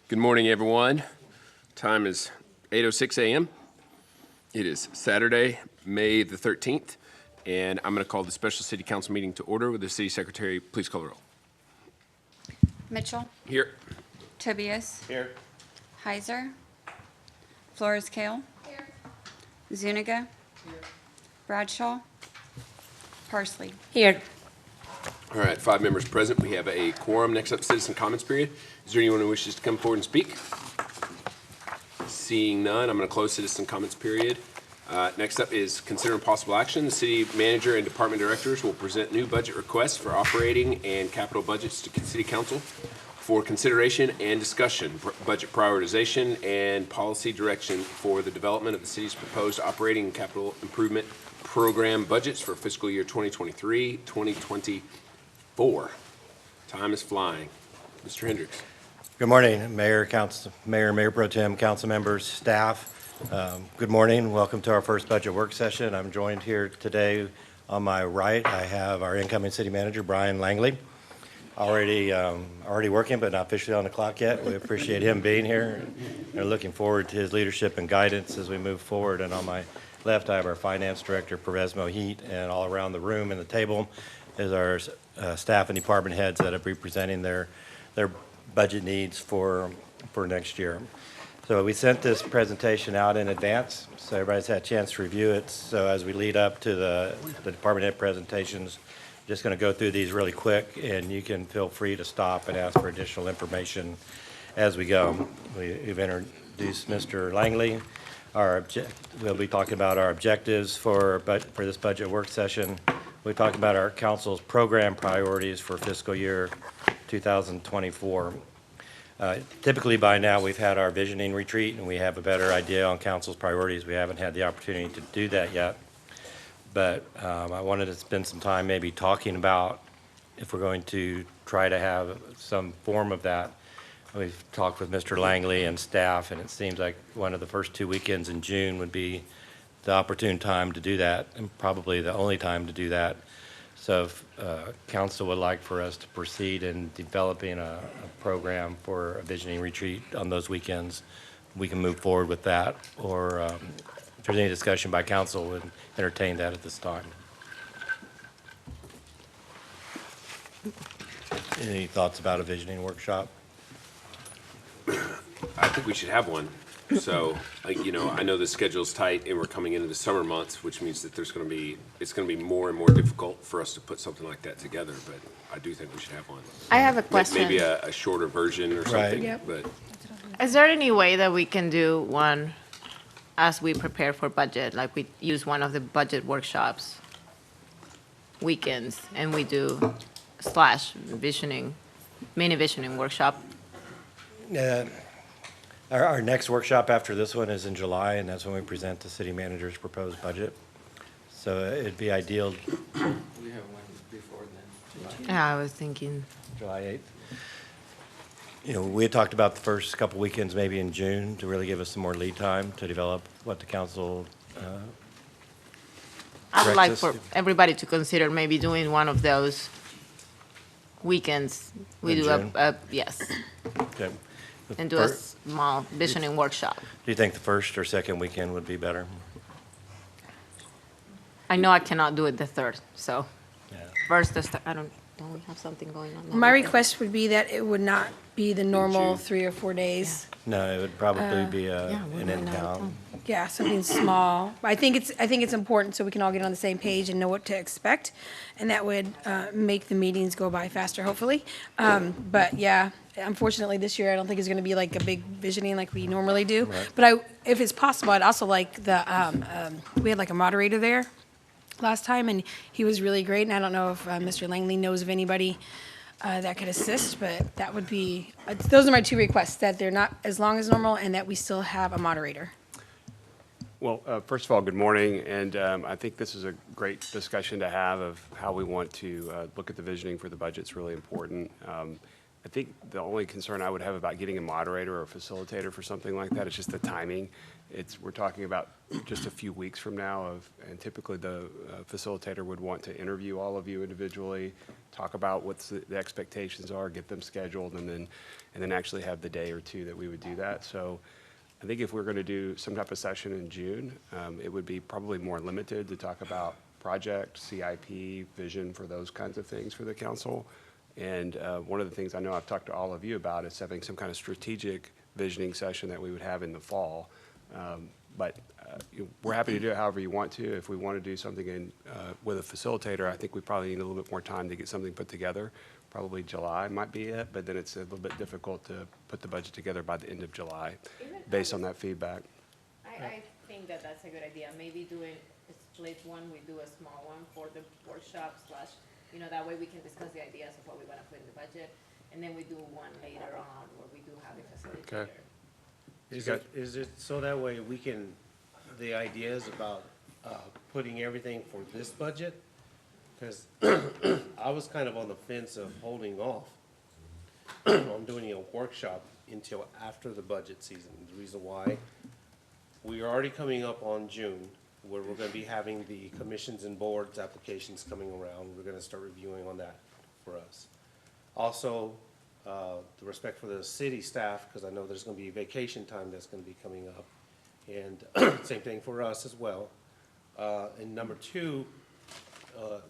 Good morning, everyone. Time is 8:06 a.m. It is Saturday, May the 13th, and I'm going to call the special city council meeting to order. With the city secretary, please call the roll. Mitchell, Here. Tobias, Here. Heiser, Flores Kale, Zuniga, Bradshaw, Parsley. Here. All right, 5 members present. We have a quorum. Next up, citizen comments period. Is there anyone who wishes to come forward and speak? Seeing none, I'm going to close citizen comments period. Next up is consider possible action. The city manager and department directors will present new budget requests for operating and capital budgets to city council for consideration and discussion, budget prioritization and policy direction for the development of the city's proposed operating and capital improvement program budgets for fiscal year 2023-2024. Time is flying. Mr. Hendrix. Good morning, Mayor, Mayor Pro Tem, council members, staff. Good morning. Welcome to our first budget work session. I'm joined here today on my right. I have our incoming city manager, Brian Langley, already working, but not officially on the clock yet. We appreciate him being here. We're looking forward to his leadership and guidance as we move forward. And on my left, I have our finance director, Pervez Mohit, and all around the room and the table is our staff and department heads that will be presenting their budget needs for next year. So we sent this presentation out in advance, so everybody's had a chance to review it. So as we lead up to the department head presentations, just going to go through these really quick, and you can feel free to stop and ask for additional information as we go. We've introduced Mr. Langley. We'll be talking about our objectives for this budget work session. We'll talk about our council's program priorities for fiscal year 2024. Typically by now we've had our visioning retreat and we have a better idea on council's priorities. We haven't had the opportunity to do that yet. But I wanted to spend some time maybe talking about if we're going to try to have some form of that. We've talked with Mr. Langley and staff, and it seems like one of the first 2 weekends in June would be the opportune time to do that, and probably the only time to do that. So if council would like for us to proceed in developing a program for a visioning retreat on those weekends, we can move forward with that. Or if there's any discussion by council, we'd entertain that at this time. Any thoughts about a visioning workshop? I think we should have one. So, I know the schedule's tight and we're coming into the summer months, which means that it's going to be more and more difficult for us to put something like that together, but I do think we should have one. I have a question. Maybe a shorter version or something. Right. Yep. But Is there any way that we can do one as we prepare for budget, like we use one of the budget workshops weekends and we do mini visioning workshop? Our next workshop after this one is in July, and that's when we present the city manager's proposed budget. So it'd be ideal. We have one before then. Yeah, I was thinking. July 8th. We had talked about the first couple weekends maybe in June to really give us some more lead time to develop what the council I would like directs for us to. everybody to consider maybe doing one of those weekends. We In do June? yes, Okay. and do a small visioning workshop. Do you think the first or second weekend would be better? I know I cannot do it the third, so Yeah. first, don't we have something going on? that My weekend? request would be that it would not be the normal 3 or 4 days. No, it would probably be yeah, we're an running out of in-town. time. Yeah, something small. I think it's important so we can all get on the same page and know what to expect, and that would make the meetings go by faster, hopefully. But yeah, unfortunately this year I don't think it's going to be like a big visioning like we normally do. Right. But if it's possible, I'd also like we had like a moderator there last time, and he was really great. And I don't know if Mr. Langley knows of anybody that could assist, but that would be, those are my 2 requests, that they're not as long as normal and that we still have a moderator. Well, first of all, good morning, and I think this is a great discussion to have of how we want to look at the visioning for the budget. It's really important. I think the only concern I would have about getting a moderator or a facilitator for something like that is just the timing. We're talking about just a few weeks from now and typically the facilitator would want to interview all of you individually, talk about what the expectations are, get them scheduled, and then actually have the day or two that we would do that. So I think if we're going to do some type of session in June, it would be probably more limited to talk about project, CIP, vision for those kinds of things for the council. And one of the things I know I've talked to all of you about is having some kind of strategic visioning session that we would have in the fall. But we're happy to do it however you want to. If we want to do something with a facilitator, I think we probably need a little bit more time to get something put together. Probably July might be it, but then it's a little bit difficult to put the budget together by the end of July based on that feedback. I think that that's a good idea. Maybe doing a split one, we do a small one for the workshop slash, that way we can discuss the ideas of what we want to put in the budget. And then we do one later on where we do have a facilitator. Okay. Is it so that way we can, the ideas about putting everything for this budget? Because I was kind of on the fence of holding off on doing a workshop until after the budget season. The reason why, we are already coming up on June, where we're gonna be having the commissions and boards applications coming around. We're gonna start reviewing on that for us. Also, the respect for the city staff, because I know there's gonna be vacation time that's gonna be coming up. And same thing for us as well. And number two,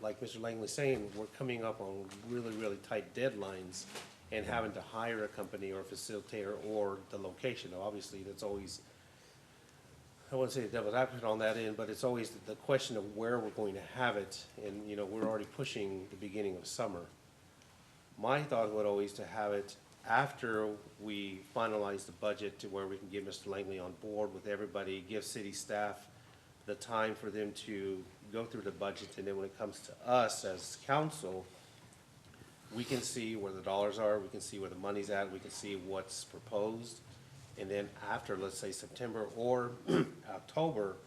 like Mr. Langley's saying, we're coming up on really, really tight deadlines and having to hire a company or a facilitator or the location. Now, obviously, that's always, I wouldn't say the devil's advocate on that end, but it's always the question of where we're going to have it. And, we're already pushing the beginning of summer. My thought would always to have it after we finalize the budget to where we can get Mr. Langley on board with everybody, give city staff the time for them to go through the budget, and then when it comes to us as council, we can see where the dollars are, we can see where the money's at, we can see what's proposed. And then after, let's say, September or October,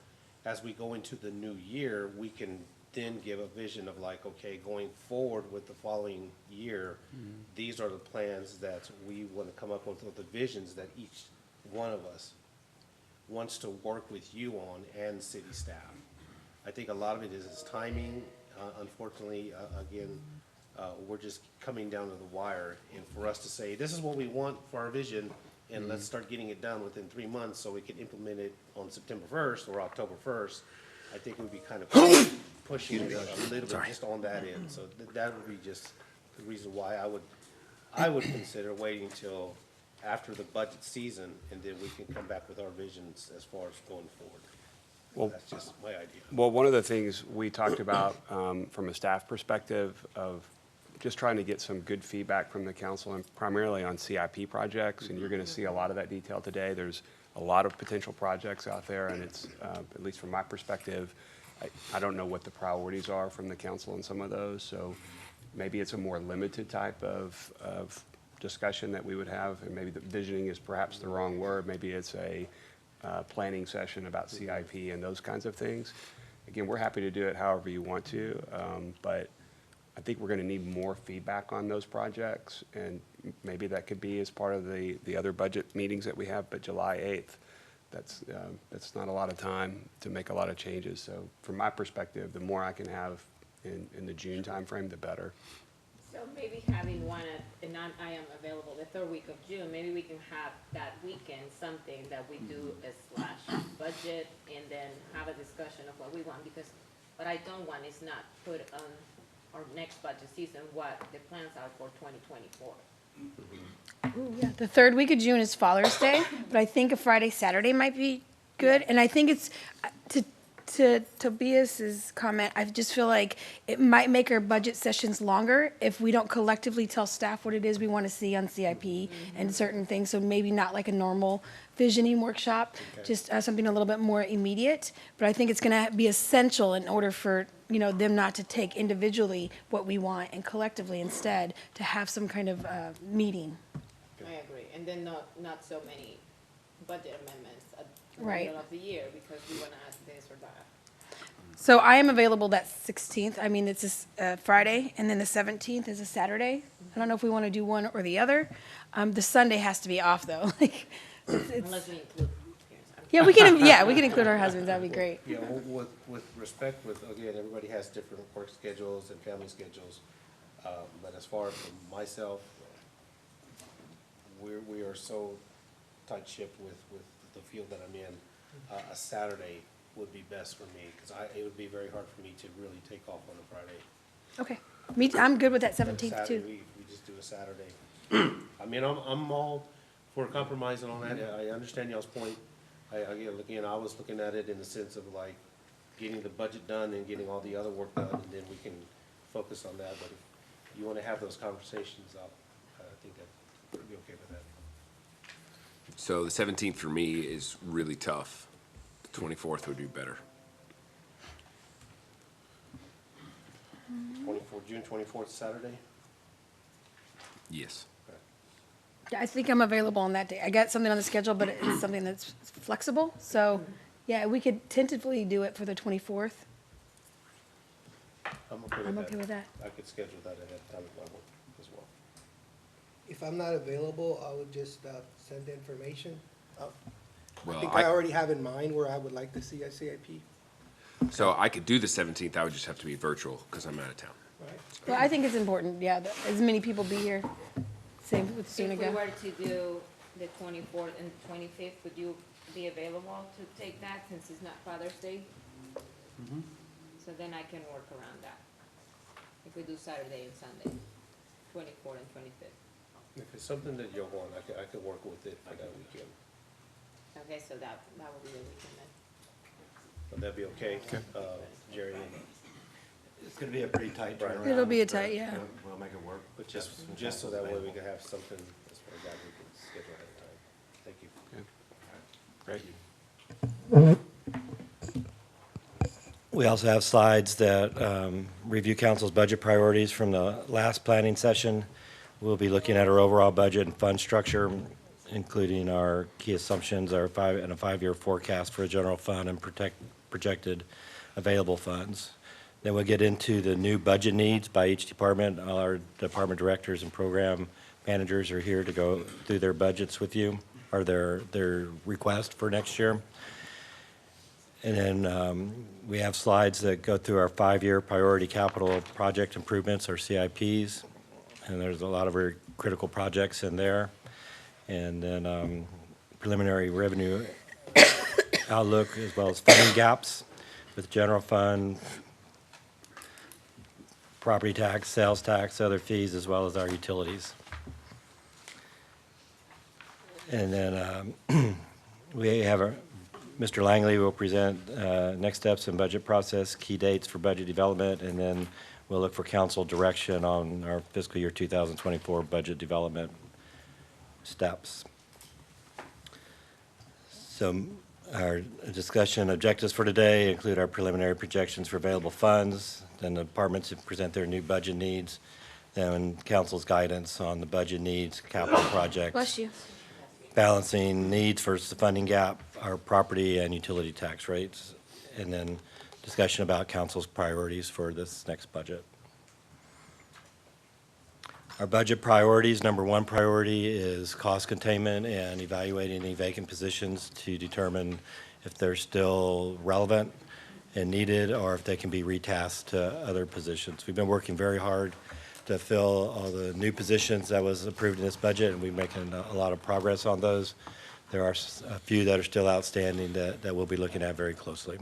as we go into the new year, we can then give a vision of like, okay, going forward with the following year, these are the plans that we want to come up with, or the visions that each one of us wants to work with you on and city staff. I think a lot of it is timing. Unfortunately, again, we're just coming down to the wire. And for us to say, this is what we want for our vision, and let's start getting it done within 3 months so we can implement it on September 1st or October 1st, I think would be kind of pushing it a little bit just on that end. So that would be just the reason why I would consider waiting till after the budget season, and then we can come back with our visions as far as going forward. Well, That's just my idea. Well, one of the things we talked about from a staff perspective of just trying to get some good feedback from the council and primarily on CIP projects, and you're going to see a lot of that detail today. There's a lot of potential projects out there, and it's, at least from my perspective, I don't know what the priorities are from the council on some of those, so maybe it's a more limited type of discussion that we would have, and maybe the visioning is perhaps the wrong word. Maybe it's a planning session about CIP and those kinds of things. Again, we're happy to do it however you want to, but I think we're going to need more feedback on those projects, and maybe that could be as part of the other budget meetings that we have, but July 8th, that's not a lot of time to make a lot of changes. So from my perspective, the more I can have in the June timeframe, the better. So maybe having one and I am available the third week of June, maybe we can have that weekend something that we do a slash budget and then have a discussion of what we want, because what I don't want is not put on our next budget season what the plans are for 2024. Yeah, the third week of June is Father's Day, but I think a Friday, Saturday might be good. And I think it's, to Tobias's comment, I just feel like it might make our budget sessions longer if we don't collectively tell staff what it is we want to see on CIP and certain things. So maybe not like a normal visioning workshop, just something a little bit more immediate. But I think it's going to be essential in order for, them not to take individually what we want and collectively instead to have some kind of meeting. I agree, and then not so many budget amendments at the Right. middle of the year because we want to add this or that. So I am available that 16th. I mean, it's this Friday, and then the 17th is a Saturday. I don't know if we want to do one or the other. The Sunday has to be off, though. Like, Unless we include parents. yeah, we can include our husbands. That'd be great. Yeah, with respect, again, everybody has different work schedules and family schedules. But as far as for myself, we are so tight-shipped with the field that I'm in. A Saturday would be best for me, because it would be very hard for me to really take off on a Friday. Okay. I'm good with that But 17th, Saturday, too. we just do a Saturday. I mean, I'm all for compromising on that. I understand y'all's point. Again, I was looking at it in the sense of like getting the budget done and getting all the other work done, and then we can focus on that. But if you want to have those conversations, I think that would be okay with that. So the 17th for me is really tough. The 24th would be better. June 24th, Saturday? Yes. Yeah, I think I'm available on that day. I got something on the schedule, but it's something that's flexible. So, yeah, we could tentatively do it for the 24th. I'm okay with that. I'm okay with that. I could schedule that ahead of time if I want as well. If I'm not available, I would just send the information. I Well, think I already have in mind where I would like to see a CIP, so I could do the 17th. I would just have to be virtual because I'm out of town. right? Well, I think it's important, yeah, that as many people be here. Same with If we Zuniga. were to do the 24th and 25th, would you be available to take that since it's not Father's Day? So then I can work around that. If we do Saturday and Sunday, 24th and 25th. If it's something that you'll want, I could work with it for that weekend. Okay, so that would be the weekend then. Would that be okay, Jerry? It's gonna be a pretty tight Right. turnaround. It'll be a but tight, yeah. We'll make it work. But just so that way we can have something as far as that we can schedule ahead of time. Thank you. Great. We also have slides that review council's budget priorities from the last planning session. We'll be looking at our overall budget and fund structure, including our key assumptions, our a five-year forecast for a general fund and projected available funds. Then we'll get into the new budget needs by each department. All our department directors and program managers are here to go through their budgets with you, or their request for next year. And then we have slides that go through our five-year priority capital project improvements, or CIPs. And there's a lot of very critical projects in there. And then preliminary revenue outlook, as well as funding gaps with general fund, property tax, sales tax, other fees, as well as our utilities. And then we have Mr. Langley will present next steps in budget process, key dates for budget development, and then we'll look for council direction on our fiscal year 2024 budget development steps. So our discussion objectives for today include our preliminary projections for available funds, then the departments present their new budget needs, then council's guidance on the budget needs, capital projects. Bless you. Balancing needs versus the funding gap, our property and utility tax rates, and then discussion about council's priorities for this next budget. Our budget priorities, number one priority is cost containment and evaluating any vacant positions to determine if they're still relevant and needed, or if they can be retasked to other positions. We've been working very hard to fill all the new positions that was approved in this budget, and we're making a lot of progress on those. There are a few that are still outstanding that we'll be looking at very closely.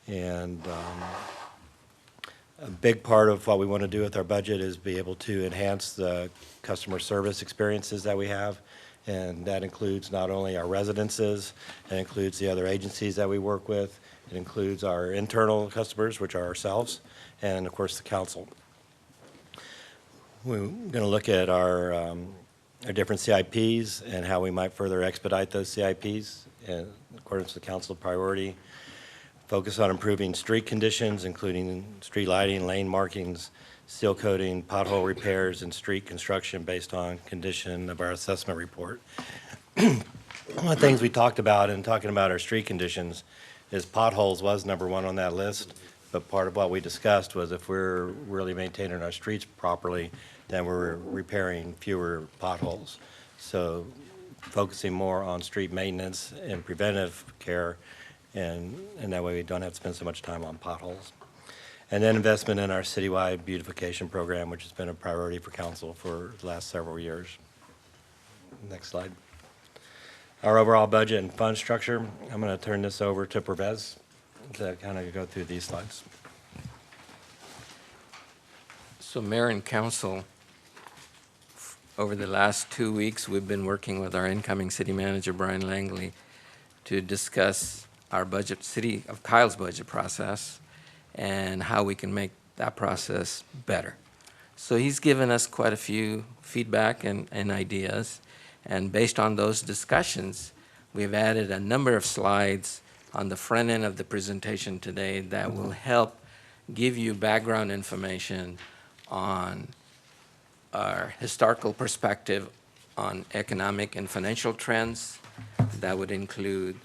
And a big part of what we want to do with our budget is be able to enhance the customer service experiences that we have. And that includes not only our residences, it includes the other agencies that we work with. It includes our internal customers, which are ourselves, and of course, the council. We're going to look at our different CIPs and how we might further expedite those CIPs in accordance with council priority. Focus on improving street conditions, including street lighting, lane markings, seal coating, pothole repairs, and street construction based on condition of our assessment report. One of the things we talked about in talking about our street conditions is potholes was number one on that list. But part of what we discussed was if we're really maintaining our streets properly, then we're repairing fewer potholes. So focusing more on street maintenance and preventive care, and that way we don't have to spend so much time on potholes. And then investment in our citywide beautification program, which has been a priority for council for the last several years. Next slide. Our overall budget and fund structure. I'm going to turn this over to Pervez to kind of go through these slides. So Mayor and Council, over the last 2 weeks, we've been working with our incoming city manager, Brian Langley, to discuss our budget, City of Kyle's budget process and how we can make that process better. So he's given us quite a few feedback and ideas, and based on those discussions, we've added a number of slides on the front end of the presentation today that will help give you background information on our historical perspective on economic and financial trends. That would include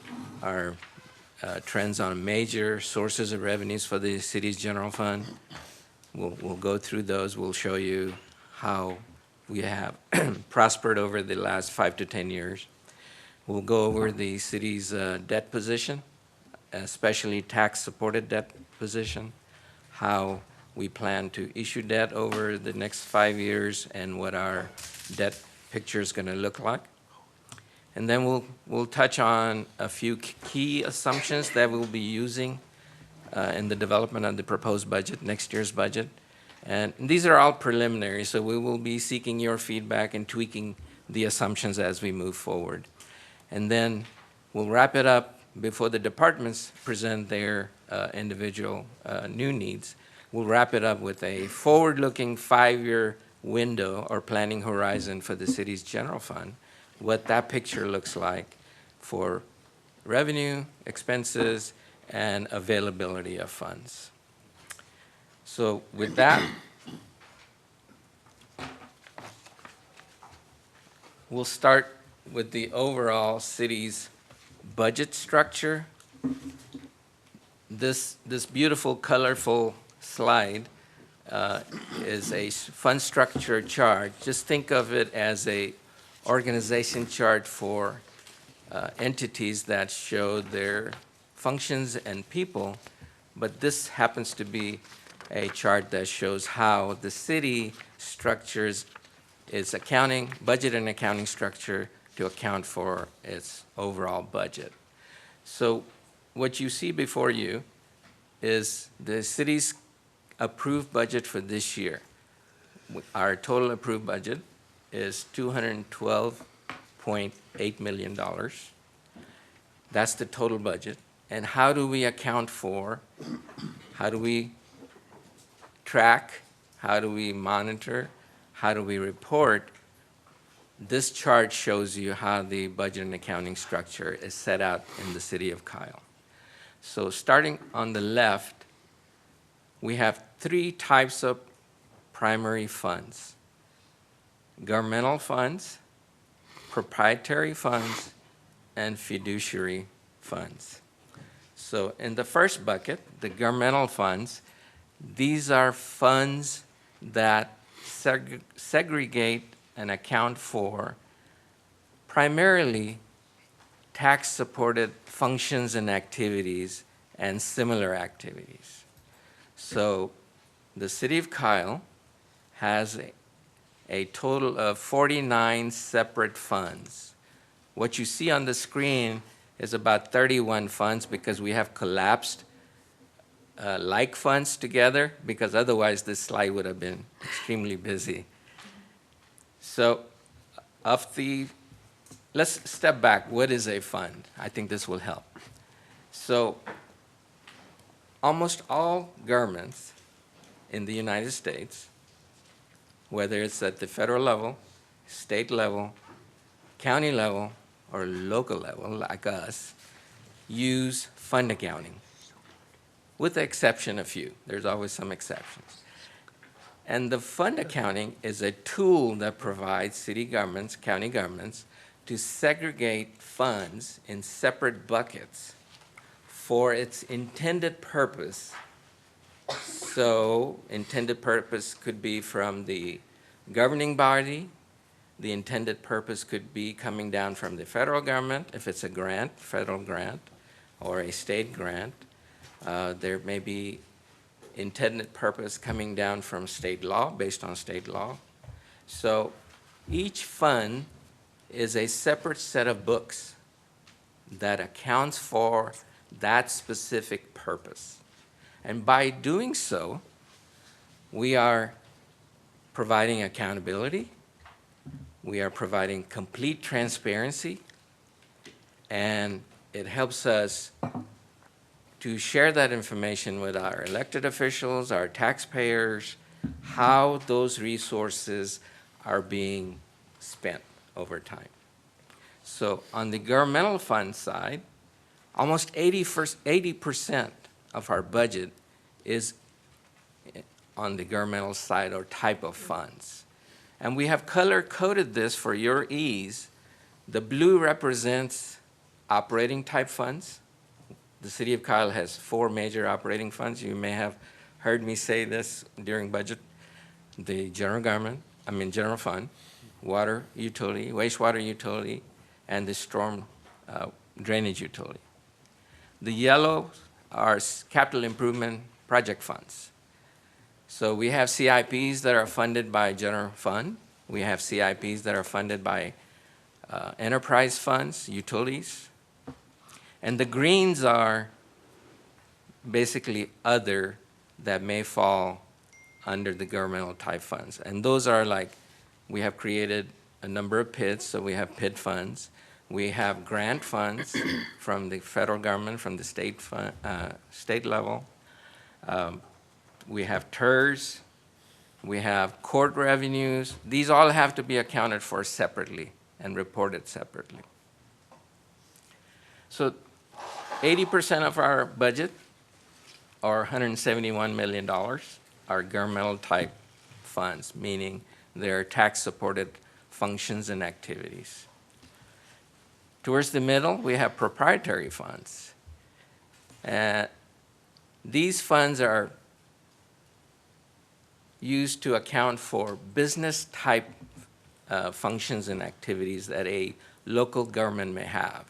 our trends on major sources of revenues for the city's general fund. We'll go through those. We'll show you how we have prospered over the last 5 to 10 years. We'll go over the city's debt position, especially tax-supported debt position, how we plan to issue debt over the next 5 years, and what our debt picture is going to look like. And then we'll touch on a few key assumptions that we'll be using in the development of the proposed budget, next year's budget. And these are all preliminary, so we will be seeking your feedback and tweaking the assumptions as we move forward. And then we'll wrap it up before the departments present their individual new needs. We'll wrap it up with a forward-looking 5-year window or planning horizon for the city's general fund, what that picture looks like for revenue, expenses, and availability of funds. So with that, we'll start with the overall city's budget structure. This beautiful, colorful slide is a fund structure chart. Just think of it as a organization chart for entities that show their functions and people, but this happens to be a chart that shows how the city structures its accounting, budget and accounting structure to account for its overall budget. So what you see before you is the city's approved budget for this year. Our total approved budget is $212.8 million. That's the total budget. And how do we account for, how do we track, how do we monitor, how do we report? This chart shows you how the budget and accounting structure is set out in the city of Kyle. So starting on the left, we have 3 types of primary funds: governmental funds, proprietary funds, and fiduciary funds. So in the first bucket, the governmental funds, these are funds that segregate and account for primarily tax-supported functions and activities and similar activities. So the city of Kyle has a total of 49 separate funds. What you see on the screen is about 31 funds because we have collapsed like funds together, because otherwise this slide would have been extremely busy. So let's step back. What is a fund? I think this will help. So almost all governments in the United States, whether it's at the federal level, state level, county level, or local level, like us, use fund accounting, with the exception of few. There's always some exceptions. And the fund accounting is a tool that provides city governments, county governments, to segregate funds in separate buckets for its intended purpose. So intended purpose could be from the governing body. The intended purpose could be coming down from the federal government, if it's a grant, federal grant, or a state grant. There may be intended purpose coming down from state law, based on state law. So each fund is a separate set of books that accounts for that specific purpose. And by doing so, we are providing accountability, we are providing complete transparency, and it helps us to share that information with our elected officials, our taxpayers, how those resources are being spent over time. So on the governmental fund side, almost 80% of our budget is on the governmental side or type of funds. And we have color-coded this for your ease. The blue represents operating type funds. The City of Kyle has 4 major operating funds. You may have heard me say this during budget. The general fund, water utility, wastewater utility, and the storm drainage utility. The yellow are capital improvement project funds. So we have CIPs that are funded by general fund. We have CIPs that are funded by enterprise funds, utilities. And the greens are basically other that may fall under the governmental type funds. And those are like, we have created a number of PIDs, so we have PID funds. We have grant funds from the federal government, from the state level. We have TERS. We have court revenues. These all have to be accounted for separately and reported separately. So 80% of our budget, or $171 million, are governmental type funds, meaning they're tax-supported functions and activities. Towards the middle, we have proprietary funds. These funds are used to account for business-type functions and activities that a local government may have.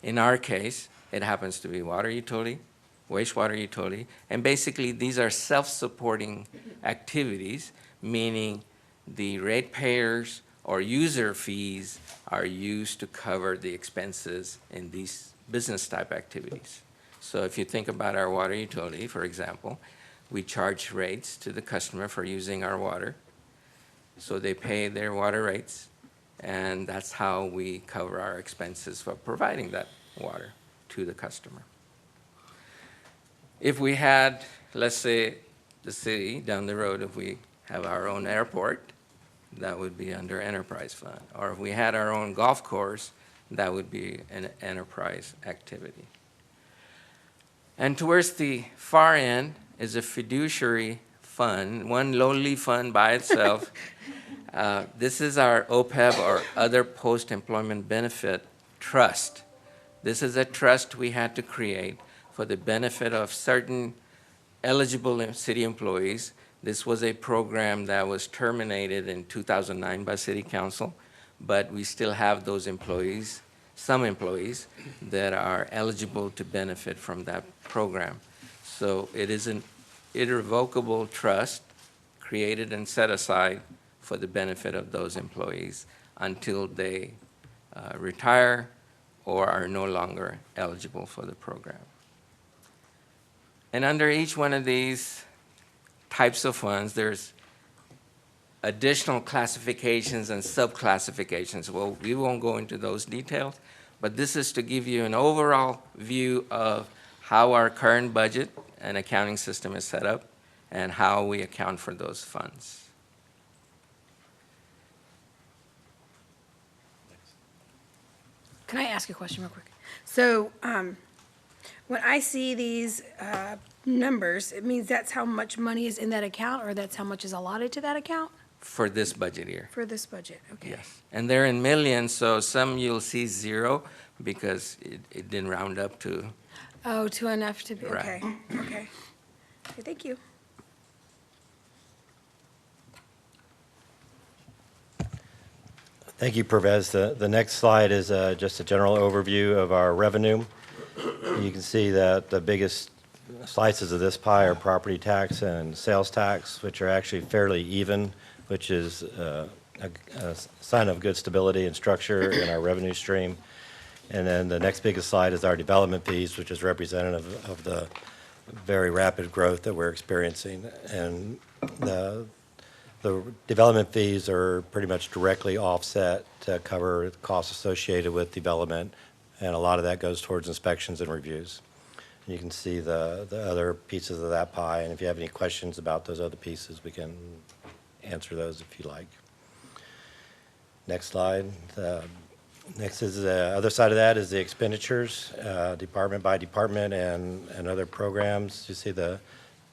In our case, it happens to be water utility, wastewater utility, and basically these are self-supporting activities, meaning the ratepayers or user fees are used to cover the expenses in these business-type activities. So if you think about our water utility, for example, we charge rates to the customer for using our water. So they pay their water rates, and that's how we cover our expenses for providing that water to the customer. If we had, let's say, the city down the road, if we have our own airport, that would be under enterprise fund. Or if we had our own golf course, that would be an enterprise activity. And towards the far end is a fiduciary fund, one lowly fund by itself. This is our OPEB, or Other Post-Employment Benefit Trust. This is a trust we had to create for the benefit of certain eligible city employees. This was a program that was terminated in 2009 by City Council, but we still have those employees, some employees, that are eligible to benefit from that program. So it is an irrevocable trust created and set aside for the benefit of those employees until they retire or are no longer eligible for the program. And under each one of these types of funds, there's additional classifications and sub-classifications. Well, we won't go into those details, but this is to give you an overall view of how our current budget and accounting system is set up and how we account for those funds. Can I ask a question real quick? So when I see these numbers, it means that's how much money is in that account, or that's how much is allotted to that account? For this budget year. For this budget, okay. Yes. And they're in millions, so some you'll see zero because it didn't round up to Oh, two enough to be, Right. okay, okay. Okay, thank you. Thank you, Pervez. The next slide is just a general overview of our revenue. You can see that the biggest slices of this pie are property tax and sales tax, which are actually fairly even, which is a sign of good stability and structure in our revenue stream. And then the next biggest slide is our development fees, which is representative of the very rapid growth that we're experiencing. And the development fees are pretty much directly offset to cover the costs associated with development, and a lot of that goes towards inspections and reviews. You can see the other pieces of that pie, and if you have any questions about those other pieces, we can answer those if you like. Next slide. Next is the other side of that is the expenditures, department by department and other programs. You see the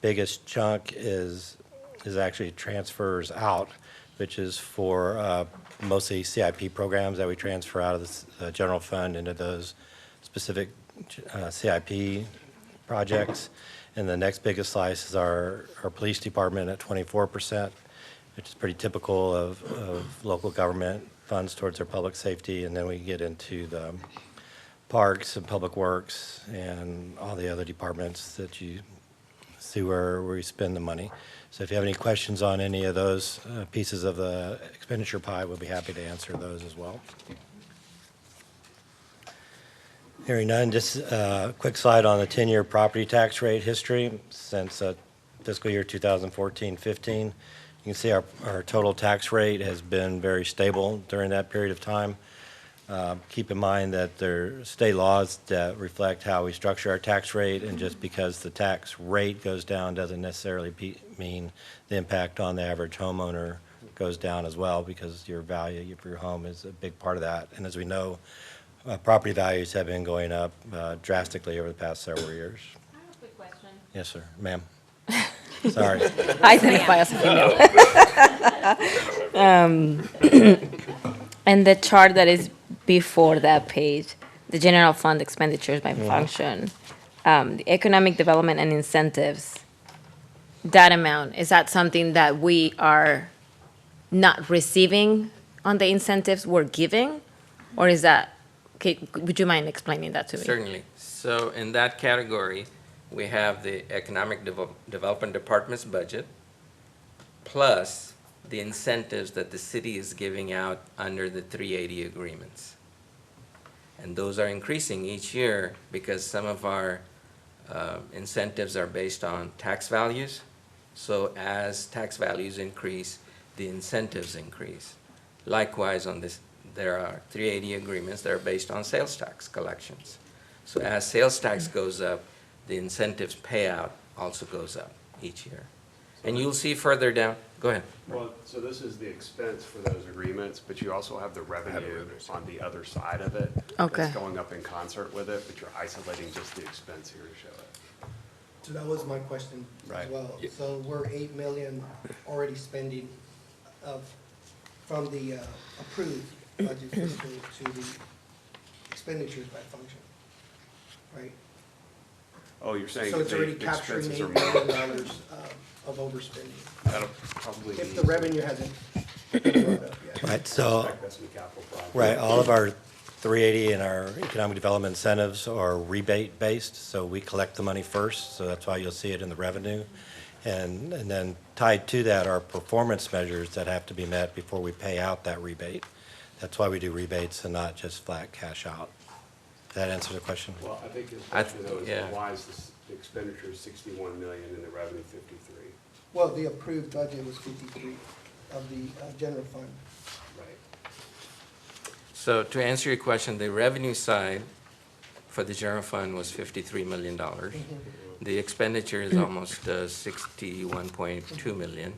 biggest chunk is actually transfers out, which is for mostly CIP programs that we transfer out of the general fund into those specific CIP projects. And the next biggest slice is our police department at 24%, which is pretty typical of local government funds towards their public safety. And then we get into the parks and public works and all the other departments that you see where we spend the money. So if you have any questions on any of those pieces of the expenditure pie, we'll be happy to answer those as well. Hearing none, just a quick slide on the 10-year property tax rate history since fiscal year 2014-15. You can see our total tax rate has been very stable during that period of time. Keep in mind that there are state laws that reflect how we structure our tax rate, and just because the tax rate goes down doesn't necessarily mean the impact on the average homeowner goes down as well, because your value for your home is a big part of that. And as we know, property values have been going up drastically over the past several years. I have a quick question. Yes, sir. Ma'am. Sorry. Ay, se me fue, se me And the chart that is before that page, the general fund expenditures by function, the economic development and incentives, that amount, is that something that we are not receiving on the incentives we're giving? Or is that, okay, would you mind explaining that to me? Certainly. So in that category, we have the Economic Development Department's budget, plus the incentives that the city is giving out under the 380 agreements. And those are increasing each year because some of our incentives are based on tax values. So as tax values increase, the incentives increase. Likewise, on this, there are 380 agreements that are based on sales tax collections. So as sales tax goes up, the incentives payout also goes up each year. And you'll see further down, go ahead. Well, so this is the expense for those agreements, but you also have the revenue on the other side of it. Okay. That's going up in concert with it, but you're isolating just the expense here to show it. So that was my question as Right. well. So we're 8 million already spending from the approved budget fiscal to the expenditures by function, right? Oh, you're saying So it's already the capturing expenses are $8 more. million of overspending, That'll probably be. if the revenue hasn't been brought up yet. Right, so, Expect that's in the capital project. right, all of our 380 and our economic development incentives are rebate-based, so we collect the money first, so that's why you'll see it in the revenue. And then tied to that are performance measures that have to be met before we pay out that rebate. That's why we do rebates and not just flat cash out. Does that answer the question? Well, I think his I question though is yeah. why is the expenditure 61 million and the revenue 53? Well, the approved budget was 53 of the general fund. Right. So to answer your question, the revenue side for the general fund was $53 million. The expenditure is almost 61.2 million.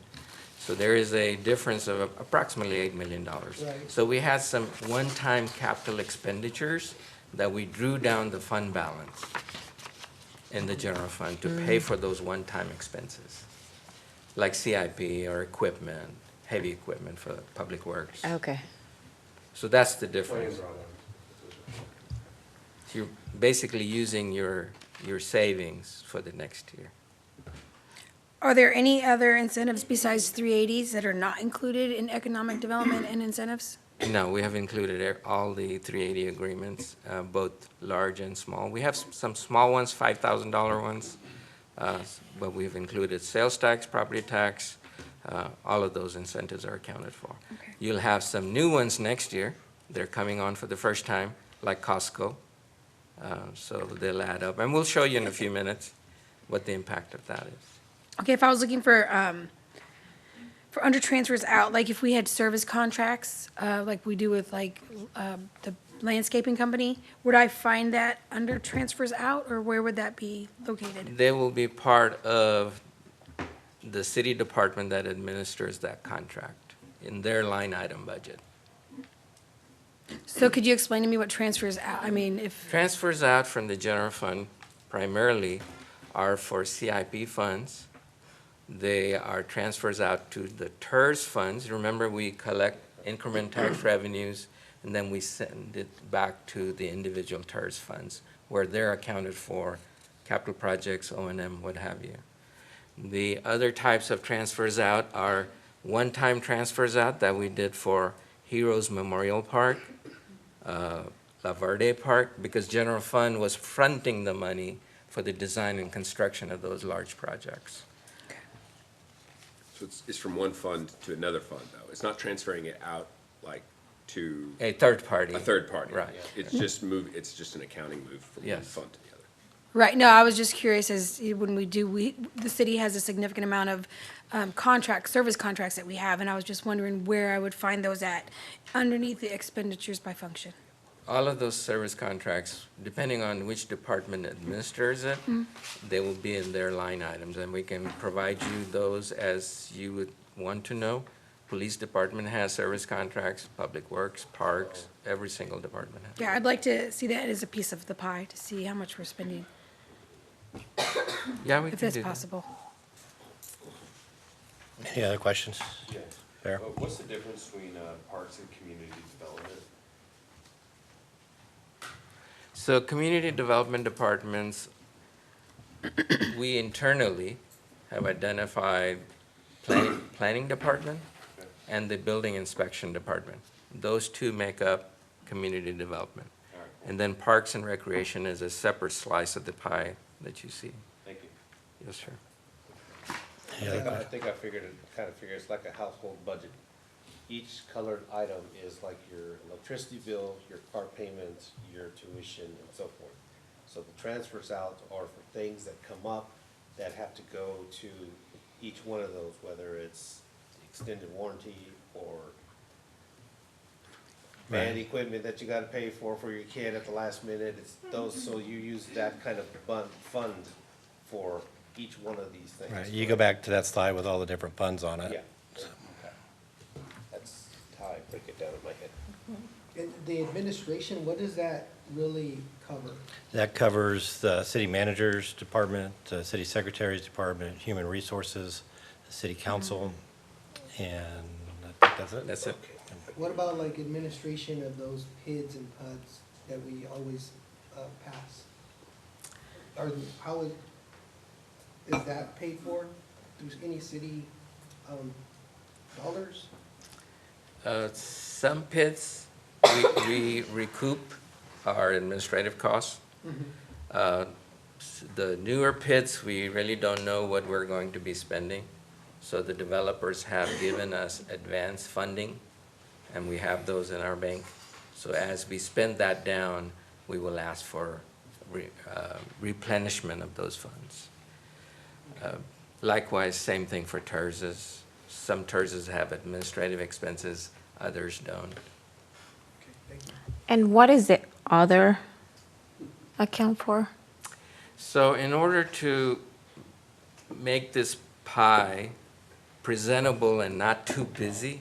So there is a difference of approximately $8 million. Right. So we had some one-time capital expenditures that we drew down the fund balance in the general fund to pay for those one-time expenses, like CIP or equipment, heavy equipment for public works. Okay. So that's the Plan difference. drawdown. You're basically using your your savings for the next year. Are there any other incentives besides 380s that are not included in economic development and incentives? No, we have included all the 380 agreements, both large and small. We have some small ones, $5,000 ones, but we've included sales tax, property tax, all of those incentives are accounted for. Okay. You'll have some new ones next year. They're coming on for the first time, like Costco. So they'll add up, and we'll show you in a few minutes what the impact of that is. Okay, if I was looking for under transfers out, like if we had service contracts, like we do with like the landscaping company, would I find that under transfers out, or where would that be located? They will be part of the city department that administers that contract in their line item budget. So could you explain to me what transfers out, I mean, if, Transfers out from the general fund primarily are for CIP funds. They are transfers out to the TERS funds. Remember, we collect increment tax revenues, and then we send it back to the individual TERS funds, where they're accounted for, capital projects, O&M, what have you. The other types of transfers out are one-time transfers out that we did for Heroes Memorial Park, La Verde Park, because general fund was fronting the money for the design and construction of those large projects. So it's from one fund to another fund, though. It's not transferring it out like to A third party. a third party. Right. It's just an accounting move from one Yes. fund to the other. right, no, I was just curious as when the city has a significant amount of service contracts that we have, and I was just wondering where I would find those at underneath the expenditures by function. All of those service contracts, depending on which department administers it, they will be in their line items, and we can provide you those as you would want to know. Police department has service contracts, Public Works, Parks, every single department has. Yeah, I'd like to see that as a piece of the pie, to see how much we're spending, Yeah, we if can that's do that. possible. Any other questions? Fair. What's the difference between parks and community development? So community development departments, we internally have identified planning department and the building inspection department. Those two make up community development. All right, And then Parks and Recreation is a separate slice of the pie that you see. thank you. Yes, sir. Any other I questions? think I figured it's like a household budget. Each colored item is like your electricity bill, your car payments, your tuition, and so forth. So the transfers out are for things that come up that have to go to each one of those, whether it's extended warranty or band equipment that you gotta pay for your kid at the last minute. It's those, so you use that kind of fund for each one of these things. Right, you go back to that slide with all the different funds on it. Yeah. Okay. That's how I break it down in my head. And the administration, what does that really cover? That covers the city manager's department, the city secretary's department, human resources, the city council, and I think that's it. That's it. What about like administration of those PIDs and PUDs that we always pass? Is that paid for through any city dollars? Some pits, we recoup our administrative costs. The newer pits, we really don't know what we're going to be spending. So the developers have given us advance funding, and we have those in our bank. So as we spend that down, we will ask for replenishment of those funds. Likewise, same thing for TERSs. Some TERSs have administrative expenses, others don't. Okay, thank you. And what is the other account for? So in order to make this pie presentable and not too busy,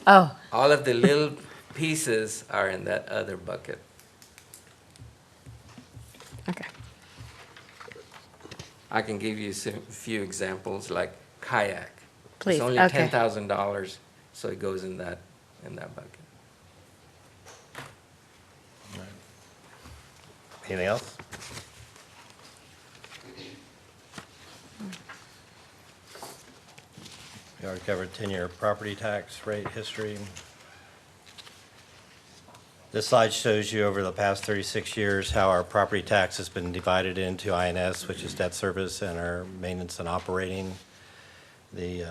Oh, all of the little pieces are in that other bucket. okay. I can give you a few examples, like kayak. Please, It's only okay. $10,000, so it goes in that bucket. Anything else? We already covered 10-year property tax rate history. This slide shows you over the past 36 years how our property tax has been divided into INS, which is debt service, and our maintenance and operating. The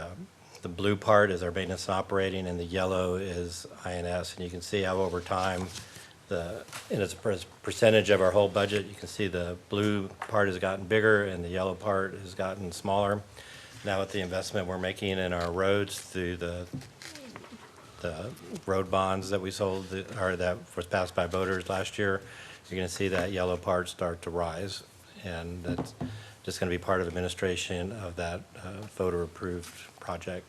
blue part is our maintenance and operating, and the yellow is INS. And you can see how over time, in its percentage of our whole budget, you can see the blue part has gotten bigger and the yellow part has gotten smaller. Now with the investment we're making in our roads through the road bonds that we sold, that was passed by voters last year, you're going to see that yellow part start to rise. And that's just going to be part of administration of that voter-approved project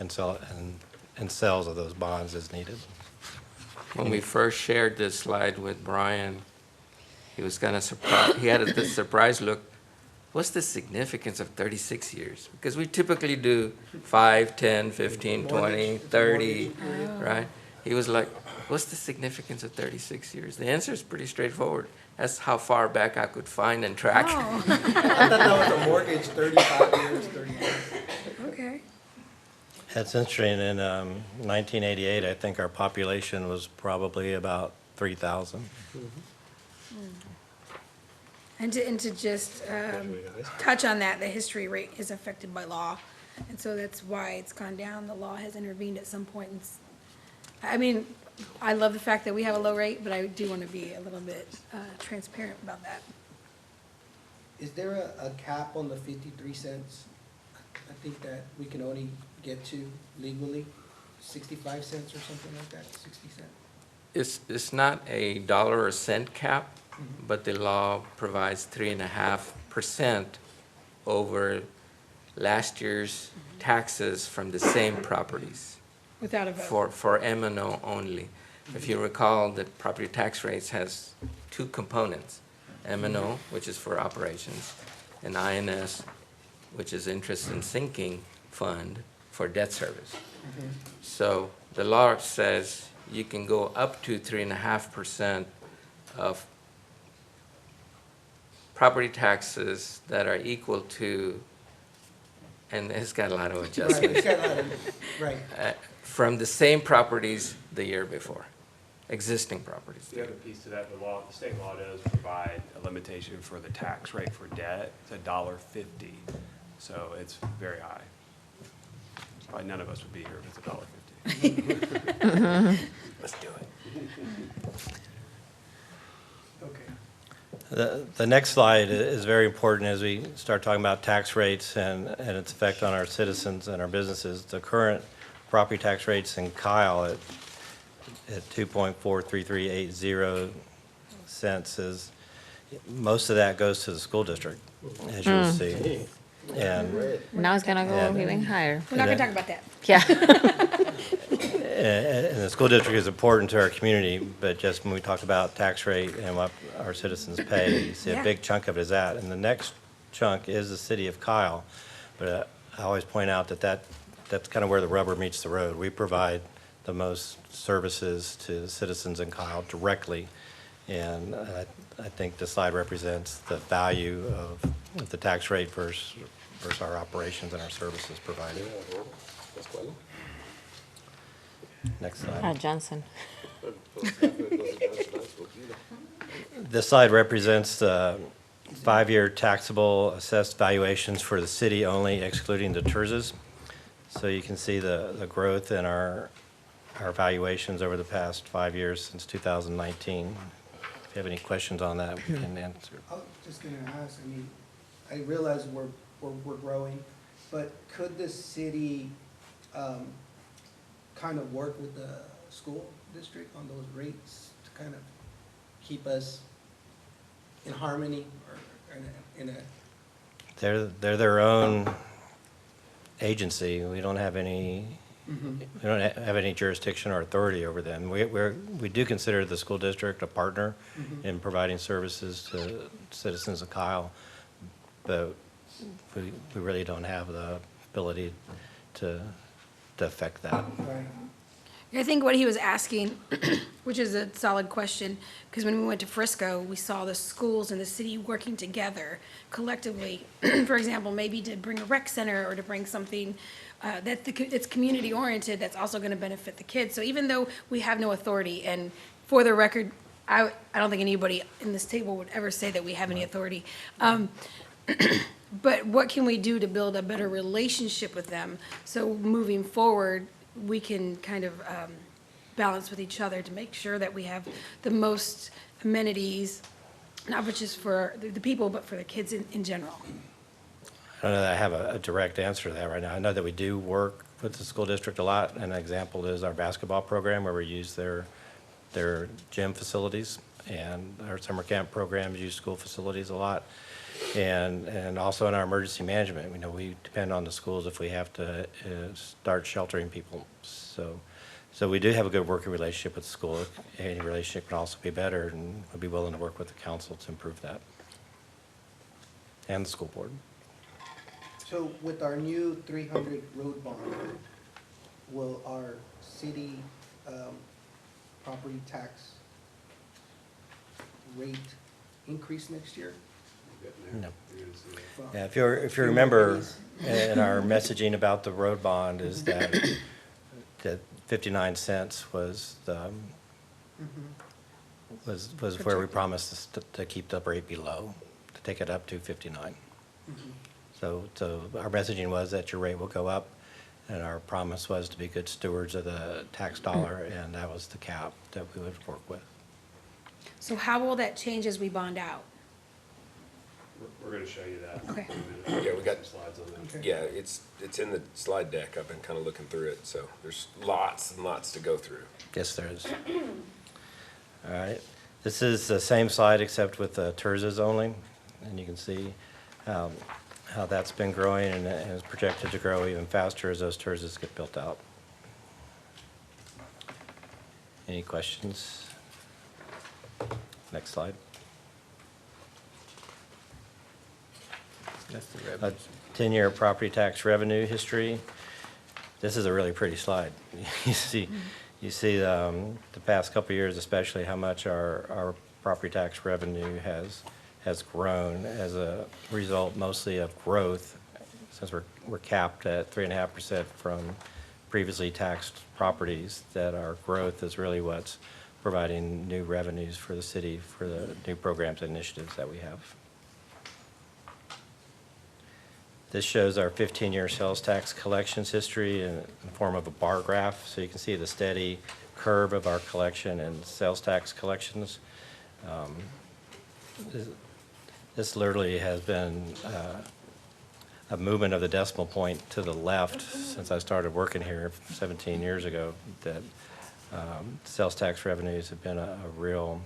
and sales of those bonds as needed. When we first shared this slide with Brian, he was kind of surprised. He had this surprised look. What's the significance of 36 years? Because we typically do 5, 10, 15, 20, 30, right? He was like, what's the significance of 36 years? The answer is pretty straightforward. That's how far back I could find and track. I thought that was a mortgage, 35 years, 30 years. Okay. That's interesting. In 1988, I think our population was probably about 3,000. And to just touch on that, the history rate is affected by law. And so that's why it's gone down. The law has intervened at some point. I mean, I love the fact that we have a low rate, but I do want to be a little bit transparent about that. Is there a cap on the 53 cents? I think that we can only get to legally 65 cents or something like that, 60 cents? It's not a dollar or cent cap, but the law provides 3.5% over last year's taxes from the same properties Without a vote. for M&O only. If you recall, the property tax rates has two components, M&O, which is for operations, and INS, which is interest and sinking fund for debt service. So the law says you can go up to 3.5% of property taxes that are equal to, and it's got a lot of Right, adjustments, it's got a lot of- right. from the same properties the year before, existing properties. The other piece to that, the state law does provide a limitation for the tax rate for debt. It's $1.50, so it's very high. Probably none of us would be here if it's $1.50. Let's do it. Okay. The next slide is very important as we start talking about tax rates and its effect on our citizens and our businesses. The current property tax rates in Kyle at 2.43380 cents is, most of that goes to the school district, as you'll see. And Now it's gonna go And- even higher. We're not going to talk about that. Yeah. And the school district is important to our community, but just when we talk about tax rate and what our citizens pay, you see a Yeah. big chunk of it is that. And the next chunk is the city of Kyle. But I always point out that's kind of where the rubber meets the road. We provide the most services to citizens in Kyle directly. And I think this slide represents the value of the tax rate versus our operations and our services provided. Next slide. Johnson. This slide represents the 5-year taxable assessed valuations for the city only, excluding the TERSs. So you can see the growth in our valuations over the past 5 years since 2019. If you have any questions on that, we can answer. I was just gonna ask, I mean, I realize we're growing, but could the city, kind of work with the school district on those rates to kind of keep us in harmony or in a They're their own agency. We don't have any, we don't have any jurisdiction or authority over them. We do consider the school district a partner in providing services to citizens of Kyle, but we really don't have the ability to affect that. right? I think what he was asking, which is a solid question, because when we went to Frisco, we saw the schools and the city working together collectively. For example, maybe to bring a rec center or to bring something it's community oriented, that's also going to benefit the kids. So even though we have no authority, and for the record, I don't think anybody in this table would ever say that we have any authority. But what can we do to build a better relationship with them? So moving forward, we can kind of balance with each other to make sure that we have the most amenities, not just for the people, but for the kids in general. I don't know that I have a direct answer to that right now. I know that we do work with the school district a lot. An example is our basketball program where we use their gym facilities, and our summer camp programs use school facilities a lot. And also in our emergency management, we depend on the schools if we have to start sheltering people. So we do have a good working relationship with the school. Any relationship can also be better, and we'll be willing to work with the council to improve that, and the school board. So with our new 300 road bond, will our city property tax rate increase next year? No. Well, Yeah, if you remember in our messaging about the road bond is that 59 cents was was where we promised us to keep the rate below, to take it up to 59. So our messaging was that your rate will go up, and our promise was to be good stewards of the tax dollar, and that was the cap that we would work with. So how will that change as we bond out? We're gonna show you that. Okay. Yeah, we got, Slides on that. Okay. yeah, it's in the slide deck. I've been kind of looking through it, so there's lots and lots to go through. Yes, there is. All right. This is the same slide except with the TERZs only, and you can see how that's been growing and is projected to grow even faster as those TERZs get built out. Any questions? Next slide. That's the A revenue. 10-year property tax revenue history. This is a really pretty slide. You see the past couple of years, especially how much our property tax revenue has grown as a result mostly of growth, since we're capped at 3.5% from previously taxed properties, that our growth is really what's providing new revenues for the city for the new programs and initiatives that we have. This shows our 15-year sales tax collections history in the form of a bar graph. So you can see the steady curve of our collection and sales tax collections. This literally has been a movement of the decimal point to the left since I started working here 17 years ago, that sales tax revenues have been a real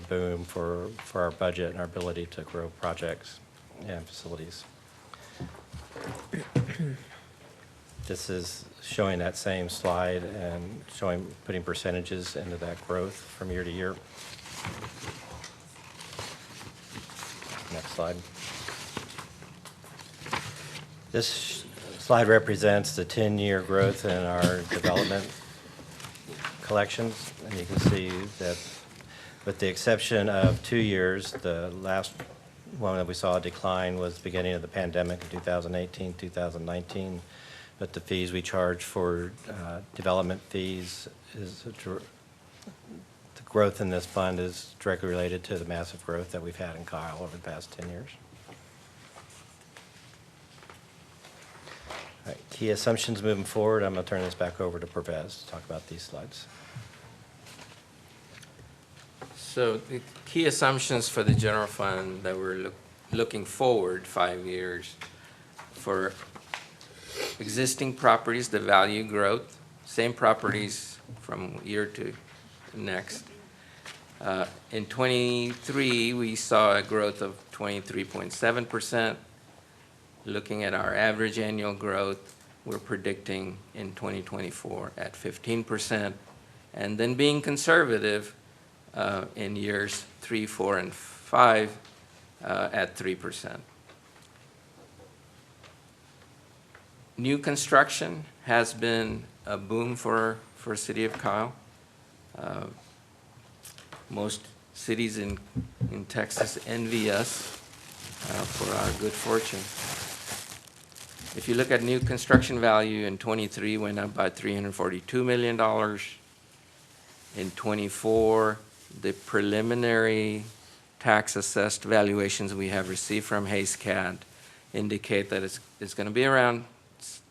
boom for our budget and our ability to grow projects and facilities. This is showing that same slide and putting percentages into that growth from year to year. Next slide. This slide represents the 10-year growth in our development collections, and you can see that with the exception of 2 years, the last one that we saw a decline was the beginning of the pandemic in 2018, 2019. But the fees we charge for development fees the growth in this fund is directly related to the massive growth that we've had in Kyle over the past 10 years. All right, key assumptions moving forward. I'm going to turn this back over to Pervez to talk about these slides. So the key assumptions for the general fund that we're looking forward 5 years for existing properties, the value growth, same properties from year to next. In 23, we saw a growth of 23.7%. Looking at our average annual growth, we're predicting in 2024 at 15%. And then being conservative, in years 3, 4, and 5 at 3%. New construction has been a boom for City of Kyle. Most cities in Texas envy us for our good fortune. If you look at new construction value in '23, went up by $342 million. In '24, the preliminary tax assessed valuations we have received from HaysCAD indicate that it's going to be around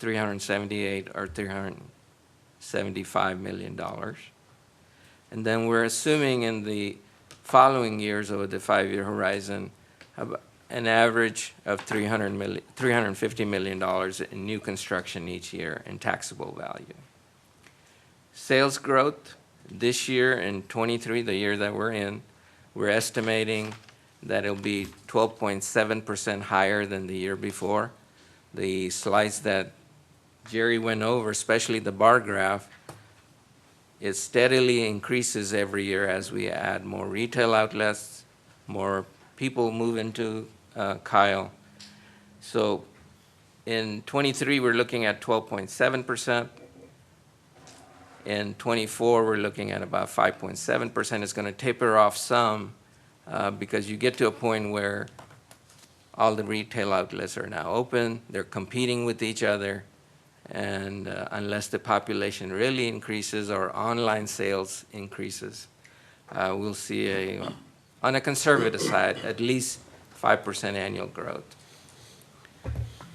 378 or $375 million. And then we're assuming in the following years over the 5-year horizon, an average of $350 million in new construction each year in taxable value. Sales growth this year in '23, the year that we're in, we're estimating that it'll be 12.7% higher than the year before. The slides that Jerry went over, especially the bar graph, it steadily increases every year as we add more retail outlets, more people move into Kyle. So in '23, we're looking at 12.7%. In '24, we're looking at about 5.7%. It's going to taper off some because you get to a point where all the retail outlets are now open, they're competing with each other, and unless the population really increases or online sales increases, we'll see, on a conservative side, at least 5% annual growth.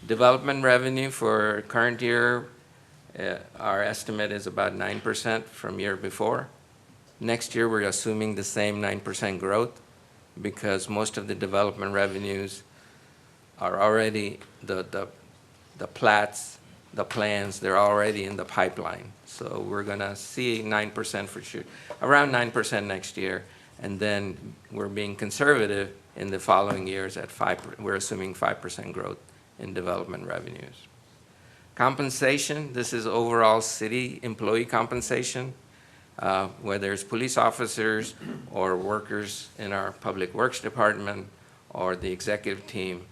Development revenue for current year, our estimate is about 9% from year before. Next year, we're assuming the same 9% growth because most of the development revenues are already, the plats, the plans, they're already in the pipeline. So we're going to see 9% for sure, around 9% next year. And then we're being conservative in the following years at 5%. We're assuming 5% growth in development revenues. Compensation, this is overall city employee compensation, whether it's police officers or workers in our public works department or the executive team.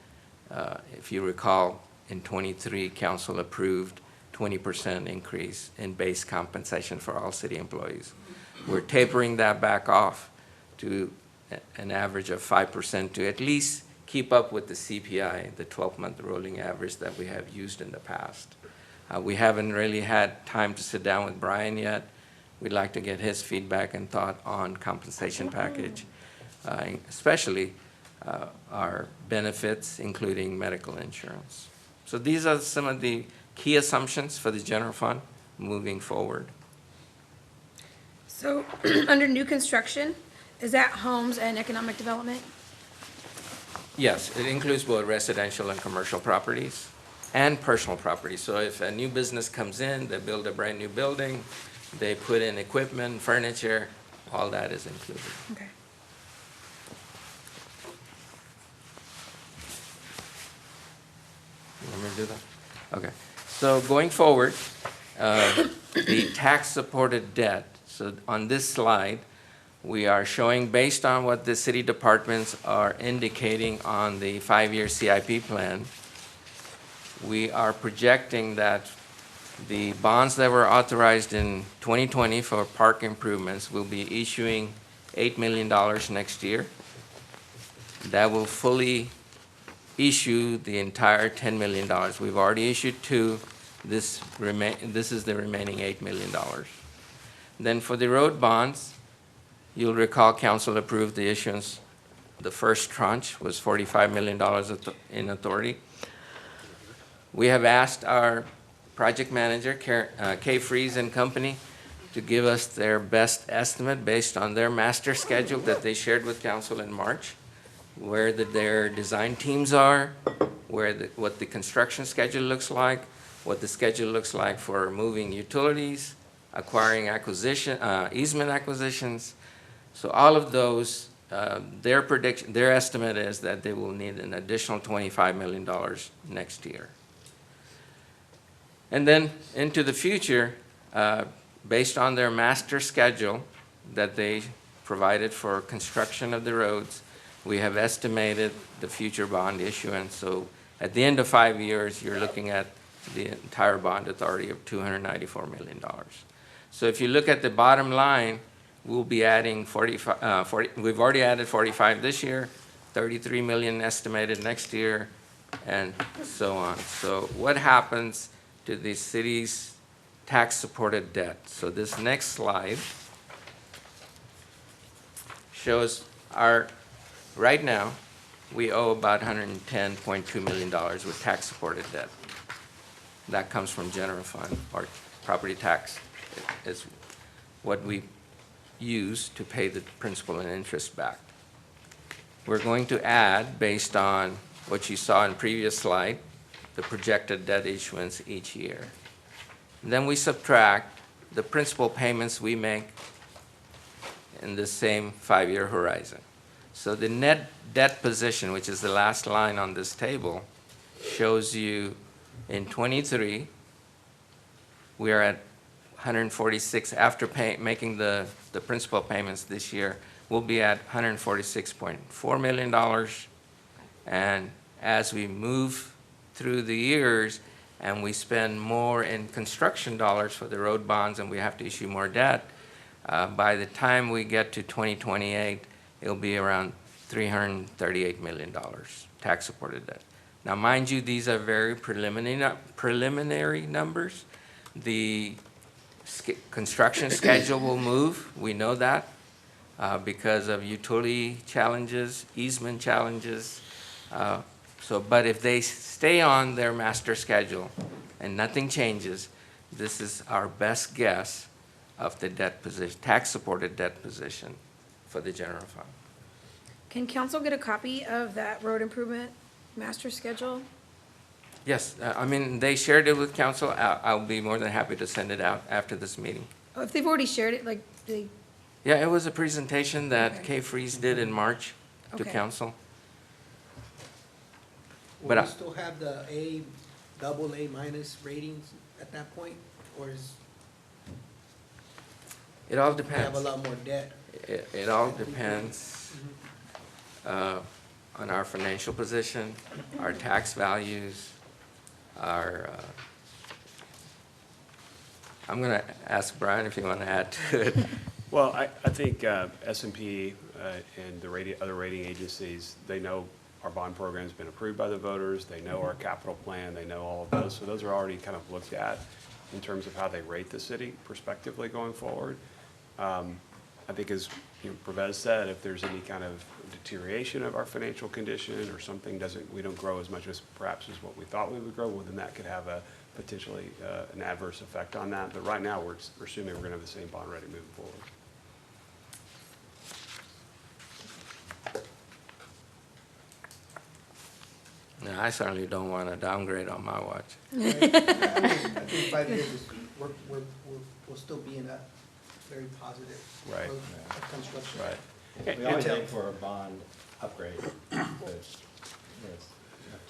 If you recall, in '23, council approved 20% increase in base compensation for all city employees. We're tapering that back off to an average of 5% to at least keep up with the CPI, the 12-month rolling average that we have used in the past. We haven't really had time to sit down with Brian yet. We'd like to get his feedback and thought on compensation package, especially our benefits, including medical insurance. So these are some of the key assumptions for the general fund moving forward. So under new construction, is that homes and economic development? Yes, it includes both residential and commercial properties and personal properties. So if a new business comes in, they build a brand new building, they put in equipment, furniture, all that is included. Okay. You want me to do that? Okay. So going forward, the tax-supported debt. So on this slide, we are showing, based on what the city departments are indicating on the 5-year CIP plan, we are projecting that the bonds that were authorized in 2020 for park improvements will be issuing $8 million next year. That will fully issue the entire $10 million. We've already issued 2. This is the remaining $8 million. Then for the road bonds, you'll recall council approved the issuance. The first tranche was $45 million in authority. We have asked our project manager, Kay Freeze and Company, to give us their best estimate based on their master schedule that they shared with council in March, where their design teams are, what the construction schedule looks like, what the schedule looks like for moving utilities, acquiring easement acquisitions. So all of those, their estimate is that they will need an additional $25 million next year. And then into the future, based on their master schedule that they provided for construction of the roads, we have estimated the future bond issuance. So at the end of 5 years, you're looking at the entire bond authority of $294 million. So if you look at the bottom line, we'll be adding 45, we've already added 45 this year, 33 million estimated next year, and so on. So what happens to the city's tax-supported debt? So this next slide shows right now, we owe about $110.2 million with tax-supported debt. That comes from general fund, or property tax is what we use to pay the principal and interest back. We're going to add, based on what you saw in previous slide, the projected debt issuance each year. And then we subtract the principal payments we make in the same 5-year horizon. So the net debt position, which is the last line on this table, shows you in '23, we are at 146, after making the principal payments this year, we'll be at $146.4 million. And as we move through the years and we spend more in construction dollars for the road bonds and we have to issue more debt, by the time we get to 2028, it'll be around $338 million tax-supported debt. Now, mind you, these are very preliminary numbers. The construction schedule will move. We know that because of utility challenges, easement challenges. But if they stay on their master schedule and nothing changes, this is our best guess of the debt position, tax-supported debt position for the general fund. Can council get a copy of that road improvement master schedule? Yes, I mean, they shared it with council. I'll be more than happy to send it out after this meeting. Oh, if they've already shared it, Yeah, it was a presentation that Okay. Kay Freeze did in March to Okay. council. Will But we still have the A, double A minus ratings at that point? Or is, It all we have depends. a lot more debt? It all depends on our financial position, our tax values, I'm going to ask Brian if you want to add to it. Well, I think S&P and the other rating agencies, they know our bond program's been approved by the voters, they know our capital plan, they know all of those, so those are already kind of looked at in terms of how they rate the city prospectively going forward. I think as Pravez said, if there's any kind of deterioration of our financial condition or something we don't grow as much as perhaps as what we thought we would grow, well, then that could have a potentially an adverse effect on that. But right now, we're assuming we're going to have the same bond rating moving forward. No, I certainly don't want to downgrade on my watch. I think 5 years is, we'll still be in a very positive Right. growth of construction. Right. We always aim for a bond upgrade, but yes.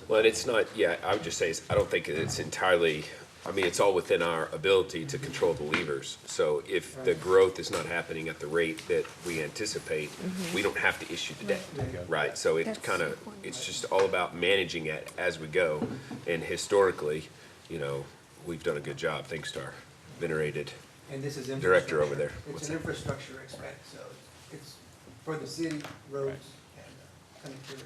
Well, and it's not, yeah, I would just say, I don't think it's entirely, I mean, it's all within our ability to control the levers. So if the growth is not happening at the rate that we anticipate, we don't have to issue the debt, right? So it's kind of, it's just all about managing it as we go. And historically, we've done a good job, thanks to our venerated And this is director over there. It's What's an that? infrastructure expense, so it's for the city, roads, and connectivity.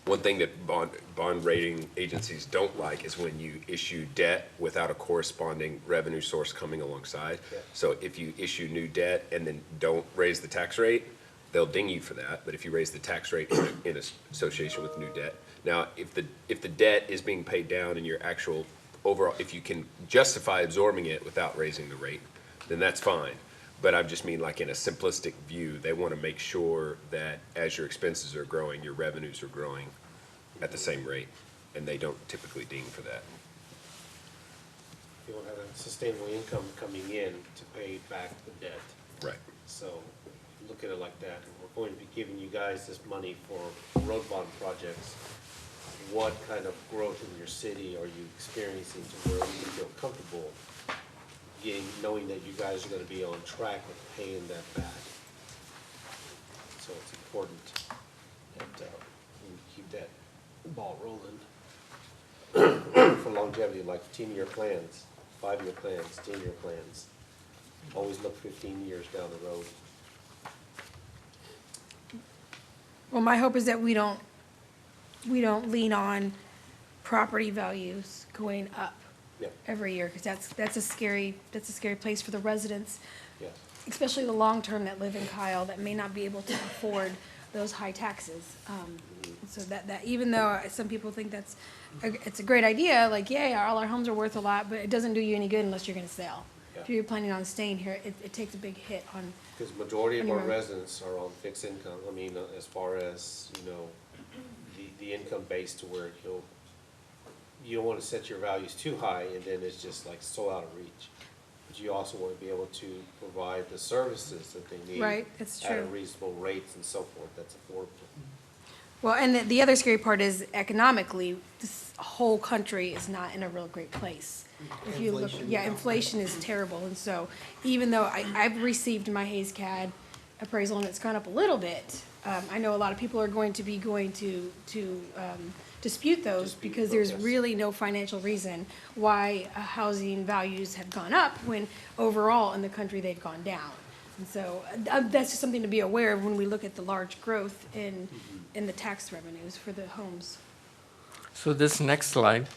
One thing that bond rating agencies don't like is when you issue debt without a corresponding revenue source coming alongside. So if you issue new debt and then don't raise the tax rate, they'll ding you for that. But if you raise the tax rate in association with new debt. Now, if the debt is being paid down and your actual overall, if you can justify absorbing it without raising the rate, then that's fine. But I just mean, like, in a simplistic view, they want to make sure that as your expenses are growing, your revenues are growing at the same rate, and they don't typically ding for that. You don't have a sustainable income coming in to pay back the debt. Right. So look at it like that. And we're going to be giving you guys this money for road bond projects. What kind of growth in your city are you experiencing to where you feel comfortable knowing that you guys are going to be on track with paying that back? So it's important that we keep that ball rolling. for longevity, like 10-year plans, 5-year plans, 10-year plans. Always look 15 years down the road. Well, my hope is that we don't lean on property values going up Yeah, every year, because that's a scary place for the residents, yes. especially the long-term that live in Kyle, that may not be able to afford those high taxes. So that even though some people think it's a great idea, like, yay, all our homes are worth a lot, but it doesn't do you any good unless you're gonna sell. If Yeah. you're planning on staying here, it takes a big hit on, Because majority of our Anyway. residents are on fixed income. I mean, as far as, the income base to where you don't want to set your values too high and then it's just like so out of reach. But you also want to be able to provide the services that they need. Right, it's At a true. reasonable rates and so forth, that's affordable. well, and the other scary part is economically, this whole country is not in a real great place. If you look, Inflation. yeah, inflation is terrible, and so even though I've received my Hayes CAD appraisal and it's gone up a little bit, I know a lot of people are going to dispute those because there's yes. really no financial reason why housing values have gone up when overall in the country they've gone down. And so that's just something to be aware of when we look at the large growth in the tax revenues for the homes. So this next slide,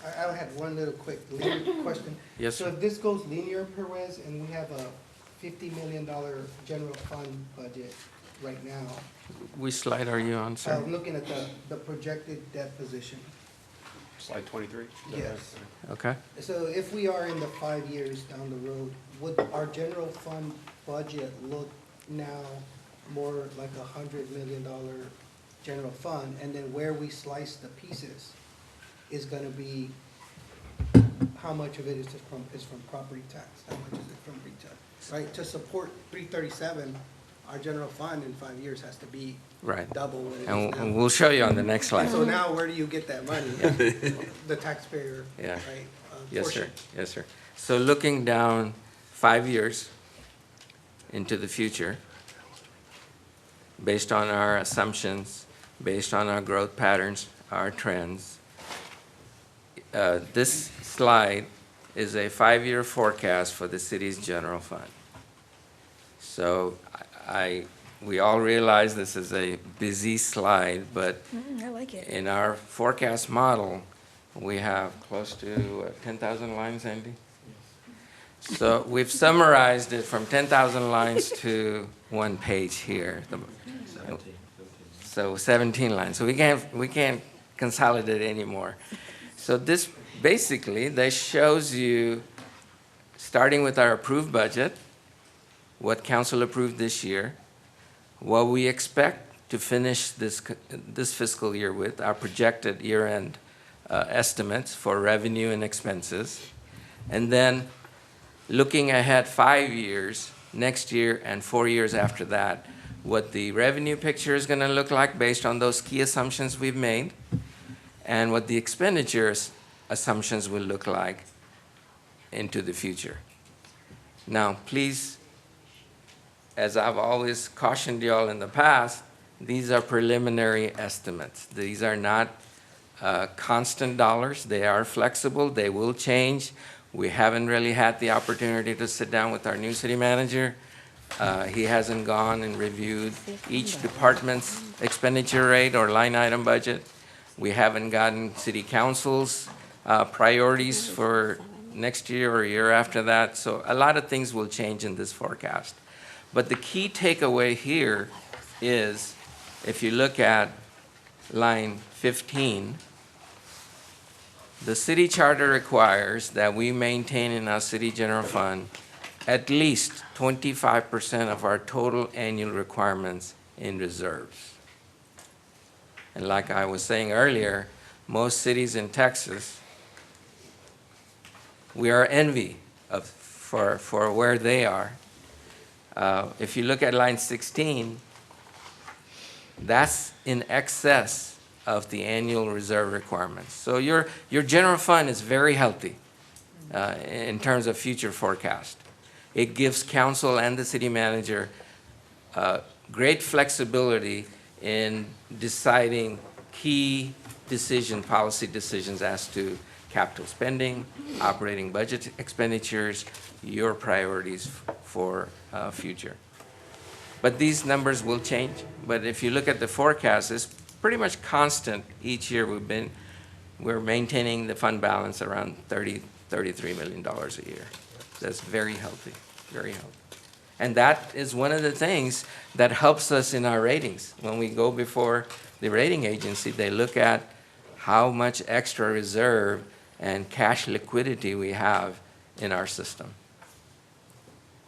I had one little quick linear question. Yes, So sir. if this goes linear, Perez, and we have a $50 million general fund budget right now, which slide are you on, sir? I'm looking at the projected debt position. Slide 23? Yes. Okay. So if we are in the 5 years down the road, would our general fund budget look now more like $100 million general fund? And then where we slice the pieces is gonna be, how much of it is from property tax? How much is it from retail? Right, to support 337, our general fund in 5 years has to be Right. double what it And is now. we'll show you on the next slide. So now where do you get that money? The taxpayer, Yeah. right? Yes, sir. portion. Yes, sir. So looking down 5 years into the future, based on our assumptions, based on our growth patterns, our trends, this slide is a 5-year forecast for the city's general fund. So we all realize this is a busy slide, but I like it. in our forecast model, we have close to 10,000 lines, Andy? So we've summarized it from 10,000 lines to one page here. So 17 lines. So we can't consolidate anymore. So this shows you, starting with our approved budget, what council approved this year, what we expect to finish this fiscal year with, our projected year-end estimates for revenue and expenses, and then looking ahead 5 years, next year and 4 years after that, what the revenue picture is going to look like based on those key assumptions we've made, and what the expenditures assumptions will look like into the future. Now, please, as I've always cautioned you all in the past, these are preliminary estimates. These are not constant dollars. They are flexible. They will change. We haven't really had the opportunity to sit down with our new city manager. He hasn't gone and reviewed each department's expenditure rate or line item budget. We haven't gotten city council's priorities for next year or year after that. So a lot of things will change in this forecast. But the key takeaway here is, if you look at line 15, the city charter requires that we maintain in our city general fund at least 25% of our total annual requirements in reserves. And like I was saying earlier, most cities in Texas, we are envy for where they are. If you look at line 16, that's in excess of the annual reserve requirements. So your general fund is very healthy in terms of future forecast. It gives council and the city manager great flexibility in deciding key policy decisions as to capital spending, operating budget expenditures, your priorities for future. But these numbers will change. But if you look at the forecast, it's pretty much constant each year. We're maintaining the fund balance around $33 million a year. That's very healthy, very healthy. And that is one of the things that helps us in our ratings. When we go before the rating agency, they look at how much extra reserve and cash liquidity we have in our system.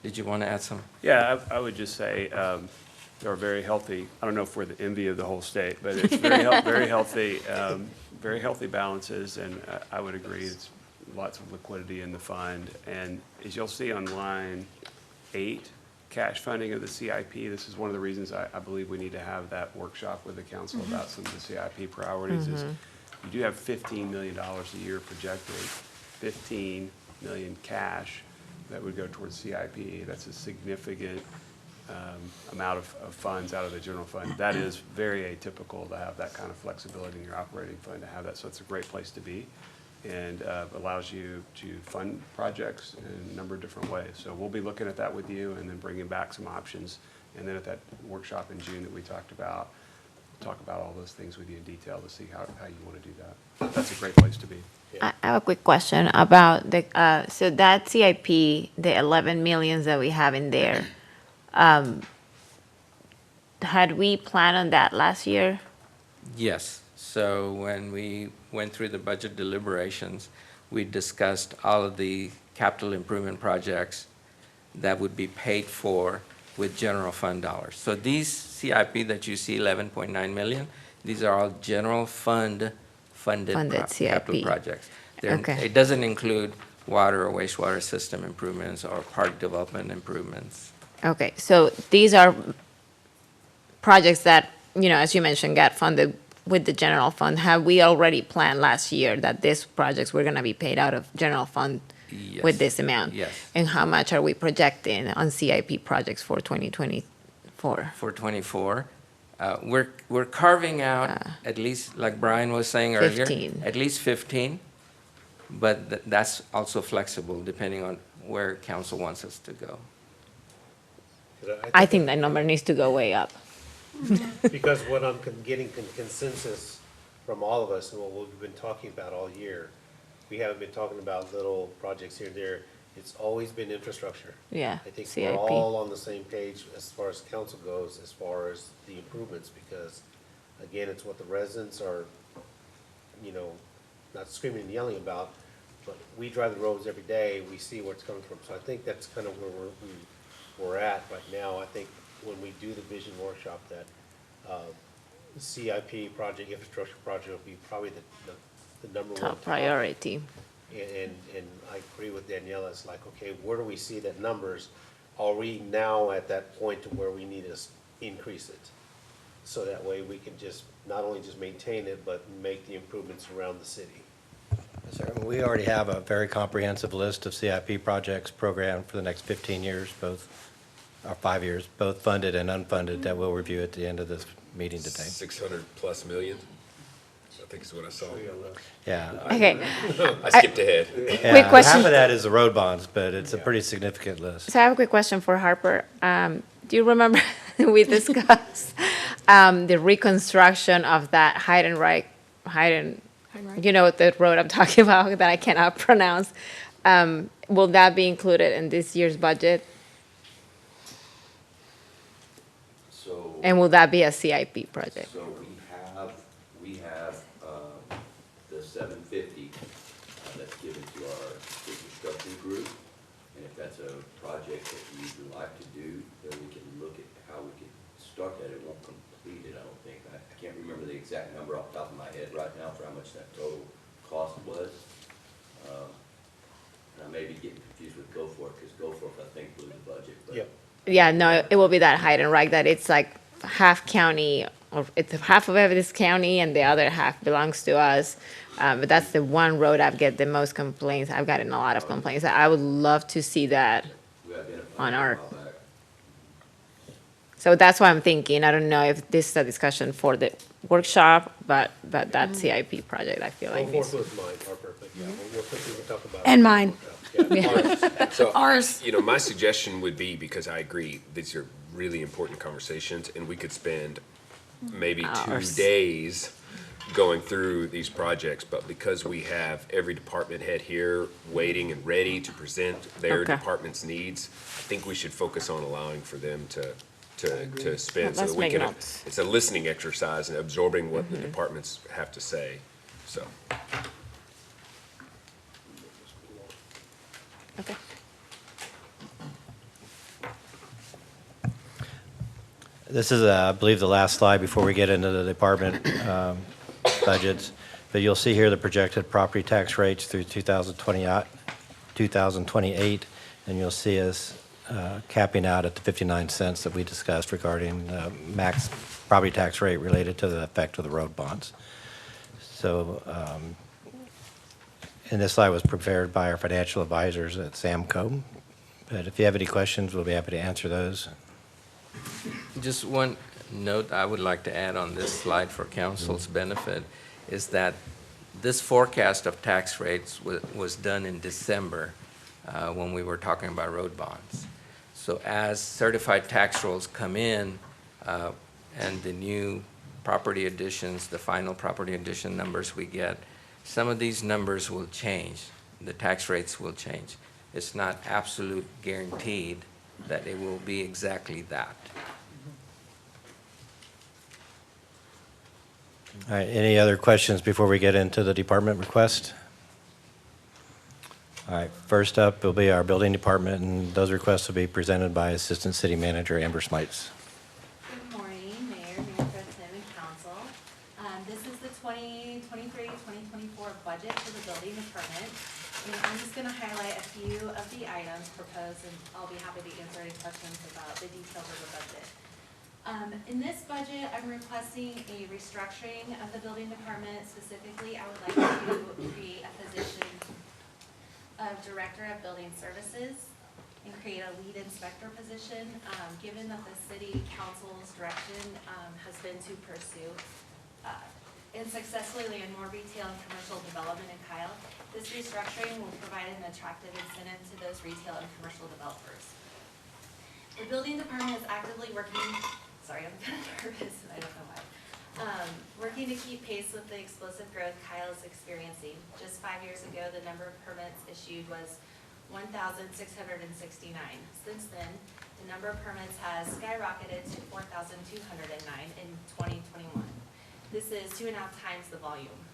Did you want to add some? Yeah, I would just say, they're very healthy. I don't know if we're the envy of the whole state, but it's very healthy balances, and I would agree, it's lots of liquidity in the fund. And as you'll see on line 8, cash funding of the CIP, this is one of the reasons I believe we need to have that workshop with the council about some of the CIP priorities, is you do have $15 million a year projected, 15 million cash that would go towards CIP. That's a significant amount of funds out of the general fund. That is very atypical to have that kind of flexibility in your operating fund, to have that. So it's a great place to be, and allows you to fund projects in a number of different ways. So we'll be looking at that with you and then bringing back some options. And then at that workshop in June that we talked about, we'll talk about all those things with you in detail to see how you want to do that. That's a great place to be. I have a quick question about the, so that CIP, the 11 millions that we have in there, had we planned on that last year? Yes. So when we went through the budget deliberations, we discussed all of the capital improvement projects that would be paid for with general fund dollars. So these CIP that you see, 11.9 million, these are all general funded Funded CIP. capital projects. Okay. It doesn't include water or wastewater system improvements or park development improvements. Okay, so these are projects that, you know, as you mentioned, got funded with the general fund. Have we already planned last year that these projects were gonna be paid out of general fund with Yes. this amount? Yes. And how much are we projecting on CIP projects for 2024? For '24. We're carving out, at least, like Brian was saying earlier. 15. At least 15, but that's also flexible depending on where council wants us to go. I think that number needs to go way up. Because what I'm getting consensus from all of us, and what we've been talking about all year, we haven't been talking about little projects here and there. It's always been infrastructure. Yeah, I think CIP. we're all on the same page as far as council goes, as far as the improvements, because again, it's what the residents are, you know, not screaming and yelling about, but we drive the roads every day, we see where it's coming from. So I think that's kind of where we're at right now. I think when we do the vision workshop, that CIP project, infrastructure project will be probably the number one. Top priority. And I agree with Daniela, it's like, okay, where do we see that numbers? Are we now at that point to where we need to increase it? So that way we can just, not only just maintain it, but make the improvements around the city. Yes, sir. We already have a very comprehensive list of CIP projects programmed for the next 15 years, both, or 5 years, both funded and unfunded, that we'll review at the end of this meeting today. 600+ million, I think is what I saw. Yeah. Okay, I skipped ahead. Yeah, quick question. Half of that is the road bonds, but it's a pretty significant list. so I have a quick question for Harper. Do you remember we discussed the reconstruction of that Hayden, you know the road I'm talking about that I cannot pronounce. Will that be included in this year's budget? So, And will that be a CIP project? so we have, the 750, that's given to our construction group. And if that's a project that you would like to do, then we can look at how we can start that. It won't complete it, I don't think. I can't remember the exact number off the top of my head right now for how much that total cost was. And I may be getting confused with GoForth, because GoForth, I think, blew the budget. But Yep. Yeah, no, it will be that Hayden, right? That it's like half county, or it's half of this county and the other half belongs to us. But that's the one road I've get the most complaints. I've gotten a lot of complaints. I would love to see that we identified on it a our, while back. So that's why I'm thinking, I don't know if this is a discussion for the workshop, but that CIP project, I feel like needs. with mine are perfect, yeah, we'll quickly talk about. And mine. So, Ours. you know, my suggestion would be, because I agree, these are really important conversations, and we could spend maybe 2 Hours. days going through these projects, but because we have every department head here waiting and ready to present their Okay. department's needs, I think we should focus on allowing for them to spend, so Let's that we make can, notes. it's a listening exercise and absorbing what the departments have to say, so. Okay. This is, I believe, the last slide before we get into the department budgets. But you'll see here the projected property tax rates through 2028, and you'll see us capping out at the 59 cents that we discussed regarding max property tax rate related to the effect of the road bonds. So, and this slide was prepared by our financial advisors at Samco. But if you have any questions, we'll be happy to answer those. Just one note I would like to add on this slide for council's benefit is that this forecast of tax rates was done in December when we were talking about road bonds. So as certified tax rolls come in and the new property additions, the final property addition numbers we get, some of these numbers will change. The tax rates will change. It's not absolute guaranteed that it will be exactly that. All right, any other questions before we get into the department request? All right, first up will be our building department, and those requests will be presented by Assistant City Manager Amber Smites. Good morning, Mayor, Mayor Pro Tem, and Council. This is the 2023-2024 budget for the building department. And I'm just gonna highlight a few of the items proposed, and I'll be happy to answer any questions about the details of the budget. In this budget, I'm requesting a restructuring of the building department. Specifically, I would like to create a position of Director of Building Services and create a lead inspector position. Given that the city council's direction has been to pursue and successfully land more retail and commercial development in Kyle, this restructuring will provide an attractive incentive to those retail and commercial developers. The building department is actively working, sorry, I'm kind of nervous and I don't know why. Working to keep pace with the explosive growth Kyle is experiencing. Just 5 years ago, the number of permits issued was 1,669. Since then, the number of permits has skyrocketed to 4,209 in 2021. This is 2.5 times the volume.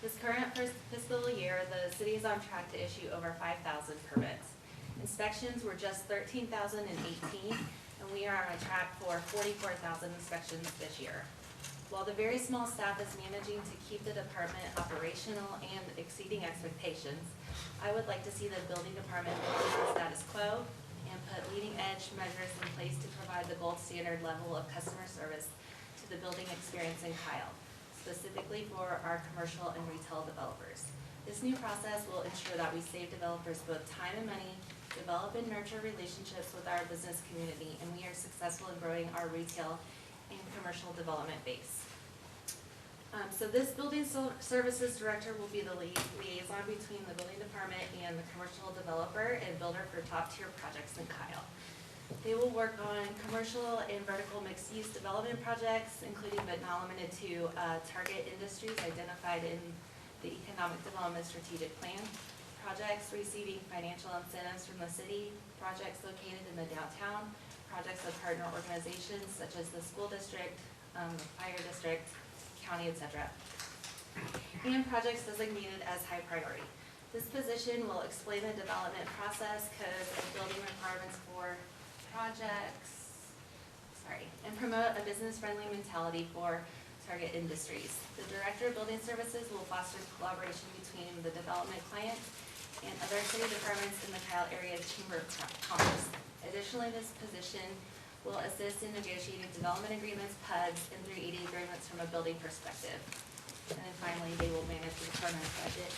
This current fiscal year, the city is on track to issue over 5,000 permits. Inspections were just 13,018, and we are on track for 44,000 inspections this year. While the very small staff is managing to keep the department operational and exceeding expectations, I would like to see the building department maintain the status quo and put leading edge measures in place to provide the gold standard level of customer service to the building experience in Kyle, specifically for our commercial and retail developers. This new process will ensure that we save developers both time and money, develop and nurture relationships with our business community, and we are successful in growing our retail and commercial development base. So this building services director will be the liaison between the building department and the commercial developer and builder for top tier projects in Kyle. They will work on commercial and vertical mixed use development projects, including but not limited to target industries identified in the economic development strategic plan, projects receiving financial incentives from the city, projects located in the downtown, projects of partner organizations such as the school district, the fire district, county, etc., and projects designated as high priority. This position will explain the development process, codes, and building requirements for projects, and promote a business-friendly mentality for target industries. The Director of Building Services will foster collaboration between the development client and other city departments in the Kyle area Chamber of Commerce. Additionally, this position will assist in negotiating development agreements, PUDs, and 380 agreements from a building perspective. And then finally, they will manage the department's budget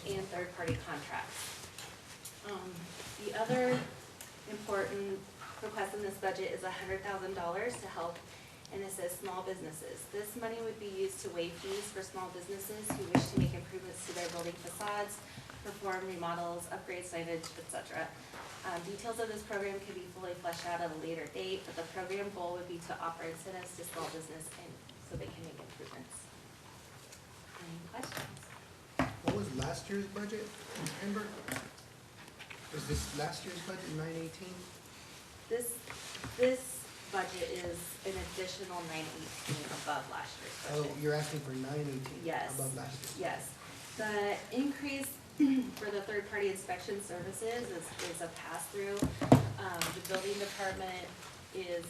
and third-party contracts. The other important request in this budget is $100,000 to help and assist small businesses. This money would be used to waive fees for small businesses who wish to make improvements to their building facades, perform remodels, upgrade signage, etc. Details of this program can be fully fleshed out at a later date, but the program goal would be to offer incentives to small business and so they can make improvements. Any questions? What was last year's budget, Amber? Was this last year's budget, 918? This budget is an additional 918 above last year's Oh, budget. you're asking for 918? Yes. Above last year? Yes. The increase for the third-party inspection services is a pass-through. The building department is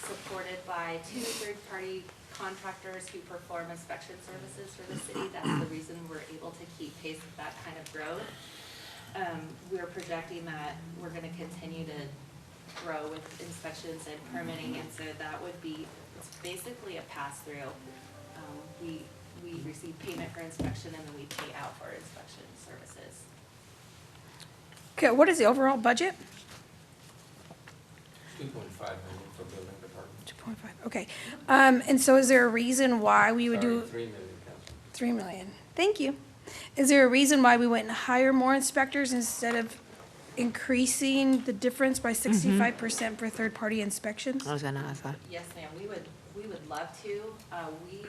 supported by 2 third-party contractors who perform inspection services for the city. That's the reason we're able to keep pace with that kind of growth. We're projecting that we're gonna continue to grow with inspections and permitting, and so that would be, it's basically a pass-through. We receive payment for inspection and then we pay out for inspection services. Okay, what is the overall budget? 2.5 million for building department. 2.5, okay. And so is there a reason why we would do? 3 million, Councilman. 3 million, thank you. Is there a reason why we went and hire more inspectors instead of increasing the difference by 65% for third-party inspections? I was gonna ask that. Yes, ma'am, we would love to. We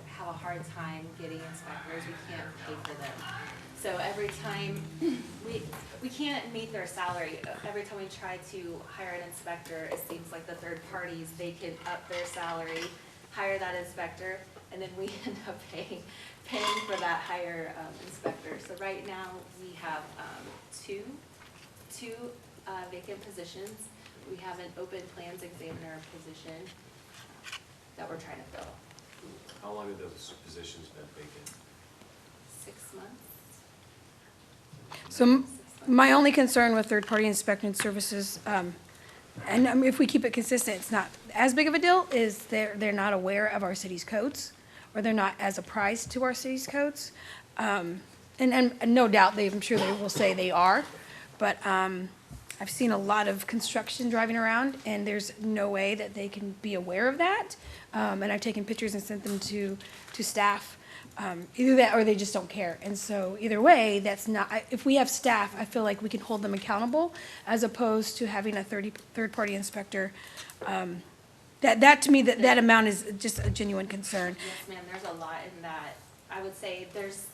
have a hard time getting inspectors, we can't pay for them. So every time, we can't meet their salary. Every time we try to hire an inspector, it seems like the third parties, they can up their salary, hire that inspector, and then we end up paying for that higher inspector. So right now, we have two vacant positions. We have an open plans examiner position that we're trying to fill. How long have those positions been vacant? 6 months? So my only concern with third-party inspection services, and if we keep it consistent, it's not as big of a deal, is they're not aware of our city's codes, or they're not as apprised to our city's codes. And no doubt, I'm sure they will say they are, but I've seen a lot of construction driving around, and there's no way that they can be aware of that. And I've taken pictures and sent them to staff. Either that or they just don't care. And so either way, that's not, if we have staff, I feel like we can hold them accountable as opposed to having a third-party inspector. That to me, that amount is just a genuine concern. Yes, ma'am, there's a lot in that. I would say there's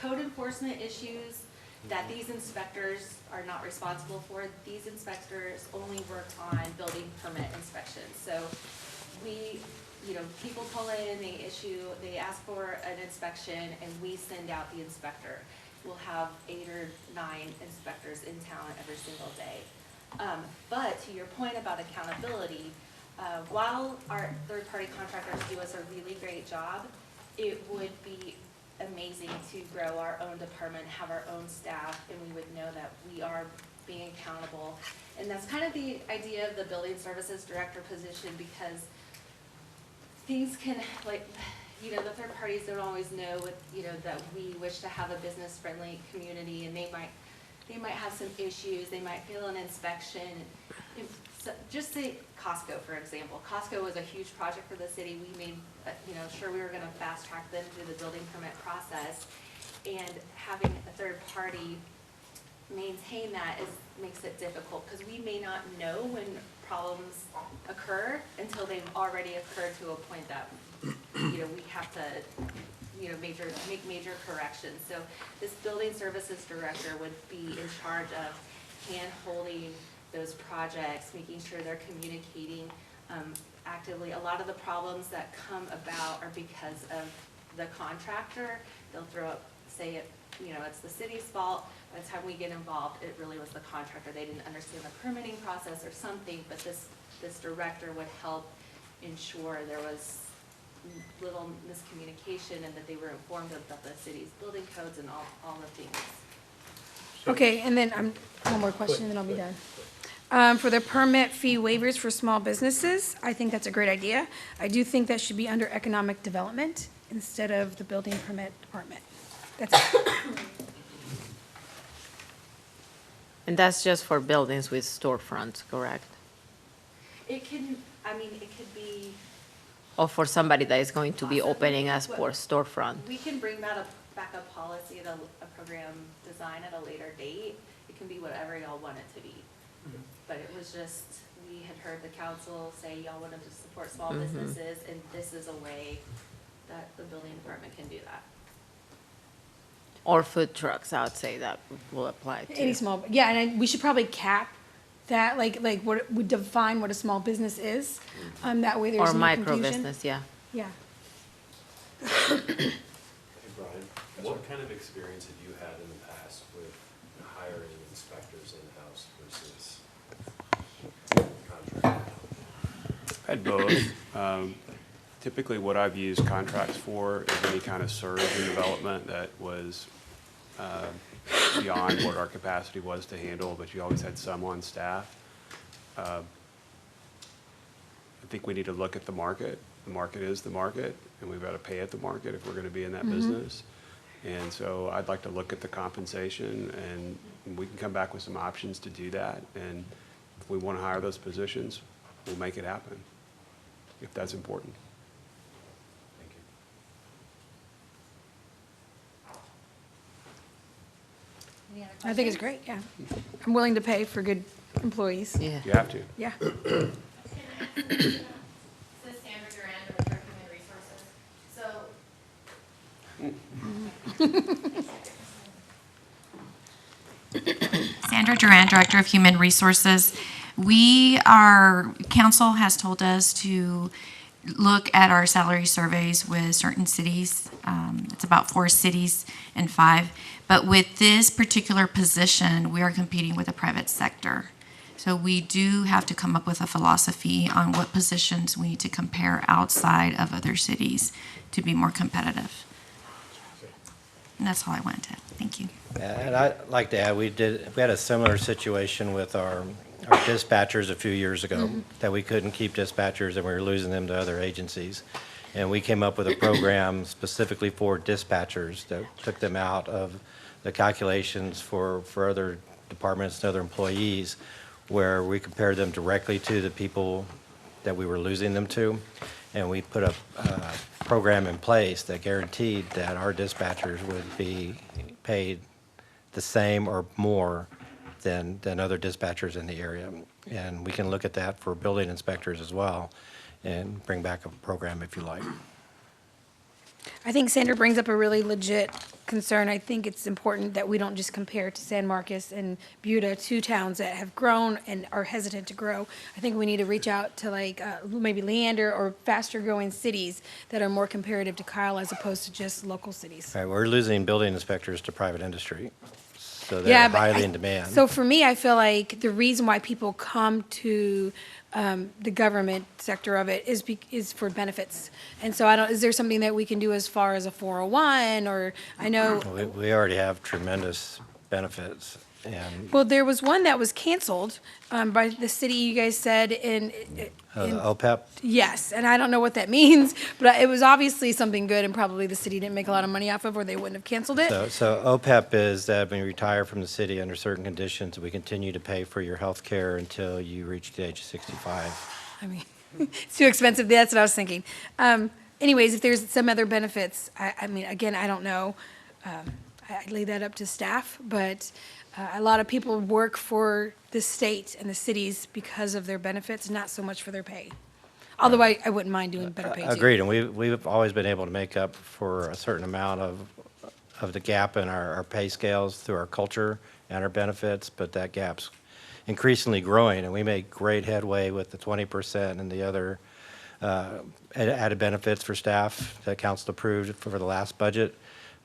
code enforcement issues that these inspectors are not responsible for. These inspectors only work on building permit inspections. So people pull in, they ask for an inspection, and we send out the inspector. We'll have 8 or 9 inspectors in town every single day. But to your point about accountability, while our third-party contractors do us a really great job, it would be amazing to grow our own department, have our own staff, and we would know that we are being accountable. And that's kind of the idea of the building services director position, because things can, the third parties don't always know that we wish to have a business-friendly community, and they might have some issues, they might fail an inspection. So just say Costco, for example. Costco was a huge project for the city. We made, sure we were gonna fast track them through the building permit process, and having a third party maintain that makes it difficult, because we may not know when problems occur until they've already occurred to a point that, we have to, make major corrections. So this building services director would be in charge of hand-holding those projects, making sure they're communicating actively. A lot of the problems that come about are because of the contractor. They'll throw up, say it's the city's fault. By the time we get involved, it really was the contractor. They didn't understand the permitting process or something, but this director would help ensure there was little miscommunication and that they were informed of the city's building codes and all the things. Okay, and then one more question, and then I'll be done. For the permit fee waivers for small businesses, I think that's a great idea. I do think that should be under economic development instead of the building permit department. That's it. And that's just for buildings with storefronts, correct? It can, I mean, it could be, Or for somebody that is going to be opening a Possibly. storefront? we can bring that back up policy at a program design at a later date. It can be whatever y'all want it to be. But it was just, we had heard the council say y'all wanted to support small businesses, and this is a way that the building department can do that. Or food trucks, I would say that will apply to. Any small, yeah, and we should probably cap that, like what, we define what a small business is. That way there's Or no micro confusion. business, yeah. Yeah. Hey, Brian, what kind of experience have you had in the past with hiring inspectors in-house versus contract? Had both. Typically, what I've used contracts for is any kind of surge in development that was beyond what our capacity was to handle, but you always had some on staff. I think we need to look at the market. The market is the market, and we've got to pay at the market if we're going to be in that business. And so I'd like to look at the compensation, and we can come back with some options to do that. And if we want to hire those positions, we'll make it happen, if that's important. Thank you. Any other I think it's questions? great, yeah. I'm willing to pay for good employees. Yeah. You have to. Yeah. This is Sandra Duran, Director of Human Resources. Sandra Duran, Director of Human Resources. Council has told us to look at our salary surveys with certain cities. It's about 4 cities and 5. But with this particular position, we are competing with the private sector. So we do have to come up with a philosophy on what positions we need to compare outside of other cities to be more competitive. And that's all I wanted to, thank you. And I'd like to add, we had a similar situation with our dispatchers a few years ago, that we couldn't keep dispatchers and we were losing them to other agencies. And we came up with a program specifically for dispatchers that took them out of the calculations for other departments and other employees, where we compared them directly to the people that we were losing them to. And we put a program in place that guaranteed that our dispatchers would be paid the same or more than other dispatchers in the area. And we can look at that for building inspectors as well and bring back a program if you like. I think Sandra brings up a really legit concern. I think it's important that we don't just compare to San Marcos and Buda, 2 towns that have grown and are hesitant to grow. I think we need to reach out to maybe Leander or faster growing cities that are more comparative to Kyle as opposed to just local cities. All right, we're losing building inspectors to private industry, so Yeah, they're but highly in demand. So for me, I feel like the reason why people come to the government sector of it is for benefits. And so is there something that we can do as far as a 401, or I know, We already have tremendous benefits, and well, there was one that was canceled by the city, you guys said, in OPEP, yes, and I don't know what that means, but it was obviously something good, and probably the city didn't make a lot of money off of, or they wouldn't have canceled it. so OPEP is that when you retire from the city under certain conditions, we continue to pay for your health care until you reach the age of 65. I mean, it's too expensive. That's what I was thinking. Anyways, if there's some other benefits, I mean, again, I don't know. I lay that up to staff, but a lot of people work for the state and the cities because of their benefits, not so much for their pay. Although I wouldn't mind doing better pay too. Agreed, and we've always been able to make up for a certain amount of the gap in our pay scales through our culture and our benefits, but that gap's increasingly growing, and we make great headway with the 20% and the other added benefits for staff that council approved for the last budget.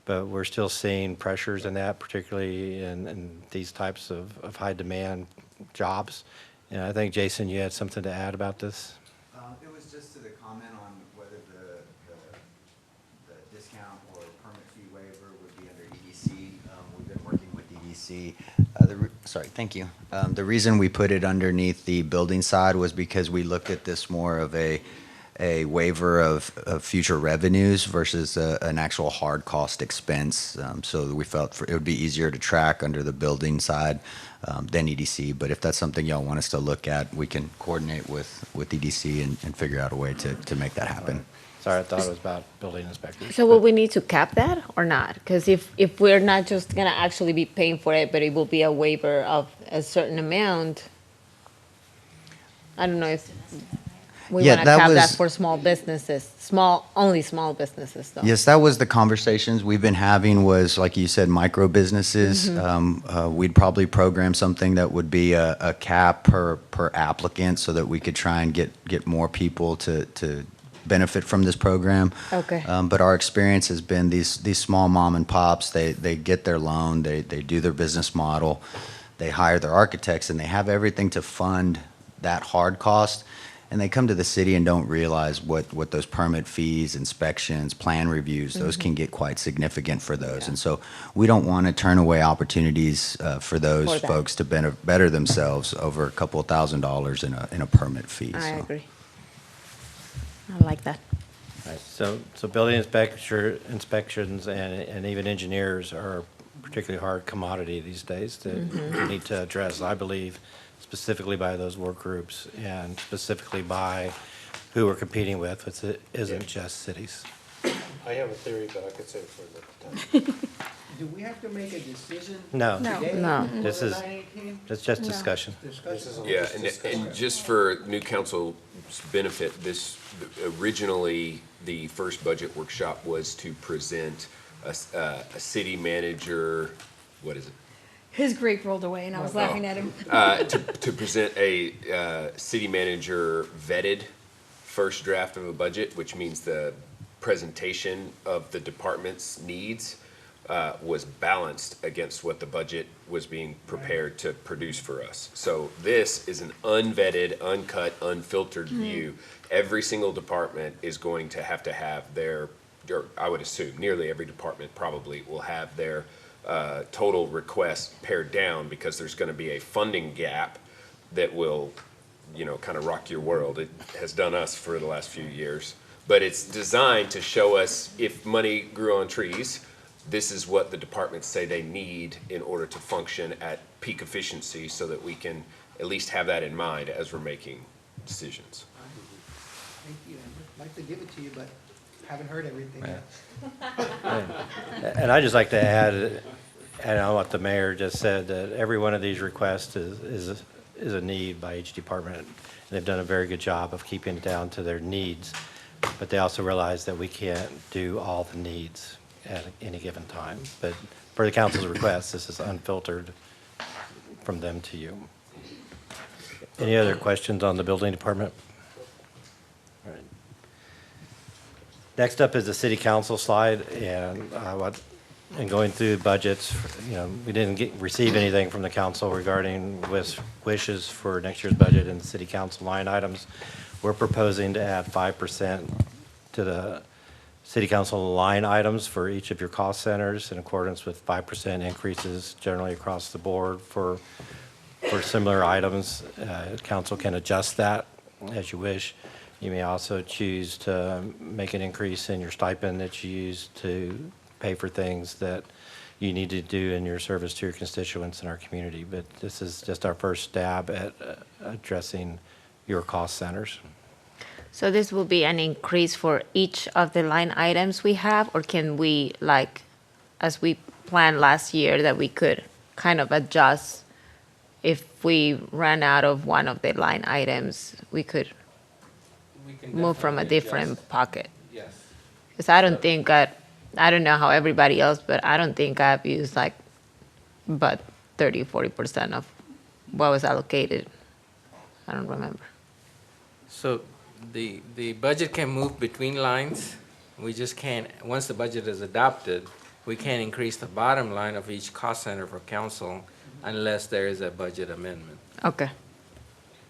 But we're still seeing pressures in that, particularly in these types of high-demand jobs. And I think, Jason, you had something to add about this? It was just to the comment on whether the discount or permit fee waiver would be under EDC. We've been working with EDC. Sorry, thank you. The reason we put it underneath the building side was because we looked at this more of a waiver of future revenues versus an actual hard cost expense. So we felt it would be easier to track under the building side. than EDC. But if that's something y'all want us to look at, we can coordinate with EDC and figure out a way to make that happen. Sorry, I thought it was about building inspectors. So will we need to cap that or not? Because if we're not just gonna actually be paying for it, but it will be a waiver of a certain amount, I don't know if we Yeah, wanna that cap that was- for small businesses, only small businesses though. Yes, that was the conversations we've been having was, like you said, micro businesses. We'd probably program something that would be a cap per applicant so that we could try and get more people to benefit from this program. Okay. But our experience has been these small mom and pops, they get their loan, they do their business model, they hire their architects, and they have everything to fund that hard cost. And they come to the city and don't realize what those permit fees, inspections, plan reviews, those can get quite significant for those. And so we don't want to turn away opportunities for those For that. folks to better themselves over a couple of $1,000s in a permit fee. I So. agree. I like that. Right, so building inspections and even engineers are a particularly hard commodity these days that we need to address, I believe, specifically by those work groups and specifically by who we're competing with, which isn't just cities. I have a theory, but I could say it for another time. Do we have to make a decision? No. Today? No. for This the is- 918? It's just discussion. This Discussion? is Yeah, just discussion. and just for new council's benefit, this, originally, the first budget workshop was to present a city manager, what is it? His grape rolled away, and I was laughing at him. To present a city manager vetted first draft of a budget, which means the presentation of the department's needs was balanced against what the budget was being prepared to produce for us. So this is an unvetted, uncut, unfiltered view. Every single department is going to have their, or I would assume nearly every department probably will have their total requests pared down because there's going to be a funding gap that will, kind of rock your world. It has done us for the last few years. But it's designed to show us if money grew on trees, this is what the departments say they need in order to function at peak efficiency so that we can at least have that in mind as we're making decisions. Thank you. I'd like to give it to you, but haven't heard everything yet. And I'd just like to add, and I know what the mayor just said, that every one of these requests is a need by each department. And they've done a very good job of keeping it down to their needs, but they also realize that we can't do all the needs at any given time. But for the council's request, this is unfiltered from them to you. Any other questions on the building department? All right. Next up is the city council slide, and in going through budgets, we didn't receive anything from the council regarding wishes for next year's budget and city council line items. We're proposing to add 5% to the city council line items for each of your cost centers in accordance with 5% increases generally across the board for similar items. Council can adjust that as you wish. You may also choose to make an increase in your stipend that you use to pay for things that you need to do in your service to your constituents in our community. But this is just our first stab at addressing your cost centers. So this will be an increase for each of the line items we have, or can we, as we planned last year, that we could kind of adjust if we ran out of one of the line items, we could move from a different pocket? Yes. Because I don't know how everybody else, but I don't think I've used but 30-40% of what was allocated. I don't remember. So the budget can move between lines. We just can't, once the budget is adopted, we can't increase the bottom line of each cost center for council unless there is a budget amendment. Okay.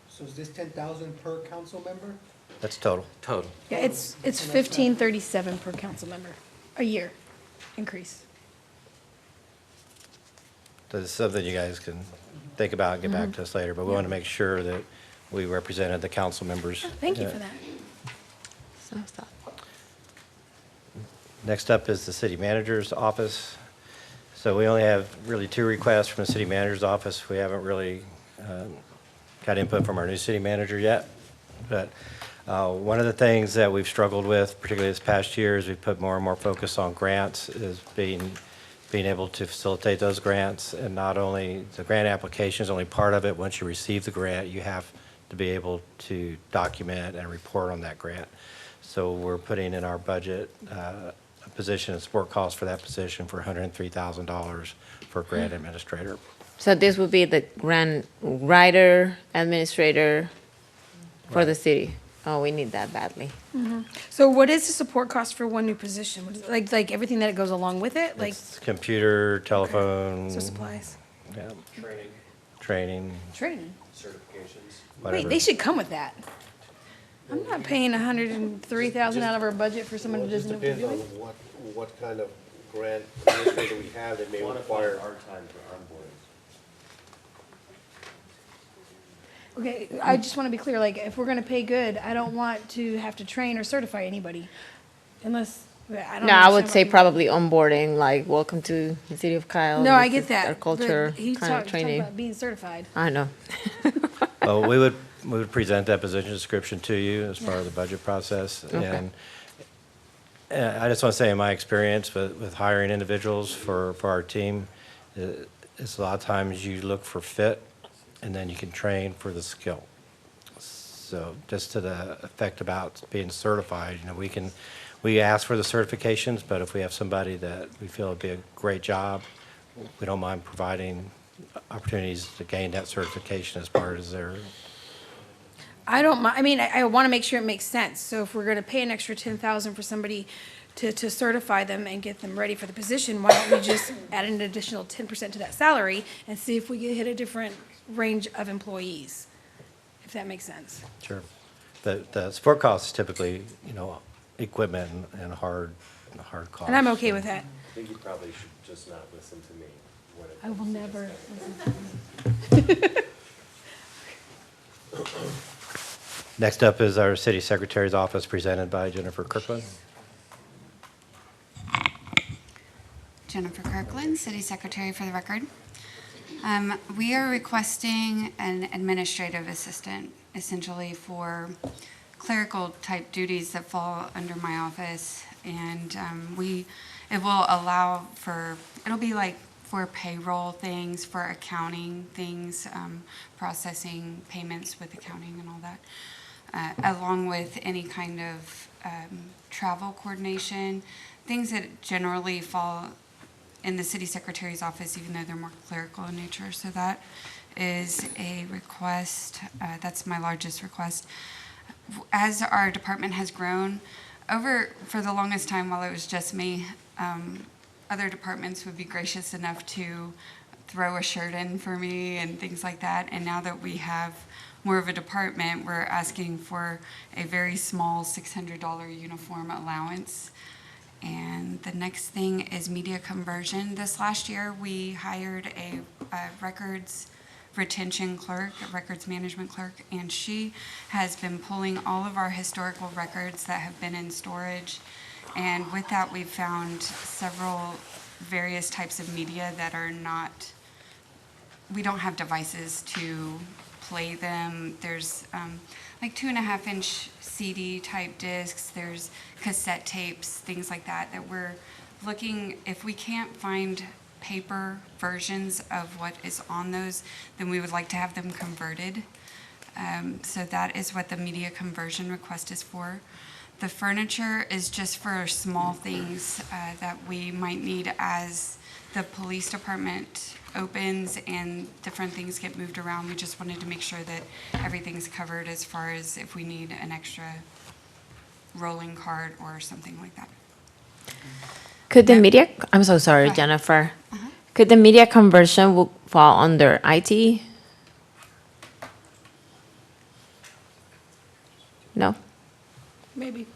So is this 10,000 per council member? That's total. Total. Yeah, it's 1537 per council member, a year increase. So this is something you guys can think about and get back to us later, but we want to make sure that we represented the council members. Thank you for that. So stop. Next up is the city manager's office. So we only have really 2 requests from the city manager's office. We haven't really got input from our new city manager yet. But one of the things that we've struggled with, particularly this past year, is we've put more and more focus on grants, is being able to facilitate those grants. And not only, the grant application is only part of it. Once you receive the grant, you have to be able to document and report on that grant. So we're putting in our budget a position, a support cost for that position for $103,000 for a grant administrator. So this would be the grant writer, administrator for the city. Oh, we need that badly. So what is the support cost for one new position? What is, like everything that goes along with it? Like, It's computer, telephone. so supplies? Yeah, Training, Training? certifications. Wait, they should come with that. I'm not paying $103,000 out of our budget for someone who doesn't know what they're Depends on doing. what kind of grant administrator we have that may require. Quantify our time for onboarding. Okay, I just want to be clear, like, if we're going to pay good, I don't want to have to train or certify anybody unless, I don't No, I would understand say what probably onboarding, like, welcome to the city of Kyle. No, I This get is that. Our but culture he's kind of talking training. about being certified. I know. Well, we would present that position description to you as part of the budget process. Okay. And I just want to say, in my experience with hiring individuals for our team, it's a lot of times you look for fit, and then you can train for the skill. So just to the effect about being certified, we ask for the certifications, but if we have somebody that we feel would be a great job, we don't mind providing opportunities to gain that certification as part of their. I don't mind, I mean, I want to make sure it makes sense. So if we're going to pay an extra $10,000 for somebody to certify them and get them ready for the position, why don't we just add an additional 10% to that salary and see if we can hit a different range of employees, if that makes sense. Sure. The support costs typically, equipment and hard costs. And I'm okay with that. I think you probably should just not listen to me when it I will comes to never discussing. Next up is our city secretary's office, presented by Jennifer Kirkland. Jennifer Kirkland, City Secretary for the record. We are requesting an administrative assistant, essentially for clerical type duties that fall under my office. And it will allow for, it'll be like for payroll things, for accounting things, processing payments with accounting and all that, along with any kind of travel coordination, things that generally fall in the city secretary's office, even though they're more clerical in nature. So that is a request. That's my largest request. As our department has grown, for the longest time while it was just me, other departments would be gracious enough to throw a shirt in for me and things like that. And now that we have more of a department, we're asking for a very small $600 uniform allowance. And the next thing is media conversion. This last year, we hired a records retention clerk, a records management clerk, and she has been pulling all of our historical records that have been in storage. And with that, we've found several various types of media that are not, we don't have devices to play them. There's like 2.5-inch CD type discs, there's cassette tapes, things like that, that we're looking, if we can't find paper versions of what is on those, then we would like to have them converted. So that is what the media conversion request is for. The furniture is just for small things that we might need as the police department opens and different things get moved around. We just wanted to make sure that everything's covered as far as if we need an extra rolling cart or something like that. Could the media, I'm so sorry, Jennifer. Could the media conversion fall under IT? No? Maybe.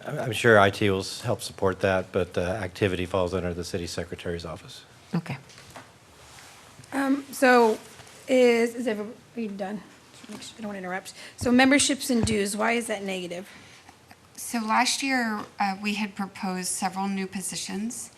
I'm sure IT will help support that, but activity falls under the city secretary's office. Okay. So is everybody, are you done? I don't want to interrupt. So memberships and dues, why is that negative? So last year, we had proposed several new positions,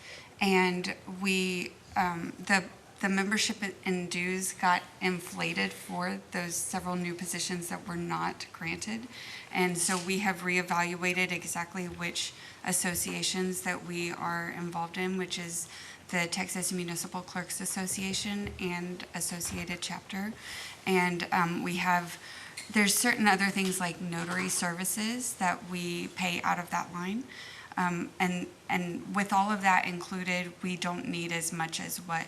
And we, the membership and dues got inflated for those several new positions that were not granted. And so we have reevaluated exactly which associations that we are involved in, which is the Texas Municipal Clerks Association and Associated Chapter. And there's certain other things like notary services that we pay out of that line. And with all of that included, we don't need as much as what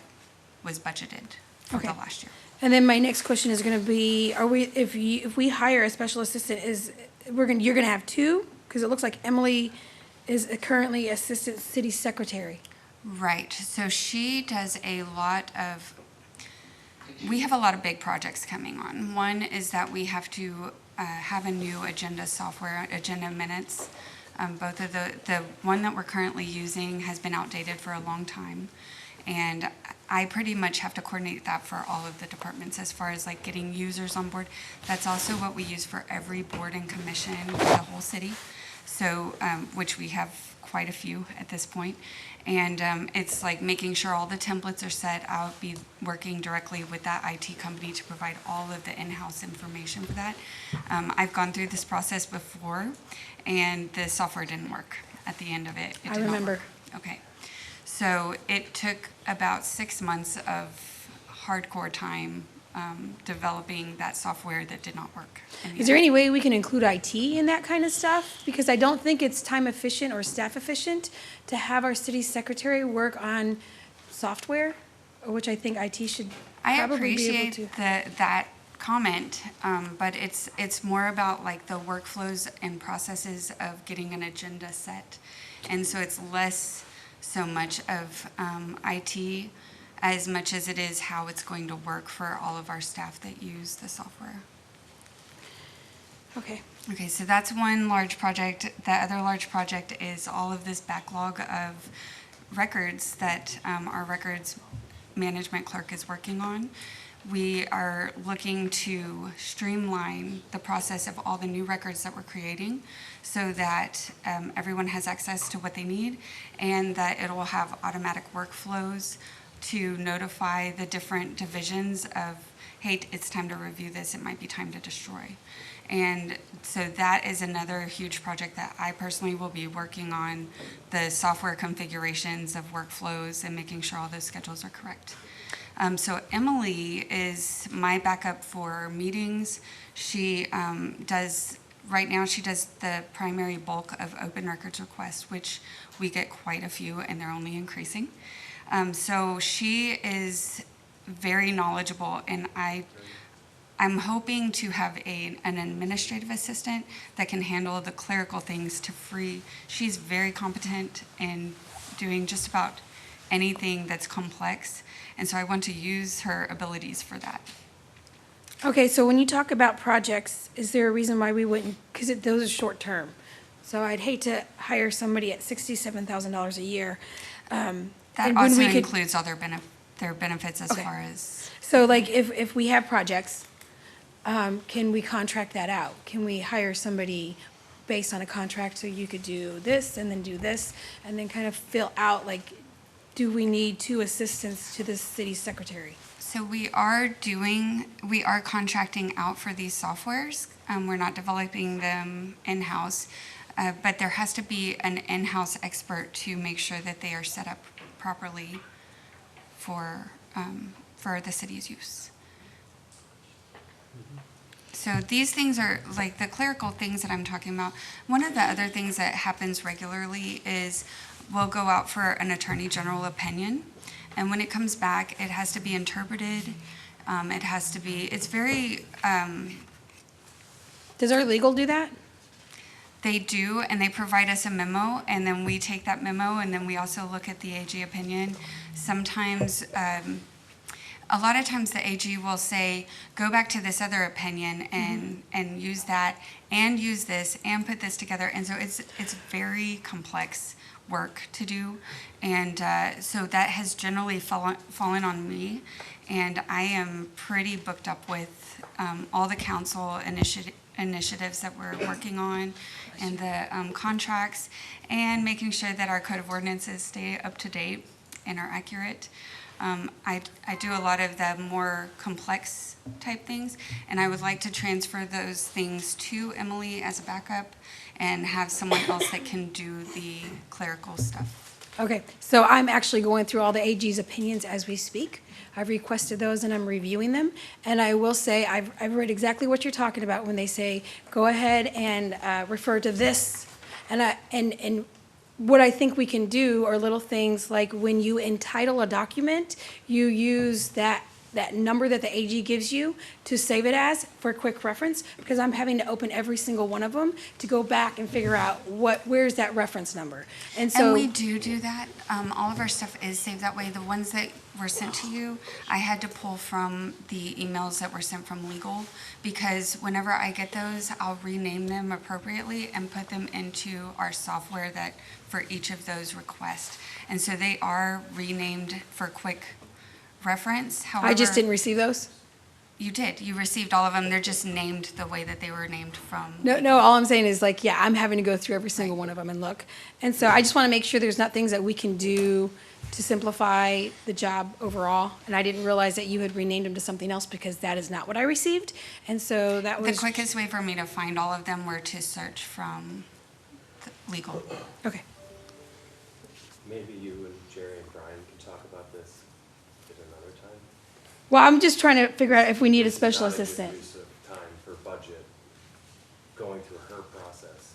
was budgeted for the Okay. last year. And then my next question is going to be, if we hire a special assistant, you're going to have two? Because it looks like Emily is currently Assistant City Secretary. Right, so she does we have a lot of big projects coming on. One is that we have to have a new agenda software, agenda minutes. Both of the one that we're currently using has been outdated for a long time. And I pretty much have to coordinate that for all of the departments as far as like getting users on board. That's also what we use for every board and commission for the whole city. So, which we have quite a few at this point. And it's like making sure all the templates are set. I'll be working directly with that IT company to provide all of the in-house information for that. I've gone through this process before, and the software didn't work at the end of it. It I did not remember. work. Okay. So it took about 6 months of hardcore time developing that software that did not work. Is there any way we can include IT in that kind of stuff? Because I don't think it's time efficient or staff efficient to have our city secretary work on software, which I think IT should I probably be able appreciate to. that comment, but it's more about like the workflows and processes of getting an agenda set. And so it's less so much of IT as much as it is how it's going to work for all of our staff that use the software. Okay. Okay, so that's one large project. The other large project is all of this backlog of records that our records management clerk is working on. We are looking to streamline the process of all the new records that we're creating so that everyone has access to what they need and that it will have automatic workflows to notify the different divisions of, hey, it's time to review this, it might be time to destroy. And so that is another huge project that I personally will be working on, the software configurations of workflows and making sure all those schedules are correct. So Emily is my backup for meetings. She right now she does the primary bulk of open records requests, which we get quite a few and they're only increasing. So she is very knowledgeable, and I'm hoping to have an administrative assistant that can handle the clerical things to free. She's very competent in doing just about anything that's complex, and so I want to use her abilities for that. Okay, so when you talk about projects, is there a reason why we wouldn't, because those are short term. So I'd hate to hire somebody at $67,000 a year. That and when also we could- includes all their benefits as Okay. far as, So like if we have projects, can we contract that out? Can we hire somebody based on a contract so you could do this and then do this and then kind of fill out, like, do we need 2 assistants to the city secretary? so we are contracting out for these softwares. We're not developing them in-house, but there has to be an in-house expert to make sure that they are set up properly for the city's use. So these things are like the clerical things that I'm talking about. One of the other things that happens regularly is we'll go out for an attorney general opinion. And when it comes back, it has to be interpreted. It's very, Does our legal do that? they do, and they provide us a memo, and then we take that memo, and then we also look at the AG opinion. Sometimes, a lot of times the AG will say, go back to this other opinion and use that, and use this, and put this together. And so it's very complex work to do. And so that has generally fallen on me. And I am pretty booked up with all the council initiatives that we're working on and the contracts and making sure that our code of ordinances stay up to date. inaccurate. I do a lot of the more complex type things, and I would like to transfer those things to Emily as a backup and have someone else that can do the clerical stuff. Okay, so I'm actually going through all the AG's opinions as we speak. I've requested those and I'm reviewing them. And I will say, I've read exactly what you're talking about when they say, go ahead and refer to this. And what I think we can do are little things like when you entitle a document, you use that number that the AG gives you to save it as for quick reference, because I'm having to open every single one of them to go back and figure out where's that reference number. And so. And we do that. All of our stuff is saved that way. The ones that were sent to you, I had to pull from the emails that were sent from legal, because whenever I get those, I'll rename them appropriately and put them into our software that for each of those requests. And so they are renamed for quick reference. However, I just didn't receive those? You did. You received all of them. They're just named the way that they were named from. No, all I'm saying is like, yeah, I'm having to go through every single one of them and look. And so I just want to make sure there's not things that we can do to simplify the job overall. And I didn't realize that you had renamed them to something else, because that is not what I received. And so that was. The quickest way for me to find all of them were to search from legal. Okay. Maybe you and Jerry and Brian can talk about this at another time. Well, I'm just trying to figure out if we need a special This is assistant. not a good use of time for budget, going through her process.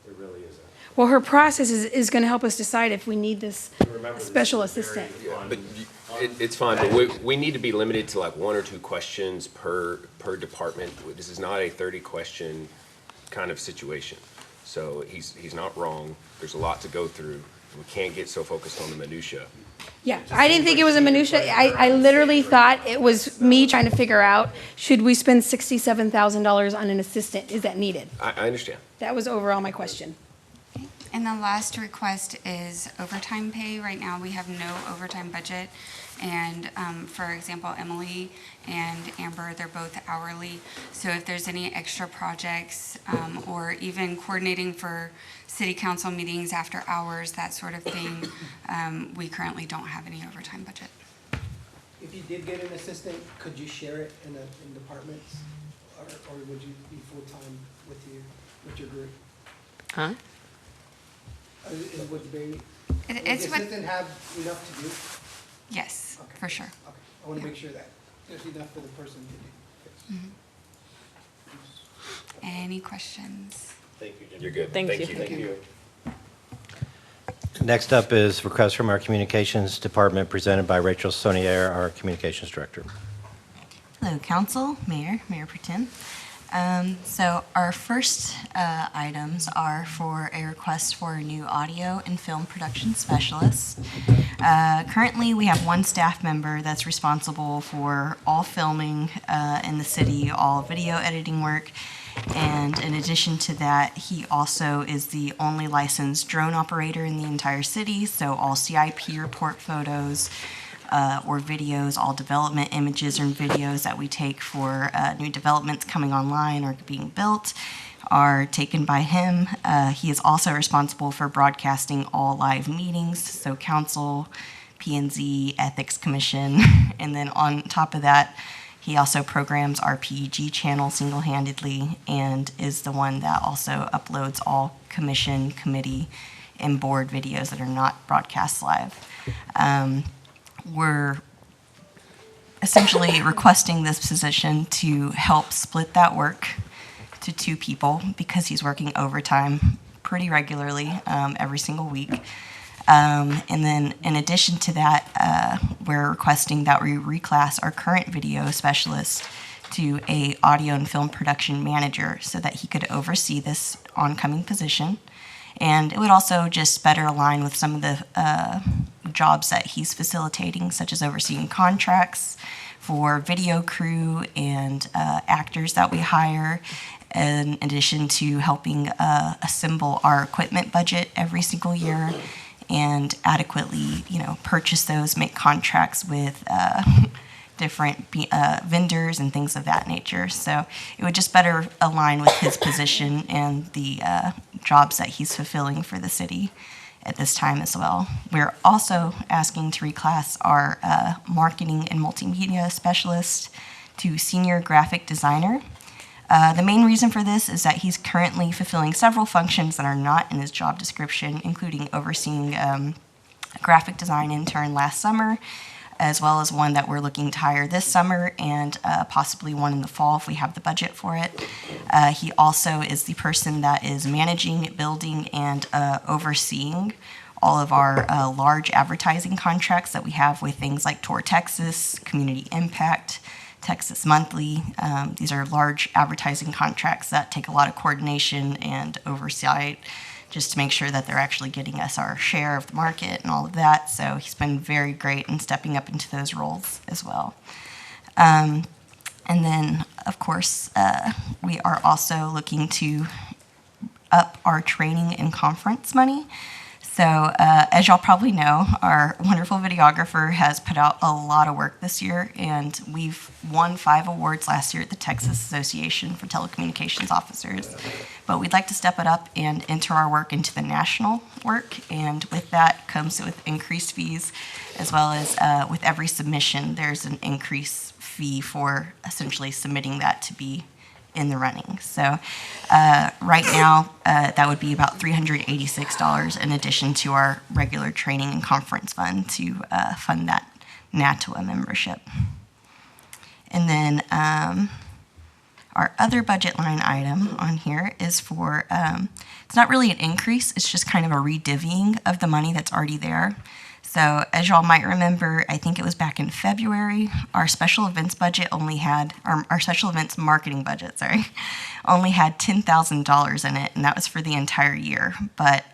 It really isn't. Well, her process is going to help us decide if we need this Remember, this special is very assistant. But it's fine, but we need to be limited to like 1 or 2 questions per department. This is not a 30-question kind of situation. So he's not wrong. There's a lot to go through. We can't get so focused on the minutia. Yeah, I didn't think it was a minutia. I literally thought it was me trying to figure out, should we spend $67,000 on an assistant? Is that needed? I understand. That was overall my question. And the last request is overtime pay. Right now, we have no overtime budget. And for example, Emily and Amber, they're both hourly. So if there's any extra projects or even coordinating for city council meetings after hours, that sort of thing, we currently don't have any overtime budget. If you did get an assistant, could you share it in departments? Or would you be full-time with your group? Huh? Would the It's what, assistant have enough to do? yes, Okay. for sure. Okay, I want to make sure that there's enough for the person to do. Any questions? Thank you, Jim. You're good. Thank you. Thank you. Next up is request from our Communications Department presented by Rachel Sonier, our Communications Director. Hello, Council, Mayor Pro Tem. So our first items are for a request for a new audio and film production specialist. Currently, we have one staff member that's responsible for all filming in the city, all video editing work. And in addition to that, he also is the only licensed drone operator in the entire city. So all CIP report photos, or videos, all development images and videos that we take for new developments coming online or being built are taken by him. He is also responsible for broadcasting all live meetings, so council, P&Z, Ethics Commission, and then on top of that, he also programs our PEG channel single-handedly and is the one that also uploads all commission, committee, and board videos that are not broadcast live. We're essentially requesting this position to help split that work to 2 people because he's working overtime pretty regularly every single week. And then in addition to that, we're requesting that we reclass our current video specialist to a audio and film production manager so that he could oversee this oncoming position. And it would also just better align with some of the jobs that he's facilitating, such as overseeing contracts for video crew and actors that we hire, in addition to helping assemble our equipment budget every single year and adequately, purchase those, make contracts with different vendors and things of that nature. So it would just better align with his position and the jobs that he's fulfilling for the city. at this time as well. We're also asking to reclass our marketing and multimedia specialist to senior graphic designer. The main reason for this is that he's currently fulfilling several functions that are not in his job description, including overseeing a graphic design intern last summer, as well as one that we're looking to hire this summer, and possibly one in the fall if we have the budget for it. He also is the person that is managing, building, and overseeing all of our large advertising contracts that we have with things like Tour Texas, Community Impact, Texas Monthly. These are large advertising contracts that take a lot of coordination and oversight just to make sure that they're actually getting us our share of the market and all of that. So he's been very great in stepping up into those roles as well. And then, of course, we are also looking to up our training and conference money. So as y'all probably know, our wonderful videographer has put out a lot of work this year, and we've won 5 awards last year at the Texas Association for Telecommunications Officers. But we'd like to step it up and enter our work into the national work, and with that comes with increased fees, as well as with every submission, there's an increased fee for essentially submitting that to be in the running. So right now, that would be about $386 in addition to our regular training and conference fund to fund that NATWA membership. And then our other budget line item on here is for, it's not really an increase, it's just kind of a redivvying of the money that's already there. So as y'all might remember, I think it was back in February, our special events budget only had, our special events marketing budget, sorry, only had $10,000 in it, and that was for the entire year. But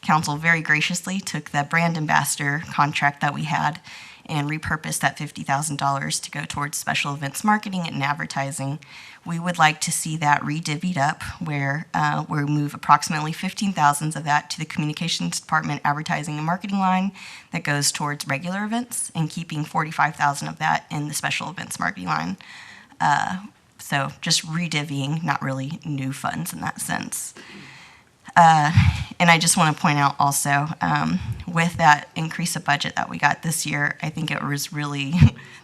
council very graciously took the brand ambassador contract that we had and repurposed that $50,000 to go towards special events marketing and advertising. We would like to see that redivvied up where we move approximately $15,000 of that to the communications department advertising and marketing line that goes towards regular events, and keeping $45,000 of that in the special events marketing line. So just redivvying, not really new funds in that sense. And I just want to point out also, with that increase of budget that we got this year, I think it was really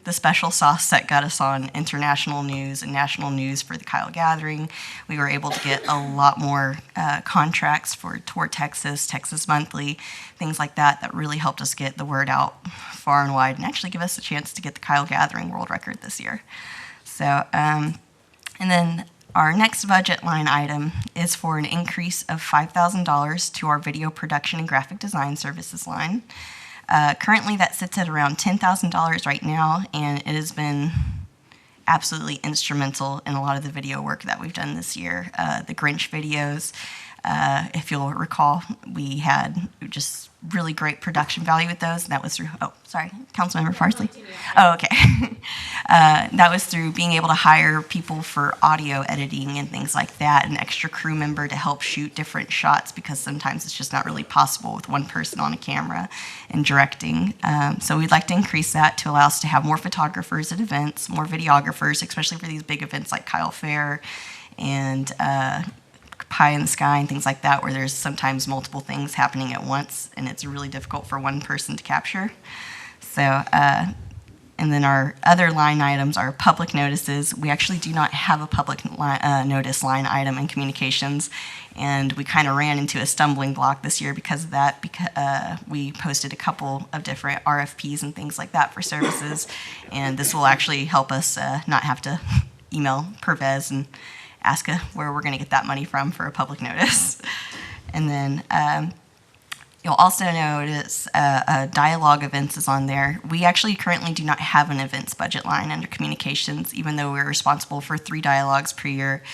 the special sauce that got us on international news and national news for the Kyle Gathering. We were able to get a lot more contracts for Tour Texas, Texas Monthly, things like that, that really helped us get the word out far and wide and actually give us a chance to get the Kyle Gathering world record this year. So, and then our next budget line item is for an increase of $5,000 to our video production and graphic design services line. Currently, that sits at around $10,000 right now, and it has been absolutely instrumental in a lot of the video work that we've done this year. The Grinch videos, if you'll recall, we had just really great production value with those, and that was through, oh, sorry, Councilmember Parsley. Oh, okay. That was through being able to hire people for audio editing and things like that, an extra crew member to help shoot different shots, because sometimes it's just not really possible with one person on a camera and directing. So we'd like to increase that to allow us to have more photographers at events, more videographers, especially for these big events like Kyle Fair and Pie in the Sky and things like that, where there's sometimes multiple things happening at once, and it's really difficult for one person to capture. So, and then our other line items are public notices. We actually do not have a public notice line item in communications, and we kind of ran into a stumbling block this year because of that. We posted a couple of different RFPs and things like that for services, and this will actually help us not have to email Pervez and ask where we're going to get that money from for a public notice. And then you'll also notice dialogue events is on there. We actually currently do not have an events budget line under communications, even though we're responsible for 3 dialogues per year.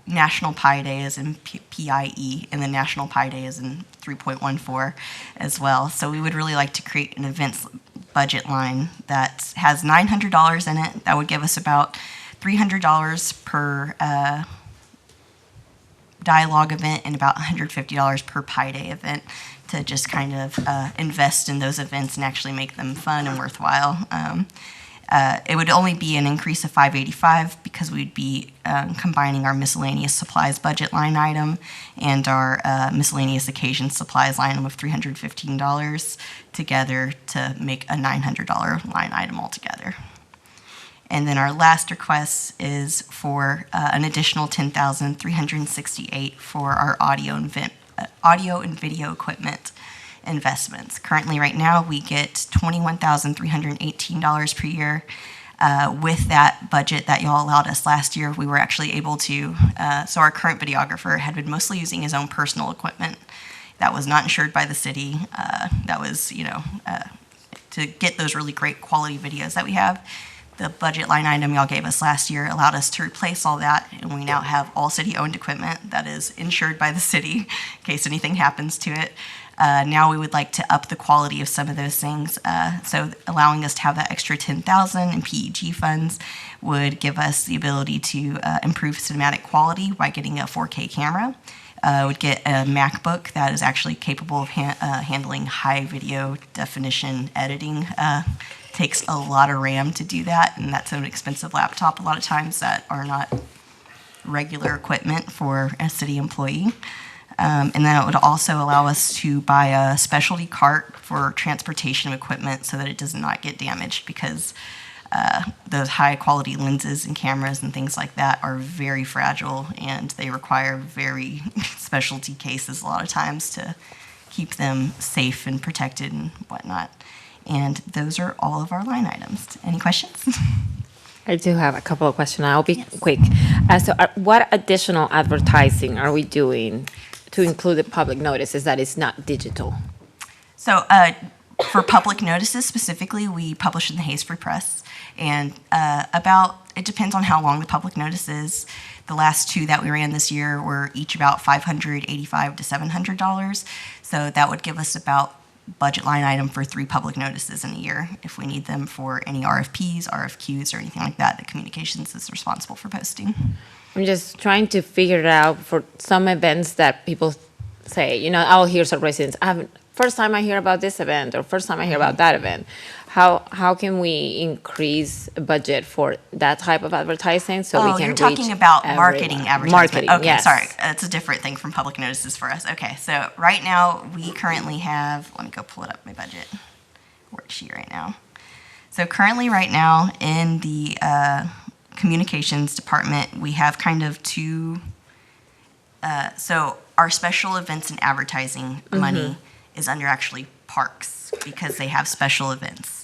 National Pi Day is in PIE, and then National Pi Day is in 3.14 as well. So we would really like to create an events budget line that has $900 in it. That would give us about $300 per dialogue event and about $150 per Pi Day event to just kind of invest in those events and actually make them fun and worthwhile. It would only be an increase of $585 because we'd be combining our miscellaneous supplies budget line item and our miscellaneous occasion supplies line item of $315 together to make a $900 line item altogether. And then our last request is for an additional $10,368 for our audio and video equipment investments. Currently, right now, we get $21,318 per year. With that budget that y'all allowed us last year, we were actually able to, so our current videographer had been mostly using his own personal equipment that was not insured by the city, that was, to get those really great quality videos that we have. The budget line item y'all gave us last year allowed us to replace all that, and we now have all city-owned equipment that is insured by the city in case anything happens to it. Now we would like to up the quality of some of those things, so allowing us to have that extra $10,000 in PEG funds would give us the ability to improve cinematic quality by getting a 4K camera. Would get a MacBook that is actually capable of handling high video definition editing. Takes a lot of RAM to do that, and that's an expensive laptop a lot of times that are not regular equipment for a city employee. And then it would also allow us to buy a specialty cart for transportation of equipment so that it does not get damaged, because those high quality lenses and cameras and things like that are very fragile, and they require very specialty cases a lot of times to keep them safe and protected and whatnot. And those are all of our line items. Any questions? I do have a couple of questions. I'll be quick. What additional advertising are we doing to include the public notices that is not digital? So for public notices specifically, we publish in the Haysford Press. And it depends on how long the public notice is. The last two that we ran this year were each about $585 to $700. So that would give us about budget line item for 3 public notices in a year if we need them for any RFPs, RFQs, or anything like that. The communications is responsible for posting. I'm just trying to figure it out for some events that people say, I'll hear some residents, first time I hear about this event or first time I hear about that event. How can we increase budget for that type of advertising so we can you're talking about marketing advertising. Marketing, okay, yes. Sorry. It's a different thing from public notices for us. Okay, so right now we currently have, let me go pull it up, my budget worksheet right now. So currently right now in the communications department, we have kind of two, so our special events and advertising money is under actually parks because they have special events.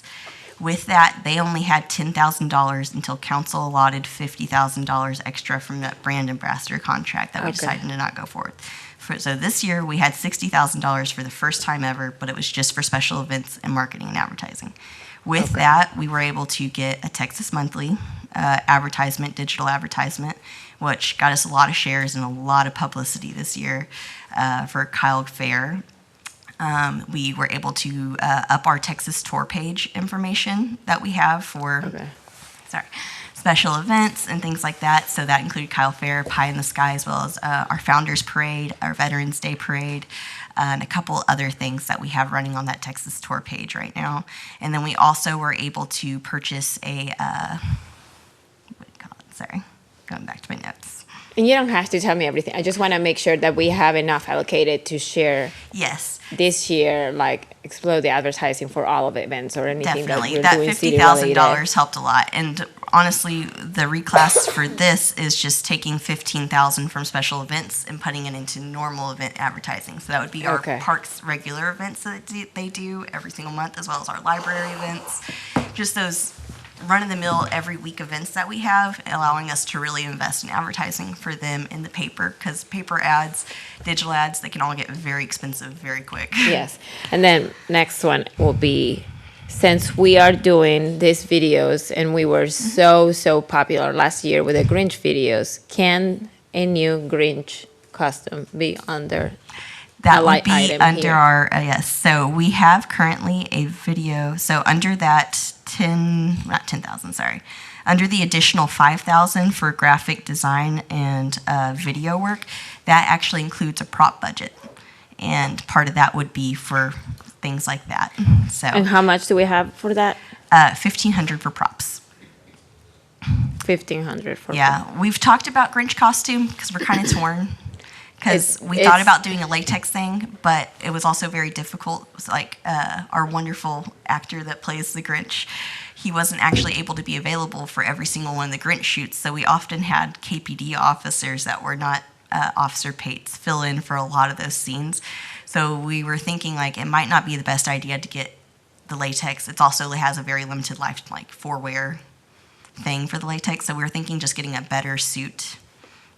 With that, they only had $10,000 until council allotted $50,000 extra from that brand ambassador contract that we decided to not go forward. So this year, we had $60,000 for the first time ever, but it was just for special events and marketing and advertising. With that, we were able to get a Texas Monthly advertisement, digital advertisement, which got us a lot of shares and a lot of publicity this year for Kyle Fair. We were able to up our Texas tour page information that we have for special events and things like that. So that included Kyle Fair, Pie in the Sky, as well as our Founders Parade, our Veterans Day Parade, and a couple other things that we have running on that Texas tour page right now. And then we also were able to purchase a, going back to my notes. And you don't have to tell me everything. I just want to make sure that we have enough allocated to share. Yes. This year, explode the advertising for all of the events or anything Definitely. that we're doing $50,000 helped a lot. And honestly, the reclass for this is just taking $15,000 from special events and putting it into normal event advertising. So that would be our parks regular events that they do every single month, as well as our library events. Just those run-of-the-mill every week events that we have, allowing us to really invest in advertising for them in the paper, because paper ads, digital ads, they can all get very expensive very quick. Yes. And then next one will be, since we are doing these videos and we were so popular last year with the Grinch videos, can a new Grinch custom be under that would be under our, yes. So we have currently a video, so under that under the additional $5,000 for graphic design and video work, that actually includes a prop budget. And part of that would be for things like that. So. And how much do we have for that? $1,500 for props. 1,500 for. Yeah, we've talked about Grinch costume because we're kind of torn. Because we thought about doing a latex thing, but it was also very difficult. It was like our wonderful actor that plays the Grinch, he wasn't actually able to be available for every single one of the Grinch shoots. So we often had KPD officers that were not officer pates fill in for a lot of those scenes. So we were thinking like it might not be the best idea to get the latex. It also has a very limited life, like 4-wear thing for the latex. So we were thinking just getting a better suit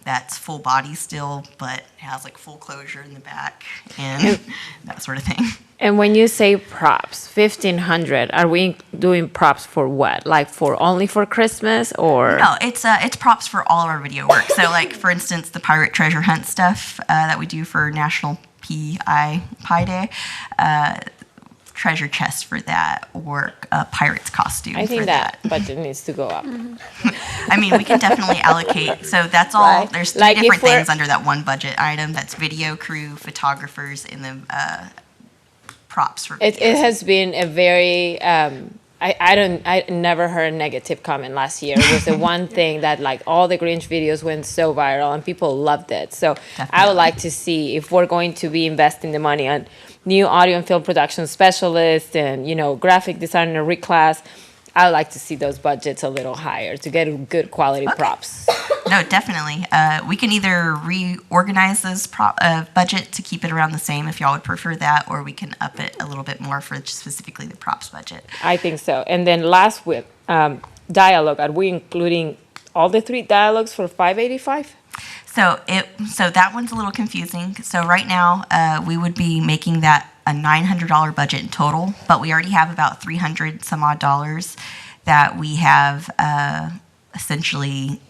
that's full body still, but has like full closure in the back and that sort of thing. And when you say props, 1,500, are we doing props for what? Like for only for Christmas or? No, it's props for all of our video work. So like for instance, the pirate treasure hunt stuff that we do for National Pi Day, treasure chest for that, or a pirate's costume. I think for that budget needs to go up. I mean, we can definitely allocate. So that's all. Right. There's three Like if different we're- things under that one budget item. That's video crew, photographers, and then props for videos. It has been a very, I never heard a negative comment last year. It was the one thing that like all the Grinch videos went so viral and people loved it. So I would like to see if we're going to be investing the money on new audio and film production specialists and, you know, graphic designer reclass. I would like to see those budgets a little higher to get good quality props. No, definitely. We can either reorganize this budget to keep it around the same if y'all would prefer that, or we can up it a little bit more for specifically the props budget. I think so. And then last week, dialogue, are we including all the 3 dialogues for 585? So that one's a little confusing. So right now, we would be making that a $900 budget in total, but we already have about $300 some odd that we have essentially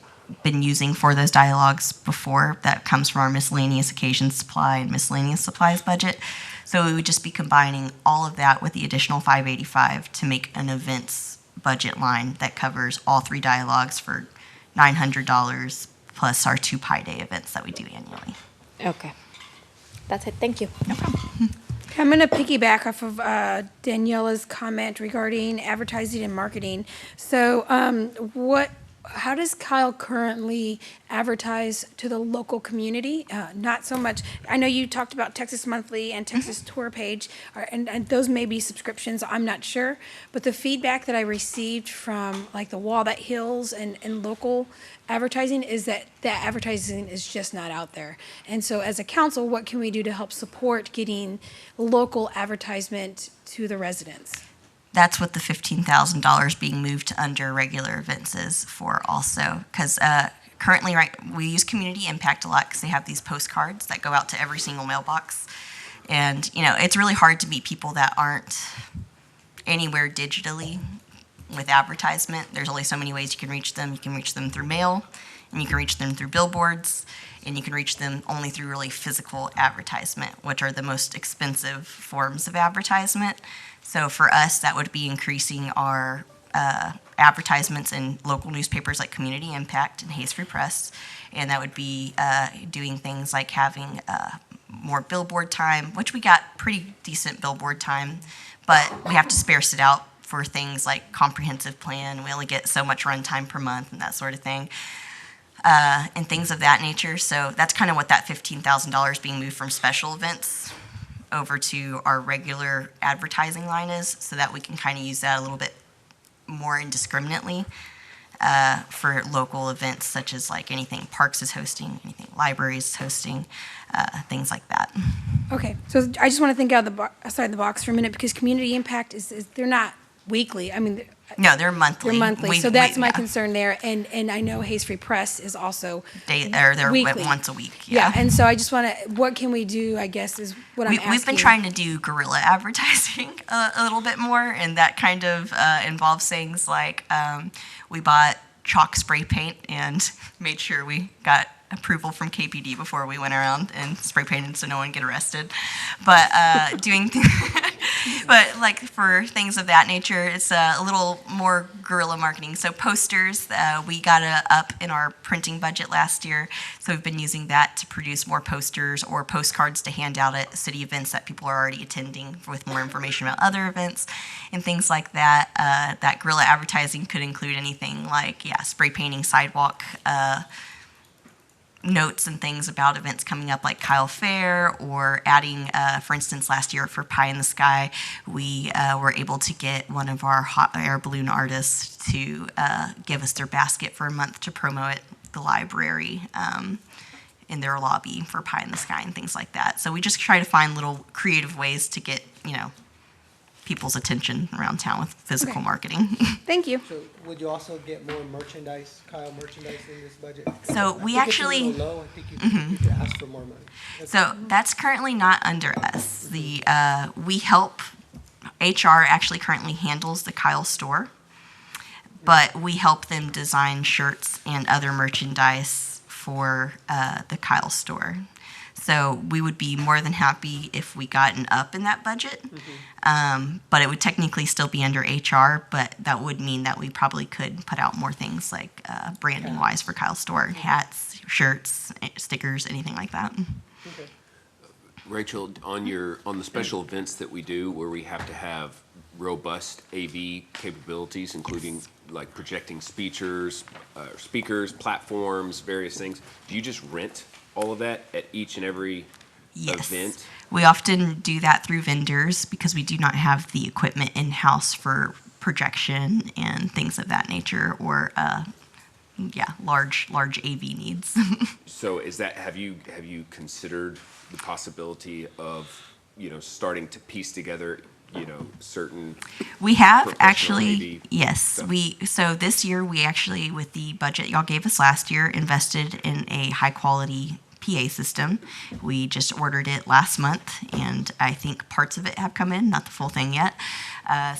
been using for those dialogues before. That comes from our miscellaneous occasions supply and miscellaneous supplies budget. So we would just be combining all of that with the additional 585 to make an events budget line that covers all 3 dialogues for $900 plus our 2 Pi Day events that we do annually. Okay. That's it. Thank you. No problem. I'm going to piggyback off of Daniela's comment regarding advertising and marketing. So how does Kyle currently advertise to the local community? Not so much. I know you talked about Texas Monthly and Texas Tour Page, and those may be subscriptions, I'm not sure. But the feedback that I received from like the Walnut Hills and local advertising is that advertising is just not out there. And so as a council, what can we do to help support getting local advertisement to the residents? That's what the $15,000 being moved under regular events is for also. Because currently, right, we use community impact a lot because they have these postcards that go out to every single mailbox. And, you know, it's really hard to meet people that aren't anywhere digitally with advertisement. There's only so many ways you can reach them. You can reach them through mail, and you can reach them through billboards, and you can reach them only through really physical advertisement, which are the most expensive forms of advertisement. So for us, that would be increasing our advertisements in local newspapers like Community Impact and Hayes Free Press, and that would be doing things like having more billboard time, which we got pretty decent billboard time, but we have to sparse it out for things like comprehensive plan. We only get so much run time per month and that sort of thing, and things of that nature. So that's kind of what that $15,000 being moved from special events over to our regular advertising line is, so that we can kind of use that a little bit more indiscriminately for local events, such as like anything Parks is hosting, anything Libraries is hosting, things like that. Okay, so I just want to think outside the box for a minute, because Community Impact is they're not weekly. I mean, no, they're monthly. They're monthly, so that's my concern there. And I know Hayes Free Press is also they're weekly. once a week. Yeah, and so I just want to, what can we do, I guess, is what I'm asking. We've been trying to do guerrilla advertising a little bit more, and that kind of involves things like we bought chalk spray paint and made sure we got approval from KPD before we went around and spray painted so no one get arrested. But doing but like for things of that nature, it's a little more guerrilla marketing. So posters, we got up in our printing budget last year, so we've been using that to produce more posters or postcards to hand out at city events that people are already attending with more information about other events and things like that. That guerrilla advertising could include anything like, spray painting sidewalk notes and things about events coming up like Kyle Fair, or adding, for instance, last year for Pie in the Sky, we were able to get one of our hot air balloon artists to give us their basket for a month to promote the library in their lobby for Pie in the Sky and things like that. So we just try to find little creative ways to get, people's attention around town with physical marketing. Thank you. So would you also get more merchandise, Kyle merchandise in this budget? So we actually, I think it's a little low. I think you could ask for more money. so that's currently not under us. We help, HR actually currently handles the Kyle store, but we help them design shirts and other merchandise for the Kyle store. So we would be more than happy if we got an up in that budget. But it would technically still be under HR, but that would mean that we probably could put out more things like branding wise for Kyle Store, hats, shirts, stickers, anything like that. Rachel, on the special events that we do where we have to have robust AV capabilities, including like projecting speakers, platforms, various things, do you just rent all of that at each and every event? We often do that through vendors because we do not have the equipment in-house for projection and things of that nature, or large AV needs. So have you considered the possibility of, starting to piece together, certain We have professional actually, AV yes. stuff? So this year, we actually, with the budget y'all gave us last year, invested in a high-quality PA system. We just ordered it last month, and I think parts of it have come in, not the full thing yet.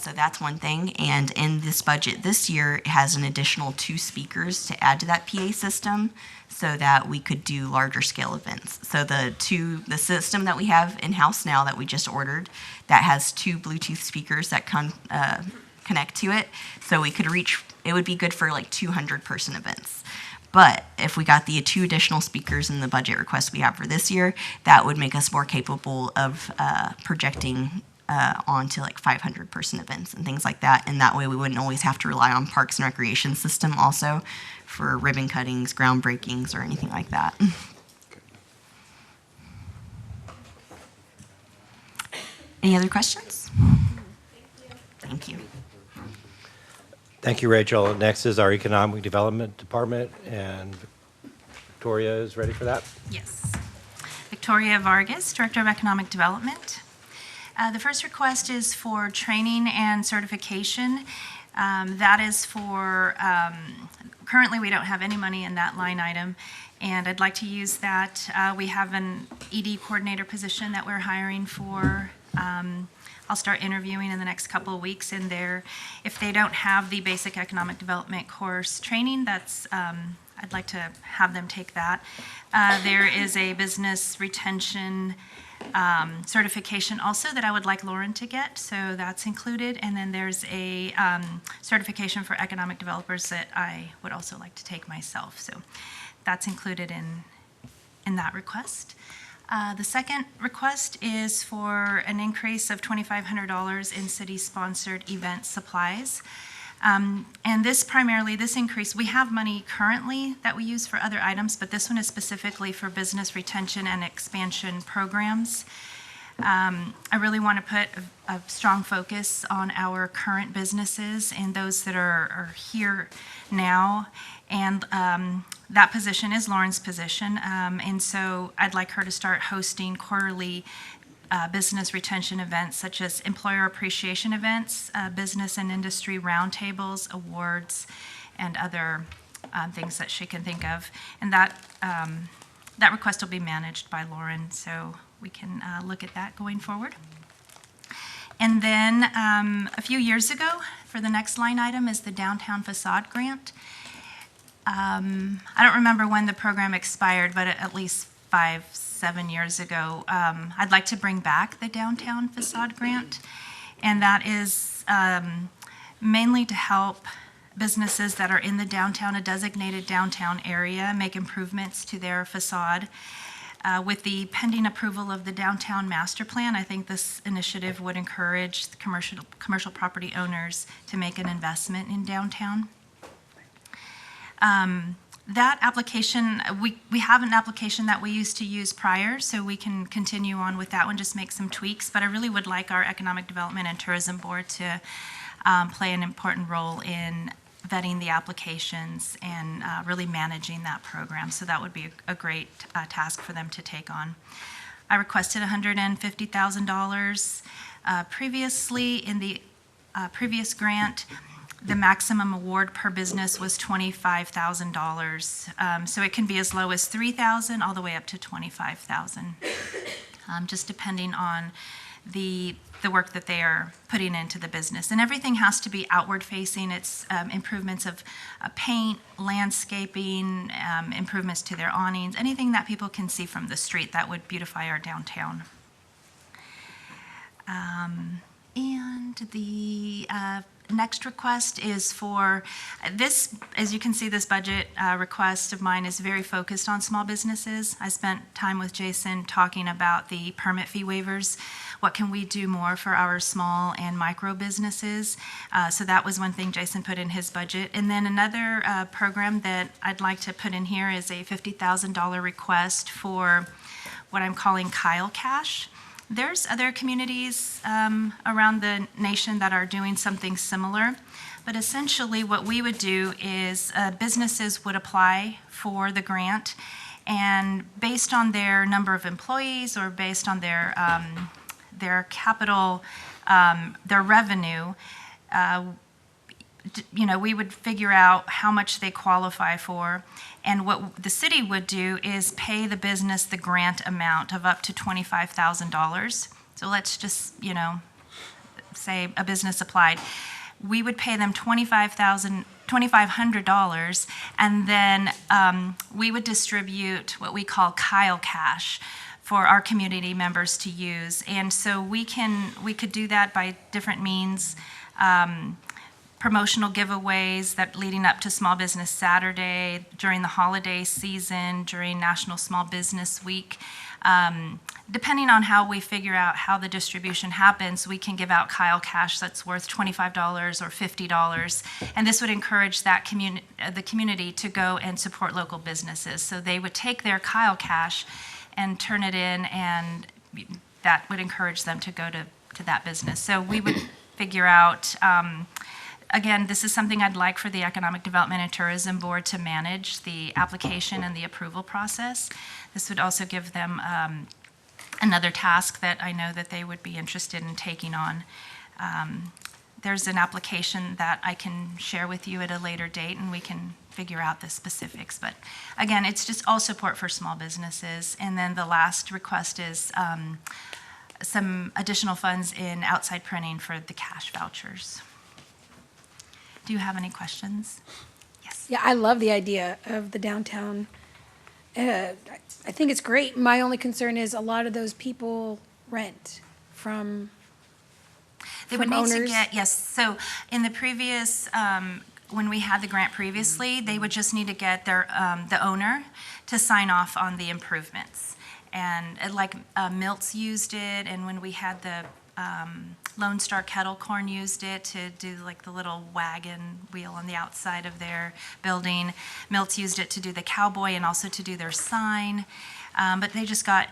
So that's one thing. And in this budget this year, it has an additional 2 speakers to add to that PA system so that we could do larger scale events. So the system that we have in-house now that we just ordered, that has 2 Bluetooth speakers that connect to it. So we could reach, it would be good for like 200-person events. But if we got the 2 additional speakers in the budget request we have for this year, that would make us more capable of projecting onto like 500-person events and things like that. And that way we wouldn't always have to rely on Parks and Recreation system also for ribbon cuttings, groundbreakings, or anything like that. Any other questions? Thank you. Thank you, Rachel. Next is our Economic Development Department, and Victoria is ready for that. Yes. Victoria Vargas, Director of Economic Development. The first request is for training and certification. That is for, currently we don't have any money in that line item, and I'd like to use that. We have an ED coordinator position that we're hiring for. I'll start interviewing in the next couple of weeks in there. If they don't have the basic economic development course training, that's I'd like to have them take that. There is a business retention certification also that I would like Lauren to get, so that's included. And then there's a certification for economic developers that I would also like to take myself. So that's included in that request. The second request is for an increase of $2,500 in city-sponsored event supplies. And this increase, we have money currently that we use for other items, but this one is specifically for business retention and expansion programs. I really want to put a strong focus on our current businesses and those that are here now. And that position is Lauren's position. And so I'd like her to start hosting quarterly business retention events such as employer appreciation events, business and industry roundtables, awards, and other things that she can think of. And that request will be managed by Lauren, so we can look at that going forward. And then a few years ago, for the next line item, is the downtown facade grant. I don't remember when the program expired, but at least 5-7 years ago. I'd like to bring back the downtown facade grant. And that is mainly to help businesses that are in the downtown, a designated downtown area, make improvements to their facade. With the pending approval of the downtown master plan, I think this initiative would encourage the commercial property owners to make an investment in downtown. That application, we have an application that we used to use prior, so we can continue on with that one, just make some tweaks. But I really would like our Economic Development and Tourism Board to play an important role in vetting the applications and really managing that program. So that would be a great task for them to take on. I requested $150,000 previously in the previous grant. The maximum award per business was $25,000. So it can be as low as $3,000 all the way up to $25,000, just depending on the work that they are putting into the business. And everything has to be outward facing. It's improvements of paint, landscaping, improvements to their awnings, anything that people can see from the street that would beautify our downtown. And the next request is for this, as you can see, this budget request of mine is very focused on small businesses. I spent time with Jason talking about the permit fee waivers. What can we do more for our small and micro businesses? So that was one thing Jason put in his budget. And then another program that I'd like to put in here is a $50,000 request for what I'm calling Kyle Cash. There's other communities around the nation that are doing something similar, but essentially what we would do is businesses would apply for the grant, and based on their number of employees or based on their capital, their revenue, we would figure out how much they qualify for. And what the city would do is pay the business the grant amount of up to $25,000. So let's just, say a business applied. We would pay them $2,500, and then we would distribute what we call Kyle Cash for our community members to use. And so we could do that by different means. Promotional giveaways that leading up to Small Business Saturday, during the holiday season, during National Small Business Week. Depending on how we figure out how the distribution happens, we can give out Kyle Cash that's worth $25 or $50. And this would encourage the community to go and support local businesses. So they would take their Kyle Cash and turn it in, and that would encourage them to go to that business. So we would figure out, again, this is something I'd like for the Economic Development and Tourism Board to manage, the application and the approval process. This would also give them another task that I know that they would be interested in taking on. There's an application that I can share with you at a later date, and we can figure out the specifics. But again, it's just all support for small businesses. And then the last request is some additional funds in outside printing for the cash vouchers. Do you have any questions? Yes. Yeah, I love the idea of the downtown. I think it's great. My only concern is a lot of those people rent from They would need owners. to get, yes, so in the previous, when we had the grant previously, they would just need to get their, the owner to sign off on the improvements. And like Milt's used it, and when we had the Lone Star Kettle Corn used it to do like the little wagon wheel on the outside of their building. Milt's used it to do the cowboy and also to do their sign. But they just got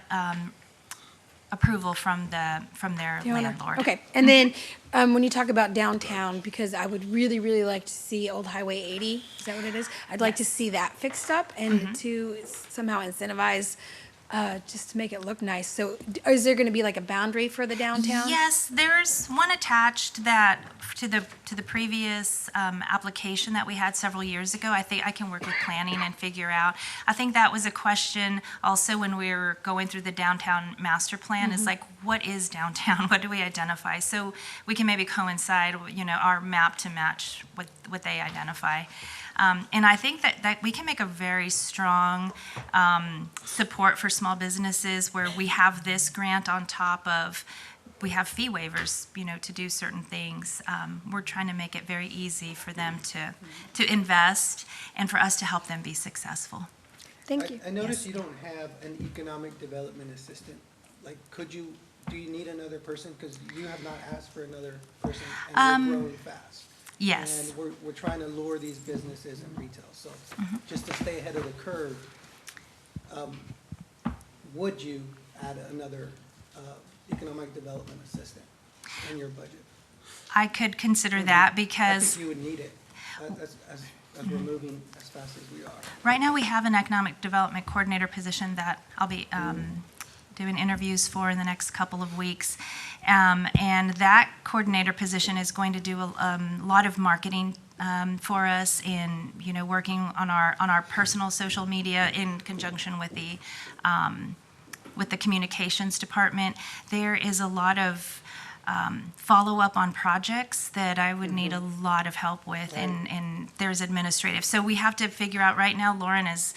approval from their The owner. landlord. Okay, and then when you talk about downtown, because I would really, really like to see Old Highway 80, is that what it is? I'd like to see that fixed up and to somehow incentivize, just to make it look nice. So is there gonna be like a boundary for the downtown? Yes, there's one attached that to the previous application that we had several years ago. I think I can work with planning and figure out. I think that was a question also when we were going through the downtown master plan, is like, what is downtown? What do we identify? So we can maybe coincide, our map to match what they identify. And I think that we can make a very strong support for small businesses where we have this grant on top of we have fee waivers, to do certain things. We're trying to make it very easy for them to invest and for us to help them be successful. Thank you. I noticed you don't have an economic development assistant. Like, do you need another person? Because you have not asked for another person, and we're growing fast. Yes. And we're trying to lure these businesses in retail. So just to stay ahead of the curve, would you add another economic development assistant in your budget? I could consider that I because think you would need it as we're moving as fast as we are. right now we have an economic development coordinator position that I'll be doing interviews for in the next couple of weeks. And that coordinator position is going to do a lot of marketing for us in, working on our personal social media in conjunction with the communications department. There is a lot of follow-up on projects that I would need a lot of help with, and there's administrative. So we have to figure out, right now, Lauren is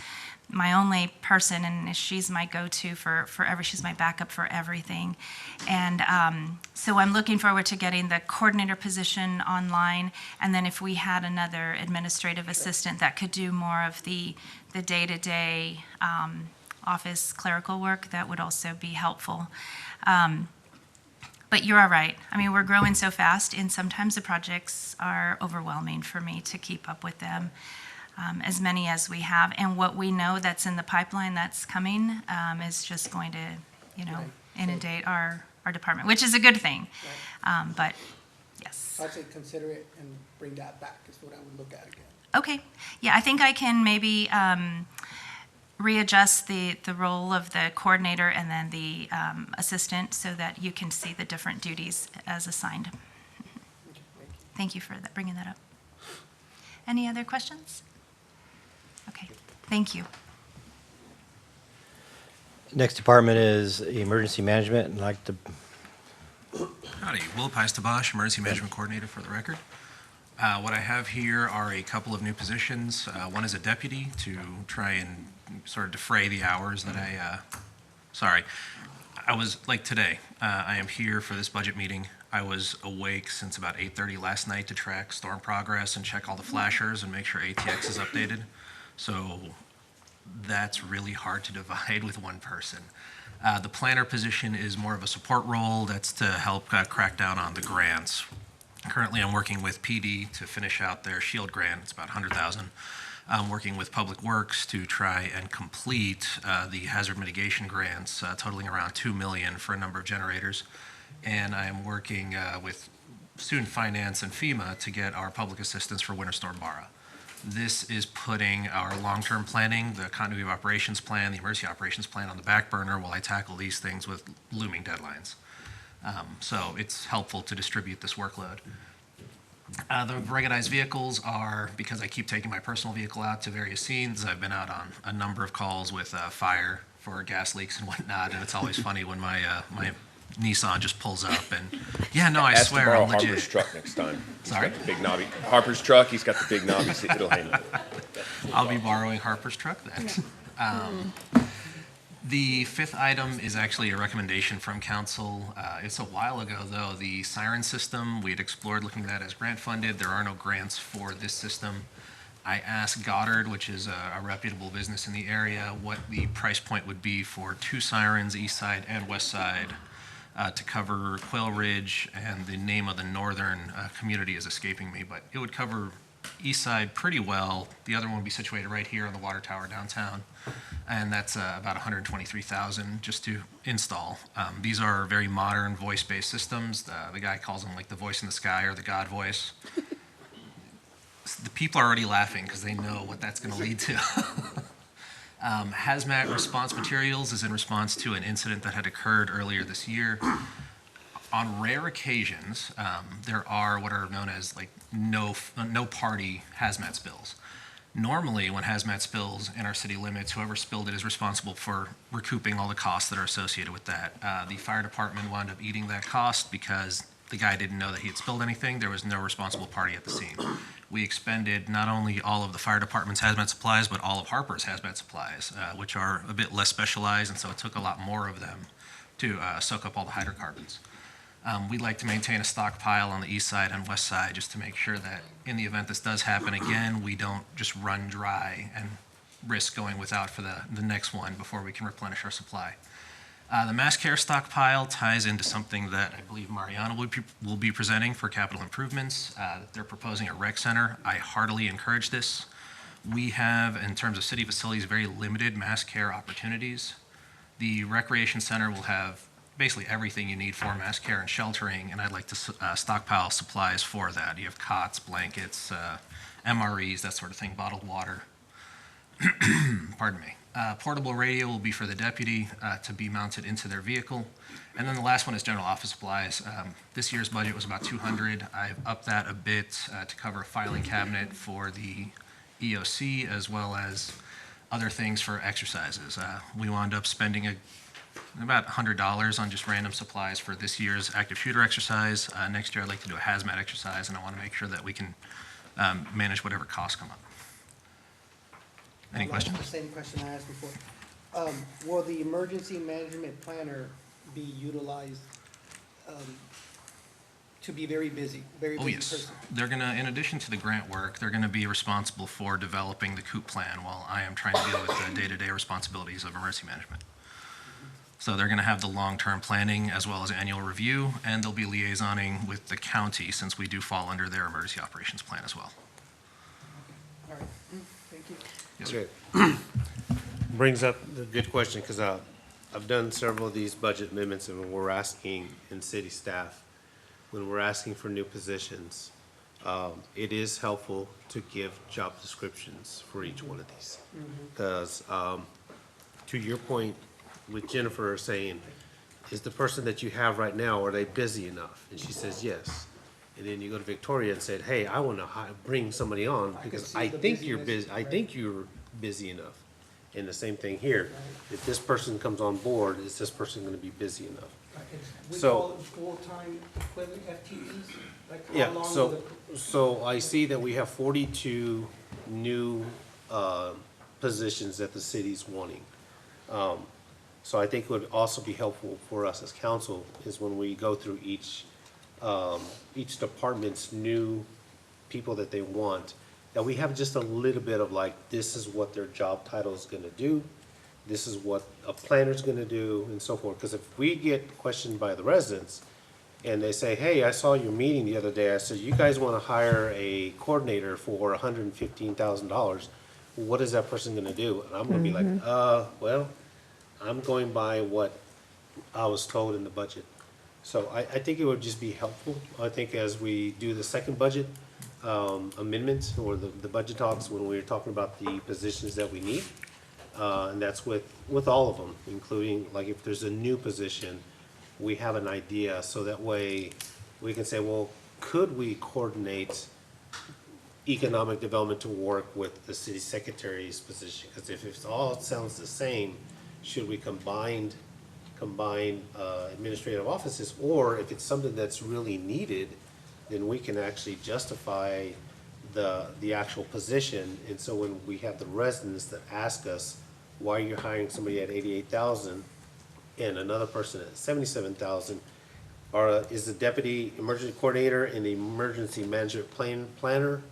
my only person, and she's my go-to for forever. She's my backup for everything. And so I'm looking forward to getting the coordinator position online, and then if we had another administrative assistant that could do more of the day-to-day office clerical work, that would also be helpful. But you're all right. I mean, we're growing so fast, and sometimes the projects are overwhelming for me to keep up with them, as many as we have. And what we know that's in the pipeline that's coming is just going to, inundate our department, which is a good thing. But, yes. I'd say consider it and bring that back is what I would look at again. Okay. Yeah, I think I can maybe readjust the role of the coordinator and then the assistant so that you can see the different duties as assigned. Thank you for bringing that up. Any other questions? Okay, thank you. Next department is emergency management. I'd like to. Howdy, Will Paistabosh, Emergency Management Coordinator for the record. What I have here are a couple of new positions. One is a deputy to try and sort of defray the hours that I was, like today, I am here for this budget meeting. I was awake since about 8:30 last night to track storm progress and check all the flashers and make sure ATX is updated. So that's really hard to divide with one person. The planner position is more of a support role. That's to help crack down on the grants. Currently, I'm working with PD to finish out their SHIELD grant. It's about $100,000. I'm working with Public Works to try and complete the hazard mitigation grants, totaling around $2 million for a number of generators. And I am working with Student Finance and FEMA to get our public assistance for Winter Storm Mara. This is putting our long-term planning, the continuity of operations plan, the emergency operations plan on the back burner while I tackle these things with looming deadlines. So it's helpful to distribute this workload. The ruggedized vehicles are, because I keep taking my personal vehicle out to various scenes, I've been out on a number of calls with fire for gas leaks and whatnot, and it's always funny when my Nissan just pulls up and, I Ask swear to borrow I'm legit. Harper's truck next time. Sorry? Got the big knobby. Harper's truck, he's got the big knobby seat, it'll handle it. I'll be borrowing Harper's truck then. The fifth item is actually a recommendation from council. It's a while ago, though. The siren system, we had explored looking at that as grant funded. There are no grants for this system. I asked Goddard, which is a reputable business in the area, what the price point would be for 2 sirens, east side and west side, to cover Quail Ridge, and the name of the northern community is escaping me, but it would cover east side pretty well. The other one would be situated right here on the water tower downtown, and that's about $123,000 just to install. These are very modern voice-based systems. The guy calls them like the voice in the sky or the God voice. The people are already laughing because they know what that's going to lead to. Hazmat response materials is in response to an incident that had occurred earlier this year. On rare occasions, there are what are known as like no party hazmat spills. Normally, when hazmat spills in our city limits, whoever spilled it is responsible for recouping all the costs that are associated with that. The fire department wound up eating that cost because the guy didn't know that he had spilled anything. There was no responsible party at the scene. We expended not only all of the fire department's hazmat supplies, but all of Harper's hazmat supplies, which are a bit less specialized, and so it took a lot more of them to soak up all the hydrocarbons. We'd like to maintain a stockpile on the east side and west side just to make sure that in the event this does happen again, we don't just run dry and risk going without for the next one before we can replenish our supply. The mass care stockpile ties into something that I believe Mariana will be presenting for capital improvements. They're proposing a rec center. I heartily encourage this. We have, in terms of city facilities, very limited mass care opportunities. The recreation center will have basically everything you need for mass care and sheltering, and I'd like to stockpile supplies for that. You have cots, blankets, MREs, that sort of thing, bottled water. Pardon me. Portable radio will be for the deputy to be mounted into their vehicle. And then the last one is general office supplies. This year's budget was about 200. I've upped that a bit to cover a filing cabinet for the EOC as well as other things for exercises. We wound up spending about $100 on just random supplies for this year's active shooter exercise. Next year I'd like to do a hazmat exercise, and I want to make sure that we can manage whatever costs come up. Any questions? The same question I asked before. Will the emergency management planner be utilized to be very busy, very busy person? They're gonna, in addition to the grant work, they're gonna be responsible for developing the COOP plan while I am trying to deal with the day-to-day responsibilities of emergency management. So they're gonna have the long-term planning as well as annual review, and they'll be liaisoning with the county since we do fall under their emergency operations plan as well. All right, thank you. Yes, Okay. Brings up a good question, because I've done several of these budget amendments, and when we're asking in city staff, when we're asking for new positions, it is helpful to give job descriptions for each one of these. Because to your point with Jennifer saying, is the person that you have right now, are they busy enough? And she says yes. And then you go to Victoria and said, hey, I want to bring somebody on because I think you're busy, I think you're busy enough. And the same thing here. If this person comes on board, is this person going to be busy enough? We So- call it full-time equivalent FTEs? Like how Yeah, long so, will so I see that we have 42 new positions that the city's wanting. So I think it would also be helpful for us as council is when we go through each department's new people that they want, that we have just a little bit of like, this is what their job title is gonna do, this is what a planner's gonna do, and so forth. Because if we get questioned by the residents, and they say, hey, I saw your meeting the other day, I said, you guys wanna hire a coordinator for $115,000, what is that person gonna do? And I'm gonna be like, well, I'm going by what I was told in the budget. So I think it would just be helpful. I think as we do the second budget amendment or the budget talks, when we're talking about the positions that we need, and that's with all of them, including like if there's a new position, we have an idea, so that way we can say, well, could we coordinate economic development to work with the city secretary's position? Because if it all sounds the same, should we combine administrative offices? Or if it's something that's really needed, then we can actually justify the actual position. And so when we have the residents that ask us, why are you hiring somebody at $88,000 and another person at $77,000? Is the deputy emergency coordinator and the emergency management planner,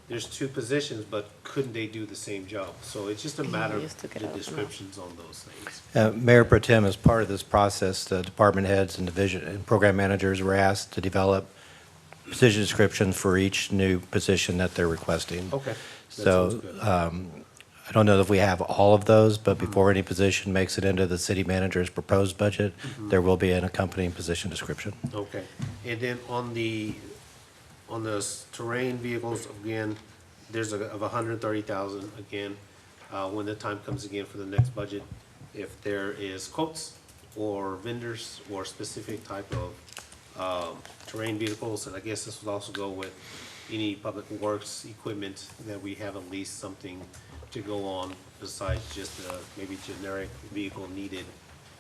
there's two positions, but couldn't they do the same job? So it's just a matter of the descriptions on those things. Mayor Pro Tem, as part of this process, the department heads and division and program managers were asked to develop position descriptions for each new position that they're requesting. Okay. That So sounds good. I don't know if we have all of those, but before any position makes it into the city manager's proposed budget, there will be an accompanying position description. Okay. And then on the terrain vehicles, again, there's of 130,000 again. When the time comes again for the next budget, if there is quotes or vendors or specific type of terrain vehicles, and I guess this would also go with any public works equipment that we have at least something to go on besides just maybe generic vehicle needed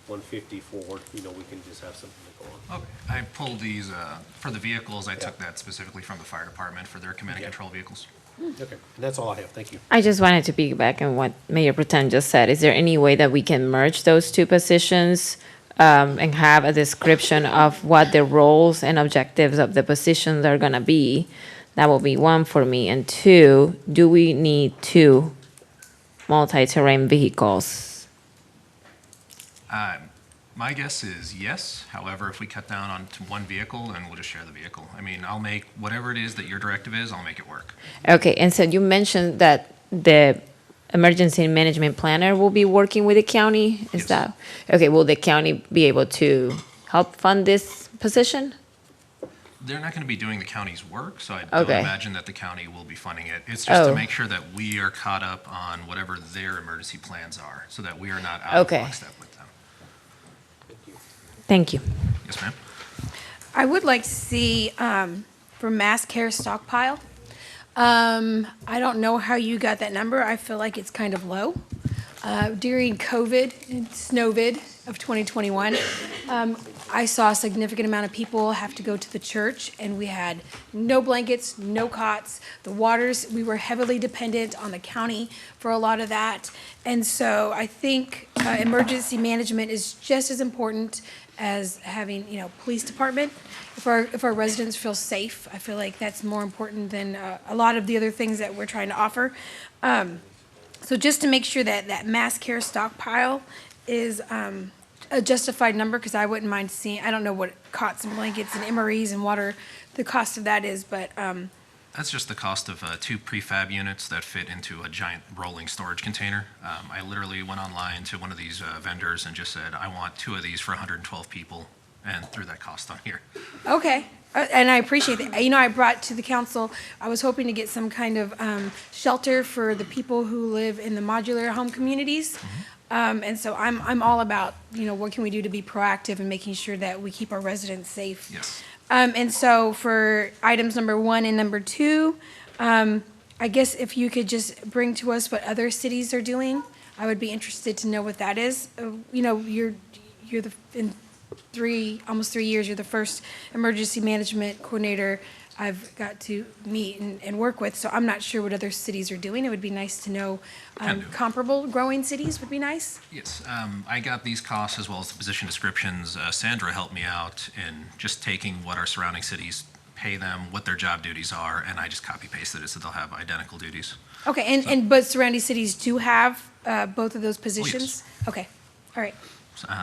150 Ford, we can just have something to go on. Okay, I pulled these, for the vehicles, I took that specifically from the fire department for their command and control vehicles. Okay, and that's all I have, thank you. I just wanted to piggyback on what Mayor Pro Tem just said. Is there any way that we can merge those two positions and have a description of what the roles and objectives of the positions are gonna be. That will be one for me. And two, do we need two multi-terrain vehicles? My guess is yes. However, if we cut down on to one vehicle, then we'll just share the vehicle. I mean, I'll make whatever it is that your directive is, I'll make it work. Okay, and so you mentioned that the emergency management planner will be working with the county? Is that, okay, will the county be able to help fund this position? They're not going to be doing the county's work, so I don't Okay. imagine that the county will be funding it. It's just to Oh. make sure that we are caught up on whatever their emergency plans are, so that we are not out of Okay. lockstep with them. Thank you. Yes, ma'am? I would like to see, for mass care stockpile. I don't know how you got that number. I feel like it's kind of low. During COVID and Snowvid of 2021, I saw a significant amount of people have to go to the church, and we had no blankets, no cots. The waters, we were heavily dependent on the county for a lot of that. And so I think emergency management is just as important as having, police department. If our residents feel safe, I feel like that's more important than a lot of the other things that we're trying to offer. So just to make sure that that mass care stockpile is a justified number, because I wouldn't mind seeing, I don't know what cots and blankets and MREs and water, the cost of that is, but, That's just the cost of 2 prefab units that fit into a giant rolling storage container. I literally went online to one of these vendors and just said, I want 2 of these for 112 people, and threw that cost on here. okay. And I appreciate that. I brought to the council, I was hoping to get some kind of shelter for the people who live in the modular home communities. And so I'm all about, what can we do to be proactive and making sure that we keep our residents safe. Yes. And so for items number 1 and number 2, I guess if you could just bring to us what other cities are doing, I would be interested to know what that is. You're in almost 3 years, you're the first emergency management coordinator I've got to meet and work with, so I'm not sure what other cities are doing. It would be nice to know comparable growing cities would be nice. Yes, I got these costs as well as the position descriptions. Sandra helped me out in just taking what our surrounding cities pay them, what their job duties are, and I just copy pasted it so they'll have identical duties. Okay, but surrounding cities do have both of those positions? Okay, all right.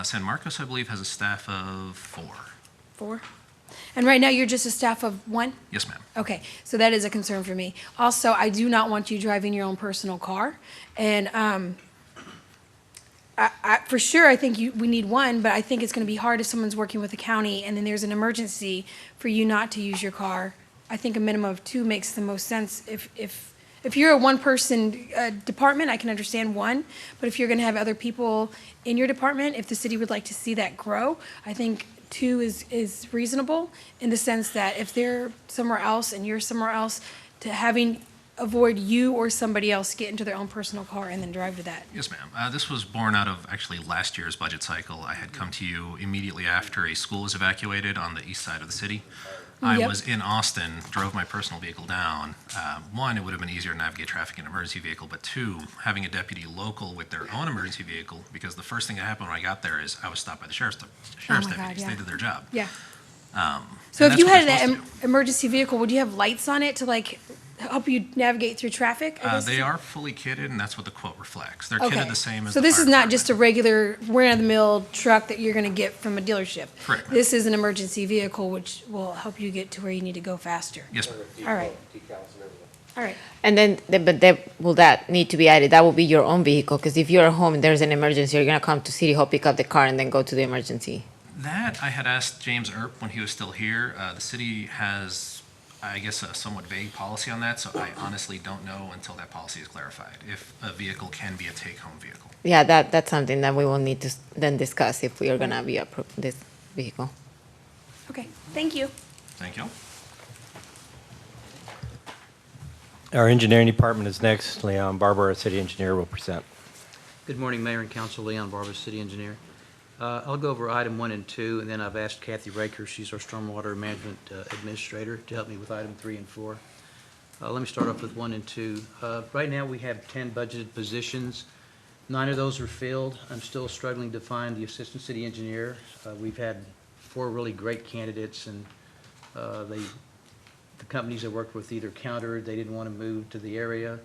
San Marcos, I believe, has a staff of 4. 4? And right now, you're just a staff of 1? Yes, ma'am. Okay, so that is a concern for me. Also, I do not want you driving your own personal car. And for sure, I think we need 1, but I think it's going to be hard if someone's working with the county and then there's an emergency for you not to use your car. I think a minimum of 2 makes the most sense. If you're a 1-person department, I can understand 1, but if you're going to have other people in your department, if the city would like to see that grow, I think 2 is reasonable, in the sense that if they're somewhere else and you're somewhere else, to avoid you or somebody else get into their own personal car and then drive to that. Yes, ma'am. This was born out of actually last year's budget cycle. I had come to you immediately after a school was evacuated on the east side of the city. I was in Austin, drove my personal vehicle down. 1, it would have been easier to navigate traffic in an emergency vehicle, but 2, having a deputy local with their own emergency vehicle, because the first thing that happened when I got there is I was stopped by the sheriff's deputies. They did their job. Yeah. So if you had an emergency vehicle, would you have lights on it to help you navigate through traffic? They are fully kitted, and that's what the quote reflects. They're kitted the same as So this is not just a regular run-of-the-mill truck that you're going to get from a dealership. Correct. This is an emergency vehicle which will help you get to where you need to go faster. Yes, ma'am. All right. All right. And then, will that need to be added? That will be your own vehicle, because if you're at home and there's an emergency, you're going to come to City Hall, pick up the car, and then go to the emergency. That, I had asked James Earp when he was still here. The city has, I guess, a somewhat vague policy on that, so I honestly don't know until that policy is clarified, if a vehicle can be a take-home vehicle. Yeah, that's something that we will need to then discuss if we are going to be approving this vehicle. Okay, thank you. Thank you. Our engineering department is next. Leon Barber, our city engineer, will present. Good morning, Mayor and Council. Leon Barber, City Engineer. I'll go over item 1 and 2, and then I've asked Kathy Raker, she's our Stormwater Management Administrator, to help me with item 3 and 4. Let me start off with 1 and 2. Right now, we have 10 budgeted positions. 9 of those were filled. I'm still struggling to find the assistant city engineer. We've had 4 really great candidates, and the companies I worked with either countered, they didn't want to move to the area,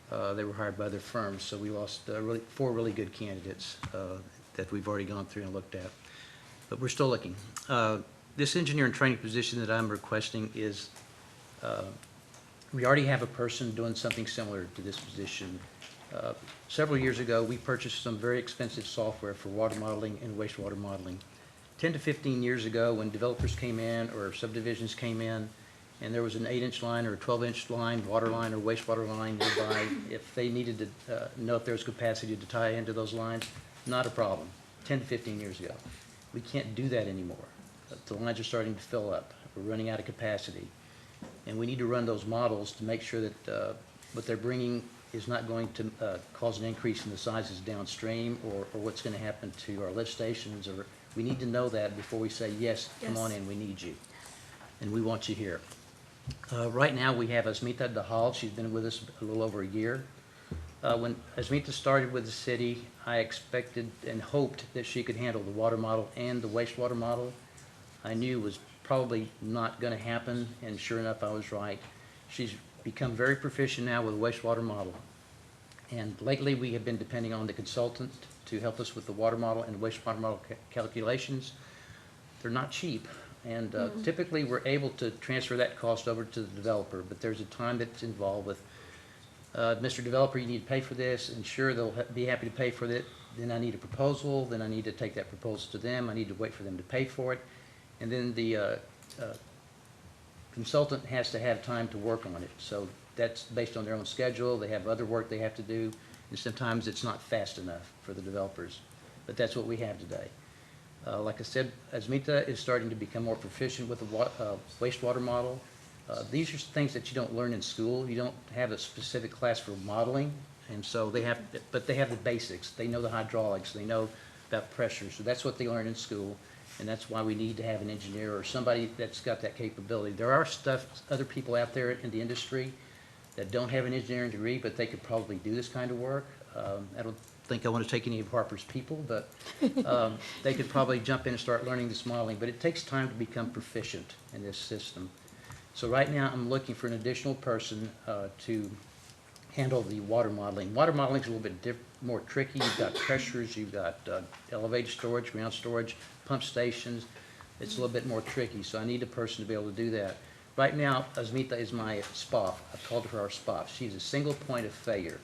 they were hired by other firms. So we lost 4 really good candidates that we've already gone through and looked at. But we're still looking. This engineer and training position that I'm requesting is, we already have a person doing something similar to this position. Several years ago, we purchased some very expensive software for water modeling and wastewater modeling. 10 to 15 years ago, when developers came in or subdivisions came in, and there was an 8-inch line or a 12-inch line, water line or wastewater line nearby, if they needed to know if there was capacity to tie into those lines, not a problem, 10 to 15 years ago. We can't do that anymore. The lines are starting to fill up. We're running out of capacity. And we need to run those models to make sure that what they're bringing is not going to cause an increase in the sizes downstream, or what's going to happen to our lift stations. Or we need to know that before we say, yes, come on in, we need you. And we want you here. Right now, we have Asmita Dahal. She's been with us a little over a year. When Asmita started with the city, I expected and hoped that she could handle the water model and the wastewater model. I knew it was probably not going to happen, and sure enough, I was right. She's become very proficient now with the wastewater model. And lately, we have been depending on the consultant to help us with the water model and wastewater model calculations. They're not cheap, and typically, we're able to transfer that cost over to the developer, but there's a time that's involved with, Mr. Developer, you need to pay for this, and sure, they'll be happy to pay for it. Then I need a proposal, then I need to take that proposal to them, I need to wait for them to pay for it, and then the consultant has to have time to work on it. So that's based on their own schedule. They have other work they have to do, and sometimes it's not fast enough for the developers. But that's what we have today. Like I said, Asmita is starting to become more proficient with the wastewater model. These are things that you don't learn in school. You don't have a specific class for modeling, and so they have the basics. They know the hydraulics. They know about pressure. So that's what they learn in school. And that's why we need to have an engineer or somebody that's got that capability. There are other people out there in the industry that don't have an engineering degree, but they could probably do this kind of work. I don't think I want to take any of Harper's people, but they could probably jump in and start learning this modeling. But it takes time to become proficient in this system. So right now, I'm looking for an additional person to handle the water modeling. Water modeling is a little bit more tricky. You've got pressures, you've got elevated storage, ground storage, pump stations. It's a little bit more tricky, so I need a person to be able to do that. Right now, Asmita is my SPOF. I've called her our SPOF. She's a single point of failure.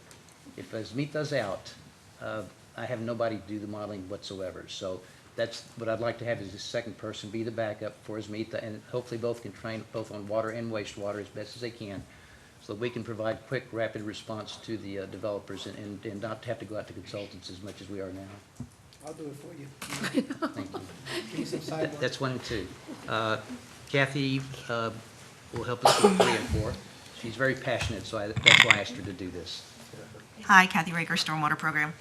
If Asmita's out, I have nobody to do the modeling whatsoever. So that's what I'd like to have, is a second person be the backup for Asmita, and hopefully both can train both on water and wastewater as best as they can, so that we can provide quick, rapid response to the developers and not have to go out to consultants as much as we are now. I'll do it for you. Thank you. Give me some sidewalk. That's 1 and 2. Kathy will help us with 3 and 4. She's very passionate, so that's why I asked her to do this. Hi, Kathy Raker, Stormwater Program.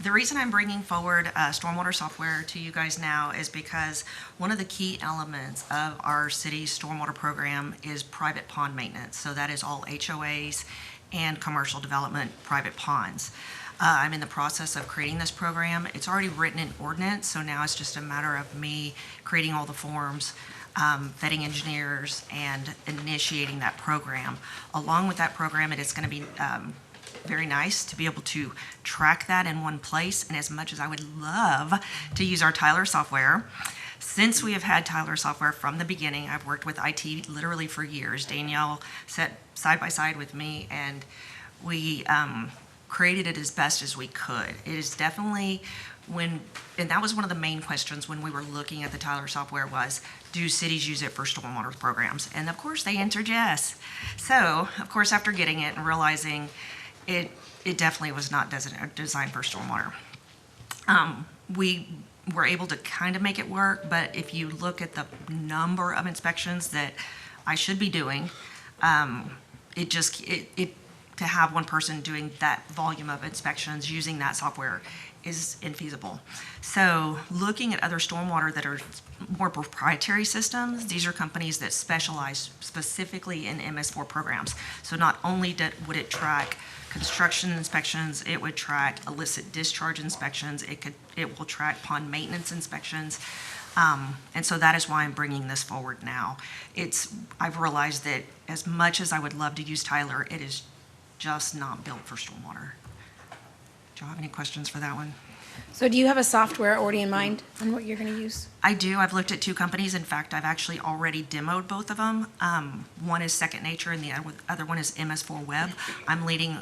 The reason I'm bringing forward stormwater software to you guys now is because one of the key elements of our city's stormwater program is private pond maintenance. So that is all HOAs and commercial development private ponds. I'm in the process of creating this program. It's already written in ordinance, so now it's just a matter of me creating all the forms, vetting engineers, and initiating that program. Along with that program, it is going to be very nice to be able to track that in one place. And as much as I would love to use our Tyler software, since we have had Tyler software from the beginning, I've worked with IT literally for years. Danielle sat side by side with me, and we created it as best as we could. It is definitely and that was one of the main questions when we were looking at the Tyler software was, do cities use it for stormwater programs? And of course they answered yes. So of course, after getting it and realizing it definitely was not designed for stormwater. We were able to kind of make it work, but if you look at the number of inspections that I should be doing, to have one person doing that volume of inspections using that software is infeasible. So looking at other stormwater that are more proprietary systems, these are companies that specialize specifically in MS4 programs. So not only would it track construction inspections, it would track illicit discharge inspections, it will track pond maintenance inspections. And so that is why I'm bringing this forward now. I've realized that as much as I would love to use Tyler, it is just not built for stormwater. Do you have any questions for that one? So do you have a software already in mind on what you're going to use? I do. I've looked at two companies. In fact, I've actually already demoed both of them. One is Second Nature and the other one is MS4 Web. I'm leaning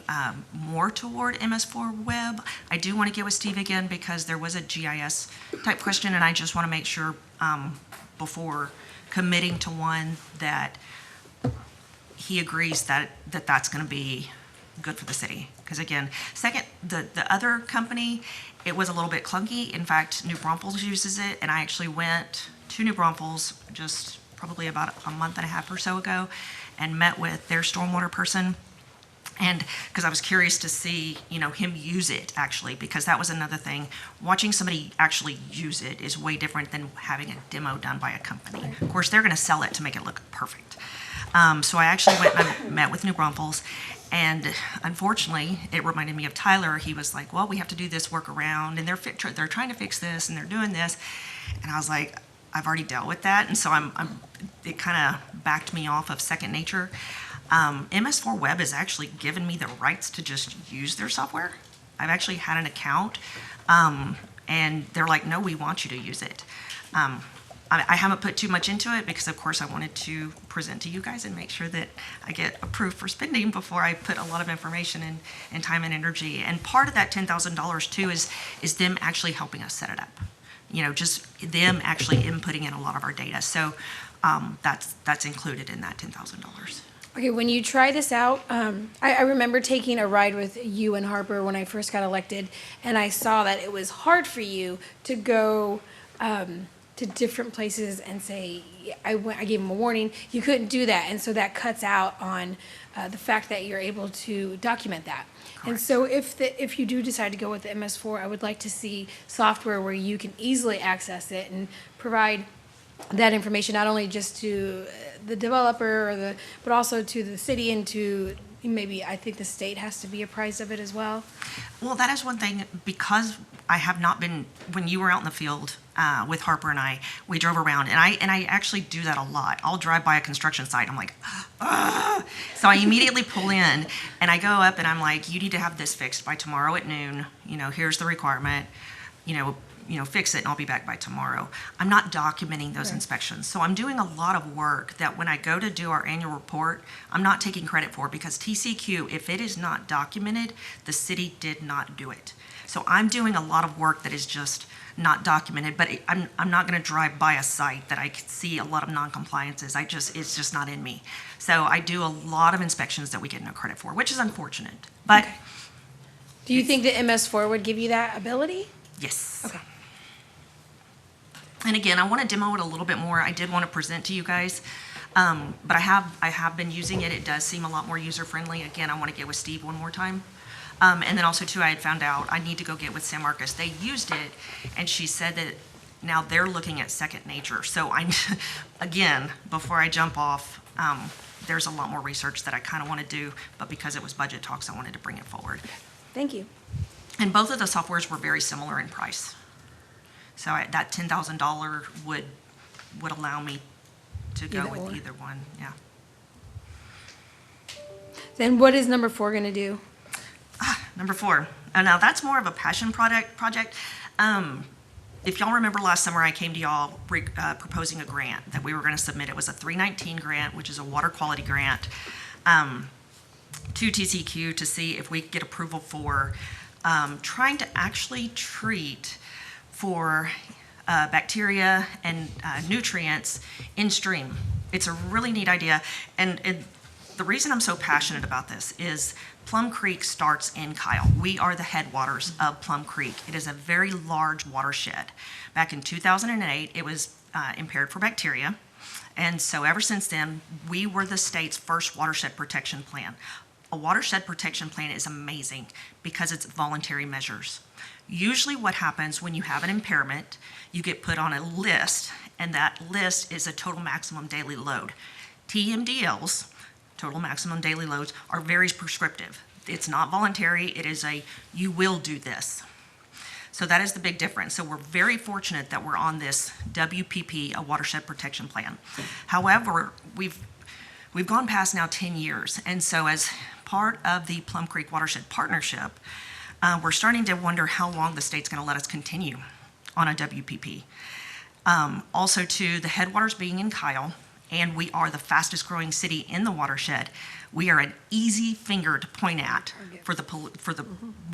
more toward MS4 Web. I do want to get with Steve again because there was a GIS type question, and I just want to make sure before committing to one that he agrees that that's going to be good for the city. Because again, the other company, it was a little bit clunky. In fact, New Braunfels uses it, and I actually went to New Braunfels just probably about a month and a half or so ago and met with their stormwater person. And because I was curious to see, him use it actually, because that was another thing. Watching somebody actually use it is way different than having a demo done by a company. Of course, they're going to sell it to make it look perfect. So I actually went and I met with New Braunfels. And unfortunately, it reminded me of Tyler. He was like, well, we have to do this workaround, and they're trying to fix this, and they're doing this. And I was like, I've already dealt with that. And so it kind of backed me off of Second Nature. MS4 Web has actually given me the rights to just use their software. I've actually had an account, and they're like, no, we want you to use it. I haven't put too much into it because, of course, I wanted to present to you guys and make sure that I get approved for spending before I put a lot of information and time and energy. And part of that $10,000 too is them actually helping us set it up. Just them actually inputting in a lot of our data. So that's included in that $10,000. Okay, when you try this out, I remember taking a ride with you and Harper when I first got elected, and I saw that it was hard for you to go to different places and say, I gave them a warning. You couldn't do that, and so that cuts out on the fact that you're able to document that. Correct. And so if you do decide to go with the MS4, I would like to see software where you can easily access it and provide that information not only just to the developer but also to the city and to maybe I think the state has to be apprised of it as well. Well, that is one thing because I have not been when you were out in the field with Harper and I, we drove around and I actually do that a lot. I'll drive by a construction site. I'm like, ah! So I immediately pull in and I go up and I'm like, you need to have this fixed by tomorrow at noon. Here's the requirement. Fix it and I'll be back by tomorrow. I'm not documenting those inspections. So I'm doing a lot of work that when I go to do our annual report, I'm not taking credit for because TCQ, if it is not documented, the city did not do it. So I'm doing a lot of work that is just not documented, but I'm not going to drive by a site that I can see a lot of non-compliances. It's just not in me. So I do a lot of inspections that we get no credit for, which is unfortunate. But okay. Do you think the MS4 would give you that ability? Yes. Okay. And again, I want to demo it a little bit more. I did want to present to you guys, but I have been using it. It does seem a lot more user-friendly. Again, I want to get with Steve one more time. And then also, too, I had found out I need to go get with San Marcos. They used it, and she said that now they're looking at Second Nature. So, again, before I jump off, there's a lot more research that I kind of want to do, but because it was budget talks, I wanted to bring it forward. Thank you. And both of the softwares were very similar in price. So that $10,000 would allow me to go with either one, yeah. Then what is number 4 going to do? Number 4. Now that's more of a passion project. If y'all remember last summer, I came to y'all proposing a grant that we were going to submit. It was a 319 grant, which is a water quality grant, to TCQ to see if we could get approval for trying to actually treat for bacteria and nutrients in stream. It's a really neat idea. And the reason I'm so passionate about this is Plum Creek starts in Kyle. We are the headwaters of Plum Creek. It is a very large watershed. Back in 2008, it was impaired for bacteria. And so ever since then, we were the state's first watershed protection plan. A watershed protection plan is amazing because it's voluntary measures. Usually what happens when you have an impairment, you get put on a list, and that list is a total maximum daily load. TMDLs, total maximum daily loads, are very prescriptive. It's not voluntary, it is a, you will do this. So that is the big difference. So we're very fortunate that we're on this WPP, a watershed protection plan. However, we've gone past now 10 years, and so as part of the Plum Creek Watershed Partnership, we're starting to wonder how long the state's going to let us continue on a WPP. Also, to the headwaters being in Kyle, and we are the fastest growing city in the watershed, we are an easy finger to point at for the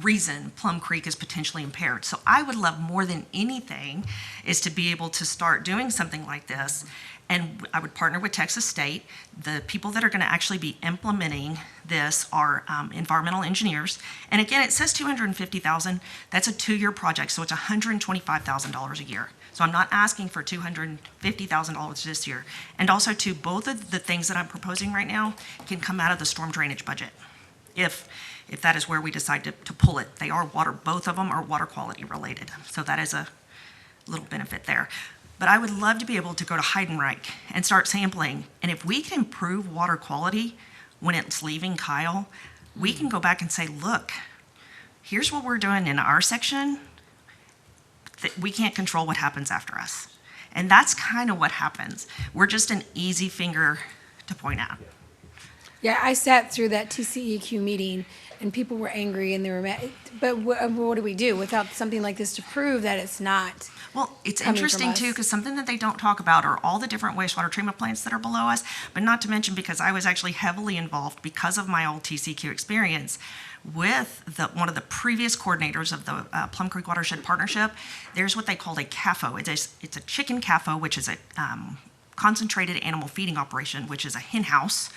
reason Plum Creek is potentially impaired. So I would love more than anything is to be able to start doing something like this. And I would partner with Texas State. The people that are going to actually be implementing this are environmental engineers. And again, it says $250,000. That's a 2-year project, so it's $125,000 a year. So I'm not asking for $250,000 this year. And also, too, both of the things that I'm proposing right now can come out of the storm drainage budget, if that is where we decide to pull it. They are water. Both of them are water quality related. So that is a little benefit there. But I would love to be able to go to Heidenreich and start sampling. And if we can improve water quality when it's leaving Kyle, we can go back and say, look, here's what we're doing in our section. We can't control what happens after us. And that's kind of what happens. We're just an easy finger to point at. Yeah, I sat through that TCEQ meeting, and people were angry, and they were mad. But what do we do without something like this to prove that it's not? Well, it's coming from interesting us? too, because something that they don't talk about are all the different wastewater treatment plants that are below us, but not to mention, because I was actually heavily involved because of my old TCQ experience with one of the previous coordinators of the Plum Creek Watershed Partnership. There's what they called a CAFO. It's a chicken CAFO, which is a concentrated animal feeding operation, which is a hen house.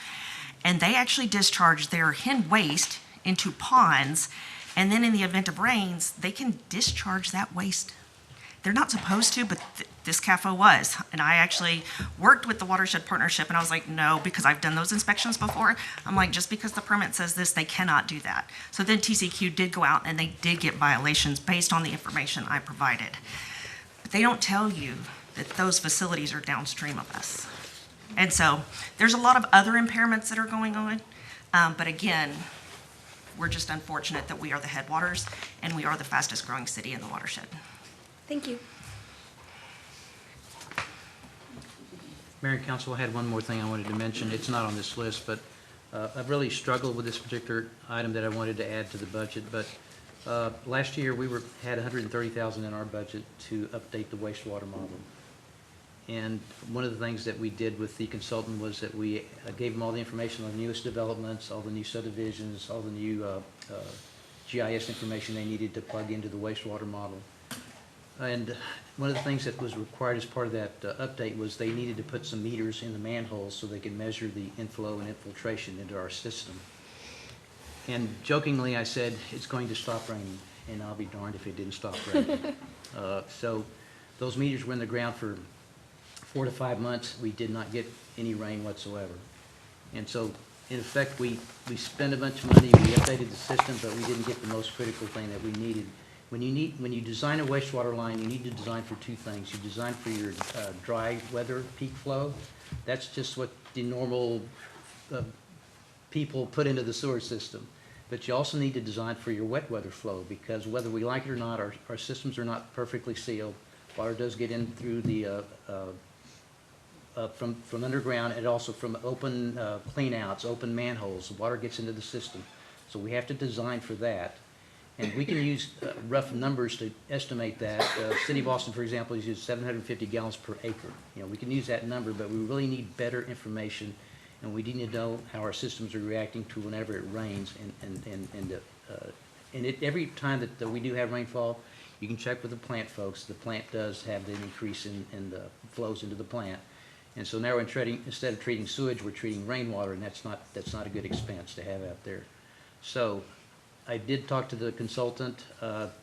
And they actually discharge their hen waste into ponds, and then in the event of rains, they can discharge that waste. They're not supposed to, but this CAFO was. And I actually worked with the Watershed Partnership, and I was like, no, because I've done those inspections before. I'm like, just because the permit says this, they cannot do that. So then TCQ did go out, and they did get violations based on the information I provided. But they don't tell you that those facilities are downstream of us. And so there's a lot of other impairments that are going on. But again, we're just unfortunate that we are the headwaters, and we are the fastest growing city in the watershed. Thank you. Mayor and Council, I had one more thing I wanted to mention. It's not on this list, but I've really struggled with this particular item that I wanted to add to the budget. But last year, we had $130,000 in our budget to update the wastewater model. And one of the things that we did with the consultant was that we gave them all the information on the newest developments, all the new subdivisions, all the new GIS information they needed to plug into the wastewater model. And one of the things that was required as part of that update was they needed to put some meters in the manholes so they could measure the inflow and infiltration into our system. And jokingly, I said, it's going to stop raining, and I'll be darned if it didn't stop raining. So those meters were in the ground for 4 to 5 months. We did not get any rain whatsoever. And so, in effect, we spent a bunch of money, we updated the system, but we didn't get the most critical thing that we needed. When you design a wastewater line, you need to design for 2 things. You design for your dry weather peak flow. That's just what the normal people put into the sewer system. But you also need to design for your wet weather flow, because whether we like it or not, our systems are not perfectly sealed. Water does get in through the from underground, and also from open cleanouts, open manholes. Water gets into the system. So we have to design for that. And we can use rough numbers to estimate that. City of Austin, for example, uses 750 gallons per acre. You know, we can use that number, but we really need better information, and we need to know how our systems are reacting to whenever it rains. And every time that we do have rainfall, you can check with the plant folks. The plant does have an increase in the flows into the plant. And so now instead of treating sewage, we're treating rainwater, and that's not a good expense to have out there. So I did talk to the consultant.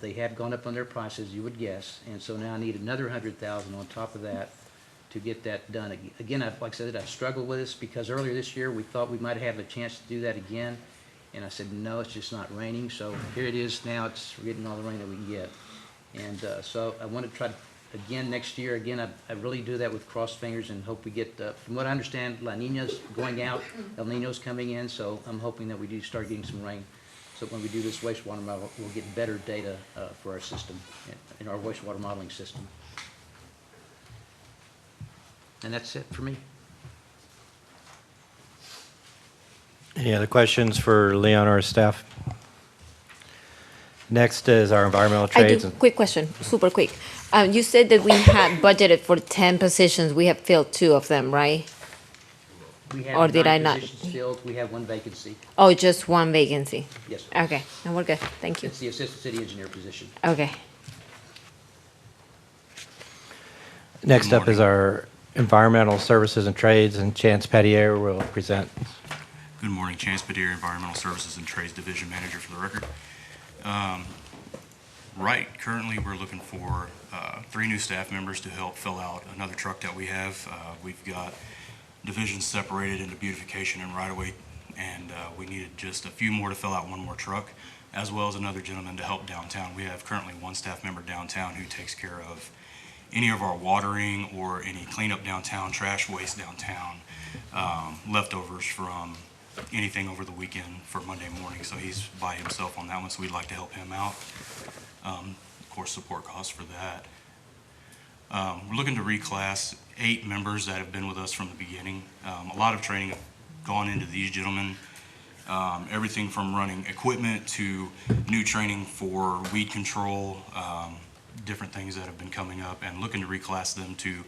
They have gone up on their prices, you would guess, and so now I need another $100,000 on top of that to get that done. Again, like I said, I've struggled with this because earlier this year we thought we might have a chance to do that again, and I said, no, it's just not raining. So here it is now. We're getting all the rain that we can get. And so I want to try to, again, next year, again, I really do that with crossed fingers and hope we get, from what I understand, La Nina's going out, El Nino's coming in, so I'm hoping that we do start getting some rain. So when we do this wastewater model, we'll get better data for our system, in our wastewater modeling system. And that's it for me. Any other questions for Leon or staff? Next is our environmental trades. Quick question, super quick. You said that we had budgeted for 10 positions. We have filled 2 of them, right? We have Or did I 9 not? positions filled, we have 1 vacancy. Oh, just 1 vacancy? Yes. Okay, and we're good. Thank you. It's the assistant city engineer position. Okay. Next up is our environmental services and trades, and Chance Pettier will present. Good morning, Chance Pettier, Environmental Services and Trades Division Manager for the record. Currently we're looking for 3 new staff members to help fill out another truck that we have. We've got divisions separated into beautification and right-of-way, and we needed just a few more to fill out 1 more truck, as well as another gentleman to help downtown. We have currently 1 staff member downtown who takes care of any of our watering or any cleanup downtown, trash waste downtown, leftovers from anything over the weekend for Monday morning. So he's by himself on that one, so we'd like to help him out. Of course, support costs for that. We're looking to reclass 8 members that have been with us from the beginning. A lot of training have gone into these gentlemen. Everything from running equipment to new training for weed control, different things that have been coming up, and looking to reclass them to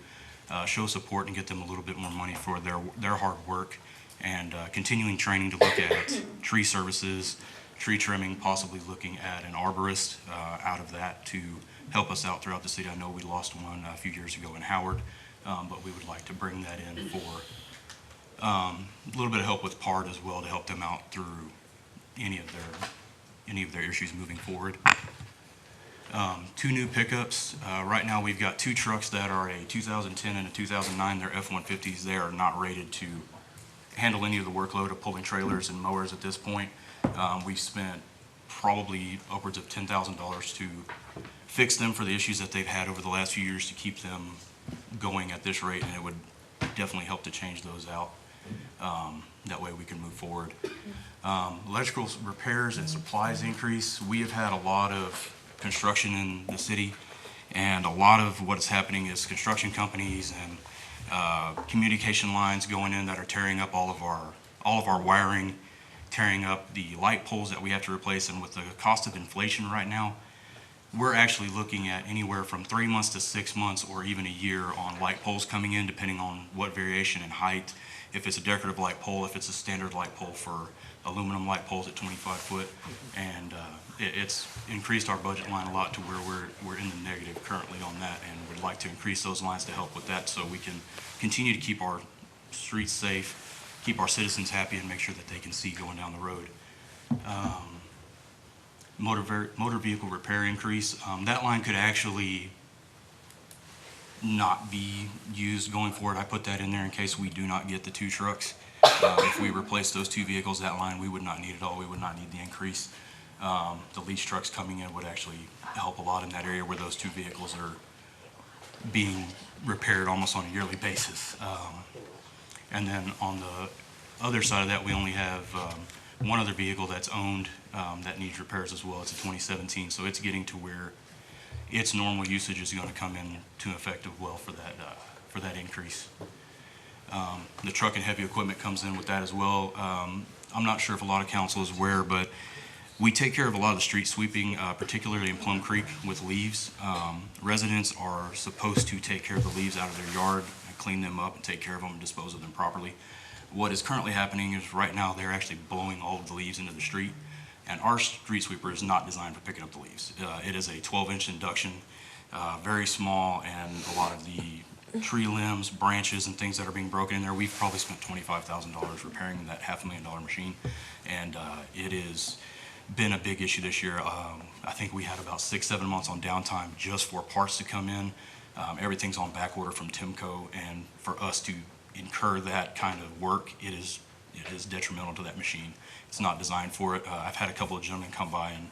show support and get them a little bit more money for their hard work, and continuing training to look at tree services, tree trimming, possibly looking at an arborist out of that to help us out throughout the city. I know we lost one a few years ago in Howard, but we would like to bring that in for a little bit of help with PART as well, to help them out through any of their issues moving forward. 2 new pickups. Right now we've got 2 trucks that are a 2010 and a 2009. They're F-150s. They are not rated to handle any of the workload of pulling trailers and mowers at this point. We've spent probably upwards of $10,000 to fix them for the issues that they've had over the last few years to keep them going at this rate, and it would definitely help to change those out. That way we can move forward. Electrical repairs and supplies increase. We have had a lot of construction in the city, and a lot of what is happening is construction companies and communication lines going in that are tearing up all of our wiring, tearing up the light poles that we have to replace. And with the cost of inflation right now, we're actually looking at anywhere from 3 months to 6 months or even a year on light poles coming in, depending on what variation in height. If it's a decorative light pole, if it's a standard light pole for aluminum light poles at 25 foot. And it's increased our budget line a lot to where we're in the negative currently on that, and would like to increase those lines to help with that, so we can continue to keep our streets safe, keep our citizens happy, and make sure that they can see going down the road. Motor vehicle repair increase. That line could actually not be used going forward. I put that in there in case we do not get the 2 trucks. If we replace those 2 vehicles, that line we would not need at all. We would not need the increase. The lease trucks coming in would actually help a lot in that area where those 2 vehicles are being repaired almost on a yearly basis. And then on the other side of that, we only have 1 other vehicle that's owned that needs repairs as well. It's a 2017, so it's getting to where its normal usage is going to come in to effect well for that increase. The truck and heavy equipment comes in with that as well. I'm not sure if a lot of council is aware, but we take care of a lot of the street sweeping, particularly in Plum Creek with leaves. Residents are supposed to take care of the leaves out of their yard and clean them up and take care of them and dispose of them properly. What is currently happening is right now they're actually blowing all of the leaves into the street, and our street sweeper is not designed for picking up the leaves. It is a 12-inch induction, very small, and a lot of the tree limbs, branches, and things that are being broken in there, we've probably spent $25,000 repairing that $500,000 machine, and it has been a big issue this year. I think we had about 6-7 months on downtime just for parts to come in. Everything's on back order from Timco, and for us to incur that kind of work, it is detrimental to that machine. It's not designed for it. I've had a couple of gentlemen come by and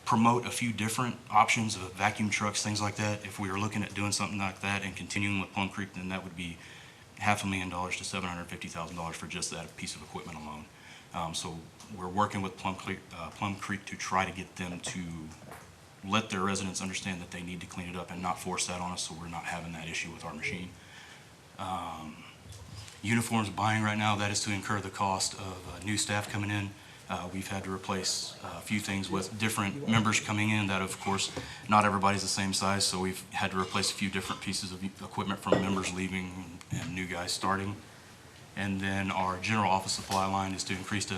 promote a few different options of vacuum trucks, things like that. If we were looking at doing something like that and continuing with Plum Creek, then that would be $500,000 to $750,000 for just that piece of equipment alone. So we're working with Plum Creek to try to get them to let their residents understand that they need to clean it up and not force that on us, so we're not having that issue with our machine. Uniforms buying right now, that is to incur the cost of new staff coming in. We've had to replace a few things with different members coming in that, of course, not everybody's the same size, so we've had to replace a few different pieces of equipment from members leaving and new guys starting. And then our general office supply line is to increase the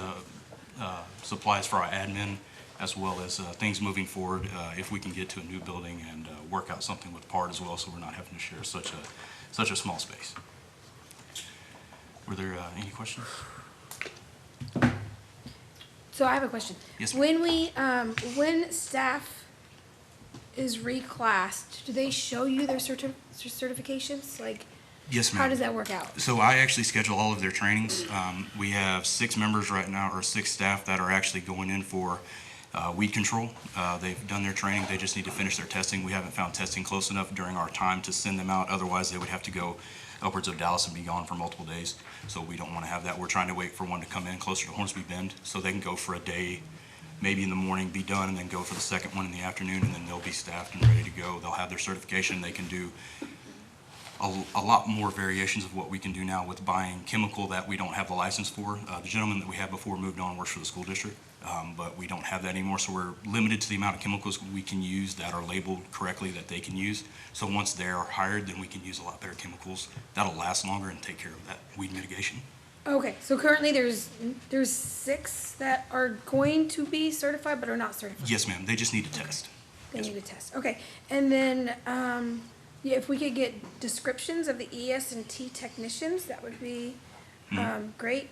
supplies for our admin, as well as things moving forward if we can get to a new building and work out something with PART as well, so we're not having to share such a small space. Were there any questions? So I have a question. Yes, ma'am. When we, when staff is reclassed, do they show you their certifications? Like, Yes, ma'am. how does that work out? So I actually schedule all of their trainings. We have 6 members right now, or 6 staff that are actually going in for weed control. They've done their training. They just need to finish their testing. We haven't found testing close enough during our time to send them out. Otherwise, they would have to go upwards of Dallas and be gone for multiple days. So we don't want to have that. We're trying to wait for one to come in closer to Hornsby Bend so they can go for a day, maybe in the morning, be done, and then go for the second one in the afternoon, and then they'll be staffed and ready to go. They'll have their certification. They can do a lot more variations of what we can do now with buying chemical that we don't have the license for. The gentleman that we had before moved on, works for the school district, but we don't have that anymore, so we're limited to the amount of chemicals we can use that are labeled correctly that they can use. So once they're hired, then we can use a lot better chemicals that'll last longer and take care of that weed mitigation. Okay, so currently there's 6 that are going to be certified but are not certified? Yes, ma'am. They just need to test. They need to test. Okay, and then, yeah, if we could get descriptions of the ES&T technicians, that would be great.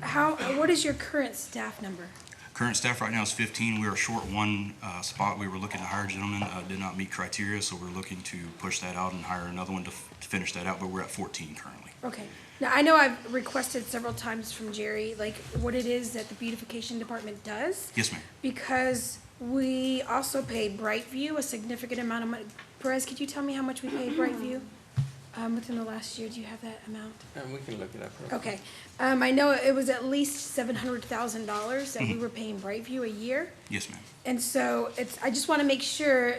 What is your current staff number? Current staff right now is 15. We are short one spot. We were looking to hire a gentleman, did not meet criteria, so we're looking to push that out and hire another one to finish that out, but we're at 14 currently. Okay. Now, I know I've requested several times from Jerry, like, what it is that the beautification department does. Yes, ma'am. Because we also pay Brightview a significant amount of money. Perez, could you tell me how much we paid Brightview within the last year? Do you have that amount? We can look it up. Okay. I know it was at least $700,000 that we were paying Brightview a year. Yes, ma'am. And so I just want to make sure,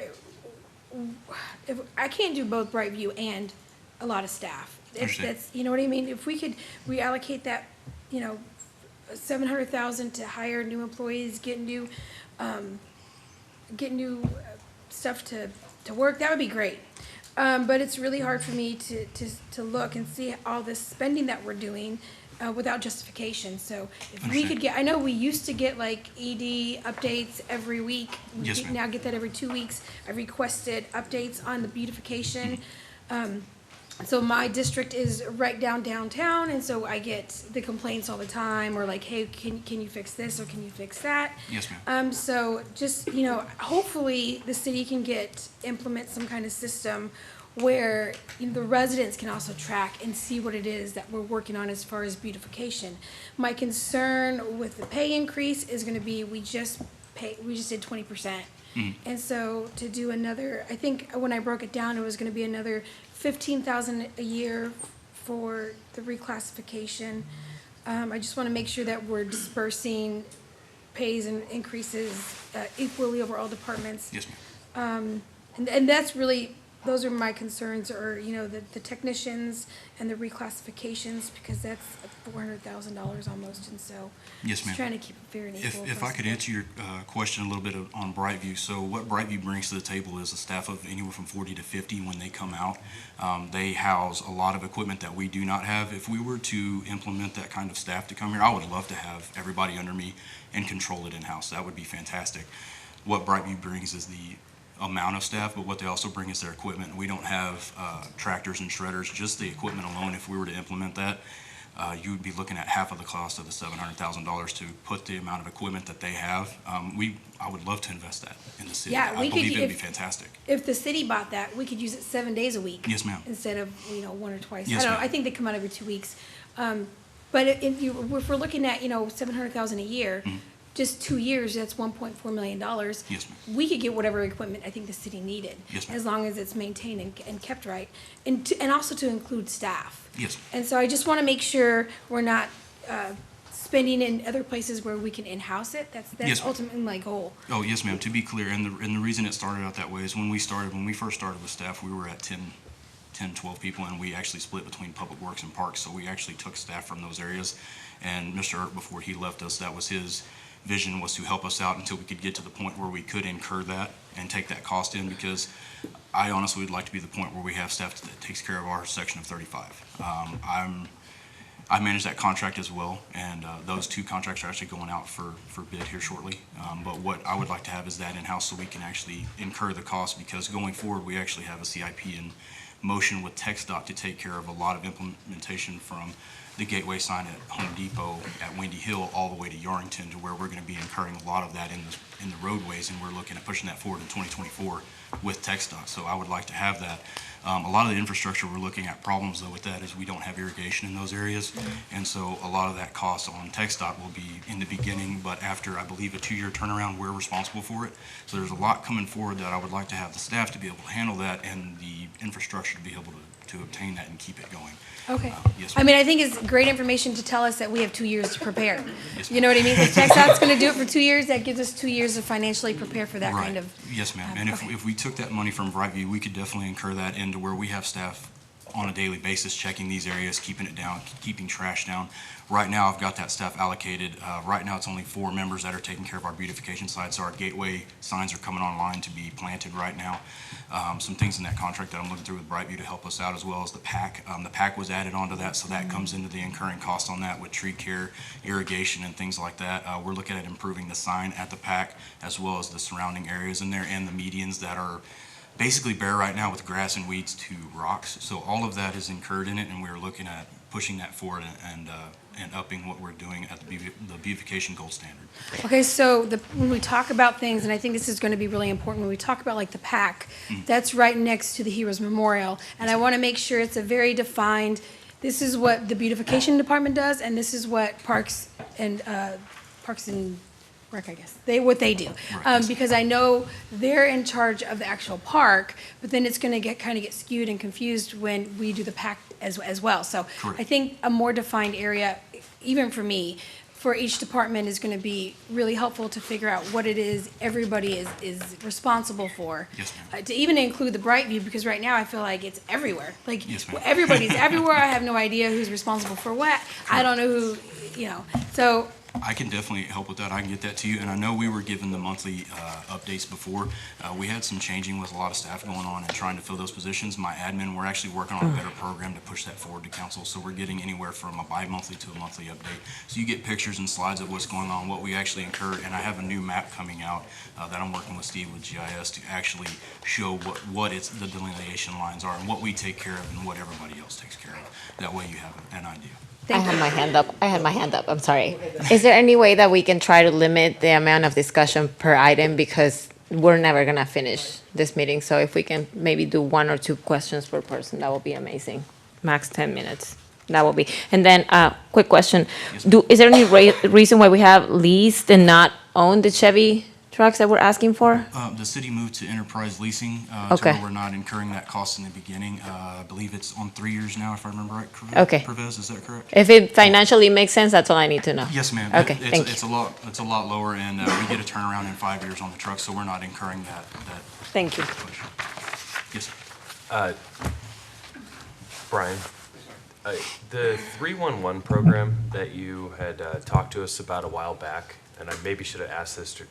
if I can't do both Brightview and a lot of staff. That's, you know what I mean? If we could reallocate that, $700,000 to hire new employees, get new stuff to work, that would be great. But it's really hard for me to look and see all this spending that we're doing without justification. So if we could get, I know we used to get like ED updates every week. Yes, ma'am. Now get that every 2 weeks. I requested updates on the beautification. So my district is right downtown, and so I get the complaints all the time, or like, hey, can you fix this, or can you fix that? Yes, ma'am. So just, hopefully the city can implement some kind of system where the residents can also track and see what it is that we're working on as far as beautification. My concern with the pay increase is gonna be, we just did 20%. And so to do another, I think when I broke it down, it was gonna be another $15,000 a year for the reclassification. I just want to make sure that we're dispersing pays and increases equally over all departments. Yes, ma'am. And that's really, those are my concerns, or, the technicians and the reclassifications, because that's $400,000 almost, and so. Yes, ma'am. Just trying to keep it fair and equal. If I could answer your question a little bit on Brightview. So what Brightview brings to the table is a staff of anywhere from 40 to 50 when they come out. They house a lot of equipment that we do not have. If we were to implement that kind of staff to come here, I would love to have everybody under me and control it in-house. That would be fantastic. What Brightview brings is the amount of staff, but what they also bring is their equipment. We don't have tractors and shredders, just the equipment alone. If we were to implement that, you would be looking at half of the cost of the $700,000 to put the amount of equipment that they have. I would love to invest that in the city. Yeah, I believe it would be fantastic. If the city bought that, we could use it 7 days a week. Yes, ma'am. Instead of, 1 or twice. Yes, ma'am. I think they come out every 2 weeks. But if we're looking at, $700,000 a year, just 2 years, that's $1.4 million. Yes, ma'am. We could get whatever equipment I think the city needed. Yes, ma'am. As long as it's maintained and kept right, and also to include staff. Yes, ma'am. And so I just want to make sure we're not spending in other places where we can in-house it. Yes, That's ma'am. ultimately my goal. Oh, yes, ma'am. To be clear, and the reason it started out that way is when we first started with staff, we were at 10, 12 people, and we actually split between Public Works and Parks. So we actually took staff from those areas. And Mr. Earp, before he left us, that was his vision, was to help us out until we could get to the point where we could incur that and take that cost in, because I honestly would like to be the point where we have staff that takes care of our section of 35. I manage that contract as well, and those two contracts are actually going out for bid here shortly. But what I would like to have is that in-house so we can actually incur the cost, because going forward, we actually have a CIP in motion with TxDOT to take care of a lot of implementation from the gateway sign at Home Depot at Windy Hill all the way to Yarrington, to where we're going to be incurring a lot of that in the roadways, and we're looking at pushing that forward in 2024 with TxDOT. So I would like to have that. A lot of the infrastructure we're looking at problems though with that is we don't have irrigation in those areas, and so a lot of that cost on TxDOT will be in the beginning, but after I believe a 2-year turnaround, we're responsible for it. So there's a lot coming forward that I would like to have the staff to be able to handle that, and the infrastructure to be able to obtain that and keep it going. Okay. Yes, I mean, I think it's great information to tell us that we have 2 years to prepare. You know what I mean? If TxDOT's going to do it for 2 years, that gives us 2 years to financially prepare for that kind of. Yes, ma'am. And if we took that money from Brightview, we could definitely incur that into where we have staff on a daily basis checking these areas, keeping it down, keeping trash down. Right now, I've got that staff allocated. Right now, it's only 4 members that are taking care of our beautification side, so our gateway signs are coming online to be planted right now. Some things in that contract that I'm looking through with Brightview to help us out, as well as the PAC. The PAC was added onto that, so that comes into the incurring cost on that with tree care, irrigation, and things like that. We're looking at improving the sign at the PAC, as well as the surrounding areas in there, and the medians that are basically bare right now with grass and weeds to rocks. So all of that is incurred in it, and we're looking at pushing that forward and upping what we're doing at the beautification gold standard. Okay, so when we talk about things, and I think this is going to be really important, when we talk about like the PAC, that's right next to the Heroes Memorial, and I want to make sure it's a very defined, this is what the beautification department does, and this is what Parks and Rec, I guess, what they do. Because I know they're in charge of the actual park, but then it's going to kind of get skewed and confused when we do the PAC as well. So I think a more defined area, even for me, for each department is going to be really helpful to figure out what it is everybody is responsible for. Yes, ma'am. To even include the Brightview, because right now I feel like it's everywhere. Like, Yes, ma'am. everybody's everywhere. I have no idea who's responsible for what. I don't know who, so. I can definitely help with that. I can get that to you. And I know we were given the monthly updates before. We had some changing with a lot of staff going on and trying to fill those positions. My admin, we're actually working on a better program to push that forward to council. So we're getting anywhere from a bi-monthly to a monthly update. So you get pictures and slides of what's going on, what we actually incur. And I have a new map coming out that I'm working with Steve with GIS to actually show what the delineation lines are and what we take care of and what everybody else takes care of. That way you have an idea. I had my hand up. I'm sorry. Is there any way that we can try to limit the amount of discussion per item, because we're never gonna finish this meeting? So if we can maybe do 1 or 2 questions per person, that would be amazing. Max 10 minutes. That will be. And then, quick question: is there any reason why we have leased and not owned the Chevy trucks that we're asking for? The city moved to enterprise leasing to where we're not incurring that cost in the beginning. I believe it's on 3 years now, if I remember right. Okay. Pervez, is that correct? If it financially makes sense, that's all I need to know. Yes, ma'am. Okay, thank you. It's a lot lower, and we get a turnaround in 5 years on the truck, so we're not incurring that. Thank you. Push. Yes, sir. Brian, the 311 program that you had talked to us about a while back, and I maybe should have asked this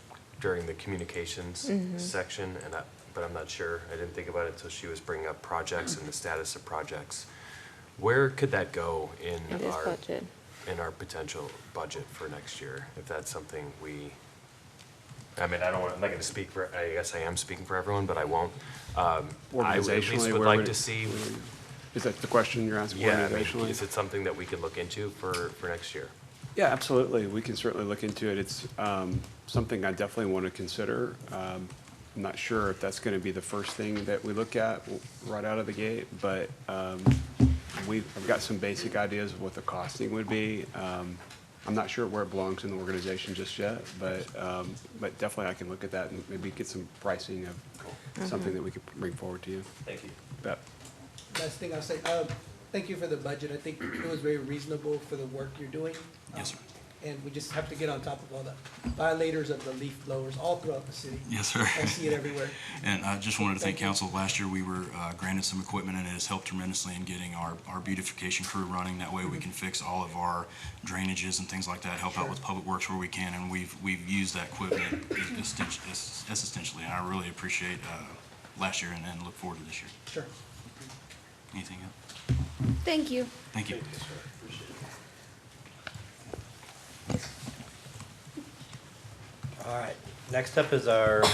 during the communications section, but I'm not sure. I didn't think about it until she was bringing up projects and the status of projects. Where could that go in our potential budget for next year, if that's something I'm not going to speak for, I guess I am speaking for everyone, but I won't. I at least would like to see. Is that the question you're asking? Yeah, is it something that we could look into for next year? Yeah, absolutely. We can certainly look into it. It's something I definitely want to consider. I'm not sure if that's going to be the first thing that we look at right out of the gate, but I've got some basic ideas of what the costing would be. I'm not sure where it belongs in the organization just yet, but definitely I can look at that and maybe get some pricing of something that we could bring forward to you. Thank you. Bet. Last thing I'll say, thank you for the budget. I think it was very reasonable for the work you're doing. Yes, sir. And we just have to get on top of all the violators of the leaf blowers all throughout the city. Yes, sir. I see it everywhere. And I just wanted to thank council. Last year, we were granted some equipment, and it has helped tremendously in getting our beautification crew running. That way, we can fix all of our drainages and things like that, help out with public works where we can, and we've used that equipment essentially. And I really appreciate last year and look forward to this year. Sure. Anything else? Thank you. Thank you. All right, next up is our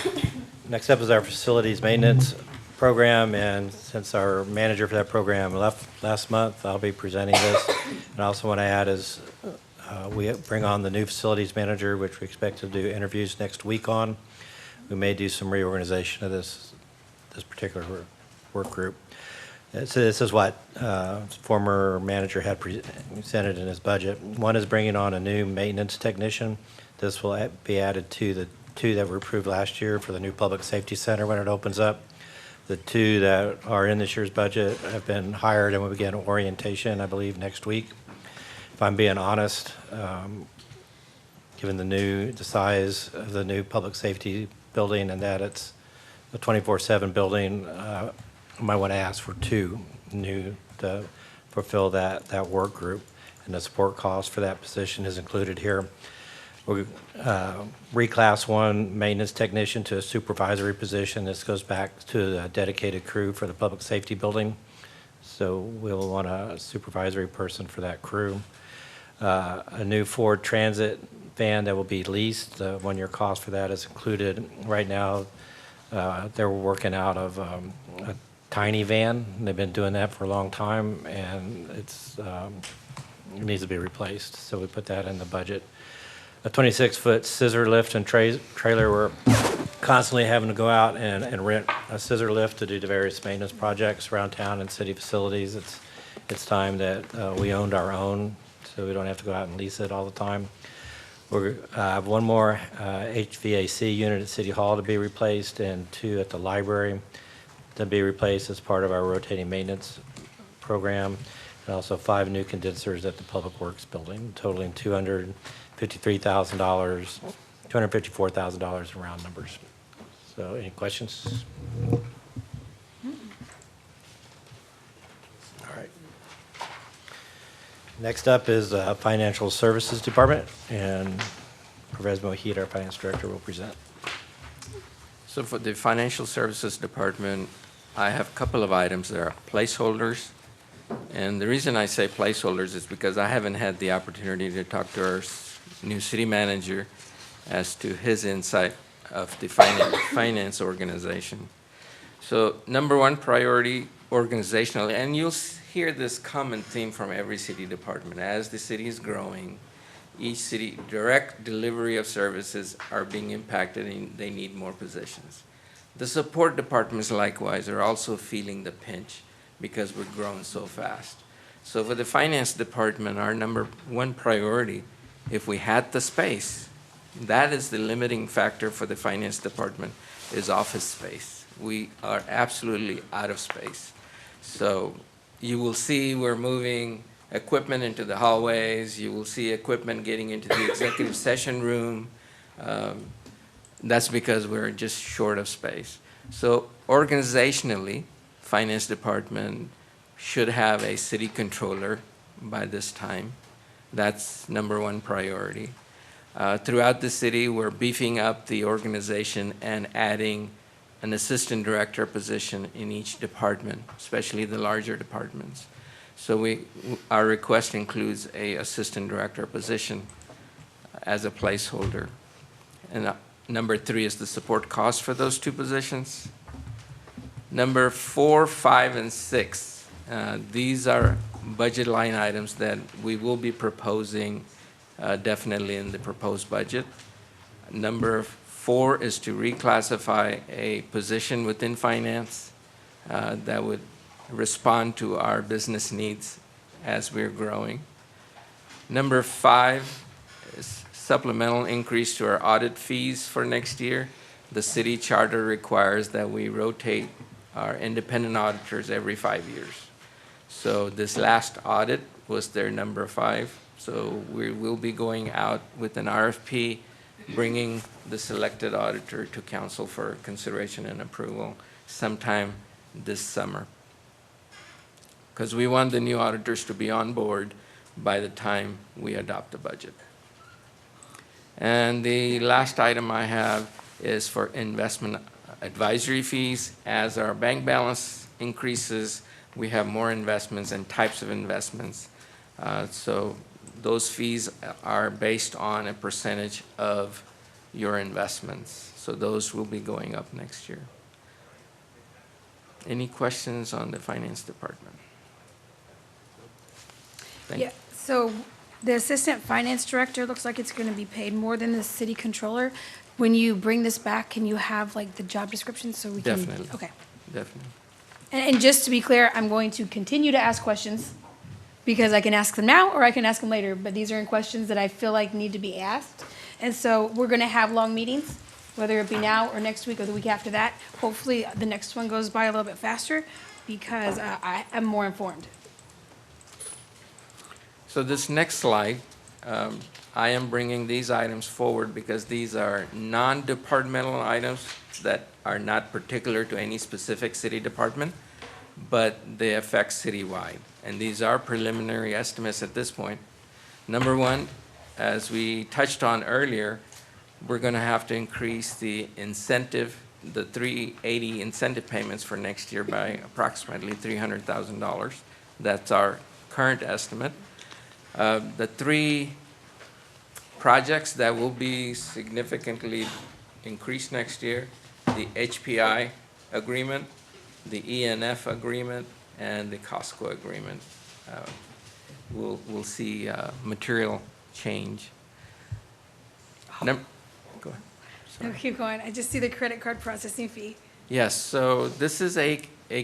facilities maintenance program, and since our manager for that program left last month, I'll be presenting this. And I also want to add is we bring on the new facilities manager, which we expect to do interviews next week on. We may do some reorganization of this particular work group. So this is what former manager had presented in his budget. One is bringing on a new maintenance technician. This will be added to the two that were approved last year for the new public safety center when it opens up. The two that are in this year's budget have been hired, and we'll begin orientation, I believe, next week. If I'm being honest, given the size of the new public safety building and that it's a 24/7 building, I might want to ask for two new to fulfill that work group. And the support cost for that position is included here. We reclass one maintenance technician to a supervisory position. This goes back to a dedicated crew for the public safety building. So we'll want a supervisory person for that crew. A new Ford Transit van that will be leased. The one-year cost for that is included. Right now, they're working out of a tiny van. They've been doing that for a long time, and it needs to be replaced. So we put that in the budget. A 26-foot scissor lift and trailer. We're constantly having to go out and rent a scissor lift to do the various maintenance projects around town and city facilities. It's time that we owned our own, so we don't have to go out and lease it all the time. We have one more HVAC unit at City Hall to be replaced and two at the library to be replaced as part of our rotating maintenance program, and also 5 new condensers at the Public Works building, totaling $254,000 in round numbers. So any questions? All right. Next up is Financial Services Department, and Pervez Mohit, our Finance Director, will present. So for the Financial Services Department, I have a couple of items that are placeholders. And the reason I say placeholders is because I haven't had the opportunity to talk to our new city manager as to his insight of the finance organization. So number one priority organizationally, and you'll hear this common theme from every city department. As the city is growing, each city direct delivery of services are being impacted and they need more positions. The support departments likewise are also feeling the pinch because we're growing so fast. So for the finance department, our number one priority, if we had the space, that is the limiting factor for the finance department, is office space. We are absolutely out of space. So you will see we're moving equipment into the hallways. You will see equipment getting into the executive session room. That's because we're just short of space. So organizationally, finance department should have a city controller by this time. That's number one priority. Throughout the city, we're beefing up the organization and adding an assistant director position in each department, especially the larger departments. So our request includes a assistant director position as a placeholder. And number 3 is the support cost for those 2 positions. Number 4, 5, and 6, these are budget line items that we will be proposing definitely in the proposed budget. Number 4 is to reclassify a position within finance that would respond to our business needs as we're growing. Number 5 supplemental increase to our audit fees for next year. The city charter requires that we rotate our independent auditors every 5 years. So this last audit was their number 5. So we will be going out with an RFP, bringing the selected auditor to council for consideration and approval sometime this summer. Because we want the new auditors to be on board by the time we adopt the budget. And the last item I have is for investment advisory fees. As our bank balance increases, we have more investments and types of investments. So those fees are based on a percentage of your investments. So those will be going up next year. Any questions on the finance department? Thank you. Yeah, so the assistant finance director looks like it's going to be paid more than the city controller. When you bring this back, can you have like the job description so we can? Definitely. Okay. Definitely. And just to be clear, I'm going to continue to ask questions because I can ask them now or I can ask them later, but these are questions that I feel like need to be asked. And so we're going to have long meetings, whether it be now or next week or the week after that. Hopefully, the next one goes by a little bit faster because I am more informed. So this next slide, I am bringing these items forward because these are non-departmental items that are not particular to any specific city department, but they affect citywide. And these are preliminary estimates at this point. Number one, as we touched on earlier, we're going to have to increase the incentive, the 380 incentive payments for next year by approximately $300,000. That's our current estimate. The 3 projects that will be significantly increased next year, the HPI agreement, the ENF agreement, and the Costco agreement. We'll see material change. Go ahead. No, keep going. I just see the credit card processing fee. Yes, so this is a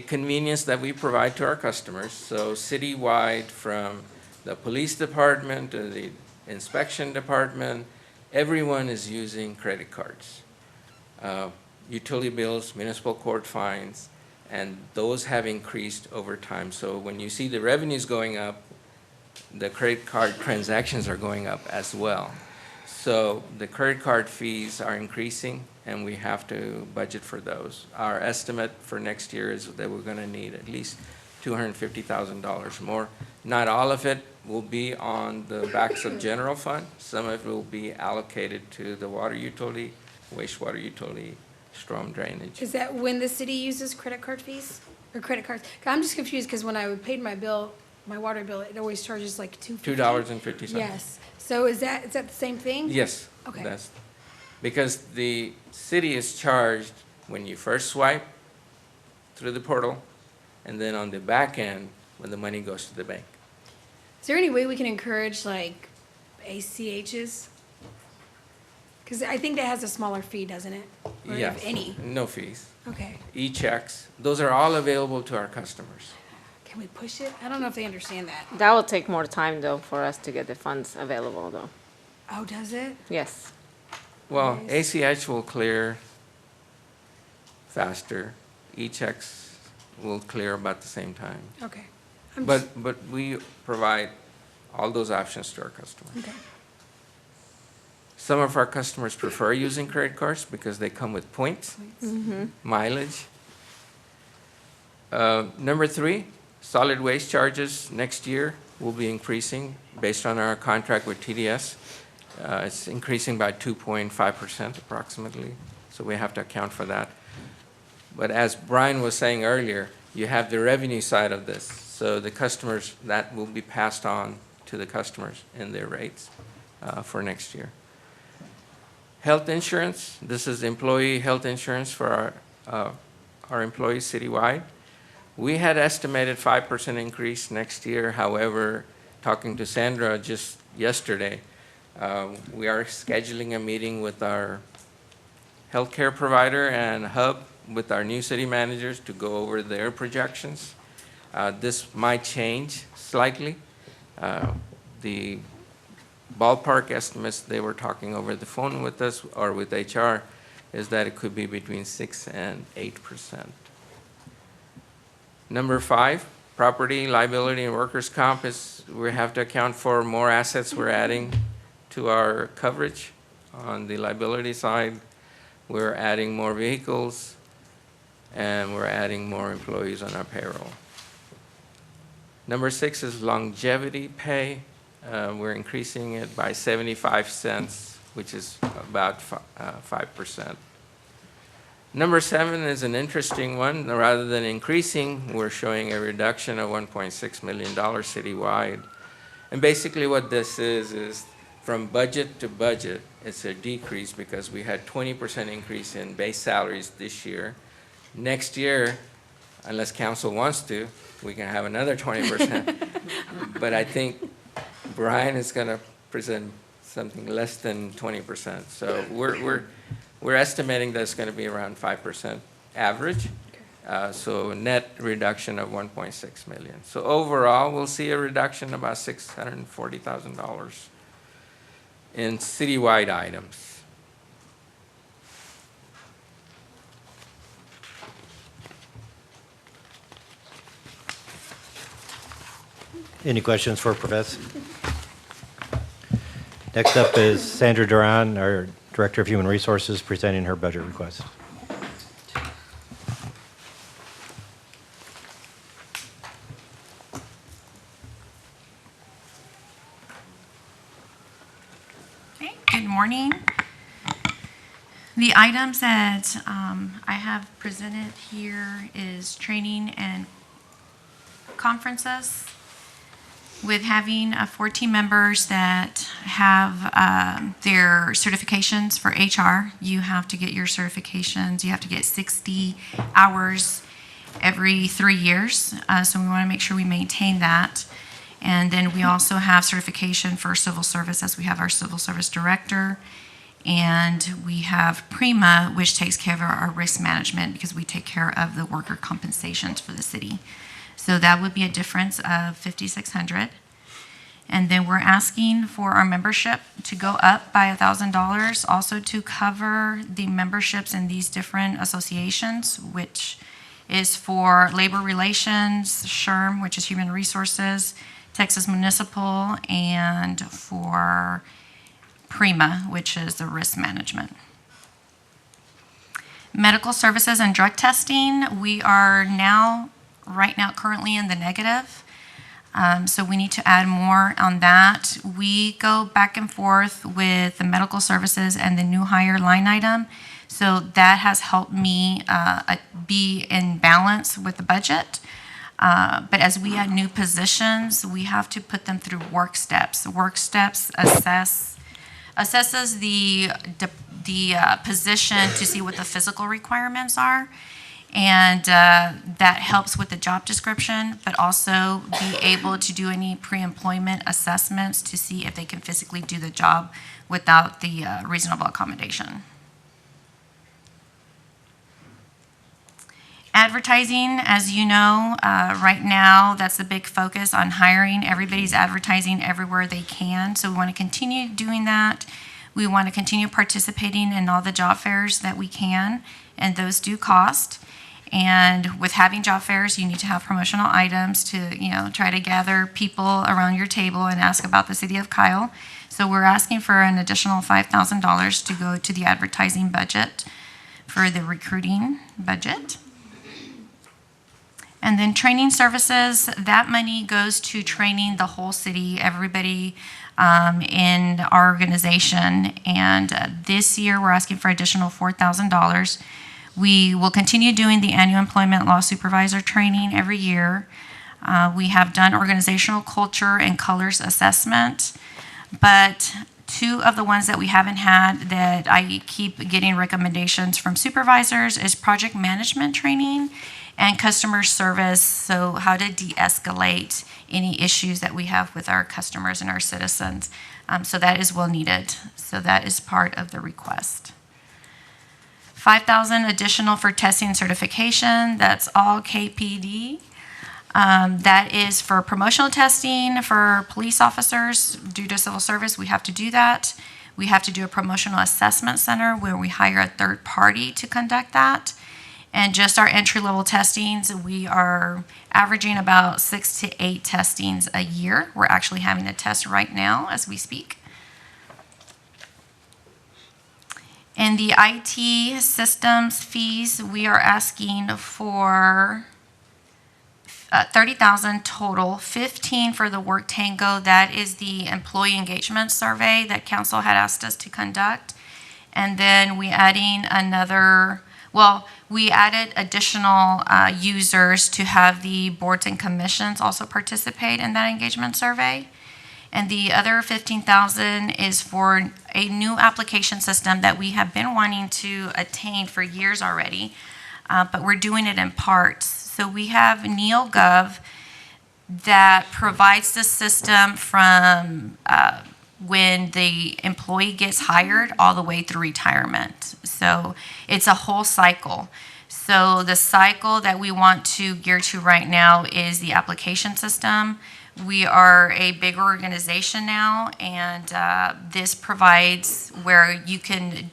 convenience that we provide to our customers. So citywide, from the police department to the inspection department, everyone is using credit cards. Utility bills, municipal court fines, and those have increased over time. So when you see the revenues going up, the credit card transactions are going up as well. So the credit card fees are increasing, and we have to budget for those. Our estimate for next year is that we're going to need at least $250,000 more. Not all of it will be on the backs of general fund. Some of it will be allocated to the water utility, wastewater utility, storm drainage. Is that when the city uses credit card fees or credit cards? I'm just confused because when I paid my bill, my water bill, it always charges like $2.50. Yes. So is that the same thing? Yes. Okay. That's because the city is charged when you first swipe through the portal, and then on the back end when the money goes to the bank. Is there any way we can encourage like ACHs? Because I think that has a smaller fee, doesn't it? Or Yes. if any. No fees. Okay. E-checks. Those are all available to our customers. Can we push it? I don't know if they understand that. That will take more time, though, for us to get the funds available, though. Oh, does it? Yes. Well, ACH will clear faster. E-checks will clear about the same time. Okay. But we provide all those options to our customers. Okay. Some of our customers prefer using credit cards because they come with points, mileage. Number 3, solid waste charges next year will be increasing based on our contract with TDS. It's increasing by 2.5% approximately, so we have to account for that. But as Brian was saying earlier, you have the revenue side of this. So the customers, that will be passed on to the customers in their rates for next year. Health insurance, this is employee health insurance for our employees citywide. We had estimated 5% increase next year. However, talking to Sandra just yesterday, we are scheduling a meeting with our healthcare provider and hub with our new city managers to go over their projections. This might change slightly. The ballpark estimates they were talking over the phone with us or with HR is that it could be between 6 and 8%. Number 5, property, liability, and workers' comp is we have to account for more assets we're adding to our coverage. On the liability side, we're adding more vehicles, and we're adding more employees on our payroll. Number 6 is longevity pay. We're increasing it by 75 cents, which is about 5%. Number 7 is an interesting one. Rather than increasing, we're showing a reduction of $1.6 million citywide. And basically what this is from budget to budget, it's a decrease because we had 20% increase in base salaries this year. Next year, unless council wants to, we can have another 20%. But I think Brian is going to present something less than 20%. So we're estimating that it's going to be around 5% average. So net reduction of $1.6 million. So overall, we'll see a reduction of about $640,000 in citywide items. Any questions for Professor? Next up is Sandra Duran, our Director of Human Resources, presenting her budget request. Okay, good morning. The items that I have presented here is training and conferences. With having 14 members that have their certifications for HR, you have to get your certifications. You have to get 60 hours every 3 years. So we want to make sure we maintain that. And then we also have certification for civil service, as we have our civil service director. And we have PRIMA, which takes care of our risk management because we take care of the worker compensations for the city. So that would be a difference of $5,600. And then we're asking for our membership to go up by $1,000, also to cover the memberships in these different associations, which is for labor relations, SHRM, which is human resources, Texas Municipal, and for PRIMA, which is the risk management. Medical services and drug testing, we are right now currently in the negative. So we need to add more on that. We go back and forth with the medical services and the new hire line item. So that has helped me be in balance with the budget. But as we add new positions, we have to put them through work steps. Work steps assesses the position to see what the physical requirements are. And that helps with the job description, but also be able to do any pre-employment assessments to see if they can physically do the job without the reasonable accommodation. Advertising, as you know, right now, that's the big focus on hiring. Everybody's advertising everywhere they can. So we want to continue doing that. We want to continue participating in all the job fairs that we can, and those do cost. And with having job fairs, you need to have promotional items to, try to gather people around your table and ask about the city of Kyle. So we're asking for an additional $5,000 to go to the advertising budget for the recruiting budget. And then training services, that money goes to training the whole city, everybody in our organization. And this year, we're asking for additional $4,000. We will continue doing the annual employment law supervisor training every year. We have done organizational culture and colors assessment, but 2 of the ones that we haven't had that I keep getting recommendations from supervisors is project management training and customer service, so how to de-escalate any issues that we have with our customers and our citizens. So that is well needed. So that is part of the request. $5,000 additional for testing and certification. That's all KPD. That is for promotional testing for police officers. Due to civil service, we have to do that. We have to do a promotional assessment center where we hire a third party to conduct that. And just our entry-level testings, we are averaging about 6 to 8 testings a year. We're actually having a test right now as we speak. In the IT systems fees, we are asking for $30,000 total, $15,000 for the Work Tango. That is the employee engagement survey that council had asked us to conduct. And then we added additional users to have the boards and commissions also participate in that engagement survey. And the other $15,000 is for a new application system that we have been wanting to attain for years already, but we're doing it in parts. So we have NeoGov that provides the system from when the employee gets hired all the way through retirement. So it's a whole cycle. So the cycle that we want to gear to right now is the application system. We are a bigger organization now, and this provides where you can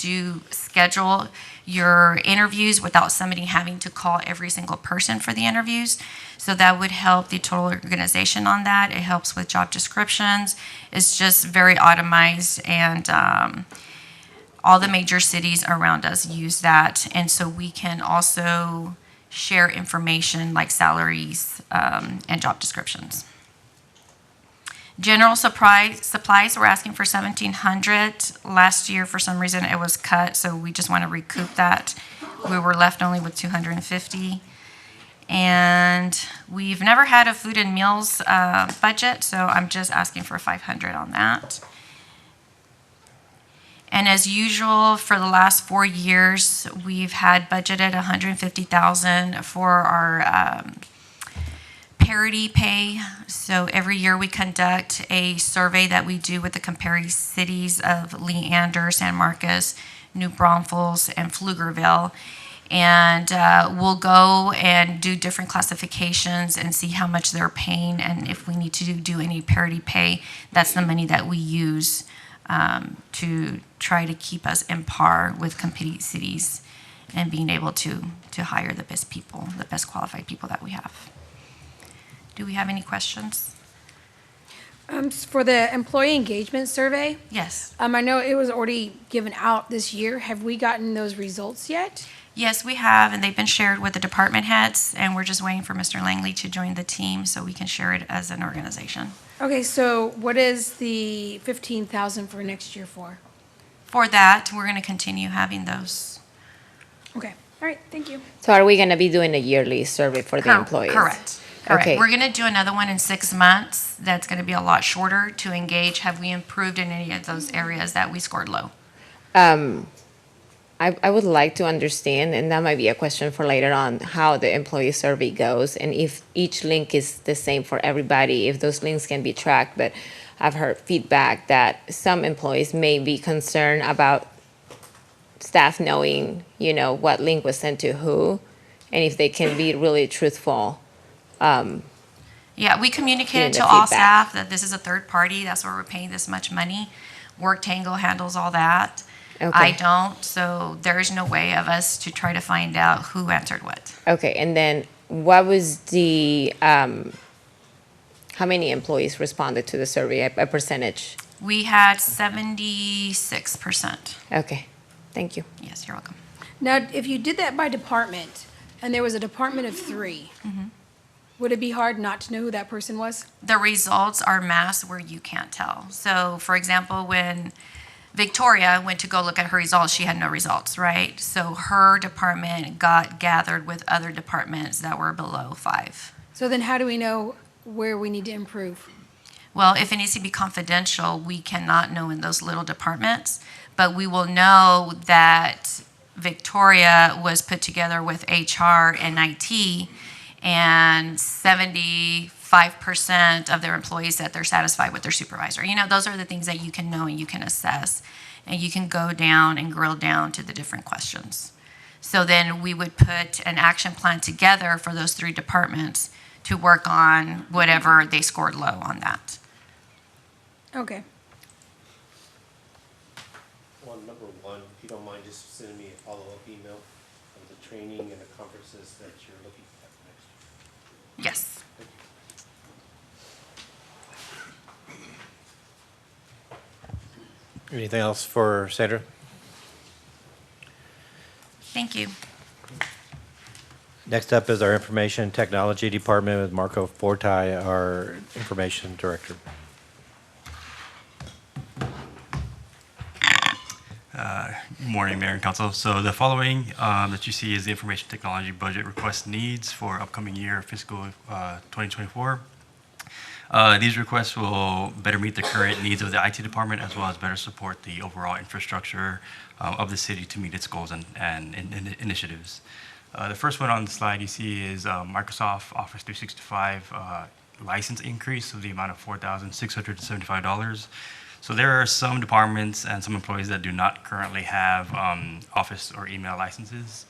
schedule your interviews without somebody having to call every single person for the interviews. So that would help the total organization on that. It helps with job descriptions. It's just very automized, and all the major cities around us use that. And so we can also share information like salaries and job descriptions. General supplies, we're asking for $1,700. Last year, for some reason, it was cut, so we just want to recoup that. We were left only with $250. And we've never had a food and meals budget, so I'm just asking for $500 on that. And as usual, for the last 4 years, we've had budgeted $150,000 for our parity pay. So every year we conduct a survey that we do with the comparing cities of Leander, San Marcos, New Braunfels, and Pflugerville. And we'll go and do different classifications and see how much they're paying. And if we need to do any parity pay, that's the money that we use to try to keep us in par with competing cities and being able to hire the best people, the best qualified people that we have. Do we have any questions? For the employee engagement survey, Yes. I know it was already given out this year. Have we gotten those results yet? Yes, we have, and they've been shared with the department heads, and we're just waiting for Mr. Langley to join the team so we can share it as an organization. Okay, so what is the $15,000 for next year for? For that, we're going to continue having those. Okay, all right, thank you. So are we going to be doing a yearly survey for the employees? Correct. Okay. We're going to do another one in 6 months. That's going to be a lot shorter to engage. Have we improved in any of those areas that we scored low? I would like to understand, and that might be a question for later on, how the employee survey goes and if each link is the same for everybody, if those links can be tracked. But I've heard feedback that some employees may be concerned about staff knowing, what link was sent to who, and if they can be really truthful. Yeah, we communicated the to all feedback. staff that this is a third party. That's why we're paying this much money. Work Tango handles all that. Okay. I don't, so there is no way of us to try to find out who answered what. Okay, and then what was the, how many employees responded to the survey, a percentage? We had 76%. Okay, thank you. Yes, you're welcome. Now, if you did that by department, and there was a department of 3, would it be hard not to know who that person was? The results are masked where you can't tell. So, for example, when Victoria went to go look at her results, she had no results, right? So her department got gathered with other departments that were below 5. So then how do we know where we need to improve? Well, if it needs to be confidential, we cannot know in those little departments, but we will know that Victoria was put together with HR and IT, and 75% of their employees said they're satisfied with their supervisor. Those are the things that you can know and you can assess, and you can go down and drill down to the different questions. So then we would put an action plan together for those 3 departments to work on whatever they scored low on that. Okay. Well, number one, if you don't mind just sending me a follow-up email of the training and the conferences that you're looking at next year. Yes. Thank you. Anything else for Sandra? Thank you. Next up is our Information Technology Department with Marco Forti, our Information Director. Good morning, Mayor and Council. So the following that you see is the information technology budget request needs for upcoming year fiscal 2024. These requests will better meet the current needs of the IT department as well as better support the overall infrastructure of the city to meet its goals and initiatives. The first one on the slide you see is Microsoft Office 365 license increase of the amount of $4,675. So there are some departments and some employees that do not currently have Office or email licenses.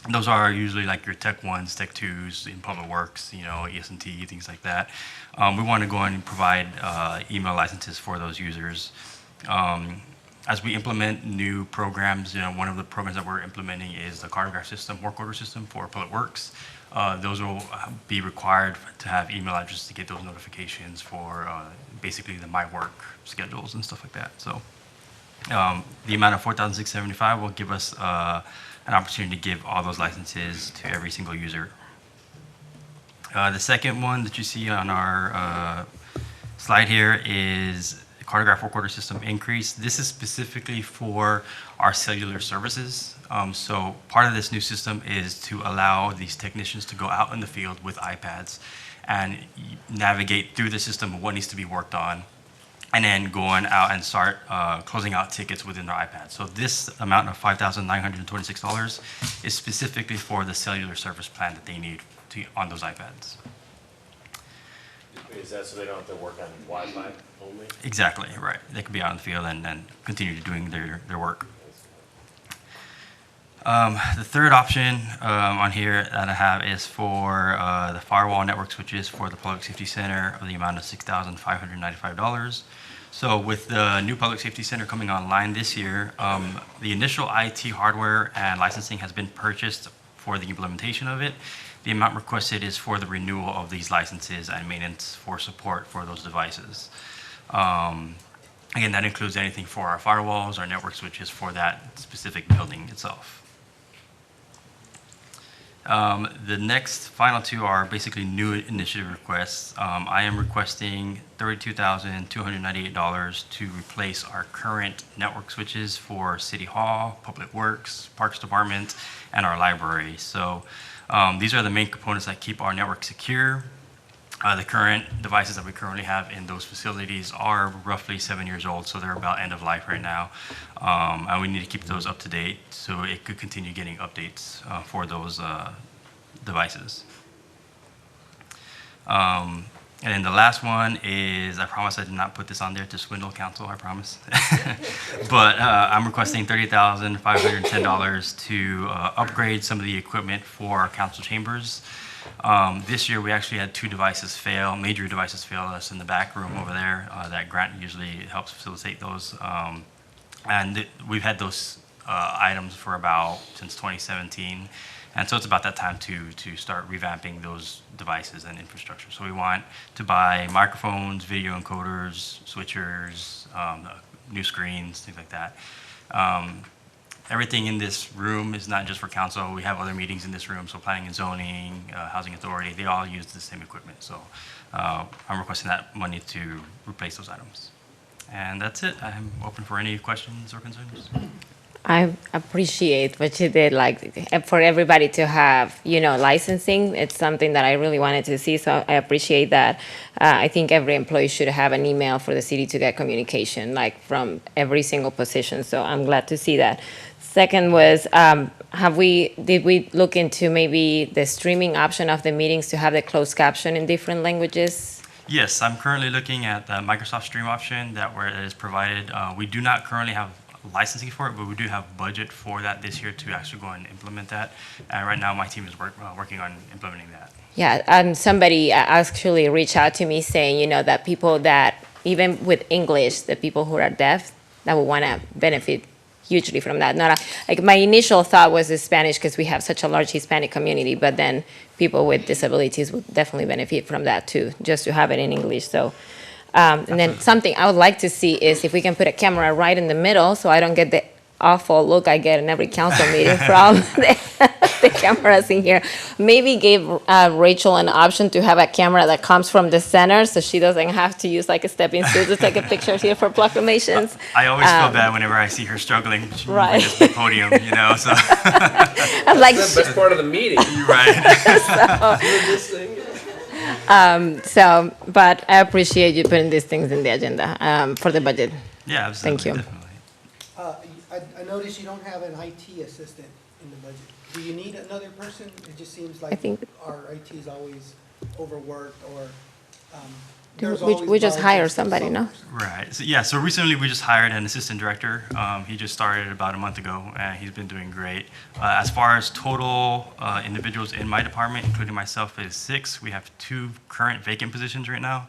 Those are usually like your Tech 1s, Tech 2s in Public Works, ES&T, things like that. We want to go and provide email licenses for those users. As we implement new programs, one of the programs that we're implementing is the cartograph system, work order system for Public Works. Those will be required to have email addresses to get those notifications for basically the My Work schedules and stuff like that. So the amount of $4,675 will give us an opportunity to give all those licenses to every single user. The second one that you see on our slide here is cartograph work order system increase. This is specifically for our cellular services. So part of this new system is to allow these technicians to go out in the field with iPads and navigate through the system of what needs to be worked on, and then going out and start closing out tickets within their iPad. So this amount of $5,926 is specifically for the cellular service plan that they need on those iPads. Is that so they don't have to work on Wi-Fi only? Exactly, right. They can be out in the field and continue doing their work. The third option on here that I have is for the firewall network switches for the Public Safety Center of the amount of $6,595. So with the new Public Safety Center coming online this year, the initial IT hardware and licensing has been purchased for the implementation of it. The amount requested is for the renewal of these licenses and maintenance for support for those devices. Again, that includes anything for our firewalls, our network switches for that specific building itself. The next final two are basically new initiative requests. I am requesting $32,298 to replace our current network switches for City Hall, Public Works, Parks Department, and our library. So these are the main components that keep our network secure. The current devices that we currently have in those facilities are roughly 7 years old, so they're about end of life right now. And we need to keep those up to date so it could continue getting updates for those devices. And then the last one is, I promise I did not put this on there to swindle council, I promise. But I'm requesting $30,510 to upgrade some of the equipment for our council chambers. This year we actually had two devices fail, major devices fail us in the back room over there. That grant usually helps facilitate those. And we've had those items for since 2017. And so it's about that time to start revamping those devices and infrastructure. So we want to buy microphones, video encoders, switchers, new screens, things like that. Everything in this room is not just for council. We have other meetings in this room, so planning and zoning, housing authority, they all use the same equipment. So I'm requesting that money to replace those items. And that's it. I'm open for any questions or concerns. I appreciate what you did, like for everybody to have, licensing. It's something that I really wanted to see, so I appreciate that. I think every employee should have an email for the city to get communication, like from every single position. So I'm glad to see that. Second was, did we look into maybe the streaming option of the meetings to have the closed caption in different languages? Yes, I'm currently looking at the Microsoft Stream option that is provided. We do not currently have licensing for it, but we do have budget for that this year to actually go and implement that. And right now my team is working on implementing that. Yeah, somebody actually reached out to me saying, you know, that people that, even with English, the people who are deaf, that would want to benefit hugely from that. Not like my initial thought was the Spanish because we have such a large Hispanic community, but then people with disabilities would definitely benefit from that too, just to have it in English. So, and then something I would like to see is if we can put a camera right in the middle, so I don't get the awful look I get in every council meeting from the cameras in here. Maybe give Rachel an option to have a camera that comes from the center, so she doesn't have to use like a stepping stool to take a picture here for proclamations. I always feel bad whenever I see her struggling Right. with this podium, you know, so. I'm like, That's the best part of the meeting. You're right. But I appreciate you putting these things in the agenda for the budget. Yeah, absolutely. Thank you. Definitely. I noticed you don't have an IT assistant in the budget. Do you need another person? It just seems I like think- our IT is always overworked or, We just hire somebody, no? Right. So, yeah, so recently we just hired an assistant director. He just started about a month ago, and he's been doing great. As far as total individuals in my department, including myself, is 6. We have 2 current vacant positions right now.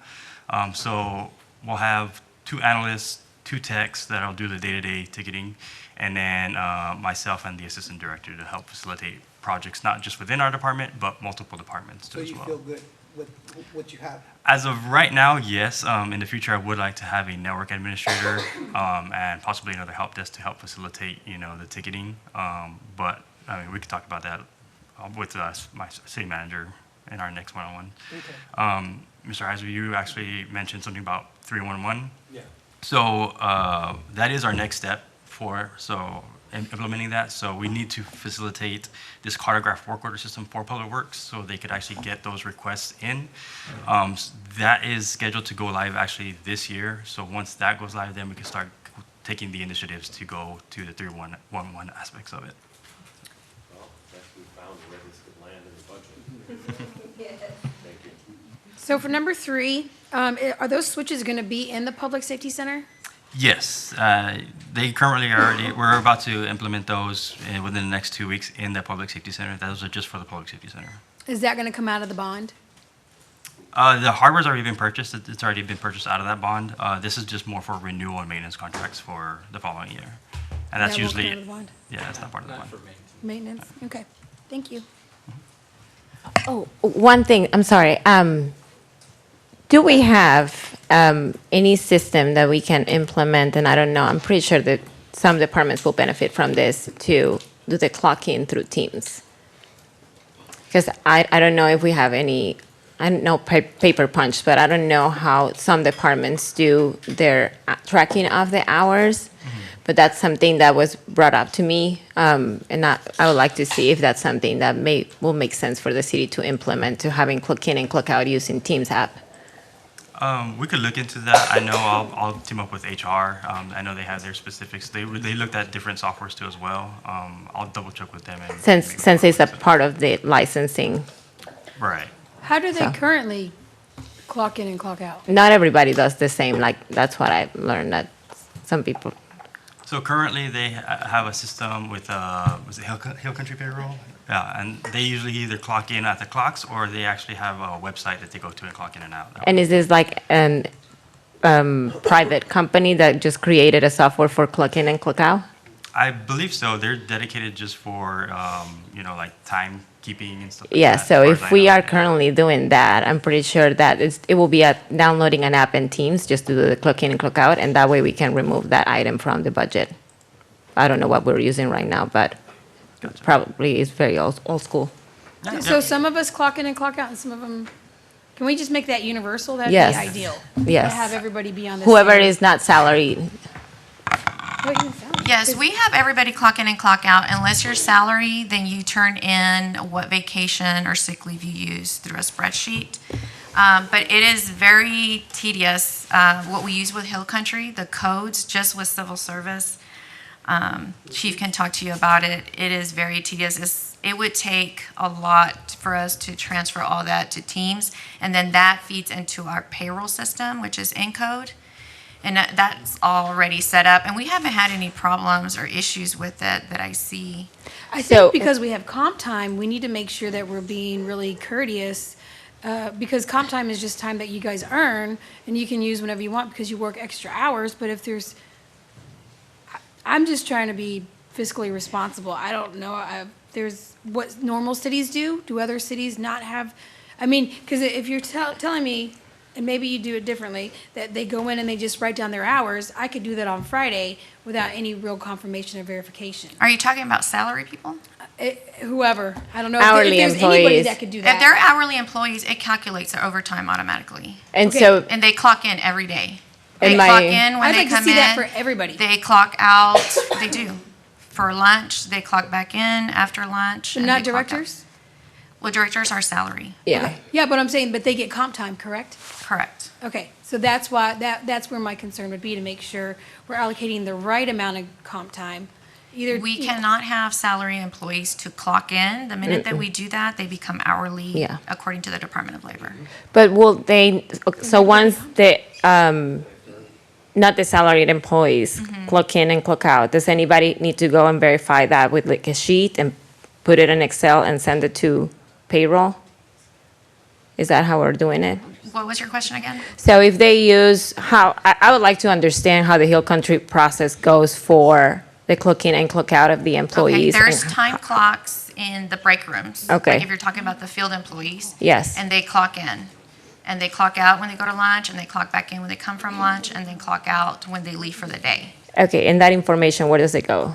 So we'll have 2 analysts, 2 techs that'll do the day-to-day ticketing, and then myself and the assistant director to help facilitate projects, not just within our department, but multiple departments too so as you well. feel good with what you have? As of right now, yes. In the future, I would like to have a network administrator and possibly another help desk to help facilitate, you know, the ticketing. But I mean, we could talk about that with my city manager in our next one-on-one. Okay. Mr. Heiser, you actually mentioned something about 311. Yeah. So that is our next step for implementing that. So we need to facilitate this cartograph work order system for Public Works so they could actually get those requests in. That is scheduled to go live actually this year. So once that goes live, then we can start taking the initiatives to go to the 311 aspects of it. Well, guess we found where this could land in the budget. Thank you. So for number 3, are those switches going to be in the Public Safety Center? Yes, they currently we're about to implement those within the next 2 weeks in the Public Safety Center. Those are just for the Public Safety Center. Is that going to come out of the bond? The hardware's already been purchased. It's already been purchased out of that bond. This is just more for renewal and maintenance contracts for the following year. And that's That won't come usually, out of the bond? yeah, that's not part of the bond. Maintenance? Okay, thank you. Oh, one thing, I'm sorry. Do we have any system that we can implement, and I don't know, I'm pretty sure that some departments will benefit from this, to do the clock-in through Teams? Because I don't know if we have any, I don't know paper punch, but I don't know how some departments do their tracking of the hours. But that's something that was brought up to me, and I would like to see if that's something that will make sense for the city to implement, to having clock in and clock out using Teams app. We could look into that. I know I'll team up with HR. I know they have their specifics. They looked at different softwares too as well. I'll double check with them. And Since it's a part of the licensing. Right. How do they So- currently clock in and clock out? Not everybody does the same, like, that's what I've learned, that some people, So currently they have a system with, was it Hill Country Payroll? Yeah, and they usually either clock in at the clocks or they actually have a website that they go to and clock in and out. and is this like an private company that just created a software for clock in and clock out? I believe so. They're dedicated just for, you know, like timekeeping and stuff like Yeah, that. so as far as if I we know. are currently doing that, I'm pretty sure that it will be downloading an app in Teams just to do the clock in and clock out, and that way we can remove that item from the budget. I don't know what we're using right now, but probably it's very old school. So some of us clock in and clock out, and some of them, can we just make that universal? That'd Yes. be ideal. Yes. To have everybody be on the Whoever same- is not salaried. Yes, we have everybody clock in and clock out. Unless you're salary, then you turn in what vacation or sick leave you use through a spreadsheet. But it is very tedious, what we use with Hill Country, the codes, just with civil service. Chief can talk to you about it. It is very tedious. It would take a lot for us to transfer all that to Teams, and then that feeds into our payroll system, which is Encode. And that's already set up, and we haven't had any problems or issues with it that I see. I think because we have comp time, we need to make sure that we're being really courteous, because comp time is just time that you guys earn, and you can use whenever you want because you work extra hours, but if there's, I'm just trying to be fiscally responsible. I don't know, there's, what normal cities do other cities not have? I mean, because if you're telling me, and maybe you do it differently, that they go in and they just write down their hours, I could do that on Friday without any real confirmation or verification. Are you talking about salary people? Whoever, I don't know. Hourly if there's anybody employees. that could do that. If they're hourly employees, it calculates their overtime automatically. And so, And they clock in every day. And They my- clock in when I'd they like to come see in. that for everybody. They clock out, they do. For lunch, they clock back in after lunch. But and not they clock out. directors? Well, directors are salary. yeah. Yeah, but I'm saying, but they get comp time, correct? Correct. Okay, so that's why, that's where my concern would be, to make sure we're allocating the right amount of comp time. Either. We cannot have salary employees to clock in. The minute that we do that, they become hourly Yeah. according to the Department of Labor. But will they, so once the, not the salaried employees clock in and clock out, does anybody need to go and verify that with like a sheet and put it in Excel and send it to payroll? Is that how we're doing it? What was your question again? So if they use I would like to understand how the Hill Country process goes for the clock in and clock out of the Okay, employees. there's and- time clocks in the break rooms. Okay. Like if you're talking about the field employees. Yes. And they clock in. And they clock out when they go to lunch, and they clock back in when they come from lunch, and then clock out when they leave for the day. Okay, and that information, where does it go?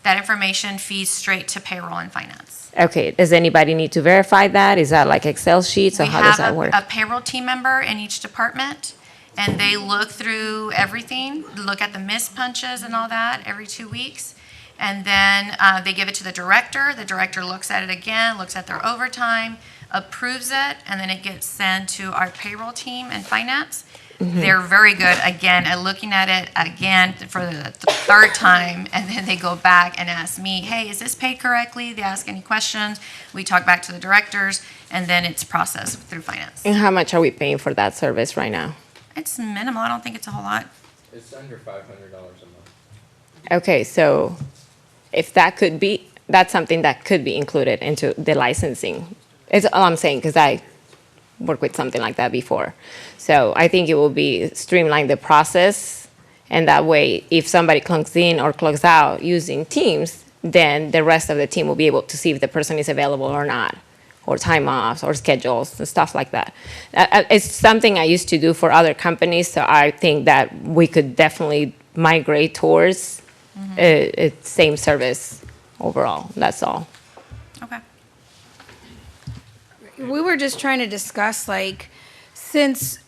That information feeds straight to payroll and finance. Okay, does anybody need to verify that? Is that like Excel sheets, or We how does that have work? a payroll team member in each department, and they look through everything, look at the missed punches and all that every 2 weeks. And then they give it to the director. The director looks at it again, looks at their overtime, approves it, and then it gets sent to our payroll team and finance. They're very good, again, at looking at it again for the third time, and then they go back and ask me, hey, is this paid correctly? They ask any questions. We talk back to the directors, and then it's processed through finance. And how much are we paying for that service right now? It's minimal. I don't think it's a whole lot. It's under $500 a month. Okay, so if that could be, that's something that could be included into the licensing. It's all I'm saying, because I worked with something like that before. So I think it will be streamline the process, and that way, if somebody clocks in or clocks out using Teams, then the rest of the team will be able to see if the person is available or not, or time offs, or schedules, and stuff like that. It's something I used to do for other companies, so I think that we could definitely migrate towards same service overall. That's all. Okay. We were just trying to discuss, like, since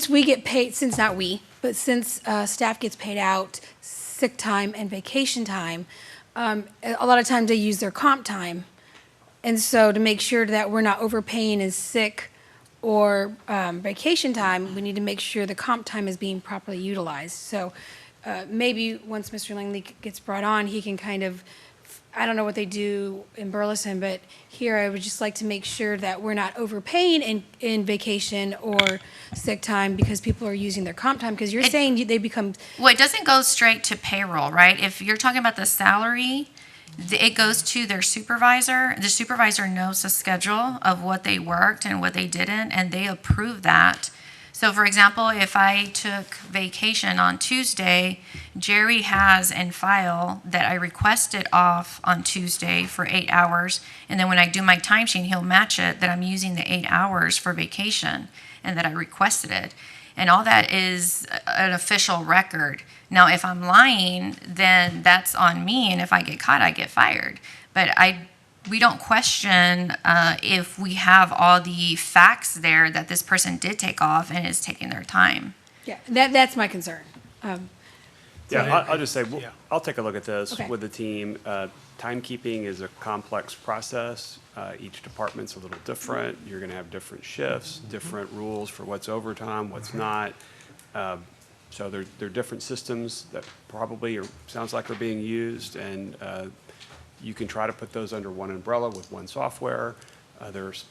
we get paid, since not we, but since staff gets paid out sick time and vacation time, a lot of times they use their comp time. And so to make sure that we're not overpaying in sick or vacation time, we need to make sure the comp time is being properly utilized. So maybe once Mr. Langley gets brought on, he can kind of, I don't know what they do in Burleson, but here I would just like to make sure that we're not overpaying in vacation or sick time because people are using their comp time, because you're saying they become. Well, it doesn't go straight to payroll, right? If you're talking about the salary, it goes to their supervisor. The supervisor knows the schedule of what they worked and what they didn't, and they approve that. So for example, if I took vacation on Tuesday, Jerry has in file that I requested off on Tuesday for 8 hours. And then when I do my timesheet, he'll match it that I'm using the 8 hours for vacation and that I requested it. And all that is an official record. Now, if I'm lying, then that's on me. And if I get caught, I get fired. But we don't question if we have all the facts there that this person did take off and is taking their time. Yeah, that's my concern. Yeah, I'll just say, I'll take a look at this Okay. with the team. Timekeeping is a complex process. Each department's a little different. You're going to have different shifts, different rules for what's overtime, what's not. So there are different systems that probably sounds like are being used, and you can try to put those under one umbrella with one software. There's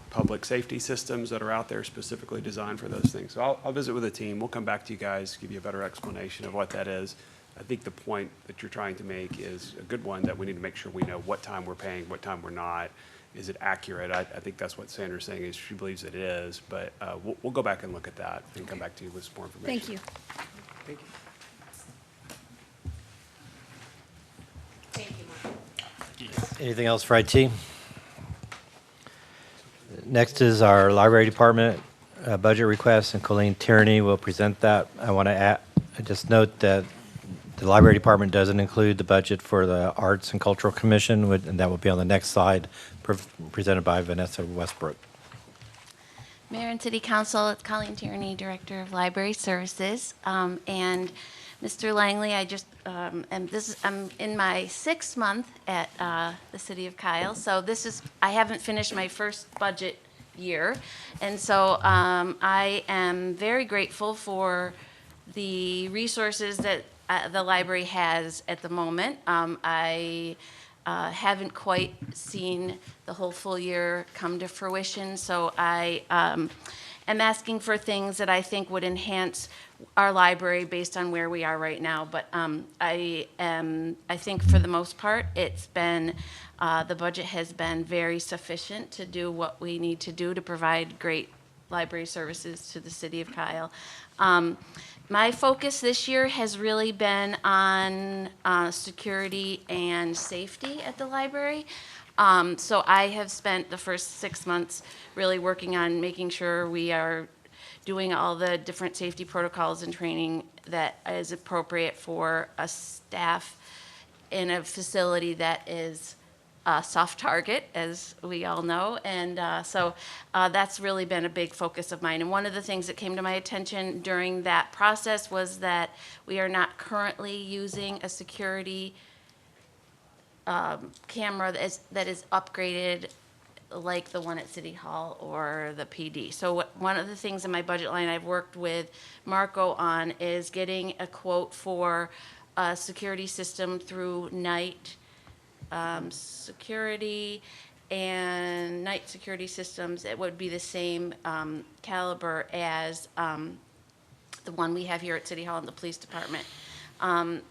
public safety systems that are out there specifically designed for those things. So I'll visit with the team. We'll come back to you guys, give you a better explanation of what that is. I think the point that you're trying to make is a good one, that we need to make sure we know what time we're paying, what time we're not. Is it accurate? I think that's what Sandra's saying, is she believes it is, but we'll go back and look at that and come back to you with some more information. Thank you. Thank you. Anything else for IT? Next is our library department budget request, and Colleen Tierney will present that. I want to just note that the library department doesn't include the budget for the Arts and Cultural Commission, and that will be on the next slide, presented by Vanessa Westbrook. Mayor and City Council, it's Colleen Tierney, Director of Library Services. And Mr. Langley, I'm in my 6th month at the City of Kyle. So I haven't finished my first budget year. And so I am very grateful for the resources that the library has at the moment. I haven't quite seen the whole full year come to fruition, so I am asking for things that I think would enhance our library based on where we are right now. But I think for the most part, it's been, the budget has been very sufficient to do what we need to do to provide great library services to the City of Kyle. My focus this year has really been on security and safety at the library. So I have spent the first 6 months really working on making sure we are doing all the different safety protocols and training that is appropriate for a staff in a facility that is a soft target, as we all know. And so that's really been a big focus of mine. And one of the things that came to my attention during that process was that we are not currently using a security camera that is upgraded like the one at City Hall or the PD. So one of the things in my budget line I've worked with Marco on is getting a quote for a security system through night security and night security systems. It would be the same caliber as the one we have here at City Hall and the police department.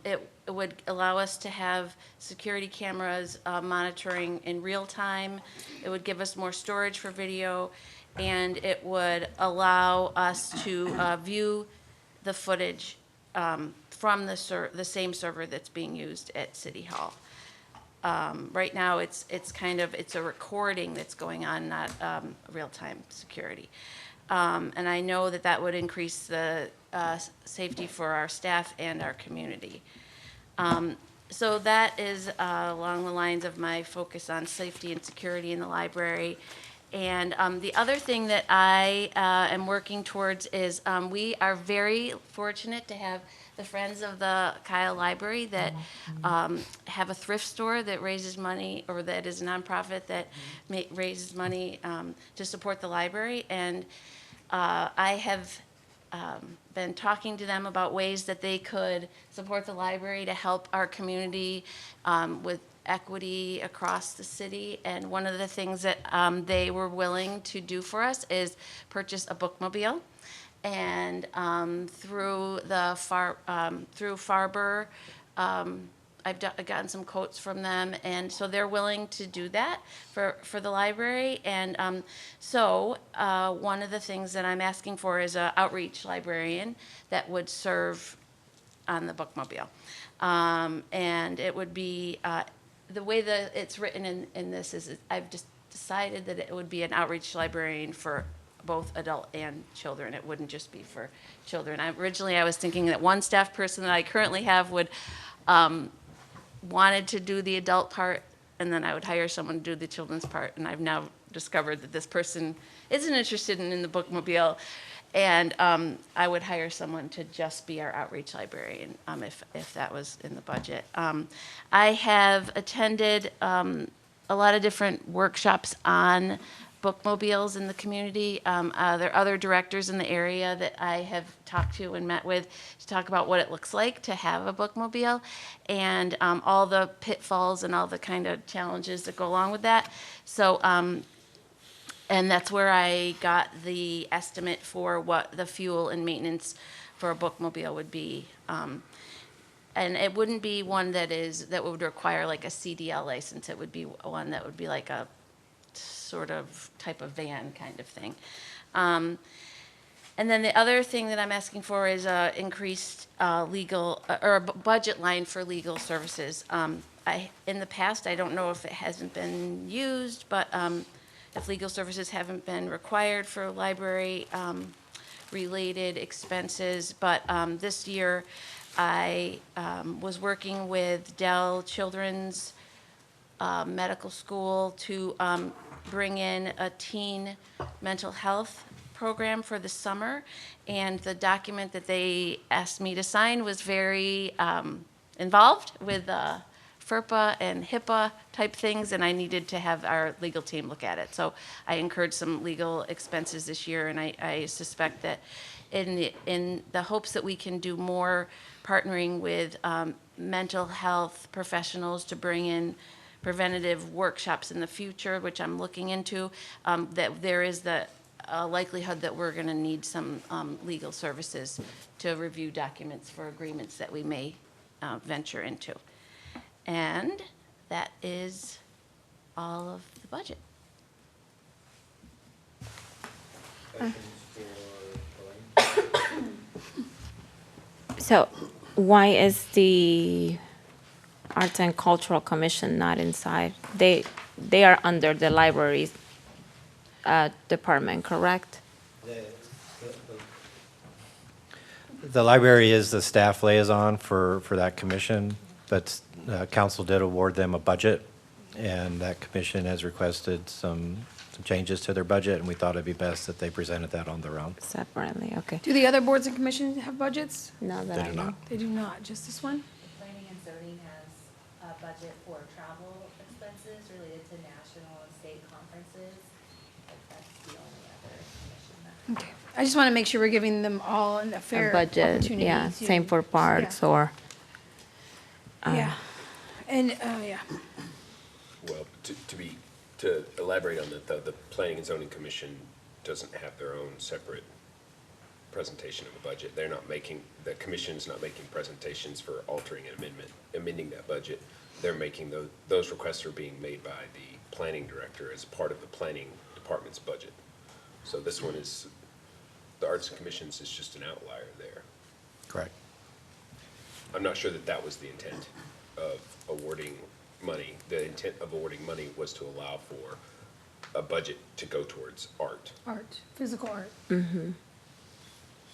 It would allow us to have security cameras monitoring in real time. It would give us more storage for video, and it would allow us to view the footage from the same server that's being used at City Hall. Right now, it's a recording that's going on, not real-time security. And I know that would increase the safety for our staff and our community. So that is along the lines of my focus on safety and security in the library. And the other thing that I am working towards is we are very fortunate to have the Friends of the Kyle Library that have a thrift store that raises money, or that is a nonprofit that raises money to support the library. And I have been talking to them about ways that they could support the library to help our community with equity across the city. And one of the things that they were willing to do for us is purchase a bookmobile. And through Farber, I've gotten some quotes from them, and so they're willing to do that for the library. And so one of the things that I'm asking for is an outreach librarian that would serve on the bookmobile. And it would be, the way that it's written in this is, I've just decided that it would be an outreach librarian for both adult and children. It wouldn't just be for children. Originally, I was thinking that one staff person that I currently have would wanted to do the adult part, and then I would hire someone to do the children's part. And I've now discovered that this person isn't interested in the bookmobile, and I would hire someone to just be our outreach librarian if that was in the budget. I have attended a lot of different workshops on bookmobiles in the community. There are other directors in the area that I have talked to and met with to talk about what it looks like to have a bookmobile, and all the pitfalls and all the kind of challenges that go along with that. So And that's where I got the estimate for what the fuel and maintenance for a bookmobile would be. And it wouldn't be one that would require like a CDL license. It would be one that would be like a sort of type of van kind of thing. And then the other thing that I'm asking for is increased legal, or a budget line for legal services. In the past, I don't know if it hasn't been used, but if legal services haven't been required for library related expenses. But this year, I was working with Dell Children's Medical School to bring in a teen mental health program for the summer, and the document that they asked me to sign was very involved with FERPA and HIPAA type things, and I needed to have our legal team look at it. So I incurred some legal expenses this year, and I suspect that in the hopes that we can do more partnering with mental health professionals to bring in preventative workshops in the future, which I'm looking into, that there is the likelihood that we're going to need some legal services to review documents for agreements that we may venture into. And that is all of the budget. So why is the Arts and Cultural Commission not inside? They are under the libraries department, correct? The library is the staff liaison for that commission, but council did award them a budget, and that commission has requested some changes to their budget, and we thought it'd be best that they presented that on their own. Separately, okay. Do the other boards and commissions have budgets? No, that They I do know. not. They do not, just this one? Planning and zoning has a budget for travel expenses related to national and state conferences. But that's the only other commission that. Okay. I just want to make sure we're giving them all a fair A budget, opportunity. yeah, to- same for parks or. Yeah. And, yeah. Well, to elaborate on that, the Planning and Zoning Commission doesn't have their own separate presentation of a budget. They're not making, the commission's not making presentations for altering an amending that budget. They're making those requests are being made by the planning director as part of the planning department's budget. So this one is, the Arts and Commissions is just an outlier there. Correct. I'm not sure that that was the intent of awarding money. The intent of awarding money was to allow for a budget to go towards art. Art, physical art. Mm-hmm.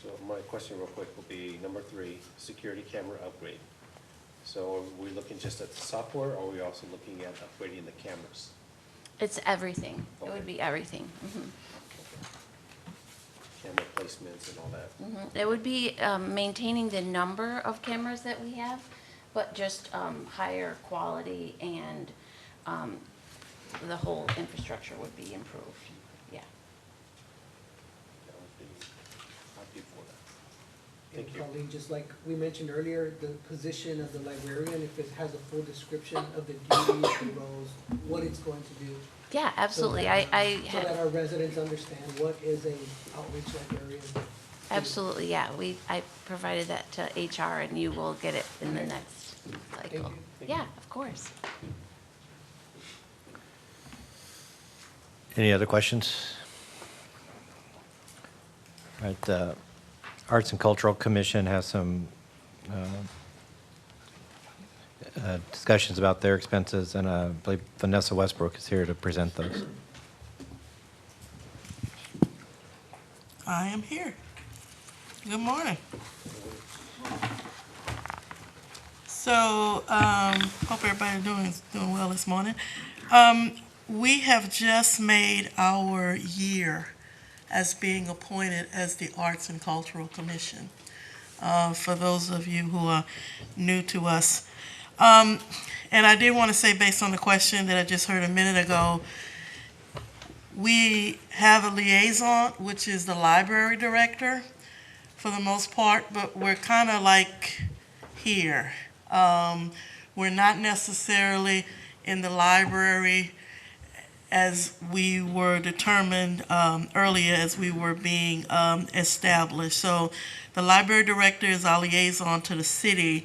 So my question real quick will be number 3, security camera upgrade. So are we looking just at the software, or are we also looking at upgrading the cameras? It's everything. It would be everything. Mhm. Camera placements and all that? Mhm. It would be maintaining the number of cameras that we have, but just higher quality, and the whole infrastructure would be improved. Yeah. That would be, I'd be for that. And Thank you. Colleen, just like we mentioned earlier, the position of the librarian, if it has a full description of the duties, the roles, what it's going to do. Yeah, absolutely. So that, I so that our residents understand what is a outreach librarian. absolutely, yeah. I provided that to HR, and you will get it in the next cycle. Yeah, of course. Any other questions? All right, the Arts and Cultural Commission has some discussions about their expenses, and I believe Vanessa Westbrook is here to present those. I am here. Good morning. So, hope everybody's doing well this morning. We have just made our year as being appointed as the Arts and Cultural Commission. For those of you who are new to us. And I did want to say, based on the question that I just heard a minute ago, we have a liaison, which is the library director for the most part, but we're kind of like here. We're not necessarily in the library as we were determined earlier as we were being established. So the library director is our liaison to the city,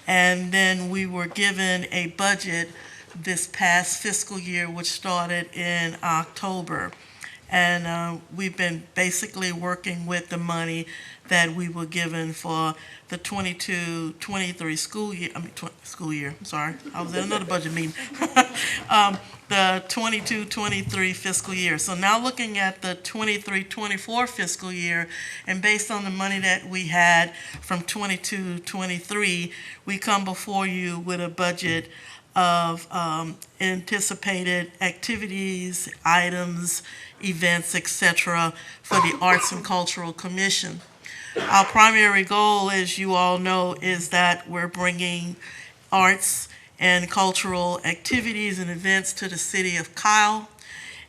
and then we were given a budget this past fiscal year, which started in October. And we've been basically working with the money that we were given for the 22-23 school year, sorry. I was at another budget meeting. The 22-23 fiscal year. So now looking at the 23-24 fiscal year, and based on the money that we had from 22-23, we come before you with a budget of anticipated activities, items, events, etc., for the Arts and Cultural Commission. Our primary goal, as you all know, is that we're bringing arts and cultural activities and events to the city of Kyle.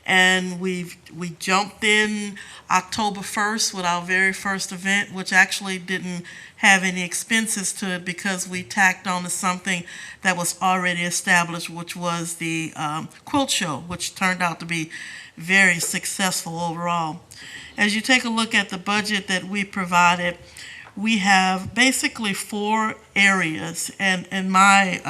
And we jumped in October 1st with our very first event, which actually didn't have any expenses to it because we tacked on to something that was already established, which was the quilt show, which turned out to be very successful overall. As you take a look at the budget that we provided, we have basically 4 areas, and in my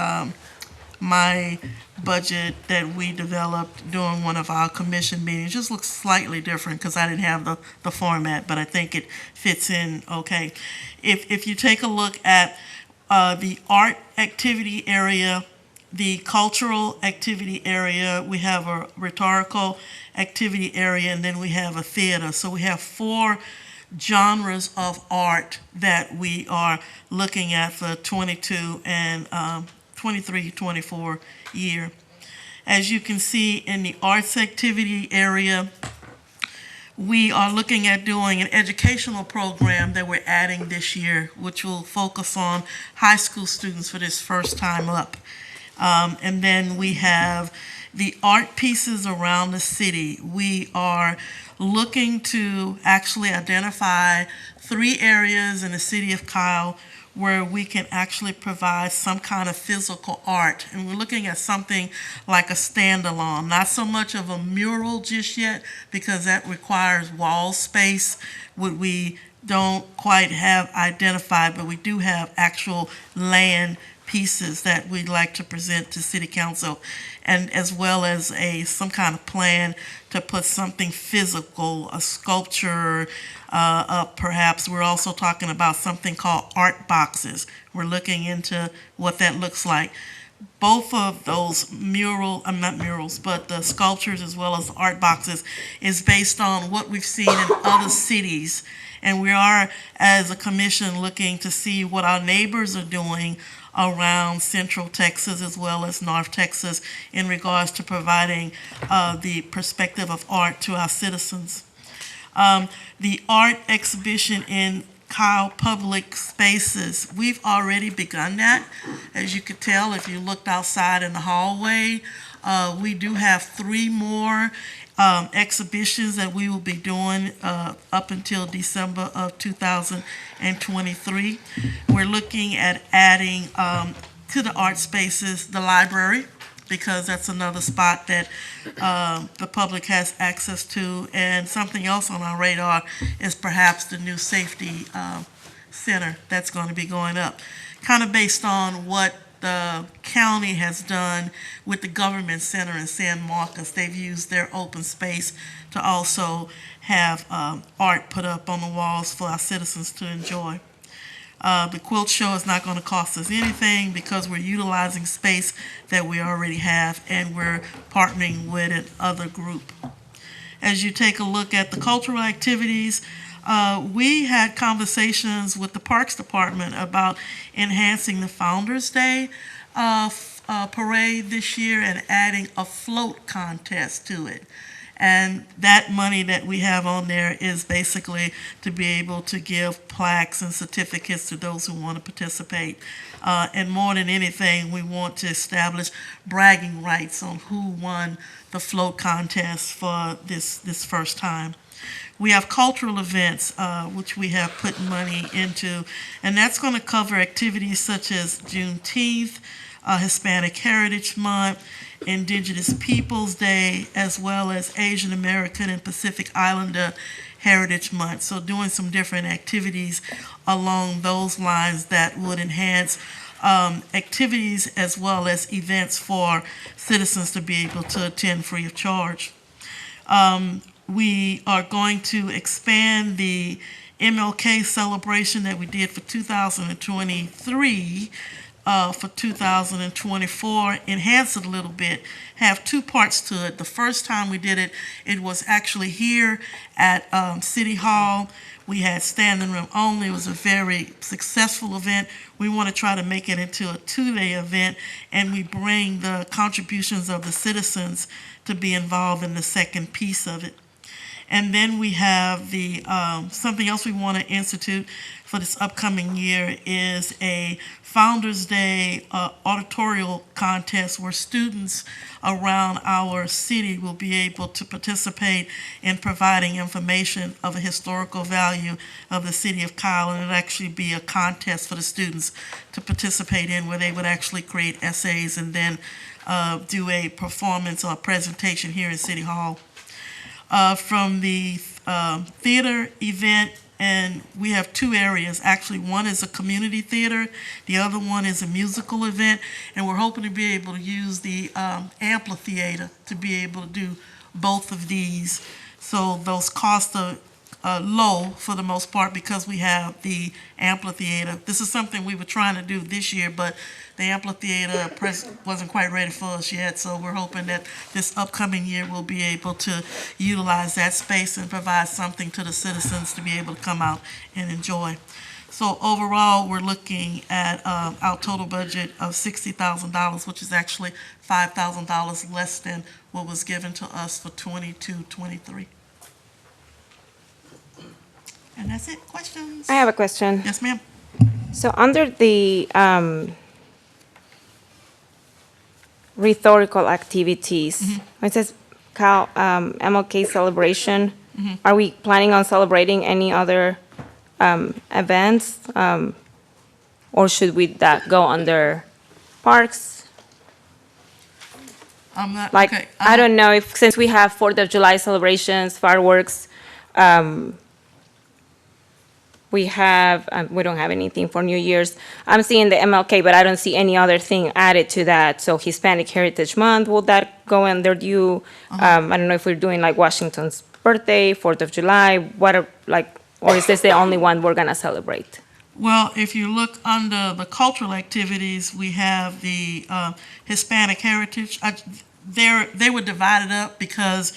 budget that we developed during one of our commission meetings just looks slightly different because I didn't have the format, but I think it fits in okay. If you take a look at the art activity area, the cultural activity area, we have a rhetorical activity area, and then we have a theater. So we have 4 genres of art that we are looking at for 22 and 23-24 year. As you can see in the arts activity area, we are looking at doing an educational program that we're adding this year, which will focus on high school students for this first time up. And then we have the art pieces around the city. We are looking to actually identify 3 areas in the city of Kyle where we can actually provide some kind of physical art. And we're looking at something like a standalone, not so much of a mural just yet, because that requires wall space, what we don't quite have identified, but we do have actual land pieces that we'd like to present to City Council, and as well as some kind of plan to put something physical, a sculpture up perhaps. We're also talking about something called art boxes. We're looking into what that looks like. Both of those not murals, but the sculptures as well as the art boxes is based on what we've seen in other cities. And we are, as a commission, looking to see what our neighbors are doing around Central Texas as well as North Texas in regards to providing the perspective of art to our citizens. The art exhibition in Kyle Public Spaces, we've already begun that. As you could tell, if you looked outside in the hallway, we do have 3 more exhibitions that we will be doing up until December of 2023. We're looking at adding to the art spaces the library, because that's another spot that the public has access to. And something else on our radar is perhaps the new safety center that's going to be going up, kind of based on what the county has done with the government center in San Marcos. They've used their open space to also have art put up on the walls for our citizens to enjoy. The quilt show is not going to cost us anything because we're utilizing space that we already have, and we're partnering with another group. As you take a look at the cultural activities, we had conversations with the Parks Department about enhancing the Founders Day parade this year and adding a float contest to it. And that money that we have on there is basically to be able to give plaques and certificates to those who want to participate. And more than anything, we want to establish bragging rights on who won the float contest for this first time. We have cultural events, which we have put money into, and that's going to cover activities such as Juneteenth, Hispanic Heritage Month, Indigenous Peoples Day, as well as Asian American and Pacific Islander Heritage Month. So doing some different activities along those lines that would enhance activities as well as events for citizens to be able to attend free of charge. We are going to expand the MLK celebration that we did for 2023 for 2024, enhance it a little bit, have two parts to it. The first time we did it, it was actually here at City Hall. We had standing room only. It was a very successful event. We want to try to make it into a two-day event, and we bring the contributions of the citizens to be involved in the second piece of it. And then we have the something else we want to institute for this upcoming year is a Founders Day auditorial contest where students around our city will be able to participate in providing information of a historical value of the city of Kyle, and it'll actually be a contest for the students to participate in where they would actually create essays and then do a performance or a presentation here in City Hall. From the theater event, and we have two areas. Actually, one is a community theater, the other one is a musical event, and we're hoping to be able to use the amphitheater to be able to do both of these. So those costs are low for the most part because we have the amphitheater. This is something we were trying to do this year, but the amphitheater wasn't quite ready for us yet, so we're hoping that this upcoming year we'll be able to utilize that space and provide something to the citizens to be able to come out and enjoy. So overall, we're looking at our total budget of $60,000, which is actually $5,000 less than what was given to us for 22-23. And that's it. Questions? I have a question. Yes, ma'am. So under the rhetorical activities, it says Cal MLK celebration. Are we planning on celebrating any other events, or should we that go under parks? I'm not Like okay. I don't know if since we have 4th of July celebrations, fireworks. We don't have anything for New Year's. I'm seeing the MLK, but I don't see any other thing added to that. So Hispanic Heritage Month, will that go under you? I don't know if we're doing like Washington's birthday, 4th of July, or is this the only one we're gonna celebrate? Well, if you look under the cultural activities, we have the Hispanic Heritage. They were divided up because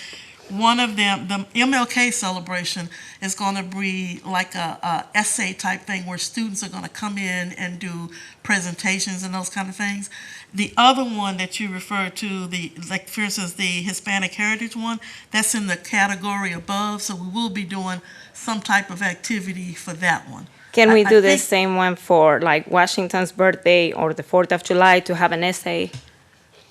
one of them, the MLK celebration, is going to be like a essay type thing where students are going to come in and do presentations and those kind of things. The other one that you referred to, like for instance, the Hispanic Heritage one, that's in the category above. So we will be doing some type of activity for that one. Can we do the same one for like Washington's birthday or the 4th of July to have an essay,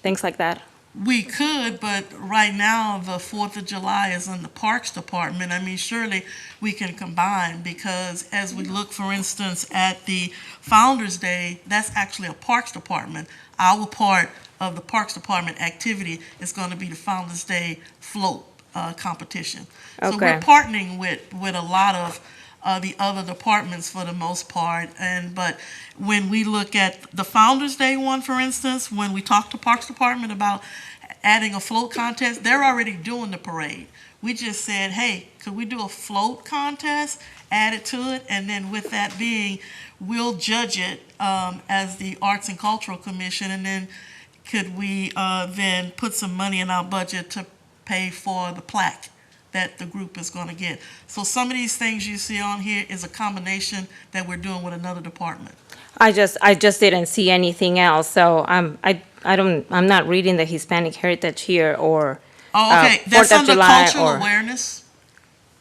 things like that? We could, but right now the 4th of July is in the Parks Department. I mean, surely we can combine because as we look, for instance, at the Founders Day, that's actually a Parks Department. Our part of the Parks Department activity is going to be the Founders Day float competition. So we're partnering with a lot of the other departments for the most part. But when we look at the Founders Day one, for instance, when we talk to Parks Department about adding a float contest, they're already doing the parade. We just said, hey, could we do a float contest, add it to it, and then with that being, we'll judge it as the Arts and Cultural Commission, and then could we then put some money in our budget to pay for the plaque that the group is going to get. So some of these things you see on here is a combination that we're doing with another department. I just didn't see anything else. So I'm not reading the Hispanic Heritage here or That's 4th of under July cultural awareness.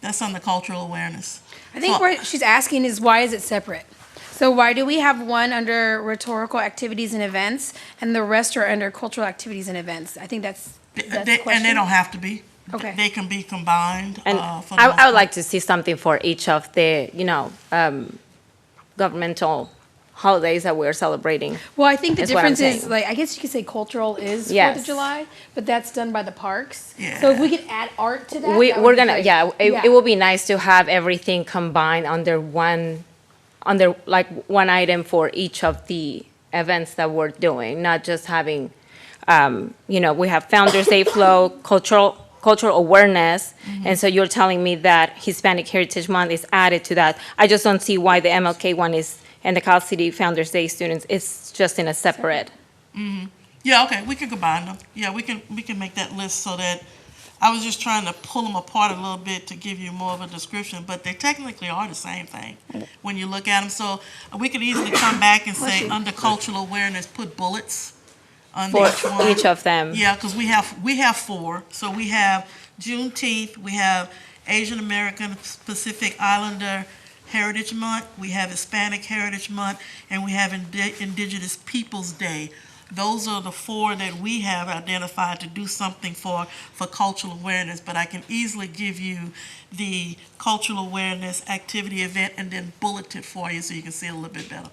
That's under cultural awareness. I think what she's asking is why is it separate? So why do we have one under rhetorical activities and events and the rest are under cultural activities and events? I think that's the question. And they don't have to be. Okay. They can be combined. And I would like to see something for each of the, governmental holidays that we're celebrating. Well, I think the is what I'm difference is, saying. like, I guess you could say cultural is Yes. 4th of July, but that's done by the parks. So if we could add art to that, that We're would be gonna, great. yeah, it will be nice to have everything combined under like one item for each of the events that we're doing, not just having, we have Founders Day flow, cultural awareness, and so you're telling me that Hispanic Heritage Month is added to that. I just don't see why the MLK one is, and the Cal City Founders Day students, it's just in a separate. Yeah, okay, we can combine them. Yeah, we can make that list so that, I was just trying to pull them apart a little bit to give you more of a description, but they technically are the same thing when you look at them. So we could easily come back and say, under cultural awareness, put bullets under For each one. each of them. Yeah, because we have 4. So we have Juneteenth, we have Asian American Pacific Islander Heritage Month, we have Hispanic Heritage Month, and we have Indigenous Peoples Day. Those are the 4 that we have identified to do something for cultural awareness, but I can easily give you the cultural awareness activity event and then bullet it for you so you can see it a little bit better.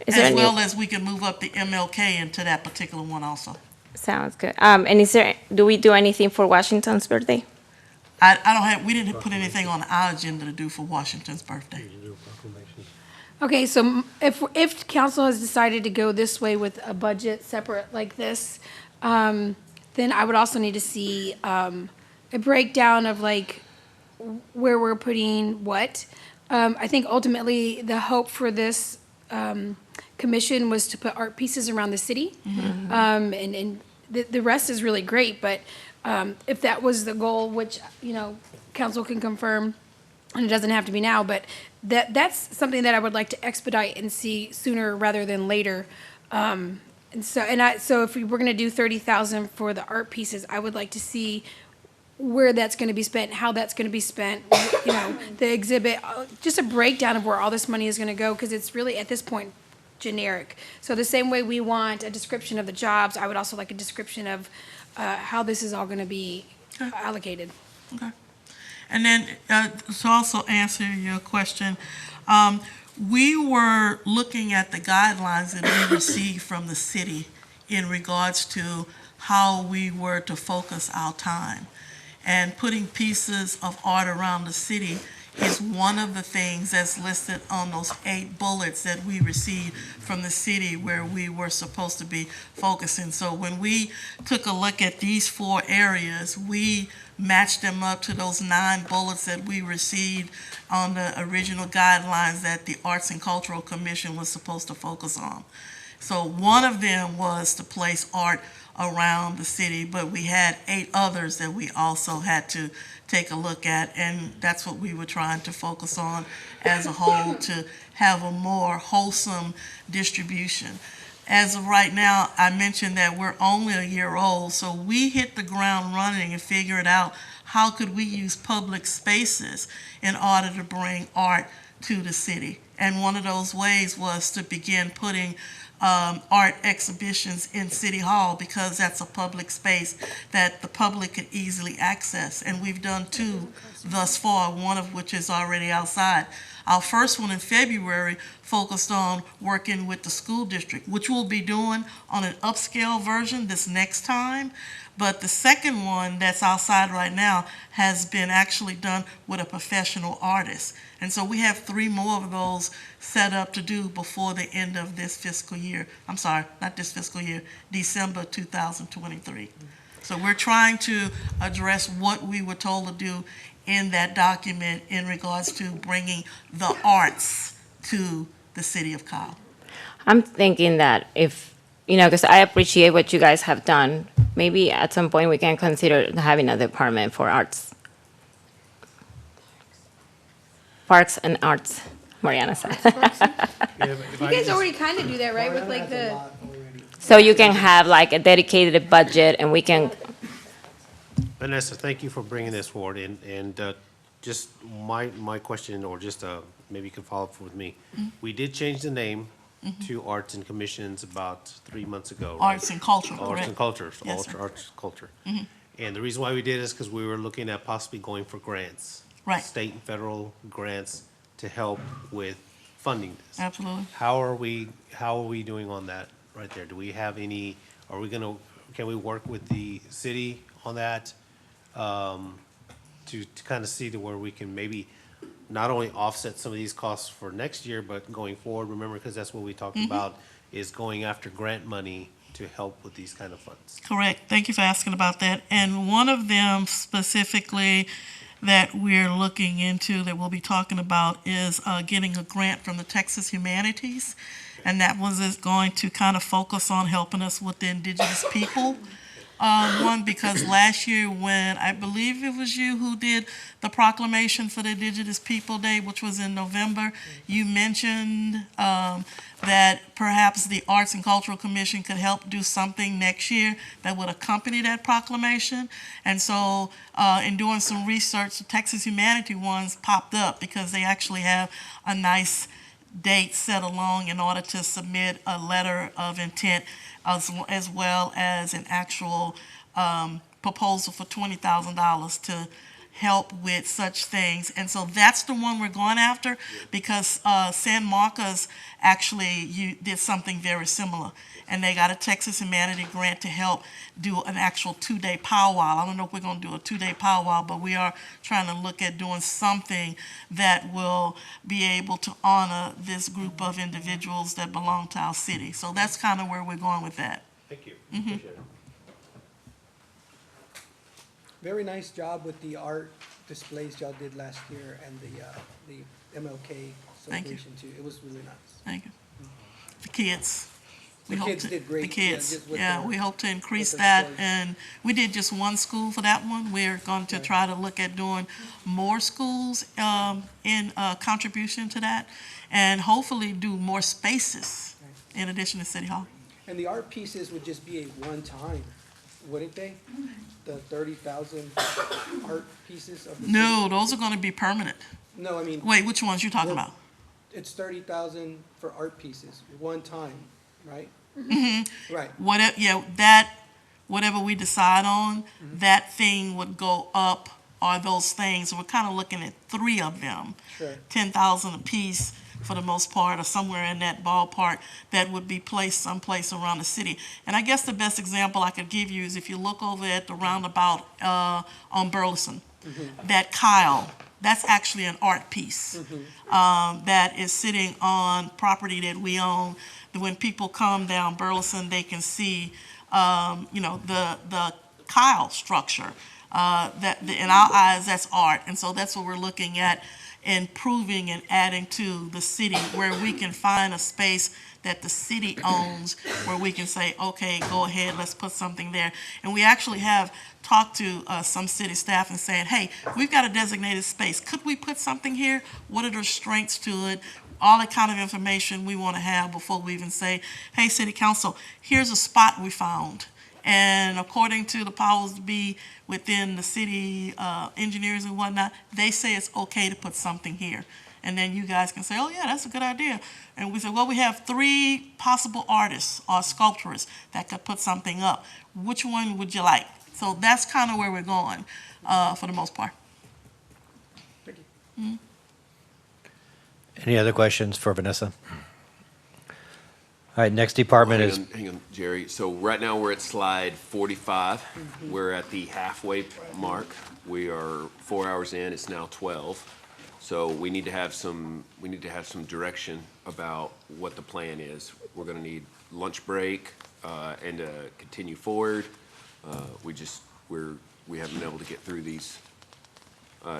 As well as we can move up the MLK into that particular one also. Sounds good. And do we do anything for Washington's birthday? We didn't put anything on our agenda to do for Washington's birthday. Okay, so if council has decided to go this way with a budget separate like this, then I would also need to see a breakdown of like where we're putting what. I think ultimately the hope for this commission was to put art pieces around the city. And the rest is really great, but if that was the goal, which, council can confirm, and it doesn't have to be now, but that's something that I would like to expedite and see sooner rather than later. So if we were gonna do 30,000 for the art pieces, I would like to see where that's gonna be spent, how that's gonna be spent, the exhibit, just a breakdown of where all this money is gonna go, because it's really, at this point, generic. So the same way we want a description of the jobs, I would also like a description of how this is all gonna be allocated. Okay. And then, to also answer your question, we were looking at the guidelines that we received from the city in regards to how we were to focus our time. And putting pieces of art around the city is one of the things that's listed on those 8 bullets that we received from the city where we were supposed to be focusing. So when we took a look at these 4 areas, we matched them up to those 9 bullets that we received on the original guidelines that the Arts and Cultural Commission was supposed to focus on. So one of them was to place art around the city, but we had 8 others that we also had to take a look at, and that's what we were trying to focus on as a whole, to have a more wholesome distribution. As of right now, I mentioned that we're only a year old, so we hit the ground running and figured out how could we use public spaces in order to bring art to the city. And one of those ways was to begin putting art exhibitions in City Hall, because that's a public space that the public could easily access. And we've done 2 thus far, one of which is already outside. Our first one in February focused on working with the school district, which we'll be doing on an upscale version this next time. But the second one that's outside right now has been actually done with a professional artist. And so we have 3 more of those set up to do before the end of this fiscal year. I'm sorry, not this fiscal year, December 2023. So we're trying to address what we were told to do in that document in regards to bringing the arts to the city of Kyle. I'm thinking that if, because I appreciate what you guys have done, maybe at some point we can consider having a department for arts. Parks and arts, Mariana said. You guys already kind of do that, right, with like the... So you can have like a dedicated budget and we can... Vanessa, thank you for bringing this forward, and just my question, or just maybe you can follow up with me. We did change the name to Arts and Commissions about 3 months ago. Right? Arts and Culture, Arts correct? and Culture, Yes, sir. Arts Culture. And the reason why we did is because we were looking at possibly going for grants. Right. State and federal grants to help with funding this. Absolutely. How are we doing on that right there? Do we have any, can we work with the city on that? To kind of see to where we can maybe not only offset some of these costs for next year, but going forward, remember, because that's what we talked about, is going after grant money to help with these kind of funds. Correct. Thank you for asking about that. And one of them specifically that we're looking into, that we'll be talking about, is getting a grant from the Texas Humanities. And that is going to kind of focus on helping us with the indigenous people. One, because last year when I believe it was you who did the proclamation for the Indigenous People Day, which was in November, you mentioned that perhaps the Arts and Cultural Commission could help do something next year that would accompany that proclamation. And so in doing some research, the Texas Humanities ones popped up because they actually have a nice date set along in order to submit a letter of intent, as well as an actual proposal for $20,000 to help with such things. And so that's the one we're going after, because San Marcos actually did something very similar. And they got a Texas Humanities grant to help do an actual 2-day powwow. I don't know if we're going to do a 2-day powwow, but we are trying to look at doing something that will be able to honor this group of individuals that belong to our city. So that's kind of where we're going with that. Thank you. Mhm. Appreciate it. Very nice job with the art displays y'all did last year and the MLK Thank you. celebration too. It was really nice. Thank you. The kids. The kids did great. The kids, just with yeah, their- we hope to increase with their that, stories. and we did just one school for that one. We're going to try to look at doing more schools in contribution to that, and hopefully do more spaces in addition to City Hall. And the art pieces would just be a one-time, wouldn't they? The 30,000 art pieces of the No, city? those are going to be permanent. No, I mean. Wait, which ones you talking about? It's 30,000 for art pieces, one time, right? Mm-hmm. Right. Whatever we decide on, that thing would go up, or those things. We're kind of looking at 3 of them. Sure. 10,000 apiece for the most part, or somewhere in that ballpark, that would be placed someplace around the city. And I guess the best example I could give you is if you look over at the roundabout on Burleson, that Kyle, that's actually an art piece that is sitting on property that we own. When people come down Burleson, they can see, the Kyle structure. That in our eyes, that's art, and so that's what we're looking at, improving and adding to the city, where we can find a space that the city owns, where we can say, okay, go ahead, let's put something there. And we actually have talked to some city staff and saying, hey, we've got a designated space. Could we put something here? What are the strengths to it? All that kind of information we want to have before we even say, hey, City Council, here's a spot we found. And according to the powers to be within the city engineers and whatnot, they say it's okay to put something here. And then you guys can say, oh yeah, that's a good idea. And we say, well, we have 3 possible artists or sculptors that could put something up. Which one would you like? So that's kind of where we're going for the most part. Thank you. Any other questions for Vanessa? All right, next department is, Hang on, Jerry. So right now, we're at slide 45. We're at the halfway mark. We are 4 hours in, it's now 12. So we need to have some direction about what the plan is. We're gonna need lunch break, and to continue forward. We haven't been able to get through these,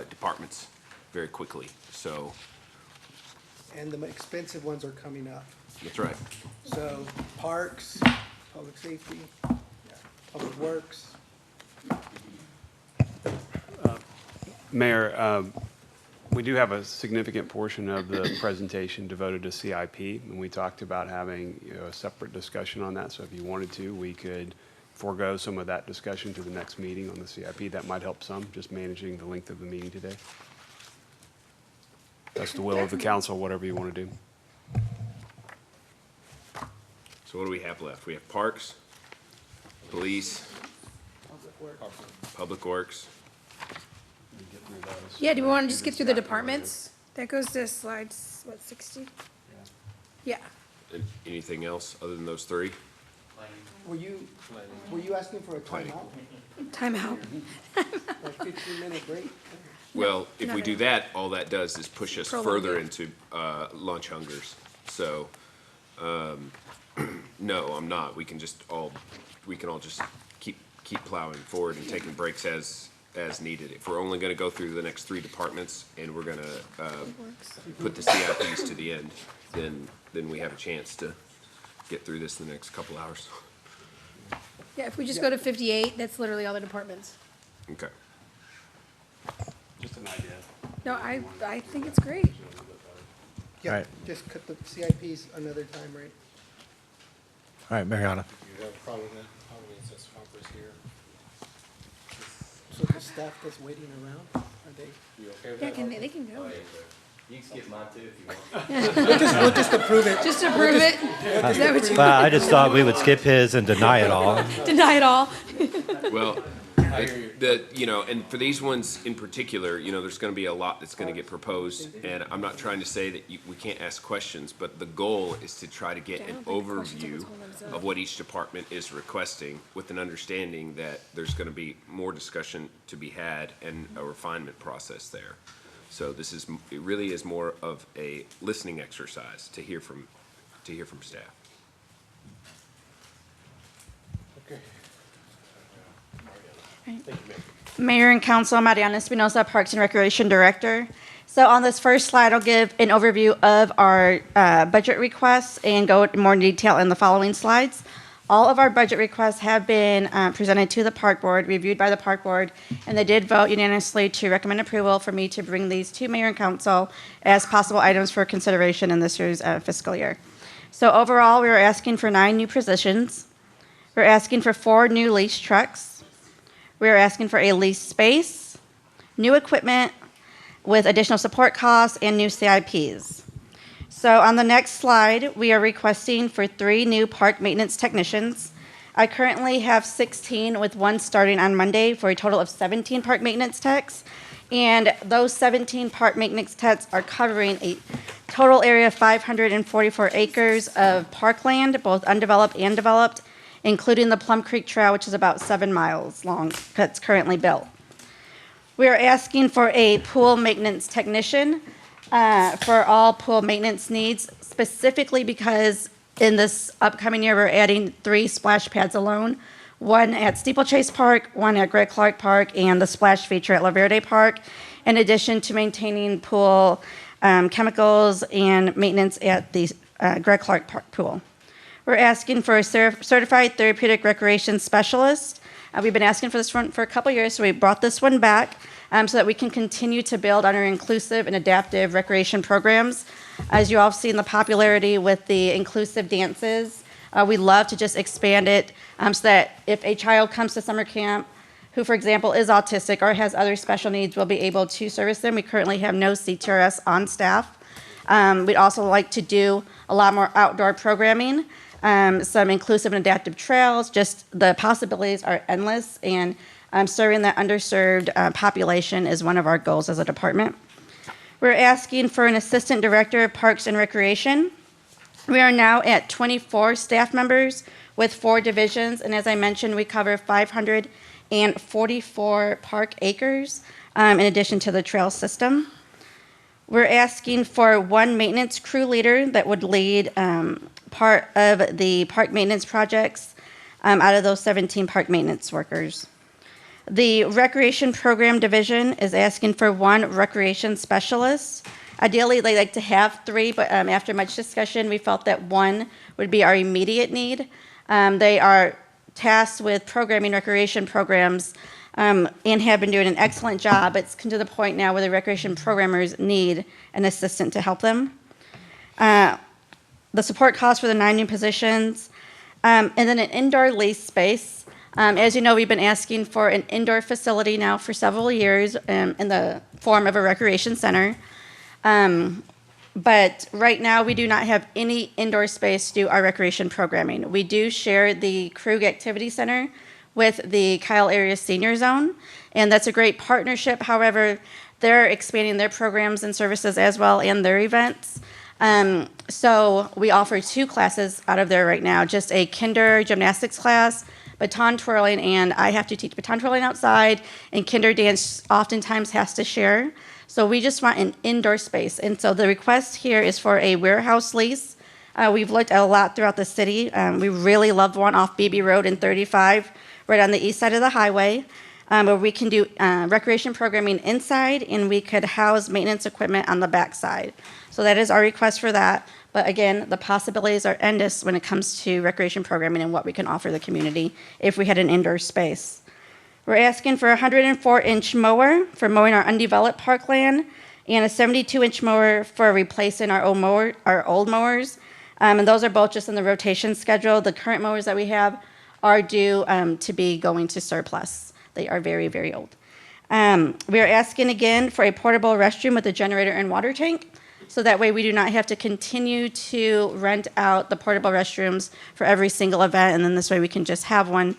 departments very quickly, so. And the expensive ones are coming up. That's right. So parks, public safety, public works. Mayor, we do have a significant portion of the presentation devoted to CIP, and we talked about having a separate discussion on that. So if you wanted to, we could forego some of that discussion to the next meeting on the CIP. That might help some, just managing the length of the meeting today. That's the will of the council, whatever you want to do. So what do we have left? We have parks, police, public works. Yeah, do we want to just get through the departments? That goes to slides, what, 60? Yeah. And anything else other than those three? Were you asking for a timeout? Timeout. A 15-minute break? Well, if we no. do that, all that does is push us Prolong further it. into lunch hungers. So, no, I'm not. We can all just keep plowing forward and taking breaks as needed. If we're only gonna go through the next 3 departments and we're gonna put the CIPs to the end, then we have a chance to get through this in the next couple hours. Yeah, if we just go to 58, that's literally all the departments. Okay. Just an idea. No, I think it's great. Yeah, Right. just cut the CIPs another time, right? All right, Mariana. You have a problem with that? Probably it says Hopper's here. So the staff that's waiting around, are they? You okay with Yeah, that? they can go. You can skip mine too if you want. We'll just approve it. Just approve it? Is that what you? Well, I just thought we would skip his and deny it all. Deny it all? Well, and for these ones in particular, there's gonna be a lot that's gonna get proposed, and I'm not trying to say that we can't ask questions, but the goal is to try to get an overview of what each department is requesting, with an understanding that there's gonna be more discussion to be had and a refinement process there. So it really is more of a listening exercise to hear from staff. Okay. Mayor and Council, Mariana Espinosa, Parks and Recreation Director. So on this first slide, I'll give an overview of our budget requests and go into more detail in the following slides. All of our budget requests have been presented to the Park Board, reviewed by the Park Board, and they did vote unanimously to recommend approval for me to bring these to Mayor and Council as possible items for consideration in this year's fiscal year. So overall, we are asking for 9 new positions. We're asking for 4 new leased trucks. We are asking for a leased space, new equipment with additional support costs, and new CIPs. So on the next slide, we are requesting for 3 new park maintenance technicians. I currently have 16, with 1 starting on Monday, for a total of 17 park maintenance techs. And those 17 park maintenance techs are covering a total area of 544 acres of parkland, both undeveloped and developed, including the Plum Creek Trail, which is about 7 miles long, that's currently built. We are asking for a pool maintenance technician for all pool maintenance needs, specifically because in this upcoming year, we're adding 3 splash pads alone, 1 at Steeplechase Park, 1 at Greg Clark Park, and the splash feature at La Verde Park, in addition to maintaining pool chemicals and maintenance at the Greg Clark Park pool. We're asking for a certified therapeutic recreation specialist. We've been asking for this one for a couple years, so we brought this one back so that we can continue to build on our inclusive and adaptive recreation programs. As you all have seen the popularity with the inclusive dances, we love to just expand it so that if a child comes to summer camp who, for example, is autistic or has other special needs, we'll be able to service them. We currently have no CTRS on staff. We'd also like to do a lot more outdoor programming, some inclusive and adaptive trails. Just the possibilities are endless, and serving that underserved population is one of our goals as a department. We're asking for an assistant director of Parks and Recreation. We are now at 24 staff members with 4 divisions, and as I mentioned, we cover 544 park acres in addition to the trail system. We're asking for 1 maintenance crew leader that would lead part of the park maintenance projects out of those 17 park maintenance workers. The Recreation Program Division is asking for 1 recreation specialist. Ideally, they like to have 3, but after much discussion, we felt that 1 would be our immediate need. They are tasked with programming recreation programs and have been doing an excellent job. It's come to the point now where the recreation programmers need an assistant to help them. The support costs for the 9 new positions, and then an indoor lease space. As you know, we've been asking for an indoor facility now for several years in the form of a recreation center. But right now, we do not have any indoor space to do our recreation programming. We do share the Krug Activity Center with the Kyle Area Senior Zone, and that's a great partnership. However, they're expanding their programs and services as well and their events. So we offer 2 classes out of there right now, just a kinder gymnastics class, baton twirling, and I have to teach baton twirling outside, and kinder dance oftentimes has to share. So we just want an indoor space. And so the request here is for a warehouse lease. We've looked at a lot throughout the city. We really love one off BB Road and 35, right on the east side of the highway, where we can do recreation programming inside, and we could house maintenance equipment on the back side. So that is our request for that. But again, the possibilities are endless when it comes to recreation programming and what we can offer the community if we had an indoor space. We're asking for a 104-inch mower for mowing our undeveloped parkland, and a 72-inch mower for replacing our old mowers. And those are both just in the rotation schedule. The current mowers that we have are due to be going to surplus. They are very, very old. We are asking again for a portable restroom with a generator and water tank, so that way we do not have to continue to rent out the portable restrooms for every single event, and then this way we can just have one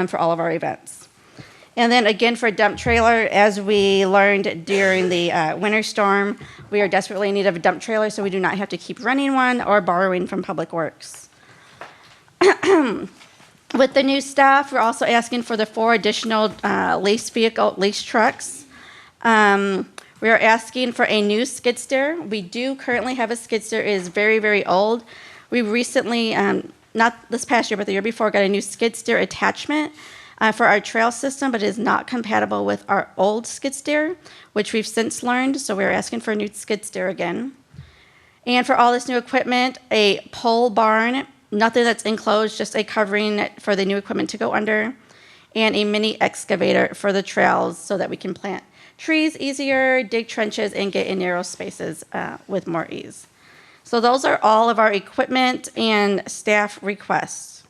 for all of our events. And then again for a dump trailer, as we learned during the winter storm, we are desperately in need of a dump trailer, so we do not have to keep renting one or borrowing from Public Works. With the new staff, we're also asking for the 4 additional lease trucks. We are asking for a new skid steer. We do currently have a skid steer. It is very, very old. We recently, not this past year, but the year before, got a new skid steer attachment for our trail system, but it is not compatible with our old skid steer, which we've since learned, so we're asking for a new skid steer again. And for all this new equipment, a pole barn, nothing that's enclosed, just a covering for the new equipment to go under, and a mini excavator for the trails so that we can plant trees easier, dig trenches, and get in narrow spaces with more ease. So those are all of our equipment and staff requests.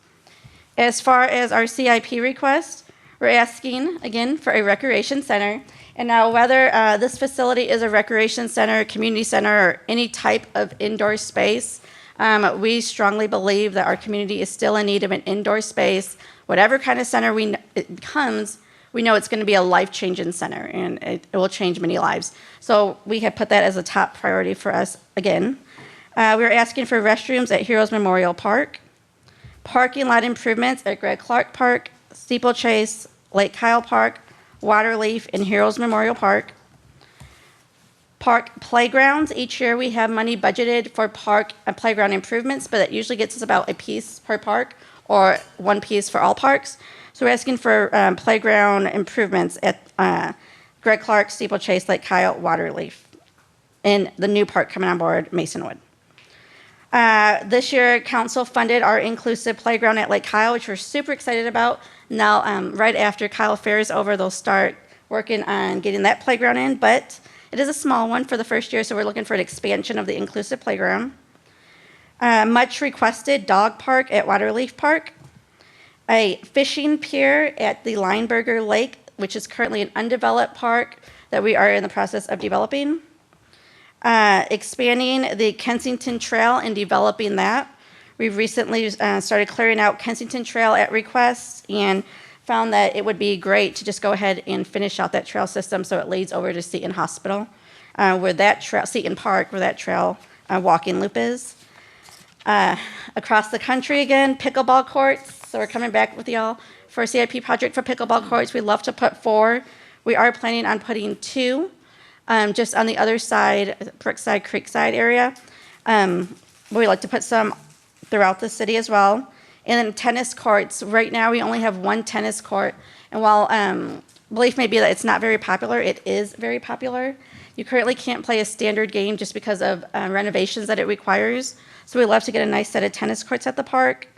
As far as our CIP request, we're asking, again, for a recreation center. And now whether this facility is a recreation center, community center, or any type of indoor space, we strongly believe that our community is still in need of an indoor space. Whatever kind of center it becomes, we know it's going to be a life-changing center, and it will change many lives. So we have put that as a top priority for us again. We're asking for restrooms at Heroes Memorial Park, parking lot improvements at Greg Clark Park, Steeplechase, Lake Kyle Park, Waterleaf, and Heroes Memorial Park. Park playgrounds. Each year we have money budgeted for park and playground improvements, but it usually gets us about a piece per park or 1 piece for all parks. So we're asking for playground improvements at Greg Clark, Steeplechase, Lake Kyle, Waterleaf, and the new park coming on board, Masonwood. This year, council funded our inclusive playground at Lake Kyle, which we're super excited about. Now, right after Kyle Fair is over, they'll start working on getting that playground in, but it is a small one for the first year, so we're looking for an expansion of the inclusive playground. Much requested dog park at Waterleaf Park. A fishing pier at the Lineberger Lake, which is currently an undeveloped park that we are in the process of developing. Expanding the Kensington Trail and developing that. We've recently started clearing out Kensington Trail at request and found that it would be great to just go ahead and finish out that trail system so it leads over to Seton Hospital, where that trail, Seton Park, where that trail walking loop is. Across the country again, pickleball courts. So we're coming back with y'all for a CIP project for pickleball courts. We'd love to put 4. We are planning on putting 2 just on the other side, Brookside, Creekside area. We'd like to put some throughout the city as well. And then tennis courts. Right now we only have 1 tennis court. And while belief may be that it's not very popular, it is very popular. You currently can't play a standard game just because of renovations that it requires. So we'd love to get a nice set of tennis courts at the park.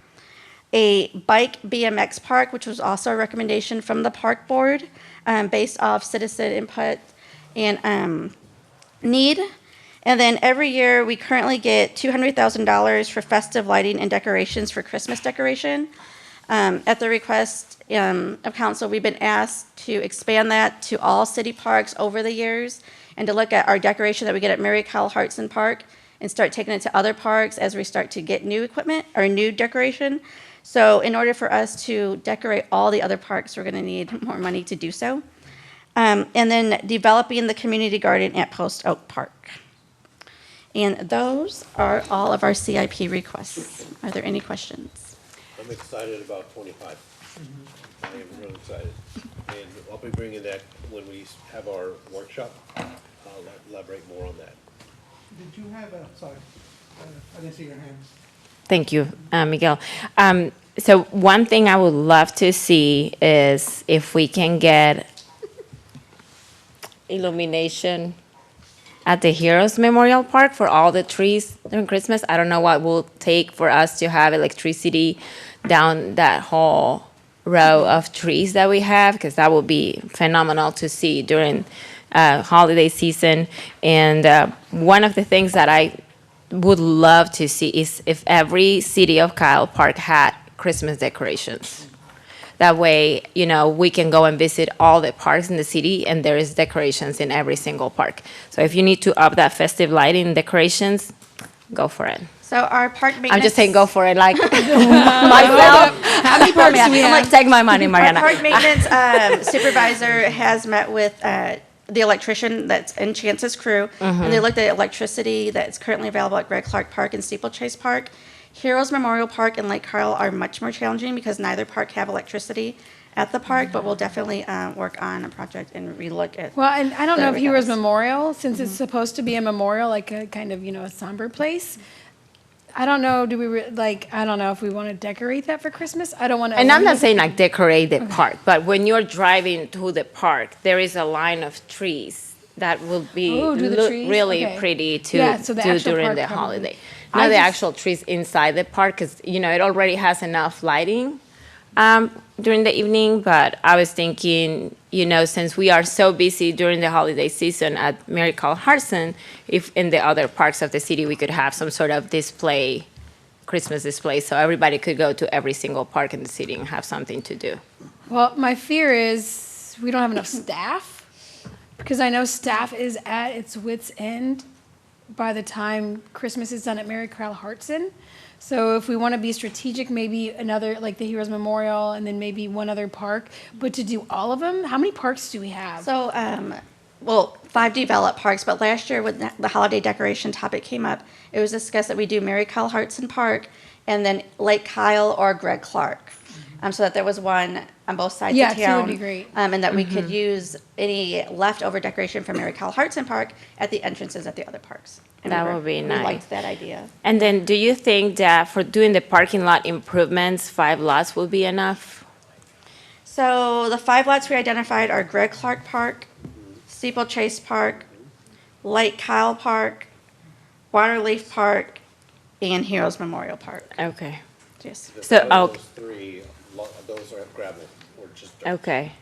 A bike BMX park, which was also a recommendation from the park board based off citizen input and need. And then every year we currently get $200,000 for festive lighting and decorations for Christmas decoration. At the request of council, we've been asked to expand that to all city parks over the years and to look at our decoration that we get at Mary Kyle Hartson Park and start taking it to other parks as we start to get new equipment or new decoration. So in order for us to decorate all the other parks, we're going to need more money to do so. And then developing the community garden at Post Oak Park. And those are all of our CIP requests. Are there any questions? I'm excited about 25. I am real excited. And I'll be bringing that when we have our workshop. I'll elaborate more on that. Did you have sorry, I didn't see your hands. Thank you, Miguel. So one thing I would love to see is if we can get illumination at the Heroes Memorial Park for all the trees during Christmas. I don't know what will take for us to have electricity down that whole row of trees that we have, because that will be phenomenal to see during holiday season. And one of the things that I would love to see is if every City of Kyle Park had Christmas decorations. That way, you know, we can go and visit all the parks in the city, and there is decorations in every single park. So if you need to up that festive lighting decorations, go for it. So our park maintenance. I'm just saying go for it, like myself. How many parks do we I'm have? like, take my money, Mariana. Our park maintenance supervisor has met with the electrician that's in Chance's crew, and they looked at electricity that's currently available at Greg Clark Park and Steeplechase Park. Heroes Memorial Park and Lake Carl are much more challenging because neither park have electricity at the park, but we'll definitely work on a project and relook at. Well, and I don't know if the Heroes regards. Memorial, since it's supposed to be a memorial, like a kind of, you know, a somber place. I don't know, do we, I don't know if we want to decorate that for Christmas. I don't want to. And I'm not saying like decorate the park, but when you're driving to the park, there is a line of trees that will be do the trees? really Okay. pretty to Yeah, so the do actual during park the probably. holiday. I Not the just- actual trees inside the park, because, you know, it already has enough lighting during the evening, but I was thinking, you know, since we are so busy during the holiday season at Mary Carl Hartson, if in the other parks of the city, we could have some sort of display, Christmas display, so everybody could go to every single park in the city and have something to do. Well, my fear is we don't have enough staff, because I know staff is at its wit's end by the time Christmas is done at Mary Carl Hartson. So if we want to be strategic, maybe another, like the Heroes Memorial, and then maybe one other park, but to do all of them, how many parks do we have? So, well, 5 developed parks, but last year when the holiday decoration topic came up, it was discussed that we do Mary Kyle Hartson Park and then Lake Kyle or Greg Clark. So that there was one on both sides Yeah, of 2 town. would be great. And that we could use any leftover decoration from Mary Kyle Hartson Park at the entrances at the other parks. And That we would be we nice. liked that idea. And then do you think that for doing the parking lot improvements, 5 lots will be enough? So the 5 lots we identified are Greg Clark Park, Steeplechase Park, Lake Kyle Park, Waterleaf Park, and Heroes Memorial Park. Okay. Yes. So, Those 3, those are gravel, or just dirt. Okay.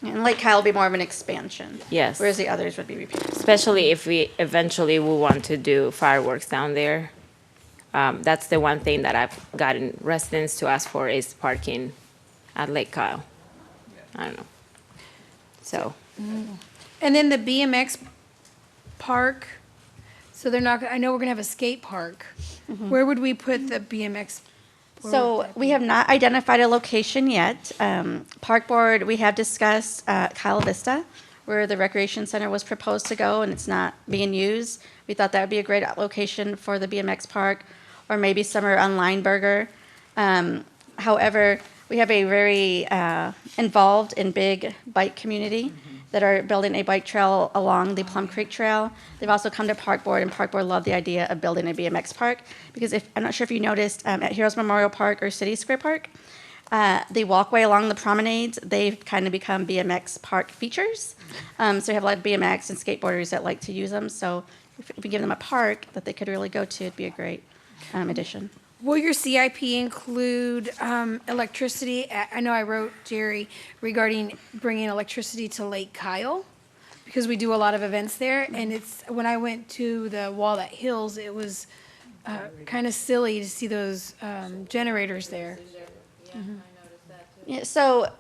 And Lake Kyle will be more of an expansion. Yes. Whereas the others would be repeated. Especially if we eventually will want to do fireworks down there. That's the one thing that I've gotten residents to ask for is parking at Lake Kyle. I don't know. So, And then the BMX park, so they're not, I know we're gonna have a skate park. Where would we put the BMX? So we have not identified a location yet. Park Board, we have discussed Kyle Vista, where the recreation center was proposed to go, and it's not being used. We thought that would be a great location for the BMX park, or maybe somewhere on Lineberger. However, we have a very involved and big bike community that are building a bike trail along the Plum Creek Trail. They've also come to Park Board, and Park Board loved the idea of building a BMX park, because I'm not sure if you noticed, at Heroes Memorial Park or City Square Park, the walkway along the promenades, they've kind of become BMX park features. So we have a lot of BMX and skateboarders that like to use them. So if we give them a park that they could really go to, it'd be a great addition. Will your CIP include electricity? I know I wrote Jerry regarding bringing electricity to Lake Kyle, because we do a lot of events there, and it's, when I went to the Walnut Hills, it was kind of silly to see those generators there. Yeah, so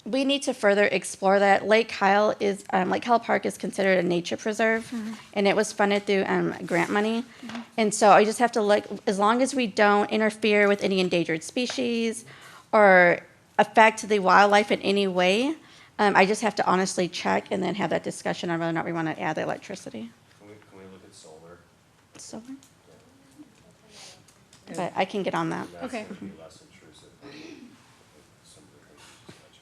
we need to further explore that. Lake Kyle is, Lake Kyle Park is considered a nature preserve, and it was funded through grant money. And so I just have to look, as long as we don't interfere with any endangered species or affect the wildlife in any way, I just have to honestly check and then have that discussion on whether or not we want to add the electricity. Can we look at solar? So, but I can get on that. That's Okay. gonna be less intrusive than some of the things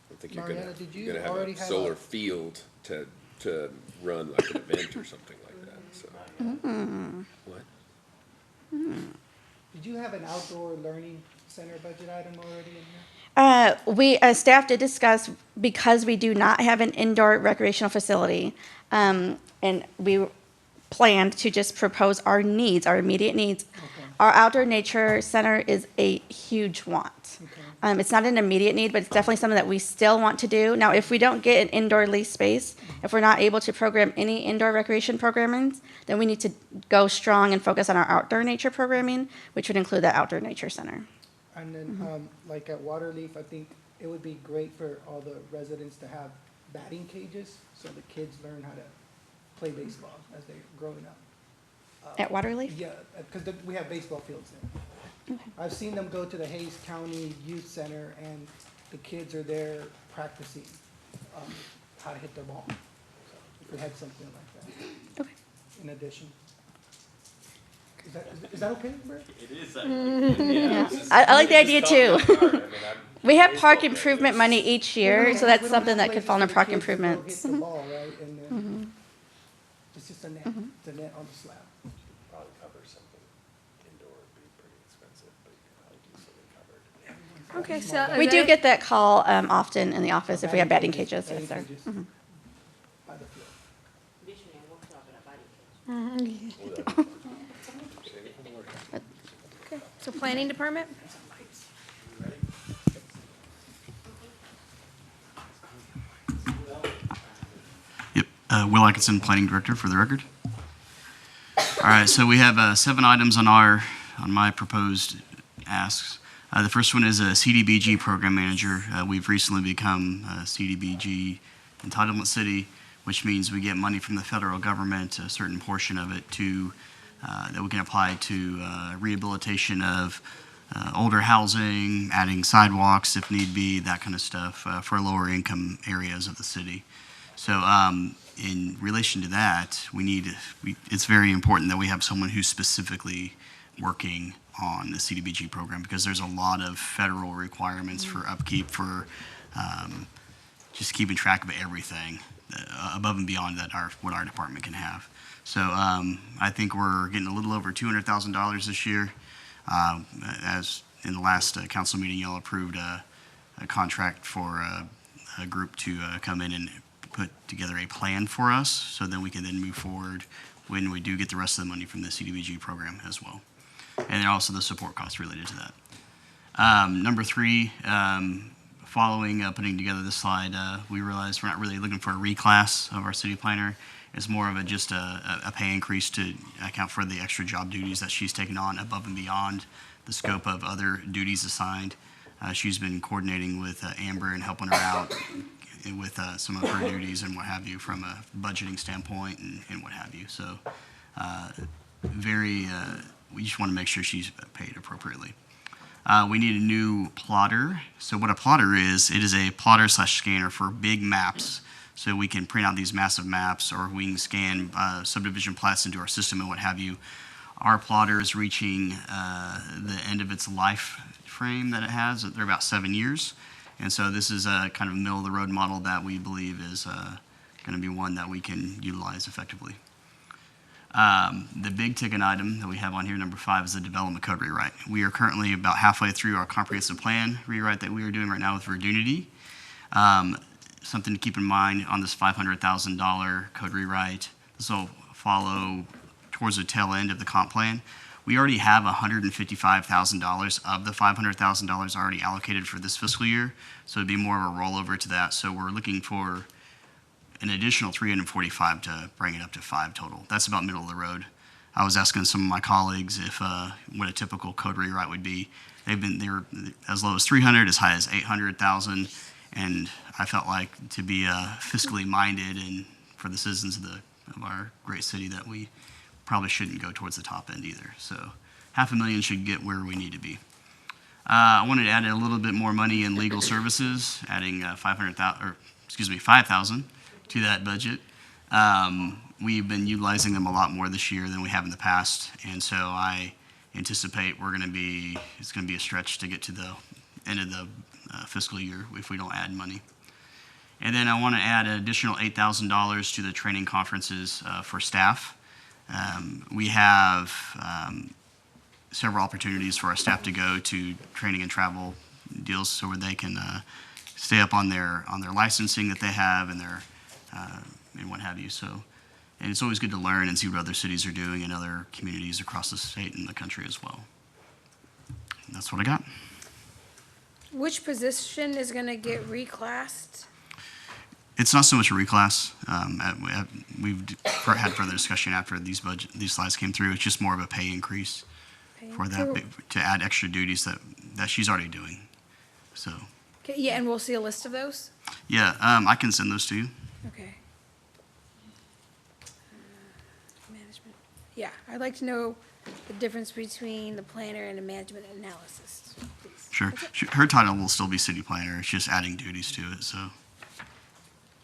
you I think you're Mariana, did you gonna have already a have solar a- field to run like an event or something like that, so. Mm. What? Did you have an outdoor learning center budget item already in here? Staff did discuss, because we do not have an indoor recreational facility, and we planned to just propose our needs, our immediate needs. Our outdoor nature center is a huge want. It's not an immediate need, but it's definitely something that we still want to do. Now, if we don't get an indoor lease space, if we're not able to program any indoor recreation programming, then we need to go strong and focus on our outdoor nature programming, which would include that outdoor nature center. And then, like at Waterleaf, I think it would be great for all the residents to have batting cages, so the kids learn how to play baseball as they're growing up. At Waterleaf? Yeah, because we have baseball fields there. I've seen them go to the Hayes County Youth Center, and the kids are there practicing how to hit their ball. So if we had something like that. Okay. In addition. Is that okay, Bert? It is. Yeah. I like the idea too. We have park improvement money each year, so that's something that could fall under park improvements. Hit the ball, right? And then Mhm. it's just a net, it's a net on the slab. Probably cover something indoor would be pretty expensive, but you could probably do something covered. Okay, so. We do get that call often in the office if we have batting cages, yes, sir. Mhm. By the field. Okay, so planning department? Yep, Will Atkinson, Planning Director, for the record. All right, so we have 7 items on my proposed asks. The first one is a CDBG Program Manager. We've recently become a CDBG Entitlement City, which means we get money from the federal government, a certain portion of it, that we can apply to rehabilitation of older housing, adding sidewalks if need be, that kind of stuff for lower income areas of the city. So in relation to that, it's very important that we have someone who's specifically working on the CDBG program, because there's a lot of federal requirements for upkeep, for just keeping track of everything above and beyond what our department can have. So I think we're getting a little over $200,000 this year. As in the last council meeting, y'all approved a contract for a group to come in and put together a plan for us, so then we can then move forward when we do get the rest of the money from the CDBG program as well. And then also the support costs related to that. Number 3, following putting together this slide, we realized we're not really looking for a reclass of our city planner. It's more of just a pay increase to account for the extra job duties that she's taken on above and beyond the scope of other duties assigned. She's been coordinating with Amber and helping her out with some of her duties and what have you from a budgeting standpoint and what have you. So we just want to make sure she's paid appropriately. We need a new plotter. So what a plotter is, it is a plotter/scanner for big maps. So we can print out these massive maps, or we can scan subdivision plats into our system and what have you. Our plotter is reaching the end of its life frame that it has. They're about 7 years. And so this is a kind of middle-of-the-road model that we believe is going to be one that we can utilize effectively. The big ticket item that we have on here, number 5, is the development code rewrite. We are currently about halfway through our comprehensive plan rewrite that we are doing right now with Verdunity. Something to keep in mind on this $500,000 code rewrite, this will follow towards the tail end of the comp plan. We already have $155,000 of the $500,000 already allocated for this fiscal year, so it'd be more of a rollover to that. So we're looking for an additional 345 to bring it up to 5 total. That's about middle of the road. I was asking some of my colleagues if what a typical code rewrite would be. They were as low as 300, as high as 800,000, and I felt like to be fiscally minded and for the citizens of our great city that we probably shouldn't go towards the top end either. So $500,000 should get where we need to be. I wanted to add a little bit more money in legal services, adding 5,000 to that budget. We've been utilizing them a lot more this year than we have in the past, and so I anticipate it's going to be a stretch to get to the end of the fiscal year if we don't add money. And then I want to add an additional $8,000 to the training conferences for staff. We have several opportunities for our staff to go to training and travel deals so where they can stay up on their licensing that they have and their and what have you. So, and it's always good to learn and see what other cities are doing and other communities across the state and the country as well. And that's what I got. Which position is going to get reclassed? It's not so much a reclass. We've had further discussion after these slides came through. It's just more of a pay increase for that, to add extra duties that she's already doing. So. Okay, yeah, and we'll see a list of those? Yeah, I can send those to you. Okay. Management. Yeah, I'd like to know the difference between the planner and the management analysis, please. Sure. Her title will still be city planner. It's just adding duties to it, so.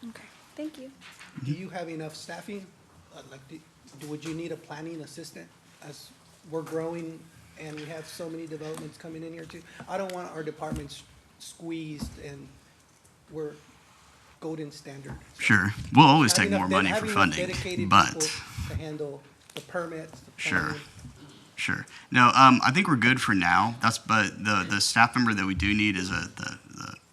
Okay, thank you. Do you have enough staffing? Would you need a planning assistant as we're growing and we have so many developments coming in here too? I don't want our departments squeezed and we're golden standard. Sure. We'll always take Having more enough money for dedicated funding, people but. To handle the permits. the Sure. planning. Sure. No, I think we're good for now. But the staff member that we do need is the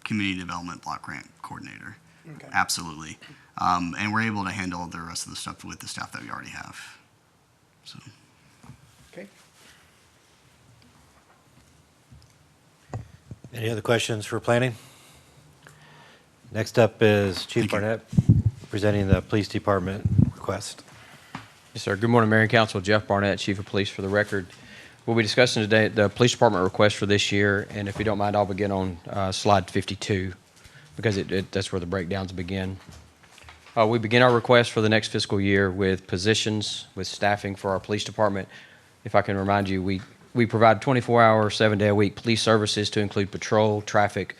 community development block grant coordinator. Okay. Absolutely. And we're able to handle the rest of the stuff with the staff that we already have. So. Okay. Any other questions for planning? Next up is Chief Barnett presenting the police department request. Yes, sir. Good morning, Mayor and Council. Jeff Barnett, Chief of Police for the record. We'll be discussing today the police department request for this year, and if you don't mind, I'll begin on slide 52 because that's where the breakdowns begin. We begin our request for the next fiscal year with positions, with staffing for our police department. If I can remind you, we provide 24-hour, 7-day-a-week police services to include patrol, traffic,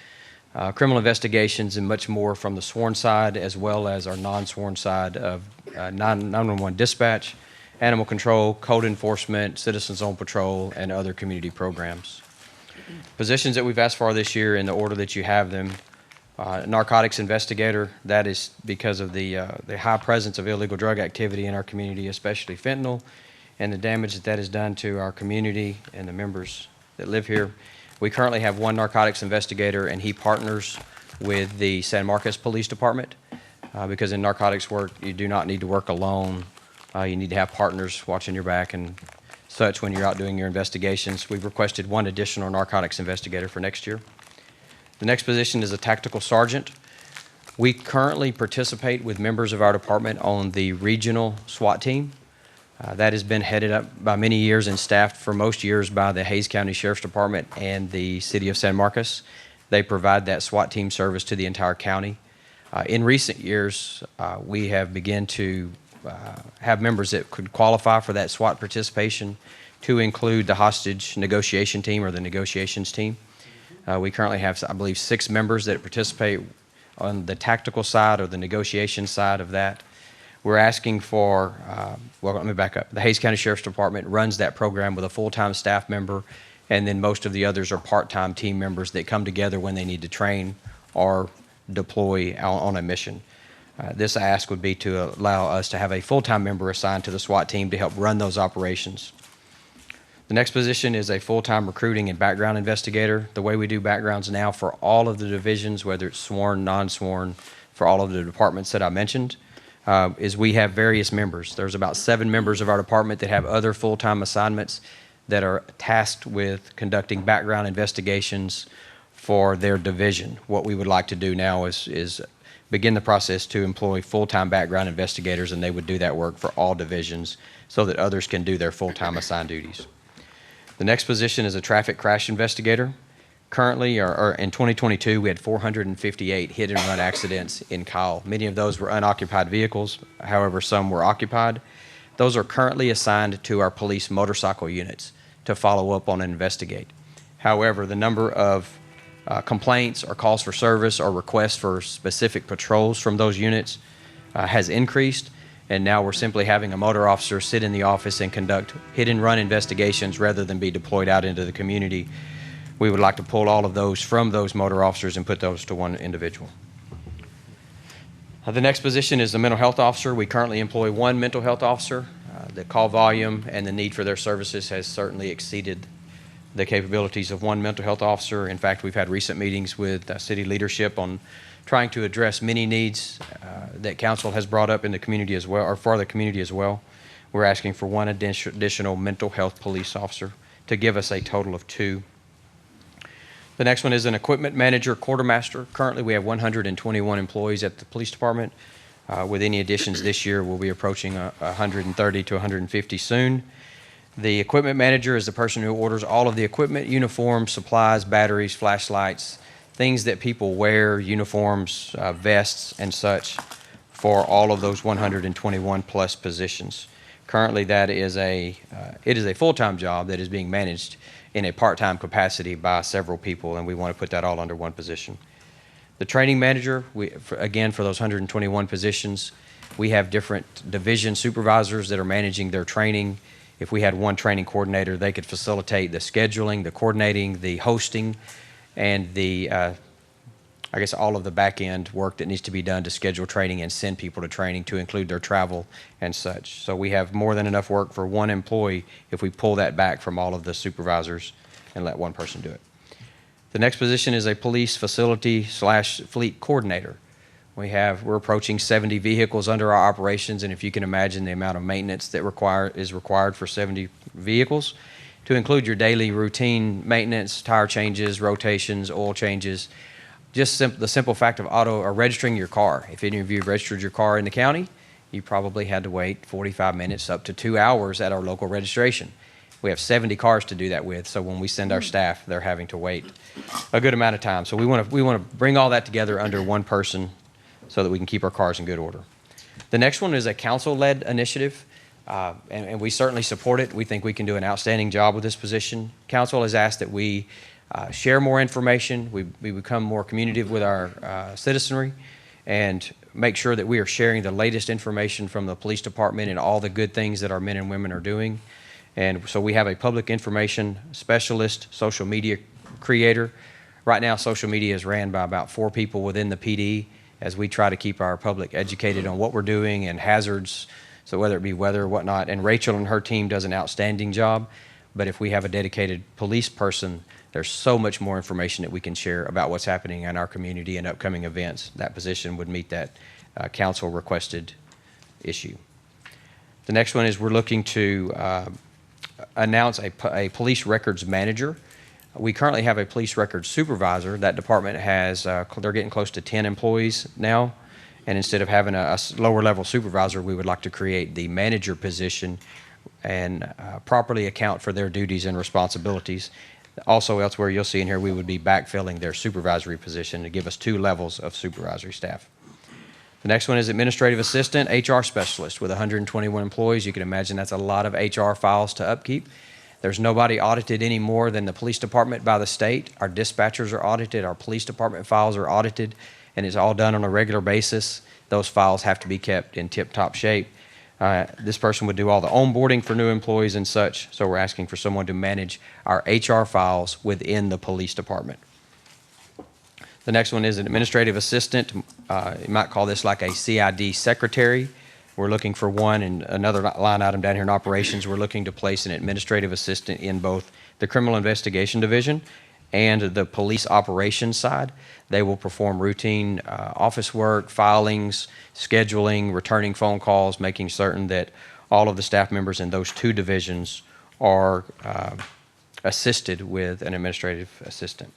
criminal investigations, and much more from the sworn side as well as our non-sworn side of 911 dispatch, animal control, code enforcement, citizens on patrol, and other community programs. Positions that we've asked for this year in the order that you have them: narcotics investigator. That is because of the high presence of illegal drug activity in our community, especially fentanyl, and the damage that has done to our community and the members that live here. We currently have one narcotics investigator, and he partners with the San Marcos Police Department because in narcotics work, you do not need to work alone. You need to have partners watching your back and such when you're out doing your investigations. We've requested one additional narcotics investigator for next year. The next position is a tactical sergeant. We currently participate with members of our department on the regional SWAT team. That has been headed up by many years and staffed for most years by the Hays County Sheriff's Department and the City of San Marcos. They provide that SWAT team service to the entire county. In recent years, we have begun to have members that could qualify for that SWAT participation to include the hostage negotiation team or the negotiations team. We currently have, I believe, 6 members that participate on the tactical side or the negotiation side of that. We're asking for, well, let me back up. The Hays County Sheriff's Department runs that program with a full-time staff member, and then most of the others are part-time team members that come together when they need to train or deploy on a mission. This ask would be to allow us to have a full-time member assigned to the SWAT team to help run those operations. The next position is a full-time recruiting and background investigator. The way we do backgrounds now for all of the divisions, whether it's sworn, non-sworn, for all of the departments that I mentioned, is we have various members. There's about 7 members of our department that have other full-time assignments that are tasked with conducting background investigations for their division. What we would like to do now is begin the process to employ full-time background investigators, and they would do that work for all divisions so that others can do their full-time assigned duties. The next position is a traffic crash investigator. Currently, or in 2022, we had 458 hit-and-run accidents in Kyle. Many of those were unoccupied vehicles. However, some were occupied. Those are currently assigned to our police motorcycle units to follow up on and investigate. However, the number of complaints or calls for service or requests for specific patrols from those units has increased. And now we're simply having a motor officer sit in the office and conduct hit-and-run investigations rather than be deployed out into the community. We would like to pull all of those from those motor officers and put those to one individual. The next position is the mental health officer. We currently employ one mental health officer. The call volume and the need for their services has certainly exceeded the capabilities of one mental health officer. In fact, we've had recent meetings with city leadership on trying to address many needs that council has brought up in the community as well, or for the community as well. We're asking for one additional mental health police officer to give us a total of 2. The next one is an equipment manager quartermaster. Currently, we have 121 employees at the police department. With any additions this year, we'll be approaching 130 to 150 soon. The equipment manager is the person who orders all of the equipment, uniforms, supplies, batteries, flashlights, things that people wear, uniforms, vests, and such for all of those 121 plus positions. Currently, that is it is a full-time job that is being managed in a part-time capacity by several people, and we want to put that all under one position. The training manager, again, for those 121 positions, we have different division supervisors that are managing their training. If we had one training coordinator, they could facilitate the scheduling, the coordinating, the hosting, and the, I guess, all of the back-end work that needs to be done to schedule training and send people to training to include their travel and such. So we have more than enough work for one employee if we pull that back from all of the supervisors and let one person do it. The next position is a police facility / fleet coordinator. We're approaching 70 vehicles under our operations, and if you can imagine the amount of maintenance that is required for 70 vehicles, to include your daily routine maintenance, tire changes, rotations, oil changes, just the simple fact of registering your car. If any of you have registered your car in the county, you probably had to wait 45 minutes up to 2 hours at our local registration. We have 70 cars to do that with, so when we send our staff, they're having to wait a good amount of time. So we want to bring all that together under one person so that we can keep our cars in good order. The next one is a council-led initiative, and we certainly support it. We think we can do an outstanding job with this position. Council has asked that we share more information, we become more communicative with our citizenry, and make sure that we are sharing the latest information from the police department and all the good things that our men and women are doing. And so we have a public information specialist, social media creator. Right now, social media is ran by about 4 people within the PD as we try to keep our public educated on what we're doing and hazards, so whether it be weather or whatnot. And Rachel and her team does an outstanding job, but if we have a dedicated police person, there's so much more information that we can share about what's happening in our community and upcoming events. That position would meet that council requested issue. The next one is we're looking to announce a police records manager. We currently have a police records supervisor. That department has, they're getting close to 10 employees now. And instead of having a lower level supervisor, we would like to create the manager position and properly account for their duties and responsibilities. Also elsewhere, you'll see in here, we would be backfilling their supervisory position to give us 2 levels of supervisory staff. The next one is administrative assistant, HR specialist with 121 employees. You can imagine that's a lot of HR files to upkeep. There's nobody audited any more than the police department by the state. Our dispatchers are audited, our police department files are audited, and it's all done on a regular basis. Those files have to be kept in tip-top shape. This person would do all the onboarding for new employees and such, so we're asking for someone to manage our HR files within the police department. The next one is an administrative assistant. You might call this like a CID secretary. We're looking for one, and another line item down here in operations, we're looking to place an administrative assistant in both the criminal investigation division and the police operations side. They will perform routine office work, filings, scheduling, returning phone calls, making certain that all of the staff members in those 2 divisions are assisted with an administrative assistant.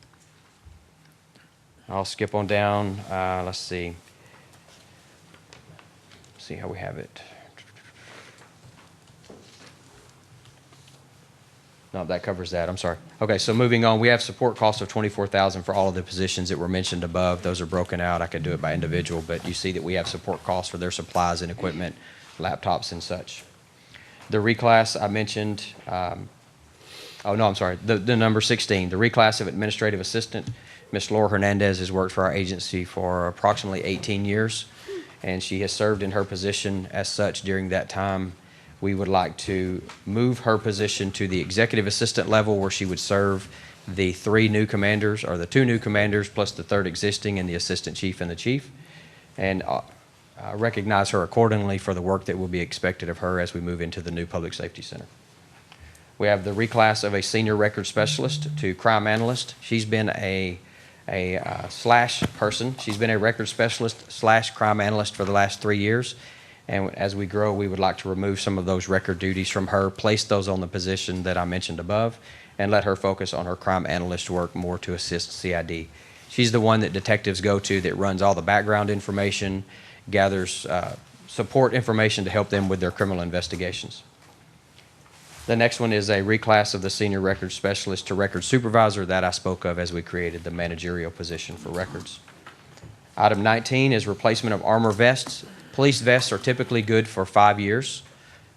I'll skip on down. Let's see how we have it. No, that covers that. I'm sorry. Okay, so moving on, we have support costs of $24,000 for all of the positions that were mentioned above. Those are broken out. I could do it by individual, but you see that we have support costs for their supplies and equipment, laptops and such. The reclass I mentioned, Oh, no, I'm sorry. The number 16, the reclass of administrative assistant. Ms. Laura Hernandez has worked for our agency for approximately 18 years, and she has served in her position as such during that time. We would like to move her position to the executive assistant level, where she would serve the 3 new commanders, or the 2 new commanders, plus the 3rd existing, and the assistant chief and the chief, and recognize her accordingly for the work that will be expected of her as we move into the new public safety center. We have the reclass of a senior record specialist to crime analyst. She's been a slash person. She's been a record specialist / crime analyst for the last 3 years. And as we grow, we would like to remove some of those record duties from her, place those on the position that I mentioned above, and let her focus on her crime analyst work more to assist CID. She's the one that detectives go to that runs all the background information, gathers support information to help them with their criminal investigations. The next one is a reclass of the senior records specialist to record supervisor that I spoke of as we created the managerial position for records. Item 19 is replacement of armor vests. Police vests are typically good for 5 years,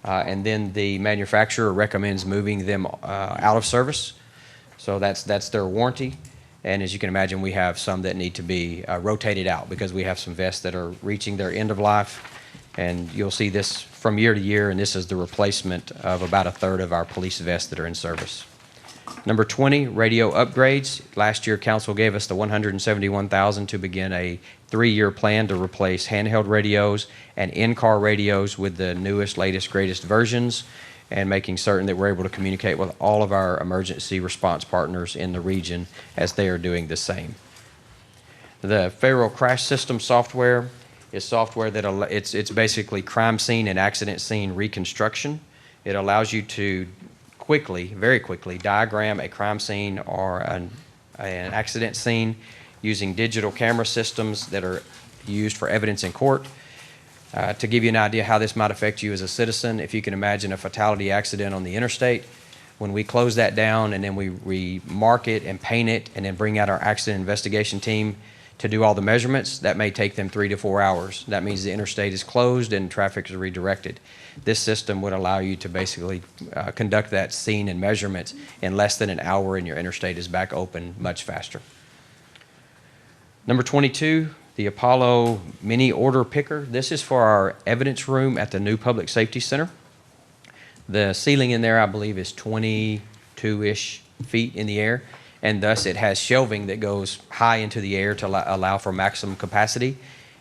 and then the manufacturer recommends moving them out of service. So that's their warranty. And as you can imagine, we have some that need to be rotated out because we have some vests that are reaching their end of life. And you'll see this from year to year, and this is the replacement of about 1/3 of our police vests that are in service. Number 20, radio upgrades. Last year, council gave us the $171,000 to begin a 3-year plan to replace handheld radios and in-car radios with the newest, latest, greatest versions, and making certain that we're able to communicate with all of our emergency response partners in the region as they are doing the same. The Federal Crash System software is software that it's basically crime scene and accident scene reconstruction. It allows you to quickly, very quickly, diagram a crime scene or an accident scene using digital camera systems that are used for evidence in court. To give you an idea how this might affect you as a citizen, if you can imagine a fatality accident on the interstate, when we close that down and then we mark it and paint it and then bring out our accident investigation team to do all the measurements, that may take them 3 to 4 hours. That means the interstate is closed and traffic is redirected. This system would allow you to basically conduct that scene and measurements in less than an hour, and your interstate is back open much faster. Number 22, the Apollo Mini Order Picker. This is for our evidence room at the new Public Safety Center. The ceiling in there, I believe, is 22-ish feet in the air, and thus it has shelving that goes high into the air to allow for maximum capacity.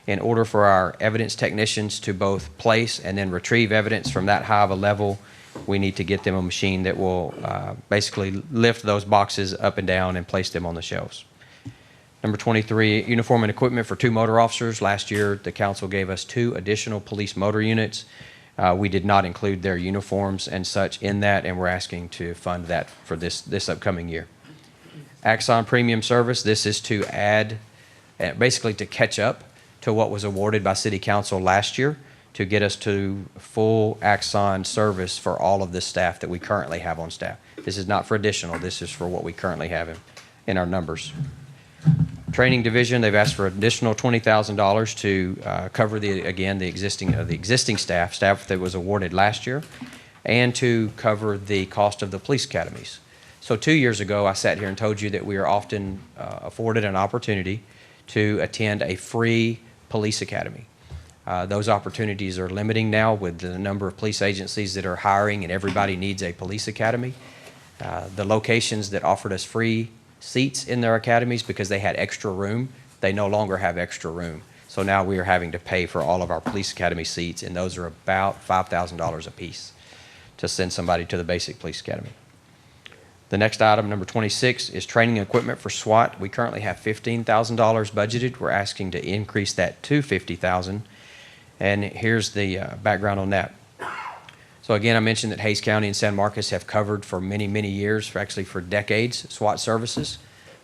In order for our evidence technicians to both place and then retrieve evidence from that high of a level, we need to get them a machine that will basically lift those boxes up and down and place them on the shelves. Number 23, uniform and equipment for 2 motor officers. Last year, the council gave us 2 additional police motor units. We did not include their uniforms and such in that, and we're asking to fund that for this upcoming year. Axon Premium Service, this is to add, basically to catch up to what was awarded by City Council last year to get us to full Axon service for all of the staff that we currently have on staff. This is not for additional, this is for what we currently have in our numbers. Training Division, they've asked for additional $20,000 to cover the existing staff that was awarded last year, and to cover the cost of the police academies. So 2 years ago, I sat here and told you that we are often afforded an opportunity to attend a free police academy. Those opportunities are limiting now with the number of police agencies that are hiring, and everybody needs a police academy. The locations that offered us free seats in their academies because they had extra room, they no longer have extra room. So now we are having to pay for all of our police academy seats, and those are about $5,000 a piece to send somebody to the basic police academy. The next item, number 26, is training equipment for SWAT. We currently have $15,000 budgeted. We're asking to increase that to $50,000. And here's the background on that. So again, I mentioned that Hays County and San Marcos have covered for many, many years, actually for decades, SWAT services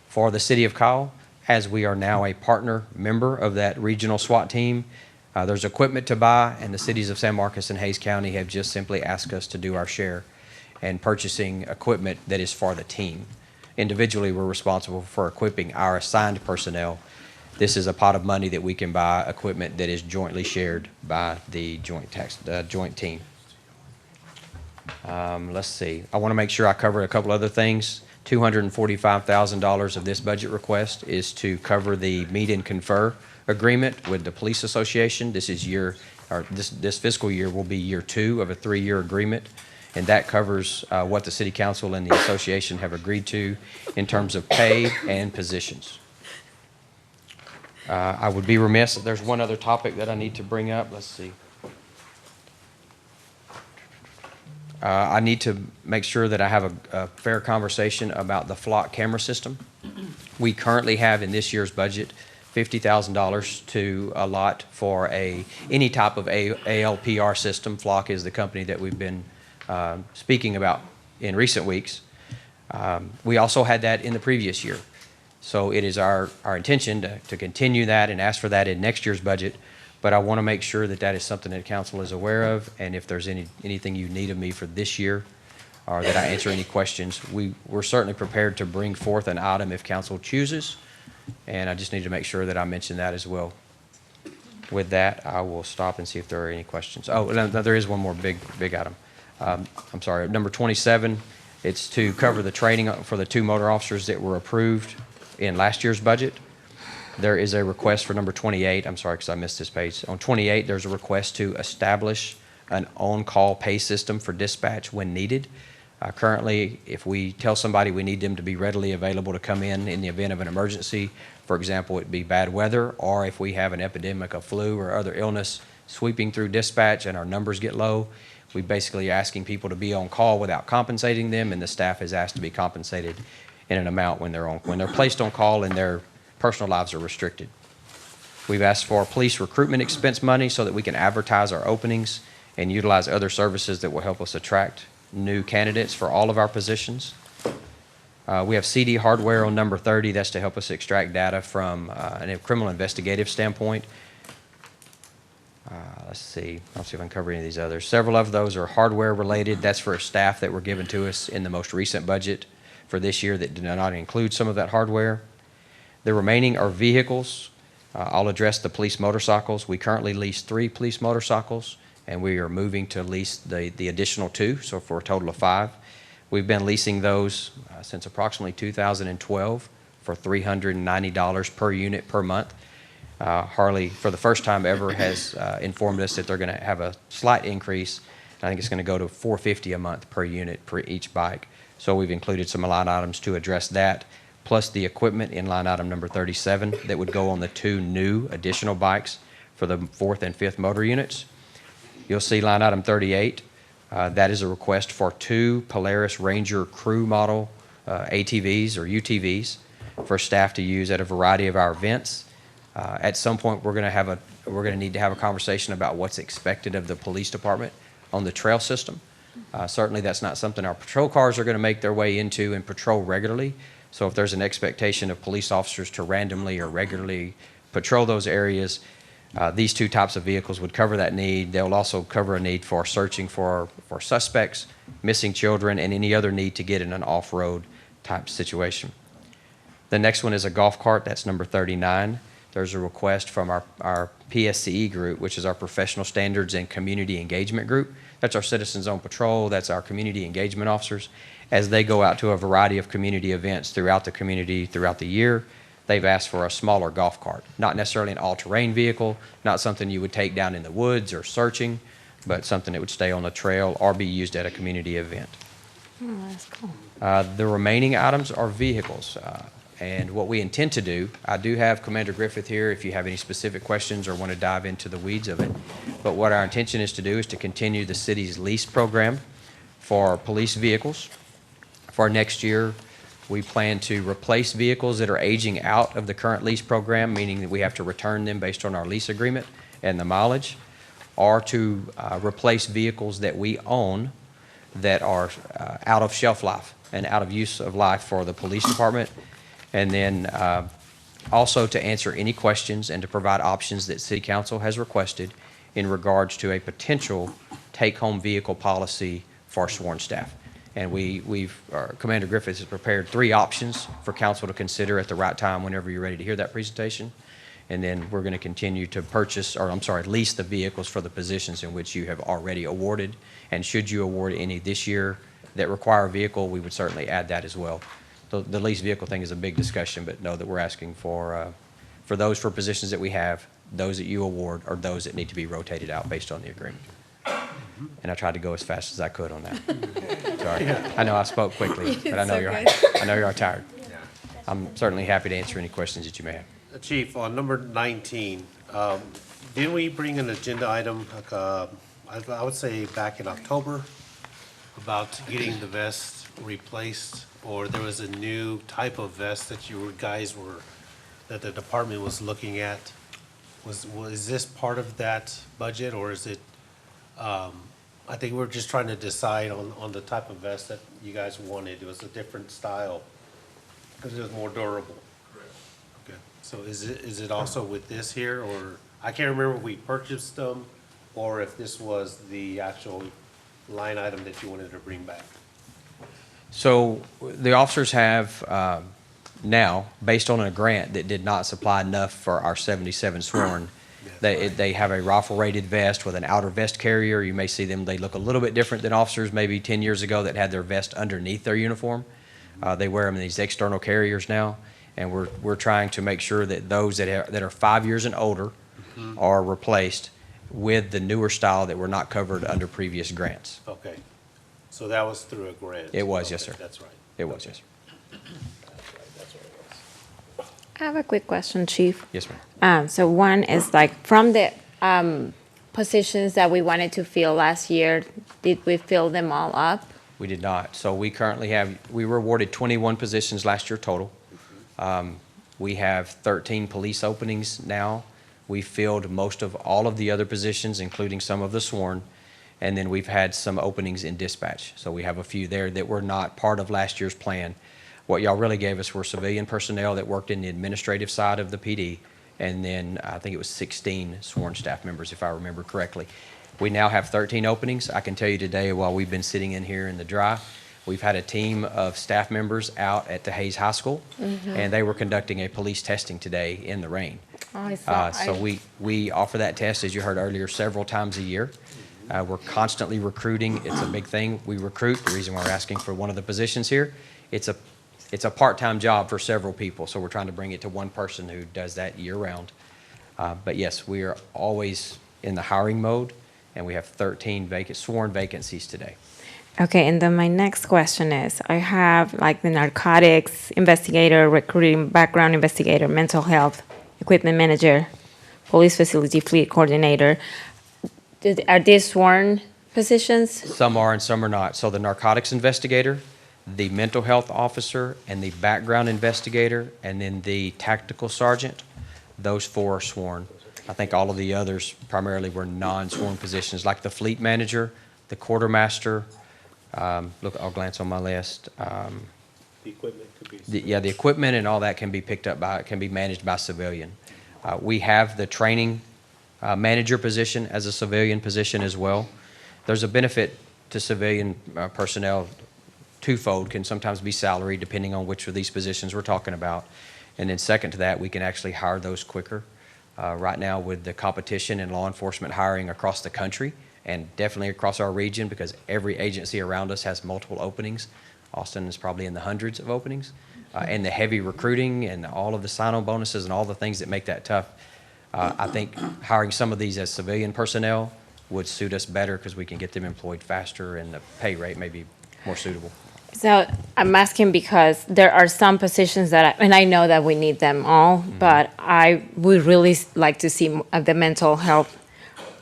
for the city of Kyle. As we are now a partner member of that regional SWAT team, there's equipment to buy, and the cities of San Marcos and Hays County have just simply asked us to do our share and purchasing equipment that is for the team. Individually, we're responsible for equipping our assigned personnel. This is a pot of money that we can buy equipment that is jointly shared by the joint team. Let's see, I want to make sure I cover a couple other things. $245,000 of this budget request is to cover the meet and confer agreement with the Police Association. This fiscal year will be year 2 of a 3-year agreement, and that covers what the City Council and the association have agreed to in terms of pay and positions. I would be remiss if there's one other topic that I need to bring up. Let's see. I need to make sure that I have a fair conversation about the flock camera system. We currently have in this year's budget $50,000 to allot for any type of ALPR system. Flock is the company that we've been speaking about in recent weeks. We also had that in the previous year. So it is our intention to continue that and ask for that in next year's budget. But I want to make sure that that is something that council is aware of, and if there's anything you need of me for this year, or that I answer any questions, we're certainly prepared to bring forth an item if council chooses, and I just need to make sure that I mention that as well. With that, I will stop and see if there are any questions. Oh, no, there is one more big item. I'm sorry, number 27, it's to cover the training for the 2 motor officers that were approved in last year's budget. There is a request for number 28. I'm sorry because I missed this page. On 28, there's a request to establish an on-call pay system for dispatch when needed. Currently, if we tell somebody we need them to be readily available to come in the event of an emergency, for example, it'd be bad weather, or if we have an epidemic of flu or other illness sweeping through dispatch and our numbers get low, we basically are asking people to be on call without compensating them, and the staff is asked to be compensated in an amount when they're placed on call and their personal lives are restricted. We've asked for police recruitment expense money so that we can advertise our openings and utilize other services that will help us attract new candidates for all of our positions. We have CD hardware on number 30. That's to help us extract data from a criminal investigative standpoint. Let's see. I'll see if I can cover any of these others. Several of those are hardware related. That's for staff that were given to us in the most recent budget for this year that did not include some of that hardware. The remaining are vehicles. I'll address the police motorcycles. We currently lease 3 police motorcycles, and we are moving to lease the additional 2, so for a total of 5. We've been leasing those since approximately 2012 for $390 per unit per month. Harley, for the first time ever, has informed us that they're going to have a slight increase. I think it's going to go to $450 a month per unit for each bike. So we've included some line items to address that, plus the equipment in line item number 37 that would go on the 2 new additional bikes for the 4th and 5th motor units. You'll see line item 38. That is a request for 2 Polaris Ranger Crew model ATVs or UTVs for staff to use at a variety of our events. At some point, we're going to need to have a conversation about what's expected of the police department on the trail system. Certainly, that's not something our patrol cars are going to make their way into and patrol regularly. So if there's an expectation of police officers to randomly or regularly patrol those areas, these 2 types of vehicles would cover that need. They'll also cover a need for searching for suspects, missing children, and any other need to get in an off-road type situation. The next one is a golf cart. That's number 39. There's a request from our PSCE group, which is our Professional Standards and Community Engagement group. That's our Citizens on Patrol. That's our community engagement officers. As they go out to a variety of community events throughout the community throughout the year, they've asked for a smaller golf cart. Not necessarily an all-terrain vehicle, not something you would take down in the woods or searching, but something that would stay on the trail or be used at a community event. Oh, that's cool. The remaining items are vehicles. And what we intend to do, I do have Commander Griffith here if you have any specific questions or want to dive into the weeds of it. But what our intention is to do is to continue the city's lease program for police vehicles. For next year, we plan to replace vehicles that are aging out of the current lease program, meaning that we have to return them based on our lease agreement and the mileage, or to replace vehicles that we own that are out of shelf life and out of use of life for the police department. And then also to answer any questions and to provide options that City Council has requested in regards to a potential take-home vehicle policy for sworn staff. And Commander Griffiths has prepared 3 options for council to consider at the right time whenever you're ready to hear that presentation. And then we're going to continue to lease the vehicles for the positions in which you have already awarded. And should you award any this year that require a vehicle, we would certainly add that as well. The lease vehicle thing is a big discussion, but know that we're asking for those for positions that we have, those that you award, or those that need to be rotated out based on the agreement. And I tried to go as fast as I could on that. Sorry. I know I spoke quickly, but I know you're tired. I'm certainly happy to answer any questions that you may have. Chief, on number 19, didn't we bring an agenda item, like, I would say back in October, about getting the vest replaced? Or there was a new type of vest that that the department was looking at? Is this part of that budget, or is it, I think we're just trying to decide on the type of vest that you guys wanted. It was a different style, because it was more durable. Okay, so is it also with this here, or, I can't remember if we purchased them, or if this was the actual line item that you wanted to bring back? So the officers have now, based on a grant that did not supply enough for our 77 sworn, they have a rifle-rated vest with an outer vest carrier. You may see them, they look a little bit different than officers maybe 10 years ago that had their vest underneath their uniform. They wear them in these external carriers now, and we're trying to make sure that those that are 5 years and older are replaced with the newer style that were not covered under previous grants. Okay, so that was through a grant? It was, Okay, yes, sir. That's right. It was, yes, sir. I have a quick question, Chief. Yes, ma'am. So one is like, from the positions that we wanted to fill last year, did we fill them all up? We did not. So we currently we were awarded 21 positions last year total. We have 13 police openings now. We filled most of all of the other positions, including some of the sworn. And then we've had some openings in dispatch. So we have a few there that were not part of last year's plan. What y'all really gave us were civilian personnel that worked in the administrative side of the PD. And then I think it was 16 sworn staff members, if I remember correctly. We now have 13 openings. I can tell you today, while we've been sitting in here in the dry, we've had a team of staff members out at the Hayes High School, and they were conducting a police testing today in the rain. Oh, I saw. So we offer that test, as you heard earlier, several times a year. We're constantly recruiting. It's a big thing. We recruit. The reason why we're asking for one of the positions here, it's a part-time job for several people, so we're trying to bring it to one person who does that year-round. But yes, we are always in the hiring mode, and we have 13 sworn vacancies today. Okay, and then my next question is, I have like the narcotics investigator, recruiting background investigator, mental health, equipment manager, police facility fleet coordinator. Are these sworn positions? Some are and some are not. So the narcotics investigator, the mental health officer, and the background investigator, and then the tactical sergeant, those 4 are sworn. I think all of the others primarily were non-sworn positions, like the fleet manager, the quartermaster. Look, I'll glance on my list. The equipment could be. The equipment and all that can be can be managed by civilian. We have the training manager position as a civilian position as well. There's a benefit to civilian personnel twofold, can sometimes be salary depending on which of these positions we're talking about. And then second to that, we can actually hire those quicker. Right now with the competition in law enforcement hiring across the country, and definitely across our region, because every agency around us has multiple openings. Austin is probably in the hundreds of openings. And the heavy recruiting and all of the sign-on bonuses and all the things that make that tough. I think hiring some of these as civilian personnel would suit us better because we can get them employed faster and the pay rate may be more suitable. So I'm asking because there are some positions that, and I know that we need them all, but I would really like to see the mental health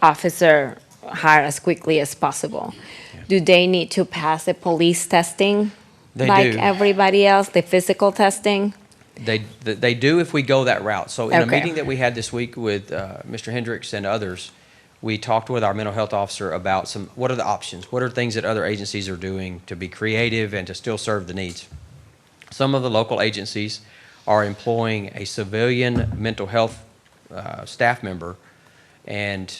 officer hired as quickly as possible. Yeah. Do they need to pass the police testing like everybody else, the physical testing? They do if we go that route. So in a meeting that we had this week with Mr. Hendrix and others, we talked with our mental health officer about what are the options? What are things that other agencies are doing to be creative and to still serve the needs? Some of the local agencies are employing a civilian mental health staff member, and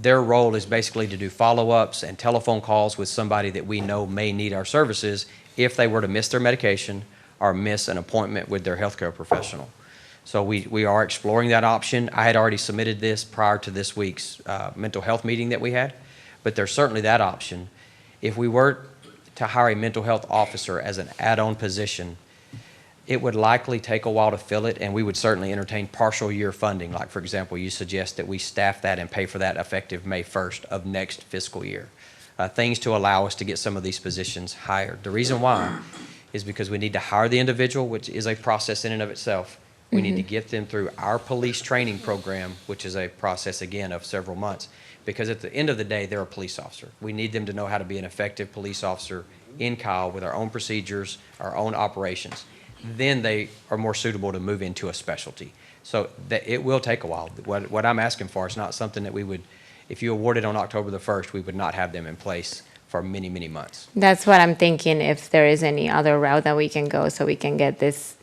their role is basically to do follow-ups and telephone calls with somebody that we know may need our services if they were to miss their medication or miss an appointment with their healthcare professional. So we are exploring that option. I had already submitted this prior to this week's mental health meeting that we had, but there's certainly that option. If we were to hire a mental health officer as an add-on position, it would likely take a while to fill it, and we would certainly entertain partial year funding. Like, for example, you suggest that we staff that and pay for that effective May 1st of next fiscal year. Things to allow us to get some of these positions hired. The reason why is because we need to hire the individual, which is a process in and of itself. We need to get them through our police training program, which is a process, again, of several months. Because at the end of the day, they're a police officer. We need them to know how to be an effective police officer in Kyle with our own procedures, our own operations. Then they are more suitable to move into a specialty. So that it will take a while. What I'm asking for is not something that we would, if you award it on October the 1st, we would not have them in place for many, many months. That's what I'm thinking, if there is any other route that we can go so we can get this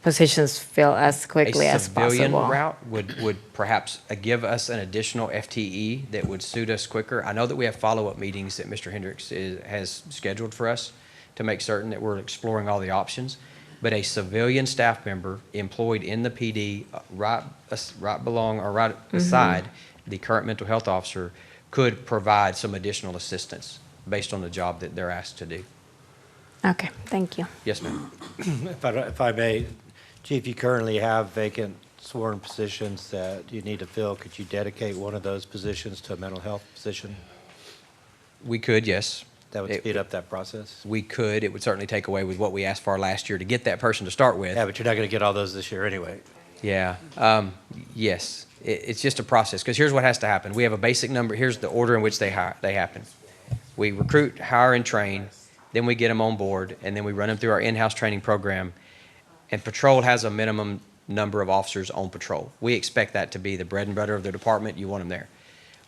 positions filled as quickly as possible. A civilian route would perhaps give us an additional FTE that would suit us quicker. I know that we have follow-up meetings that Mr. Hendrix has scheduled for us to make certain that we're exploring all the options. But a civilian staff member employed in the PD, right beside the current mental health officer, could provide some additional assistance based on the job that they're asked to do. Okay, thank you. Yes, ma'am. If I may, Chief, you currently have vacant sworn positions that you need to fill. Could you dedicate one of those positions to a mental health position? We could, yes. That would speed up that process? We could. It would certainly take away with what we asked for last year to get that person to start with. Yeah, but you're not going to get all those this year anyway. Yeah. Yes. It's just a process, because here's what has to happen. We have a basic number. Here's the order in which they happen. We recruit, hire, and train. Then we get them on board, and then we run them through our in-house training program. And patrol has a minimum number of officers on patrol. We expect that to be the bread and butter of the department. You want them there.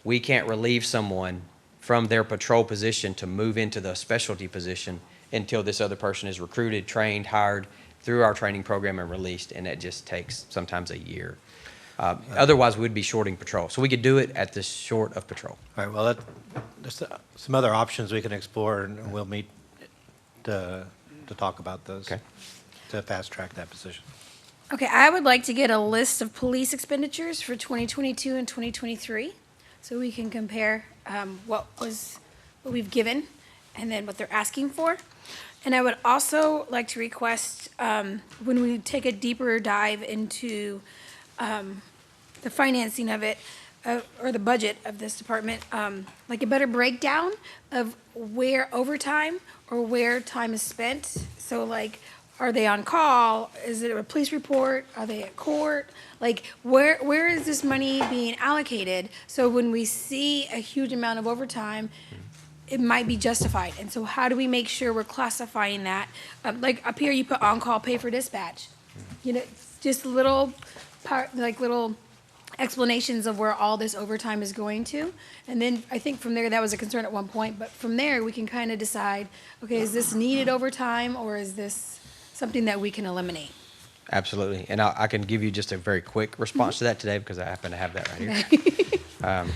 We can't relieve someone from their patrol position to move into the specialty position until this other person is recruited, trained, hired through our training program and released, and that just takes sometimes a year. Otherwise, we'd be shorting patrol. So we could do it at the short of patrol. All right, well, there's some other options we can explore, and we'll meet to talk about those. Okay. To fast track that position. Okay, I would like to get a list of police expenditures for 2022 and 2023, so we can compare what we've given and then what they're asking for. And I would also like to request, when we take a deeper dive into the financing of it, or the budget of this department, like a better breakdown of where overtime or where time is spent. So like, are they on call? Is it a police report? Are they at court? Like, where is this money being allocated? So when we see a huge amount of overtime, it might be justified. And so how do we make sure we're classifying that? Like up here, you put on-call pay for dispatch. You know, just little explanations of where all this overtime is going to. And then I think from there, that was a concern at one point, but from there, we can kind of decide, okay, is this needed overtime, or is this something that we can eliminate? Absolutely. And I can give you just a very quick response to that today, because I happen to have that right here.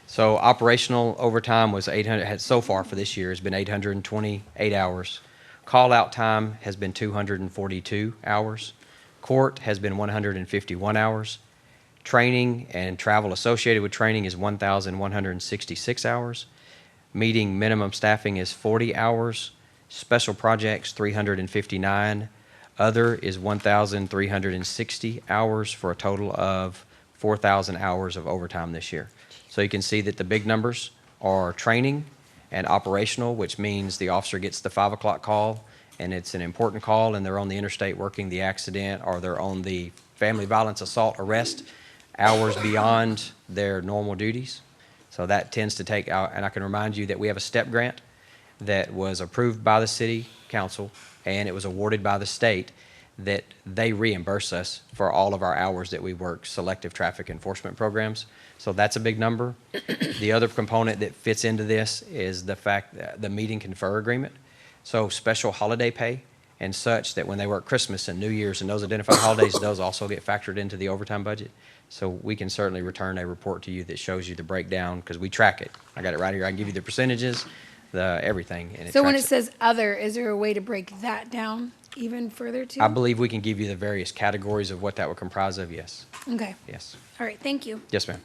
So operational overtime was 800, so far for this year has been 828 hours. Call-out time has been 242 hours. Court has been 151 hours. Training and travel associated with training is 1,166 hours. Meeting minimum staffing is 40 hours. Special projects, 359. Other is 1,360 hours, for a total of 4,000 hours of overtime this year. So you can see that the big numbers are training and operational, which means the officer gets the 5 o'clock call, and it's an important call, and they're on the interstate working the accident, or they're on the family violence assault arrest, hours beyond their normal duties. So that tends to take out, and I can remind you that we have a STEP grant that was approved by the city council, and it was awarded by the state, that they reimburse us for all of our hours that we work selective traffic enforcement programs. So that's a big number. The other component that fits into this is the fact that the meeting confer agreement. So special holiday pay and such, that when they work Christmas and New Year's and those identified holidays, those also get factored into the overtime budget. So we can certainly return a report to you that shows you the breakdown, because we track it. I got it right here. I can give you the percentages. everything. And So when it tracks says other, is there a way to break that down even further too? I believe we can give you the various categories of what that would comprise of, yes. Okay. Yes. All right, thank you. Yes, ma'am.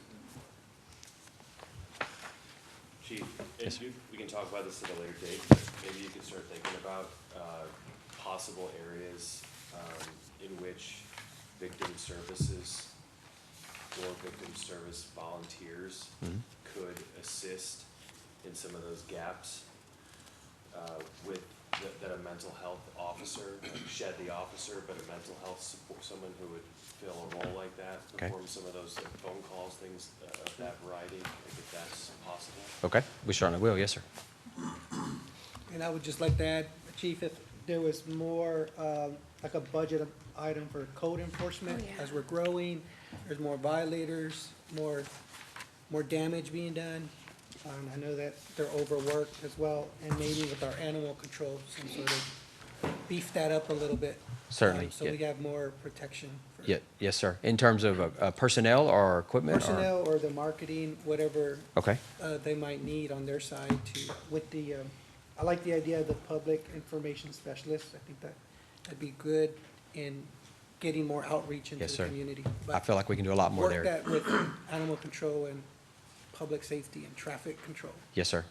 Chief, Yes. we can talk about this at a later date, but maybe you could start thinking about possible areas in which victim services or victim service volunteers could assist in some of those gaps with that a mental health officer, shed the officer, but a mental health support, someone who would fill a role like that, Okay. perform some of those phone calls, things of that variety, if that's possible. Okay, we certainly will, yes, sir. And I would just like to add, Chief, if there was more, like a budget item for code enforcement. Oh, yeah. As we're growing, there's more violators, more damage being done. I know that they're overworked as well, and maybe with our animal control, some sort of beef that up a little bit. Certainly, So yeah. we have more protection for Yeah, yes, sir. In terms of personnel or equipment? or- personnel or the marketing, whatever Okay, they might need on their side to, with the, I like the idea of the public information specialist. I think that'd be good in getting more outreach into yes, the sir. community. I feel like we can do a lot more there. Work that with animal control and public safety and traffic control. Yes, sir.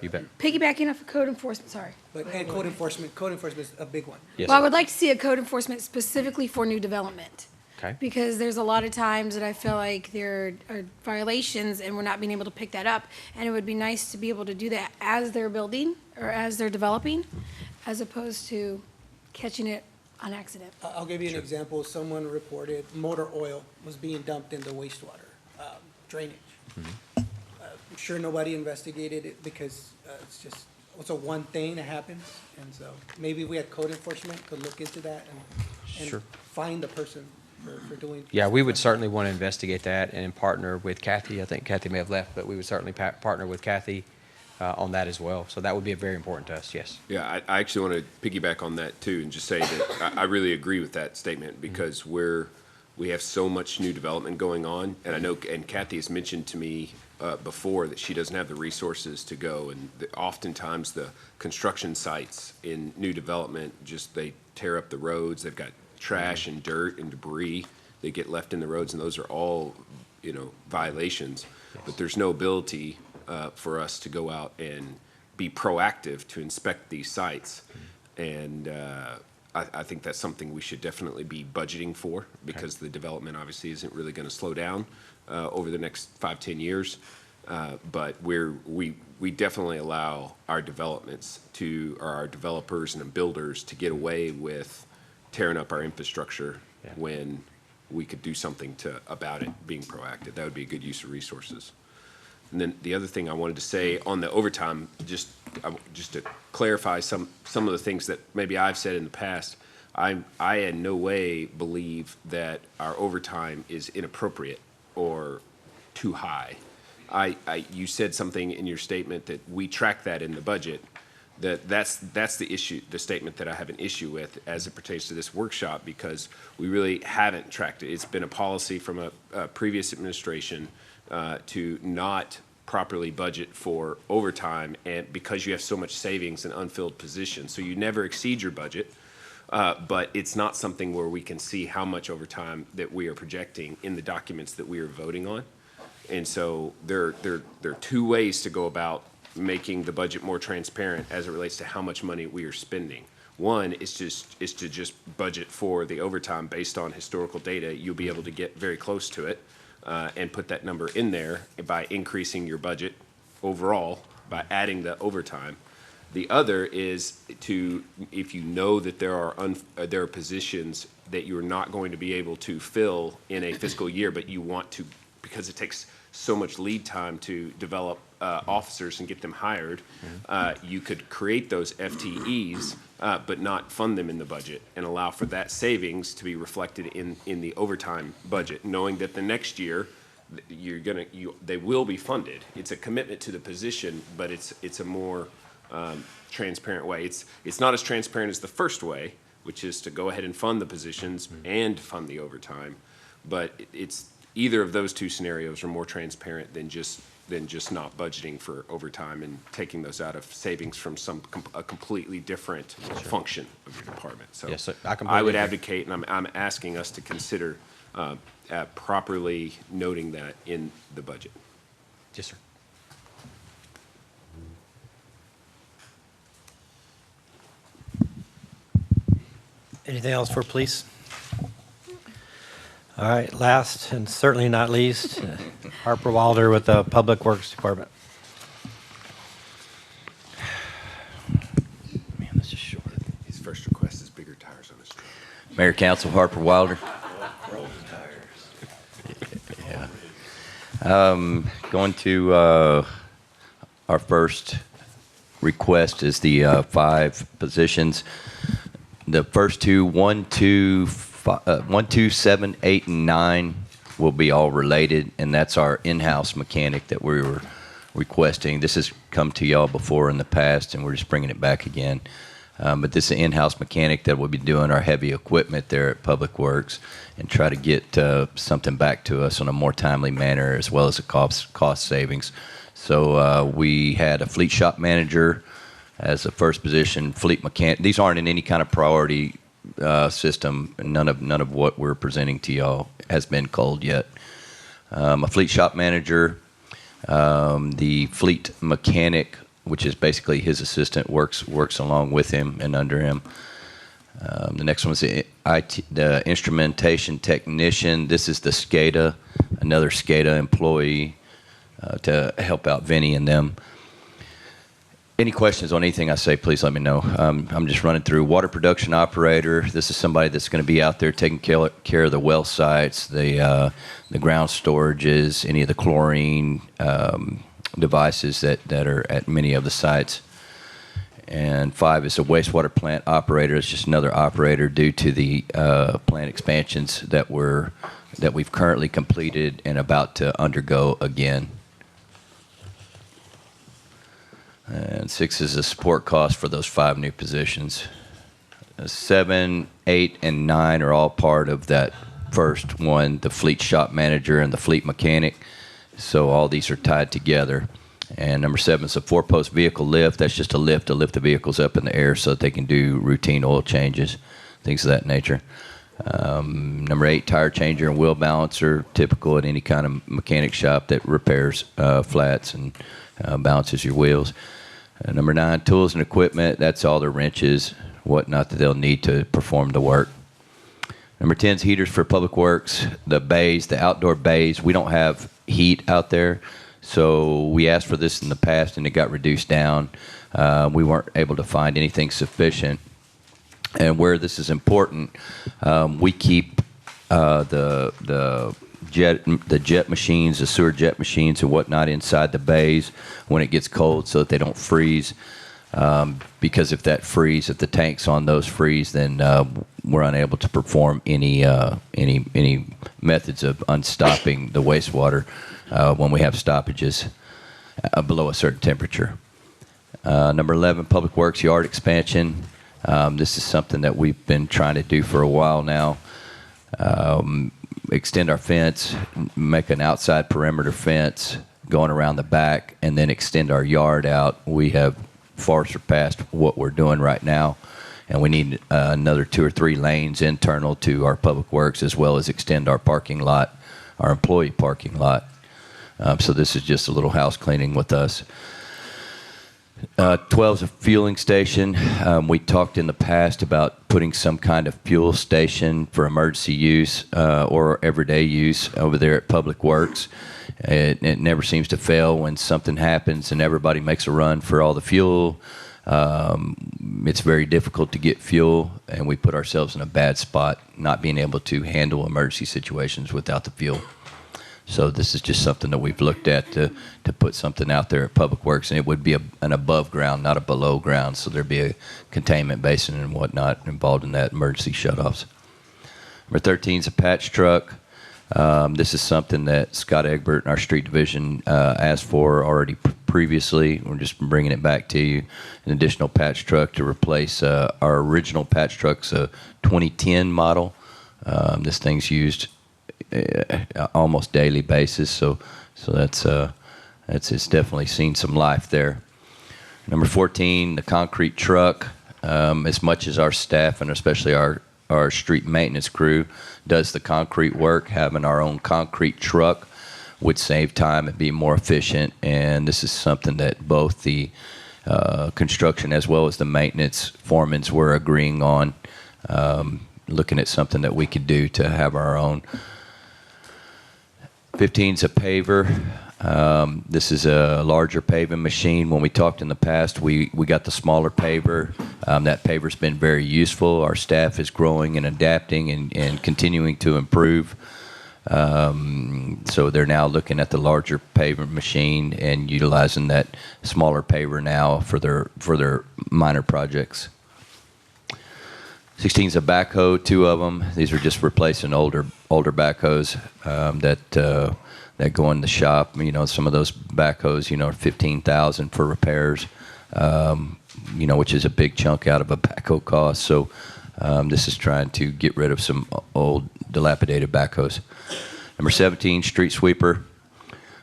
You bet. Piggybacking off of code enforcement, sorry. And code enforcement is a big one. Yes, Well, I sir. would like to see a code enforcement specifically for new development. Okay, Because there's a lot of times that I feel like there are violations and we're not being able to pick that up. And it would be nice to be able to do that as they're building or as they're developing, as opposed to catching it on accident. I'll give you an example. Someone reported motor oil was being dumped in the wastewater drainage. I'm sure nobody investigated it because it's a one thing that happens. And so maybe we had code enforcement could look into that and Sure. find the person for doing. Yeah, we would certainly want to investigate that and partner with Kathy. I think Kathy may have left, but we would certainly partner with Kathy on that as well. So that would be very important to us, yes. Yeah, I actually want to piggyback on that too and just say that I really agree with that statement because we have so much new development going on. And I know, and Kathy has mentioned to me before that she doesn't have the resources to go. And oftentimes the construction sites in new development, just they tear up the roads. They've got trash and dirt and debris that get left in the roads. And those are all, violations. But there's no ability for us to go out and be proactive to inspect these sites. And I think that's something we should definitely be budgeting for because the development obviously isn't really going to slow down over the next 5-10 years. But we definitely allow our developments or our developers and builders to get away with tearing up our infrastructure when we could do something about it, being proactive. That would be a good use of resources. And then the other thing I wanted to say on the overtime, just to clarify some of the things that maybe I've said in the past, I in no way believe that our overtime is inappropriate or too high. You said something in your statement that we track that in the budget. That's the issue, the statement that I have an issue with as it pertains to this workshop because we really haven't tracked it. It's been a policy from a previous administration to not properly budget for overtime and because you have so much savings and unfilled positions. So you never exceed your budget, but it's not something where we can see how much overtime that we are projecting in the documents that we are voting on. And so there are two ways to go about making the budget more transparent as it relates to how much money we are spending. One is to just budget for the overtime based on historical data. You'll be able to get very close to it and put that number in there by increasing your budget overall by adding the overtime. The other is if you know that there are positions that you're not going to be able to fill in a fiscal year, but you want to because it takes so much lead time to develop officers and get them hired, you could create those FTEs, but not fund them in the budget and allow for that savings to be reflected in the overtime budget, knowing that the next year they will be funded. It's a commitment to the position, but it's a more transparent way. It's not as transparent as the first way, which is to go ahead and fund the positions and fund the overtime, but it's either of those two scenarios are more transparent than just than just not budgeting for overtime and taking those out of savings from a completely different function of your department. So Yes, sir. I I completely would agree. advocate, and I'm asking us to consider properly noting that in the budget. Yes, sir. Anything else for police? All right, last and certainly not least, Harper Wilder with the Public Works Department. Man, this is short. His first request is bigger tires on his truck. Mayor Council, Harper Wilder. Going to our first request is the 5 positions. The first two, 1, 2, 7, 8, and 9 will be all related, and that's our in-house mechanic that we were requesting. This has come to y'all before in the past, and we're just bringing it back again. But this is an in-house mechanic that will be doing our heavy equipment there at Public Works and try to get something back to us on a more timely manner as well as a cost savings. So we had a fleet shop manager as the first position, fleet mechanic. These aren't in any kind of priority system. None of what we're presenting to y'all has been called yet. A fleet shop manager, the fleet mechanic, which is basically his assistant, works along with him and under him. The next one is the instrumentation technician. This is the SCADA, another SCADA employee to help out Vinny and them. Any questions on anything I say, please let me know. I'm just running through. Water production operator. This is somebody that's going to be out there taking care of the well sites, the ground storages, any of the chlorine devices that are at many of the sites. And 5 is a wastewater plant operator. It's just another operator due to the plant expansions that we've currently completed and about to undergo again. And 6 is the support cost for those 5 new positions. 7, 8, and 9 are all part of that first one, the fleet shop manager and the fleet mechanic. So all these are tied together. And number 7 is a 4-post vehicle lift. That's just a lift to lift the vehicles up in the air so that they can do routine oil changes, things of that nature. Number 8, tire changer and wheel balancer, typical at any kind of mechanic shop that repairs flats and balances your wheels. Number 9, tools and equipment. That's all the wrenches, whatnot that they'll need to perform the work. Number 10 is heaters for Public Works. The bays, the outdoor bays, we don't have heat out there. So we asked for this in the past and it got reduced down. We weren't able to find anything sufficient. And where this is important, we keep the jet machines, the sewer jet machines and whatnot inside the bays when it gets cold so that they don't freeze. Because if the tanks on those freeze, then we're unable to perform any methods of unstopping the wastewater when we have stoppages below a certain temperature. Number 11, Public Works yard expansion. This is something that we've been trying to do for a while now. Extend our fence, make an outside perimeter fence going around the back, and then extend our yard out. We have far surpassed what we're doing right now, and we need another 2 or 3 lanes internal to our Public Works, as well as extend our parking lot, our employee parking lot. So this is just a little house cleaning with us. 12 is a fueling station. We talked in the past about putting some kind of fuel station for emergency use or everyday use over there at Public Works. It never seems to fail when something happens and everybody makes a run for all the fuel. It's very difficult to get fuel, and we put ourselves in a bad spot not being able to handle emergency situations without the fuel. So this is just something that we've looked at to put something out there at Public Works, and it would be an above ground, not a below ground, so there'd be a containment basin and whatnot involved in that emergency shutoffs. Number 13 is a patch truck. This is something that Scott Egbert and our street division asked for already previously. We're just bringing it back to you. An additional patch truck to replace our original patch truck's a 2010 model. This thing's used almost daily basis, so that's It's definitely seen some life there. Number 14, the concrete truck. As much as our staff and especially our street maintenance crew does the concrete work, having our own concrete truck would save time and be more efficient. And this is something that both the construction as well as the maintenance foremans were agreeing on, looking at something that we could do to have our own. 15 is a paver. This is a larger paving machine. When we talked in the past, we got the smaller paver. That paver's been very useful. Our staff is growing and adapting and continuing to improve. So they're now looking at the larger paver machine and utilizing that smaller paver now for their minor projects. 16 is a backhoe, 2 of them. These are just replacing older backhoes that go in the shop. You know, some of those backhoes, are $15,000 for repairs, which is a big chunk out of a backhoe cost. So this is trying to get rid of some old dilapidated backhoes. Number 17, street sweeper.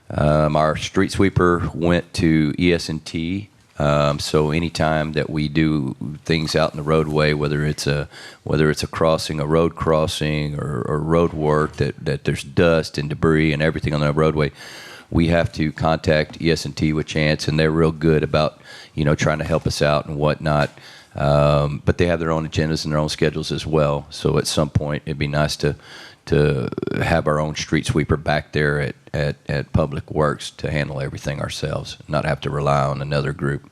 Our street sweeper went to ES&T. So anytime that we do things out in the roadway, whether it's a crossing, a road crossing, or road work that there's dust and debris and everything on the roadway, we have to contact ES&T with Chance, and they're real good about trying to help us out and whatnot. But they have their own agendas and their own schedules as well. So at some point, it'd be nice to have our own street sweeper back there at Public Works to handle everything ourselves, not have to rely on another group.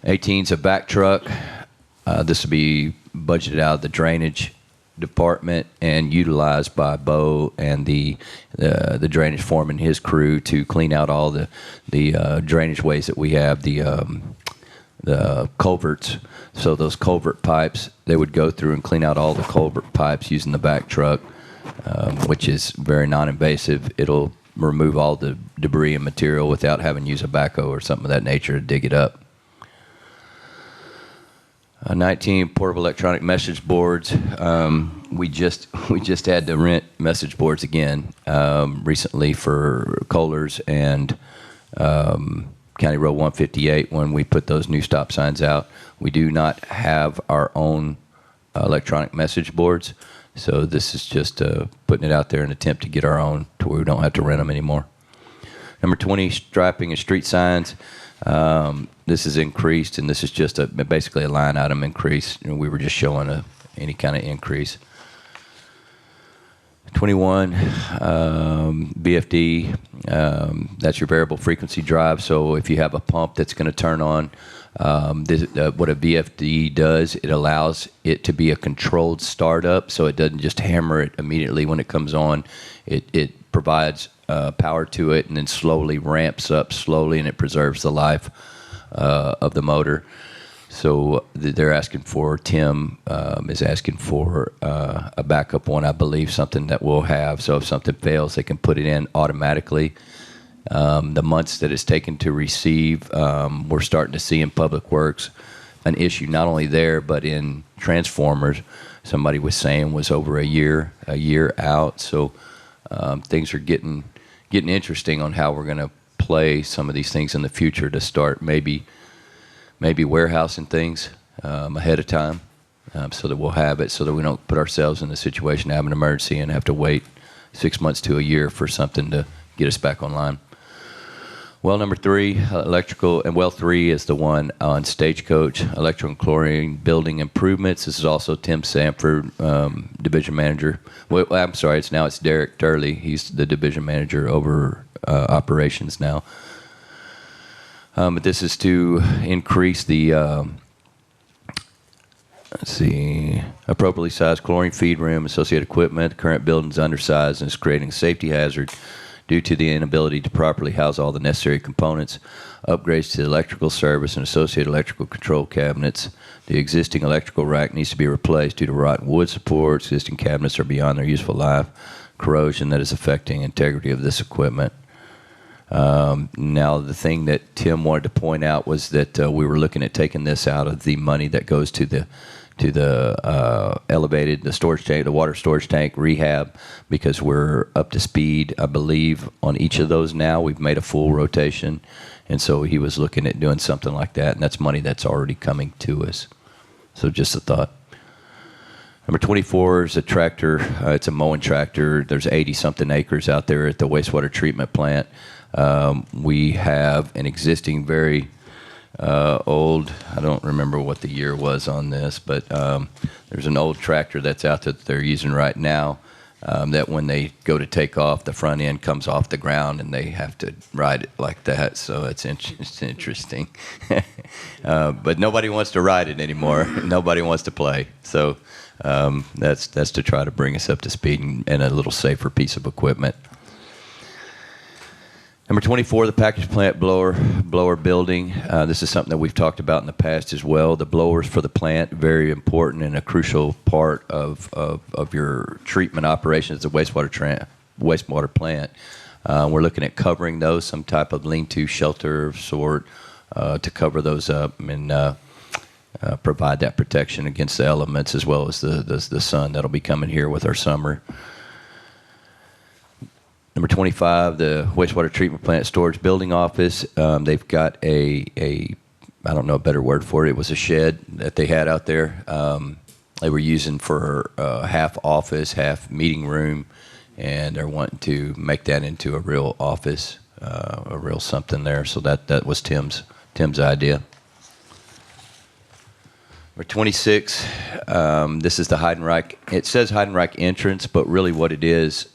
18 is a back truck. This will be budgeted out of the drainage department and utilized by Bo and the drainage foreman and his crew to clean out all the drainage ways that we have, the culverts. So those culvert pipes, they would go through and clean out all the culvert pipes using the back truck, which is very non-invasive. It'll remove all the debris and material without having to use a backhoe or something of that nature to dig it up. 19, portable electronic message boards. We just had to rent message boards again recently for Kohler's and County Road 158 when we put those new stop signs out. We do not have our own electronic message boards, so this is just putting it out there in an attempt to get our own to where we don't have to rent them anymore. Number 20, striping and street signs. This is increased, and this is just basically a line item increase. We were just showing any kind of increase. 21, BFD, that's your variable frequency drive. So if you have a pump that's going to turn on, what a VFD does, it allows it to be a controlled startup, so it doesn't just hammer it immediately when it comes on. It provides power to it and then slowly ramps up slowly, and it preserves the life of the motor. So they're asking for, Tim is asking for a backup one, I believe, something that we'll have. So if something fails, they can put it in automatically. The months that it's taken to receive, we're starting to see in Public Works an issue not only there, but in transformers. Somebody was saying was over a year out. So things are getting interesting on how we're going to play some of these things in the future to start maybe warehousing things ahead of time so that we'll have it, so that we don't put ourselves in the situation to have an emergency and have to wait 6 months to a year for something to get us back online. Well, number 3, electrical, and well 3 is the one on Stagecoach, electrical and chlorine building improvements. This is also Tim Sanford, division manager. Well, I'm sorry, it's Derek Turley. He's the division manager over operations now. But this is to increase the, appropriately sized chlorine feed room, associated equipment. The current building is undersized and is creating a safety hazard due to the inability to properly house all the necessary components. Upgrades to the electrical service and associated electrical control cabinets. The existing electrical rack needs to be replaced due to rotten wood supports. Existing cabinets are beyond their useful life. Corrosion that is affecting integrity of this equipment. Now, the thing that Tim wanted to point out was that we were looking at taking this out of the money that goes to to the elevated, the storage tank, the water storage tank rehab, because we're up to speed, I believe, on each of those now. We've made a full rotation, and so he was looking at doing something like that, and that's money that's already coming to us. So just a thought. Number 24 is a tractor. It's a mowing tractor. There's 80-something acres out there at the wastewater treatment plant. We have an existing very old, I don't remember what the year was on this, but there's an old tractor that's out there that they're using right now, that when they go to take off, the front end comes off the ground and they have to ride it like that. So it's interesting. But nobody wants to ride it anymore. Nobody wants to play. So that's to try to bring us up to speed and a little safer piece of equipment. Number 24, the package plant blower building. This is something that we've talked about in the past as well. The blowers for the plant, very important and a crucial part of your treatment operations at the wastewater plant. We're looking at covering those, some type of lean-to shelter of sort, to cover those up and provide that protection against the elements as well as the sun that'll be coming here with our summer. Number 25, the wastewater treatment plant storage building office. They've got I don't know a better word for it. It was a shed that they had out there. They were using for half office, half meeting room, and they're wanting to make that into a real office, a real something there. So that was Tim's idea. Number 26, this is the Heidenreich. It says Heidenreich entrance, but really what it is,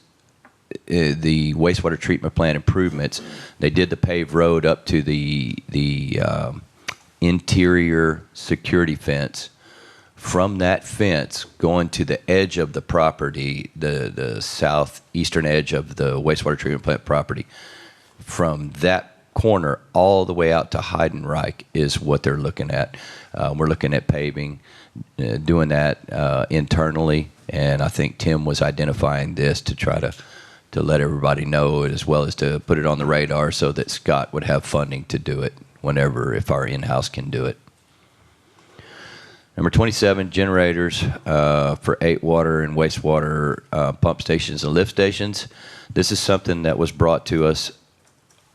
the wastewater treatment plant improvements. They did the paved road up to the interior security fence. From that fence, going to the edge of the property, the southeastern edge of the wastewater treatment plant property, from that corner all the way out to Heidenreich is what they're looking at. We're looking at paving, doing that internally, and I think Tim was identifying this to try to let everybody know it, as well as to put it on the radar so that Scott would have funding to do it whenever, if our in-house can do it. Number 27, generators for 8 water and wastewater pump stations and lift stations. This is something that was brought to us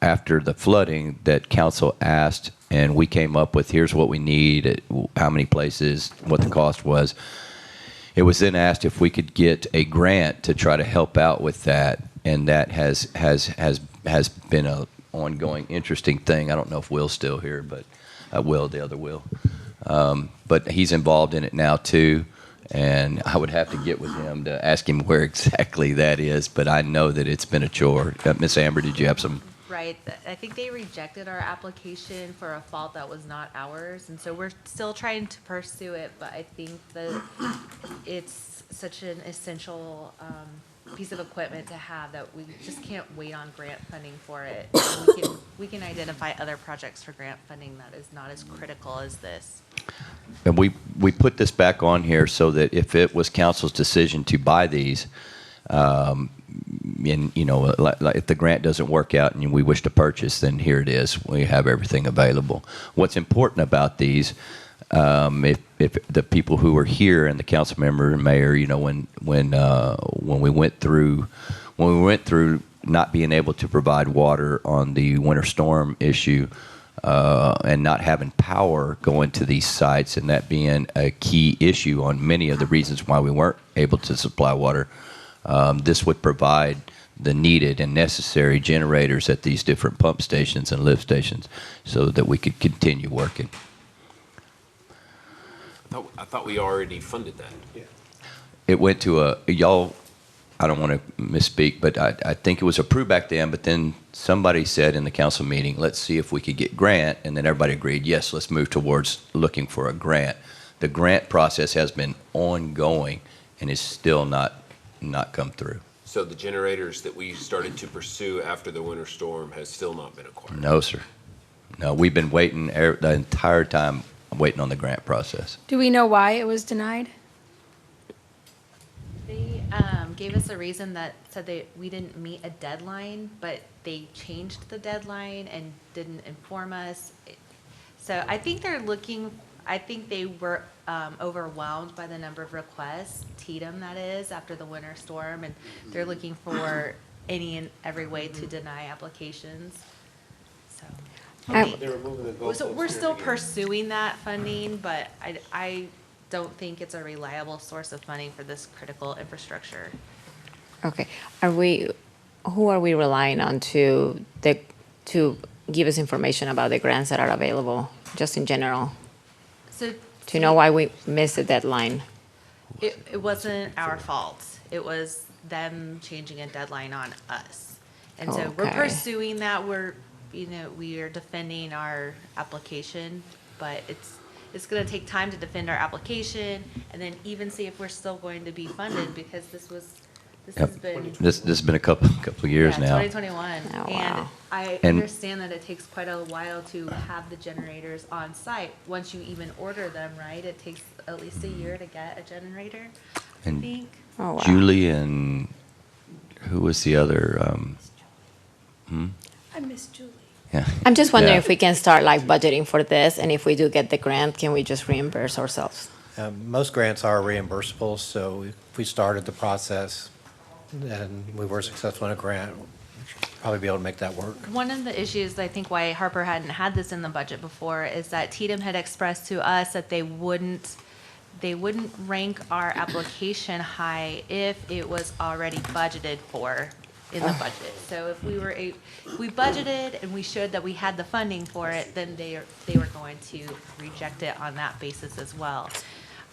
after the flooding that council asked, and we came up with, here's what we need, how many places, what the cost was. It was then asked if we could get a grant to try to help out with that, and that has been an ongoing interesting thing. I don't know if Will's still here, but Will, the other Will. But he's involved in it now too, and I would have to get with him to ask him where exactly that is, but I know that it's been a chore. Miss Amber, did you have some? Right, I think they rejected our application for a fault that was not ours, and so we're still trying to pursue it, but I think that it's such an essential piece of equipment to have that we just can't wait on grant funding for it. We can identify other projects for grant funding that is not as critical as this. And we put this back on here so that if it was council's decision to buy these, and if the grant doesn't work out and we wish to purchase, then here it is. We have everything available. What's important about these, if the people who were here and the council member and mayor, when we went through not being able to provide water on the winter storm issue, and not having power going to these sites, and that being a key issue on many of the reasons why we weren't able to supply water, this would provide the needed and necessary generators at these different pump stations and lift stations so that we could continue working. I thought we already funded that. Yeah. It went to y'all, I don't want to misspeak, but I think it was approved back then, but then somebody said in the council meeting, let's see if we could get grant, and then everybody agreed, yes, let's move towards looking for a grant. The grant process has been ongoing and is still not come through. So the generators that we started to pursue after the winter storm has still not been acquired? No, sir. No, we've been waiting the entire time, waiting on the grant process. Do we know why it was denied? They gave us a reason that said that we didn't meet a deadline, but they changed the deadline and didn't inform us. So I think they're looking, I think they were overwhelmed by the number of requests, Tatum that is, after the winter storm, and they're looking for any and every way to deny applications. So They were moving the goalposts. so we're here still again. pursuing that funding, but I don't think it's a reliable source of funding for this critical infrastructure. Okay. Who are we relying on to give us information about the grants that are available, just in general? So To know why we missed the deadline? it wasn't our fault. It was them changing a deadline on us. And so we're Okay. pursuing that. We are defending our application, but it's going to take time to defend our application and then even see if we're still going to be funded, because this has been. This has been a couple of years now. 2021. Oh, And wow. I And- understand that it takes quite a while to have the generators on site. Once you even order them, right? It takes at least a year to get a generator, I And think. Oh, wow. Julie and who was the other? I miss Julie. Yeah. I'm just wondering Yeah. if we can start like budgeting for this, and if we do get the grant, can we just reimburse ourselves? Most grants are reimbursable, so if we started the process and we were successful in a grant, we'll probably be able to make that work. One of the issues, I think, why Harper hadn't had this in the budget before is that Tatum had expressed to us that they wouldn't rank our application high if it was already budgeted for in the budget. So if we budgeted and we showed that we had the funding for it, then they were going to reject it on that basis as well.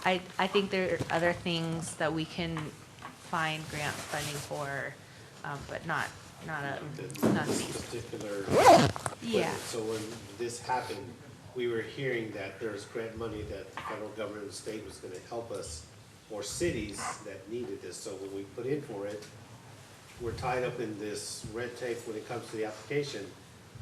I think there are other things that we can find grant funding for, but not these. Particular. Yeah. So when this happened, we were hearing that there's grant money that the federal government and the state was gonna help us, or cities that needed this. So when we put in for it, we're tied up in this red tape when it comes to the application.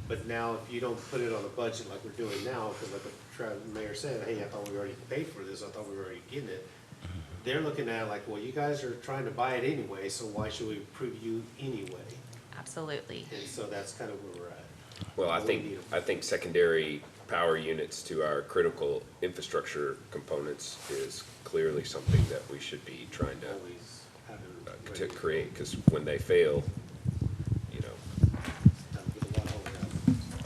But now if you don't put it on the budget like we're doing now, because like the mayor said, hey, I thought we already paid for this, I thought we were already getting it. They're looking at it like, well, you guys are trying to buy it anyway, so why should we approve you anyway? Absolutely. And so that's kind of where we're at. Well, I think secondary power units to our critical infrastructure components is clearly something that we should be trying to Always having. to create, because when they fail, you know,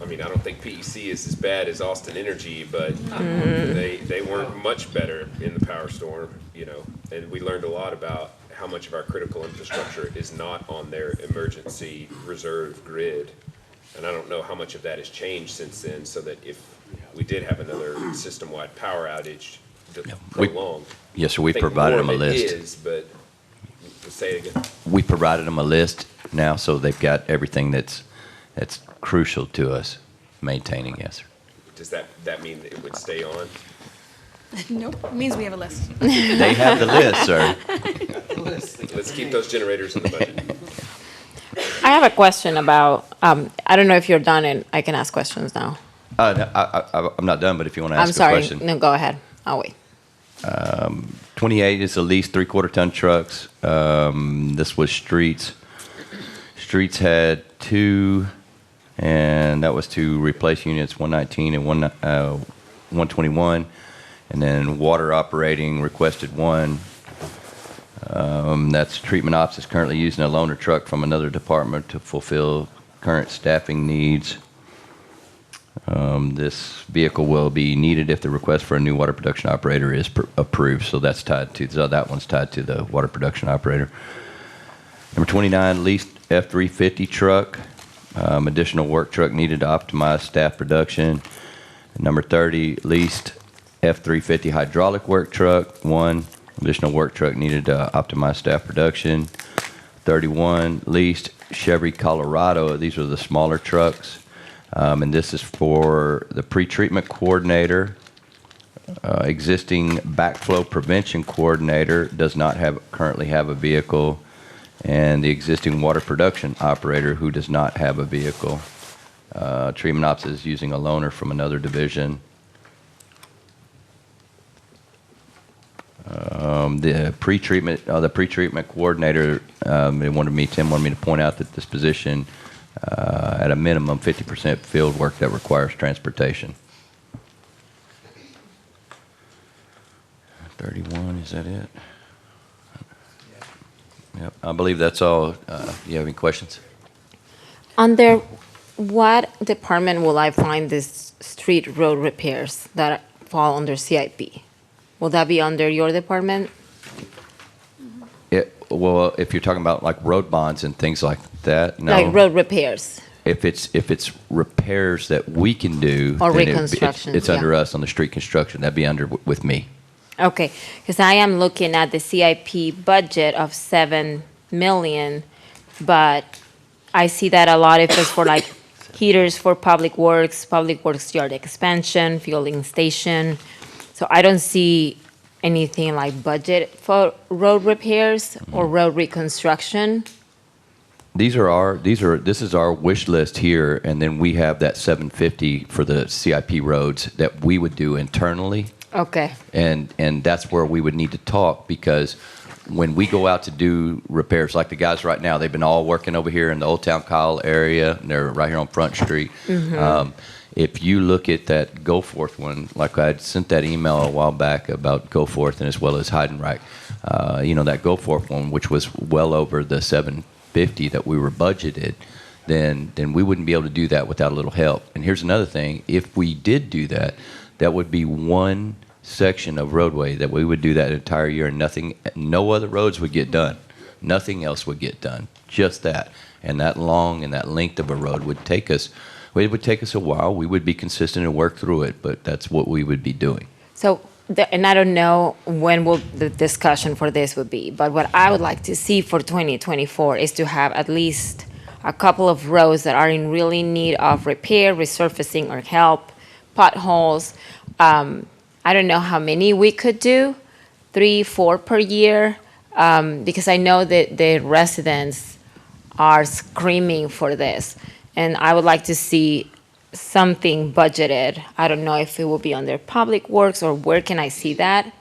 I mean, I don't think PEC is as bad as Austin Energy, but they weren't much better in the power storm, you know, and we learned a lot about how much of our critical infrastructure is not on their emergency reserve grid. And I don't know how much of that has changed since then, so that if we did have another system-wide power outage prolonged. Yes, sir, we I think provided more them a of it list. is, but say it again. We provided them a list now, so they've got everything that's crucial to us maintaining, yes, sir. Does that mean that it would stay on? Nope, it means we have a list. They have the list, sir. Let's keep those generators in the budget. I have a question about, I don't know if you're done and I can ask questions now. No, I'm not done, but if you want to ask I'm sorry. a question. No, go ahead. I'll wait. 28 is the least 3/4-ton trucks. This was streets. Streets had 2, and that was to replace units 119 and 121. And then water operating requested 1. That's treatment ops is currently using a loaner truck from another department to fulfill current staffing needs. This vehicle will be needed if the request for a new water production operator is approved. So that's tied to, so that one's tied to the water production operator. Number 29, leased F-350 truck. Additional work truck needed to optimize staff production. Number 30, leased F-350 hydraulic work truck. 1 additional work truck needed to optimize staff production. 31, leased Chevy Colorado. These are the smaller trucks. And this is for the pretreatment coordinator. Existing backflow prevention coordinator does not currently have a vehicle. And the existing water production operator who does not have a vehicle. Treatment ops is using a loaner from another division. The pretreatment coordinator, Tim wanted me to point out that this position, at a minimum, 50% field work that requires transportation. Is that it? Yep, I believe that's all. You have any questions? Under what department will I find these street road repairs that fall under CIP? Will that be under your department? Well, if you're talking about like road bonds and things like that, no. Like road repairs? If it's repairs that we can do. Or then reconstruction, it's under us on the street construction. That'd be under with me. Okay, because I am looking at the CIP budget of 7 million, but I see that a lot if it's for like heaters for public works yard expansion, fueling station. So I don't see anything like budget for road repairs or road reconstruction. This is our wish list here, and then we have that 750 for the CIP roads that we would do internally. Okay. And that's where we would need to talk, because when we go out to do repairs, like the guys right now, they've been all working over here in the Old Town Kyle area, and they're right here on Front Street. If you look at that Goforth one, like I had sent that email a while back about Goforth and as well as Heidenreich, that Goforth one, which was well over the 750 that we were budgeted, then we wouldn't be able to do that without a little help. And here's another thing: if we did do that, that would be one section of roadway that we would do that entire year, and no other roads would get done. Nothing else would get done. Just that. And that long and that length of a road would take us. It would take us a while. We would be consistent and work through it, but that's what we would be doing. So, and I don't know when will the discussion for this would be, but what I would like to see for 2024 is to have at least a couple of roads that are in really need of repair, resurfacing, or help, potholes. I don't know how many we could do, 3, 4 per year, because I know that the residents are screaming for this. And I would like to see something budgeted. I don't know if it will be under Public Works or where can I see that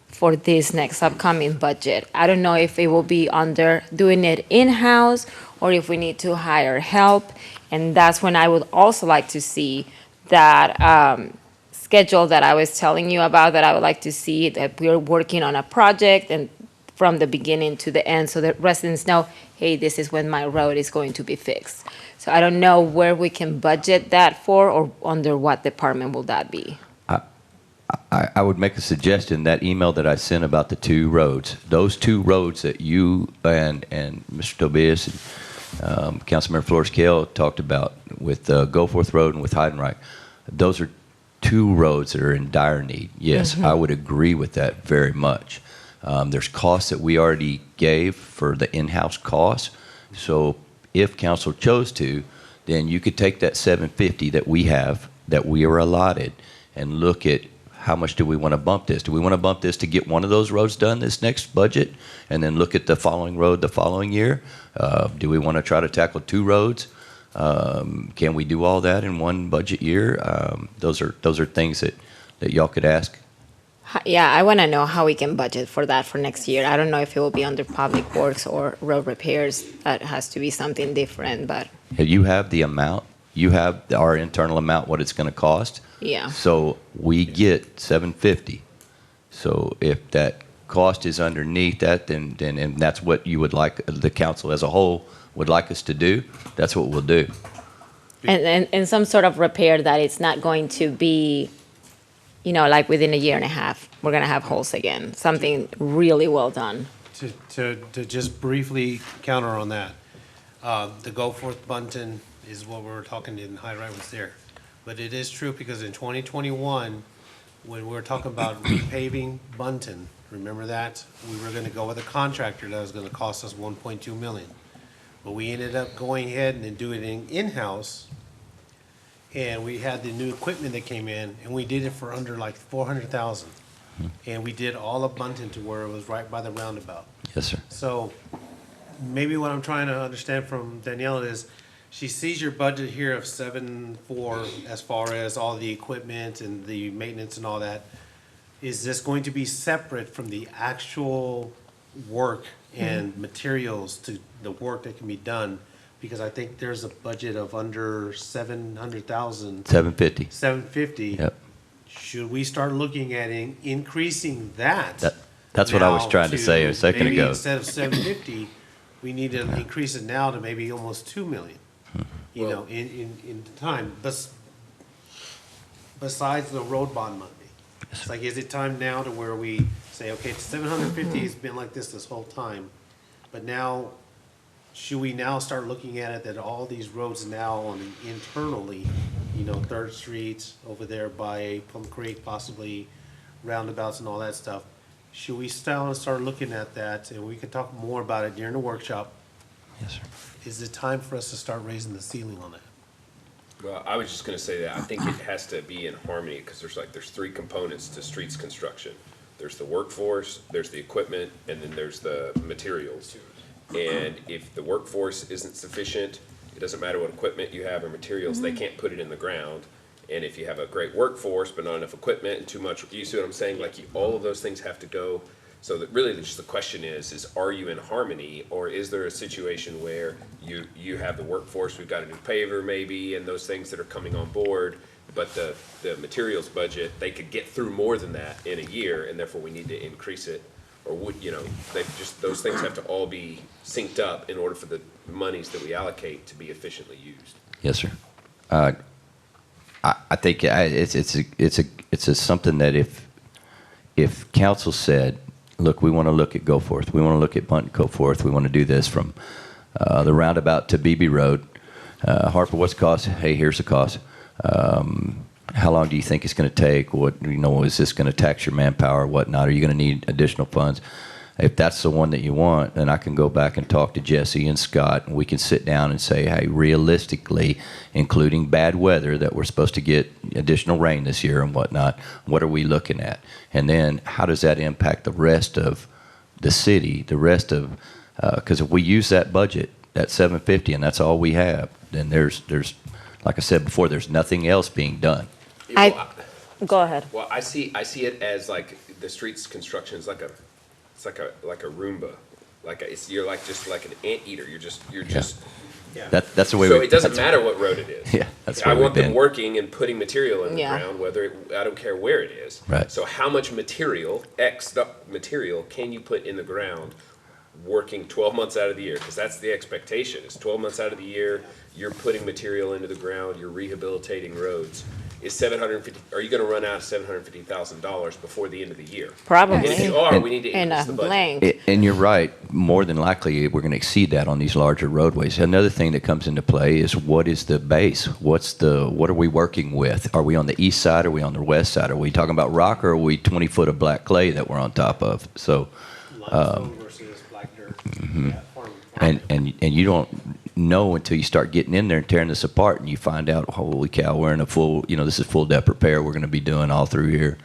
for this next upcoming budget. I don't know if it will be under doing it in-house or if we need to hire help. And that's when I would also like to see that schedule that I was telling you about, that I would like to see that we're working on a project and from the beginning to the end so that residents know, hey, this is when my road is going to be fixed. So I don't know where we can budget that for or under what department will that be. I would make a suggestion. That email that I sent about the 2 roads, those 2 roads that you and Mr. Tobias and Councilmember Flores-Kale talked about with Goforth Road and with Heidenreich, those are 2 roads that are in dire need. Yes, I would agree with that very much. There's costs that we already gave for the in-house costs. So if council chose to, then you could take that 750 that we have, that we are allotted, and look at how much do we want to bump this? Do we want to bump this to get one of those roads done this next budget, and then look at the following road the following year? Do we want to try to tackle 2 roads? Can we do all that in one budget year? Those are things that y'all could ask. Yeah, I want to know how we can budget for that for next year. I don't know if it will be under Public Works or road repairs. That has to be something different, but. You have the amount. You have our internal amount, what it's going to cost. Yeah. So we get 750. So if that cost is underneath that, then and that's what you would like, the council as a whole would like us to do, that's what we'll do. And some sort of repair that it's not going to be, like within a year and a half, we're going to have holes again. Something really well done. To just briefly counter on that, the Goforth Bunton is what we were talking in Heidenreich was there. But it is true because in 2021, when we were talking about repaving Bunton, remember that? We were going to go with a contractor that was going to cost us $1.2 million. But we ended up going ahead and doing it in-house. And we had the new equipment that came in, and we did it for under like $400,000. And we did all of Bunton to where it was right by the roundabout. Yes, sir. So maybe what I'm trying to understand from Danielle is she sees your budget here of 7.4 as far as all the equipment and the maintenance and all that. Is this going to be separate from the actual work and materials to the work that can be done? Because I think there's a budget of under 700,000. 750. 750. Yep. Should we start looking at increasing that That's what I was now trying to say a second maybe ago. instead of 750, we need to increase it now to maybe almost 2 million, you know, in time. Besides the road bond money. It's like, is it time now to where we say, okay, 750 has been like this whole time, but now, should we now start looking at it that all these roads now on the internally, you know, Third Street over there by Plum Creek, possibly roundabouts and all that stuff, should we start looking at that, and we can talk more about it during the workshop? Yes, sir. Is it time for us to start raising the ceiling on that? Well, I was just gonna say that I think it has to be in harmony, because there's three components to streets construction. There's the workforce, there's the equipment, and then there's the materials. And if the workforce isn't sufficient, it doesn't matter what equipment you have or materials, they can't put it in the ground. And if you have a great workforce, but not enough equipment and too much, you see what I'm saying? Like, all of those things have to go. So that really just the question is are you in harmony, or is there a situation where you have the workforce, we've got a new paver maybe, and those things that are coming on board, but the materials budget, they could get through more than that in a year, and therefore we need to increase it? Or would, you know, those things have to all be synced up in order for the monies that we allocate to be efficiently used. Yes, sir. I think it's something that if council said, look, we want to look at Goforth, we want to look at Bunt Goforth, we want to do this from the roundabout to BB Road. Harper, what's the cost? Hey, here's the cost. How long do you think it's going to take? What, you know, is this going to tax your manpower, whatnot? Are you going to need additional funds? If that's the one that you want, then I can go back and talk to Jesse and Scott, and we can sit down and say, hey, realistically, including bad weather, that we're supposed to get additional rain this year and whatnot, what are we looking at? And then how does that impact the rest of the city, the rest of, because if we use that budget, that 750, and that's all we have, then there's, like I said before, there's nothing else being done. Go ahead. Well, I see it as like the streets construction is like a Roomba, you're like just like an anteater. You're just. Yeah. That's the way. So it doesn't matter what road it is. Yeah, that's. I want them working and putting material in the Yeah. ground, I don't care where it is. Right. So how much material, material, can you put in the ground, working 12 months out of the year? Because that's the expectation. It's 12 months out of the year. You're putting material into the ground. You're rehabilitating roads. Is $750? Are you going to run out of $750,000 before the end of the year? Probably. And if you are, we need to In increase a the budget. blank. And you're right. More than likely, we're going to exceed that on these larger roadways. Another thing that comes into play is what is the base? What are we working with? Are we on the east side? Are we on the west side? Are we talking about rock, or are we 20 foot of black clay that we're on top of? So, Limestone versus black dirt. Yeah, farm. and you don't know until you start getting in there and tearing this apart, and you find out, holy cow, we're in a full, this is full depth repair we're going to be doing all through here.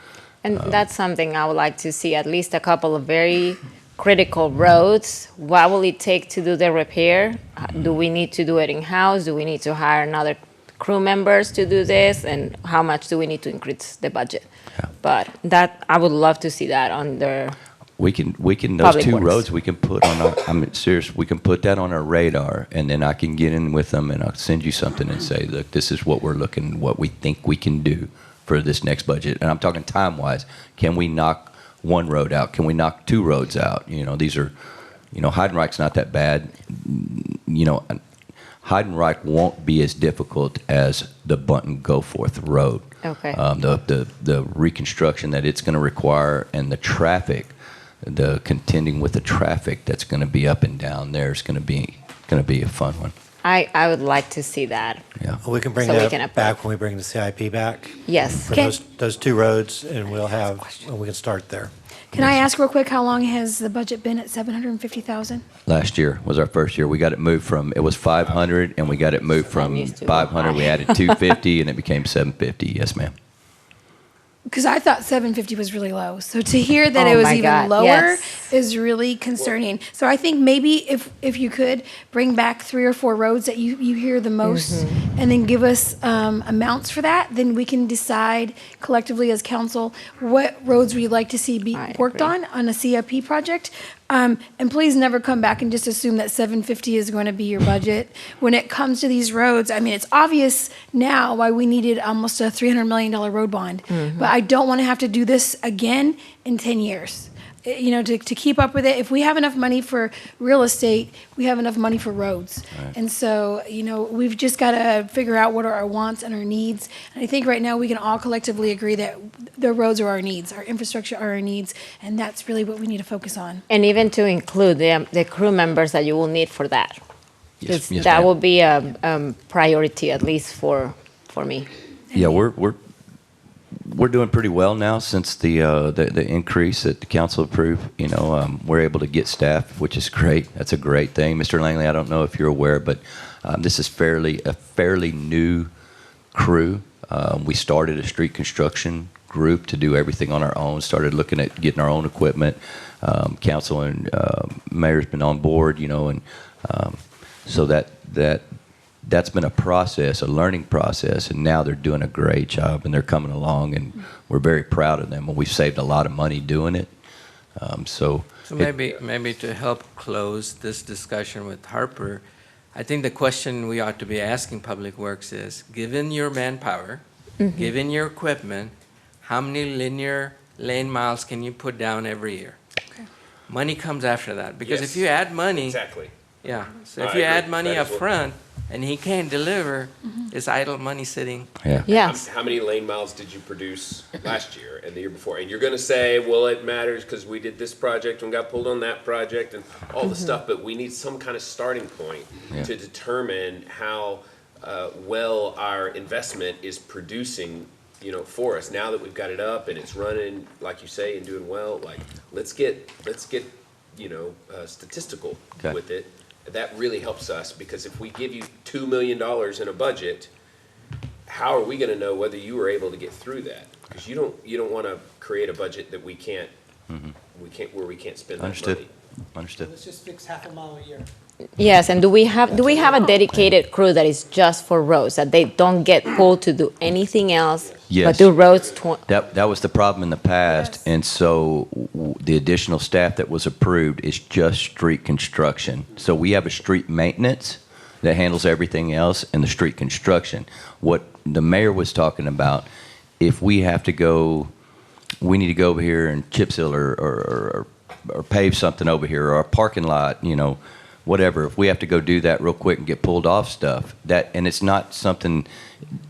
And that's something I would like to see, at least a couple of very critical roads. What will it take to do the repair? Do we need to do it in-house? Do we need to hire another crew members to do this? And how much do we need to increase the budget? Yeah. But that, I would love to see that on the We can those Public two Works. roads we can put on our, I'm serious, we can put that on our radar, and then I can get in with them and I'll send you something and say, look, this is what what we think we can do for this next budget. And I'm talking time-wise. Can we knock one road out? Can we knock two roads out? These are, Heidenreich's not that bad. Heidenreich won't be as difficult as the Bunton Goforth Road. Okay. The reconstruction that it's going to require, and the traffic, the contending with the traffic that's going to be up and down there is going to be a fun one. I would like to see that. Yeah. We can bring So we that can back when we bring the CIP back. Yes. For those two roads, and we can start there. Can I ask real quick, how long has the budget been at 750,000? Last year was our first year. We got it moved from, it was 500, and we got it moved from used to 500. We added 250, and it became 750. Yes, ma'am. Because I thought 750 was really low. So to hear that Oh it was my even God, lower yes. is really concerning. So I think maybe if you could bring back 3 or 4 roads that you hear the most, and then give us amounts for that, then we can decide collectively as council what roads we'd like to see be worked on a CIP project. And please never come back and just assume that 750 is going to be your budget. When it comes to these roads, I mean, it's obvious now why we needed almost a $300 million road bond. But I don't want to have to do this again in 10 years. to keep up with it. If we have enough money for real estate, we have enough money for roads. Right. And so, we've just got to figure out what are our wants and our needs. And I think right now we can all collectively agree that the roads are our needs, our infrastructure are our needs, and that's really what we need to focus on. And even to include the crew members that you will need for that. Yes, 'Cause yes, that ma'am. will be a priority, at least for me. Yeah, we're doing pretty well now since the increase that the council approved. We're able to get staff, which is great. That's a great thing. Mr. Langley, I don't know if you're aware, but this is a fairly new crew. We started a street construction group to do everything on our own, started looking at getting our own equipment. Council and mayor's been on board, and so that's been a process, a learning process, and now they're doing a great job, and they're coming along, and we're very proud of them. And we've saved a lot of money doing it. So maybe to help close this discussion with Harper, I think the question we ought to be asking Public Works is, given your manpower, given your equipment, how many linear lane miles can you put down every year? Okay. Money comes after that, because Yes. if you add money, Exactly. yeah, so I if you agree. add money That up is what- front and he can't deliver, it's idle money sitting. Yeah. Yes. How many lane miles did you produce last year and the year before? And you're going to say, well, it matters because we did this project and got pulled on that project and all the stuff, but we need some kind of starting point Yeah. to determine how well our investment is producing, for us. Now that we've got it up and it's running, like you say, and doing well, like let's get statistical Okay. with it. That really helps us, because if we give you $2 million in a budget, how are we going to know whether you were able to get through that? Because you don't want to create a budget that we can't spend that Understood. money. Understood. Let's just fix half a mile a year. Yes, and do we have a dedicated crew that is just for roads, that they don't get pulled to do anything else but Yes. do roads? That was the problem in the past, Yes. and so the additional staff that was approved is just street construction. So we have a street maintenance that handles everything else, and the street construction. What the mayor was talking about, if we have to go, we need to go over here and chip seal or pave something over here, or a parking lot, whatever. If we have to go do that real quick and get pulled off stuff, and it's not something.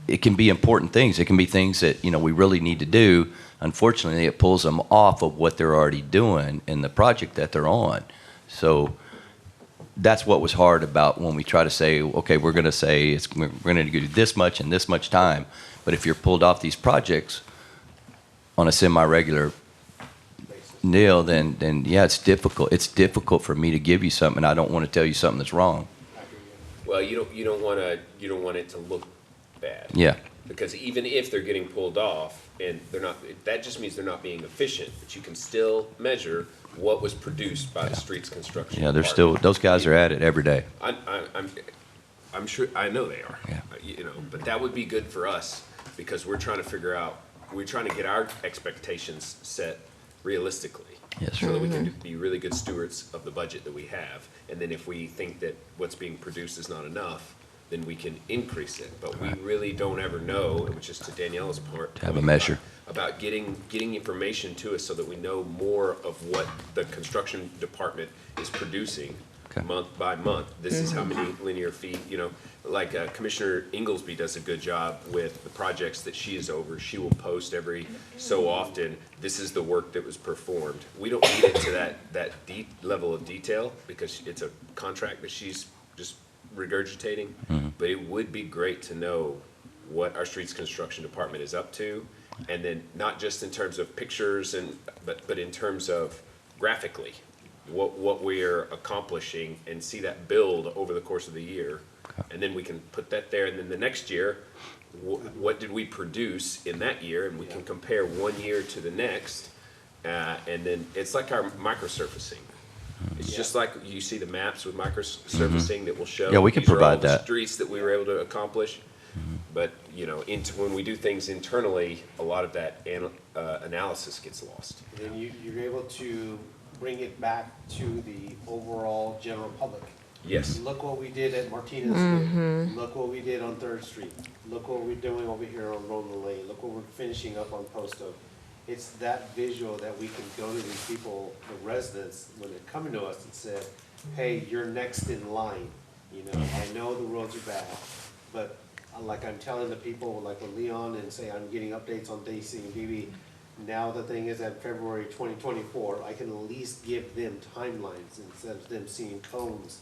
It can be important things. It can be things that we really need to do. Unfortunately, it pulls them off of what they're already doing in the project that they're on. So that's what was hard about when we try to say, okay, we're going to do this much in this much time. But if you're pulled off these projects on a semi-regular deal, then yeah, it's difficult. It's difficult for me to give you something. I don't want to tell you something that's wrong. Well, you don't want it to look bad. Yeah. Because even if they're getting pulled off and they're not, that just means they're not being efficient. But you can still measure what was produced by the streets construction. Yeah, those guys are at it every day. I'm sure, I know they are. Yeah. But that would be good for us, because we're trying to get our expectations set realistically. Yes, So sir. that we can be really good stewards of the budget that we have. And then if we think that what's being produced is not enough, then we can increase it. But we really don't ever know, which is to Daniela's part. To have a measure. About getting information to us so that we know more of what the construction department is producing month by month. This is how many linear feet, like Commissioner Inglesby does a good job with the projects that she is over. She will post every so often, this is the work that was performed. We don't need it to that deep level of detail, because it's a contract that she's just regurgitating. But it would be great to know what our streets construction department is up to, and then not just in terms of pictures but in terms of graphically what we're accomplishing, and see that build over the course of the year. And then we can put that there, and then the next year, what did we produce in that year, and we can compare one year to the next, and then it's like our microsurfacing. It's just like you see the maps with microsurfacing that will show. Yeah, we can these are all provide the that. streets that we were able to accomplish. But, when we do things internally, a lot of that analysis gets lost. Then you're able to bring it back to the overall general public. Yes. Look what we did at Martinez Street. Look what we did on Third Street. Look what we're doing over here on Roland Lane. Look what we're finishing up on Post Oak. it's that visual that we can go to these people, the residents, when they're coming to us and say, hey, you're next in line. You know, I know the roads are bad, but like I'm telling the people, like with Leon and say I'm getting updates on DC and BB, now the thing is at February 2024, I can at least give them timelines instead of them seeing cones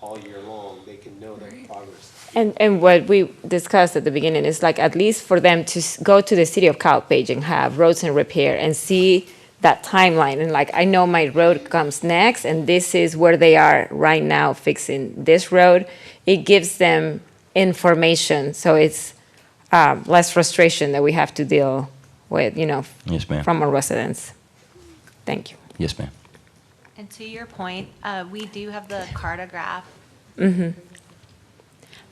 all year long. They can know their progress. And what we discussed at the beginning is like at least for them to go to the city of South page and have roads and repair and see that timeline. And like, I know my road comes next and this is where they are right now fixing this road. It gives them information. So it's less frustration that we have to deal with, you know, Yes, ma'am. from our residents. Thank you. Yes, ma'am. And to your point, we do have the cartograph. Mm-hmm.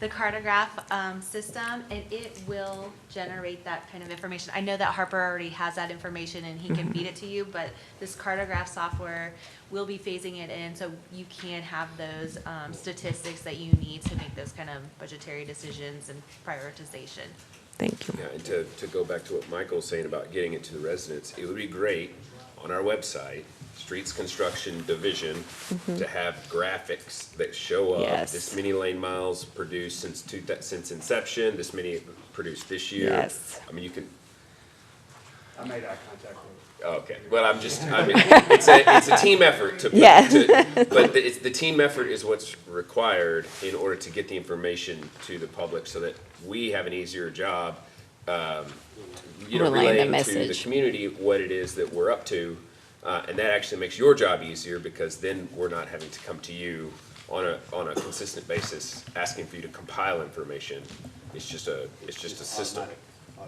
The cartograph system, and it will generate that kind of information. I know that Harper already has that information and he can feed it to you, but this cartograph software will be phasing it in so you can have those statistics that you need to make those kind of budgetary decisions and prioritization. Thank you. Yeah, and to go back to what Michael's saying about getting it to the residents, it would be great on our website, Streets Construction Division, to have graphics that show up. Yes. This many lane miles produced since inception, this many produced this year. Yes. I mean, you can, I made eye contact with okay, well, I mean, it's a team effort to, Yeah. but the team effort is what's required in order to get the information to the public so that we have an easier job, Relaying the relaying to the message. community what it is that we're up to. And that actually makes your job easier because then we're not having to come to you on a consistent basis, asking for you to compile information. It's just a system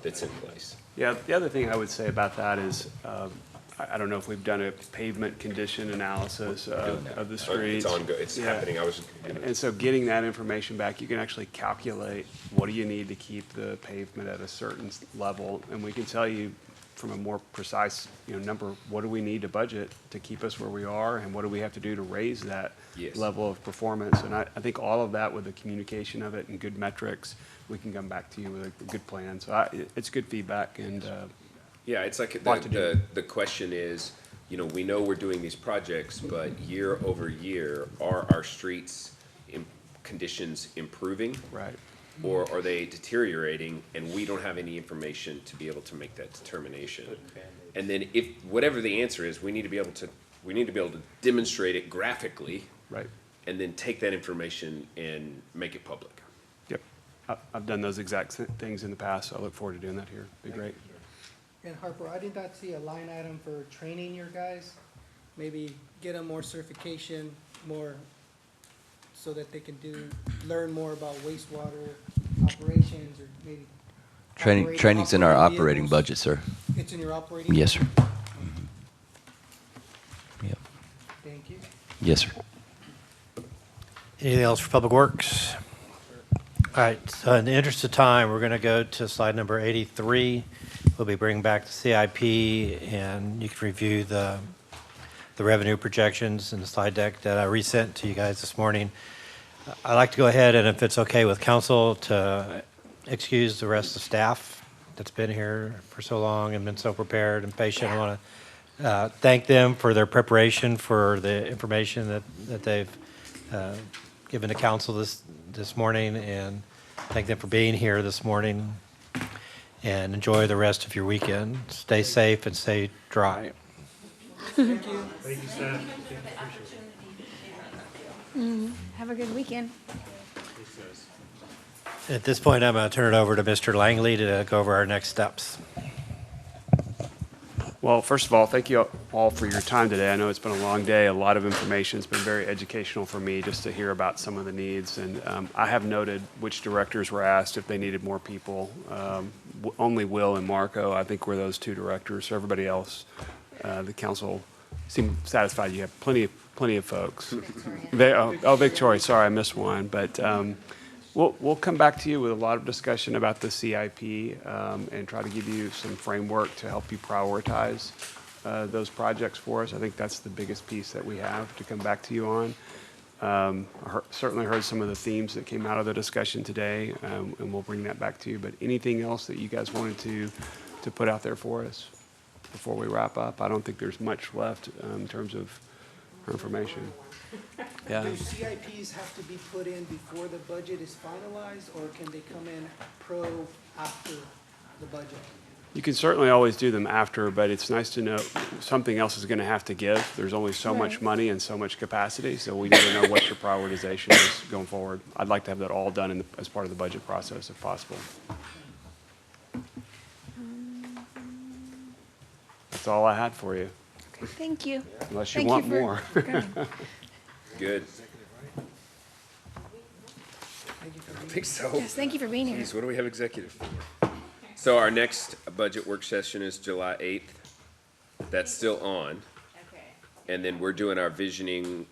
that's in place. Yeah, the other thing I would say about that is, I don't know if we've done a pavement condition analysis of the streets. It's ongoing, it's happening, And so getting that information back, you can actually calculate what do you need to keep the pavement at a certain level, and we can tell you from a more precise, number, what do we need to budget to keep us where we are, and what do we have to do to raise that level of performance? And I think all of that with the communication of it and good metrics, we can come back to you with a good plan. So it's good feedback, and yeah, it's like the question is, we know we're doing these projects, but year over year, are our streets conditions improving? Right. Or are they deteriorating and we don't have any information to be able to make that determination? And then if whatever the answer is, we need to be able to demonstrate it graphically. Right. And then take that information and make it public. Yep. I've done those exact things in the past, so I look forward to doing that here. It'd be great. And Harper, I did not see a line item for training your guys. Maybe get them more certification, more, so that they can learn more about wastewater operations or maybe. Training's in our operating budget, sir. It's in your operating? Yes, sir. budget? Yep. Thank you. Yes, sir. Anything else for Public Works? All right, so in the interest of time, we're going to go to slide number 83. We'll be bringing back the CIP, and you can review the revenue projections in the slide deck that I resent to you guys this morning. I'd like to go ahead, and if it's okay with council, to excuse the rest of the staff that's been here for so long and been so prepared and patient. I want to thank them for their preparation for the information that they've given to council this morning, and thank them for being here this morning, and enjoy the rest of your weekend. Stay safe and stay dry. Thank you. Thank you, staff. Have a good weekend. At this point, I'm going to turn it over to Mr. Langley to go over our next steps. Well, first of all, thank you all for your time today. I know it's been a long day, a lot of information. It's been very educational for me just to hear about some of the needs. And I have noted which directors were asked if they needed more people. Only Will and Marco, I think, were those two directors. So everybody else, the council seemed satisfied. You have plenty of folks. Victoria, sorry, I missed one. But we'll come back to you with a lot of discussion about the CIP and try to give you some framework to help you prioritize those projects for us. I think that's the biggest piece that we have to come back to you on. Certainly heard some of the themes that came out of the discussion today, and we'll bring that back to you. But anything else that you guys wanted to put out there for us? before we wrap up. I don't think there's much left in terms of information. Yeah. Do CIPs have to be put in before the budget is finalized, or can they come in after the budget? You can certainly always do them after, but it's nice to know something else is going to have to give. There's only so much money and so much capacity, so we need to know what your prioritization is going forward. I'd like to have that all done as part of the budget process if possible. That's all I had for you, Thank you. unless you want more. Good. I think so. Yes, thank you for being here. Jeez, what do we have executive for? So our next budget work session is July 8th. That's still on. And then we're doing our visioning,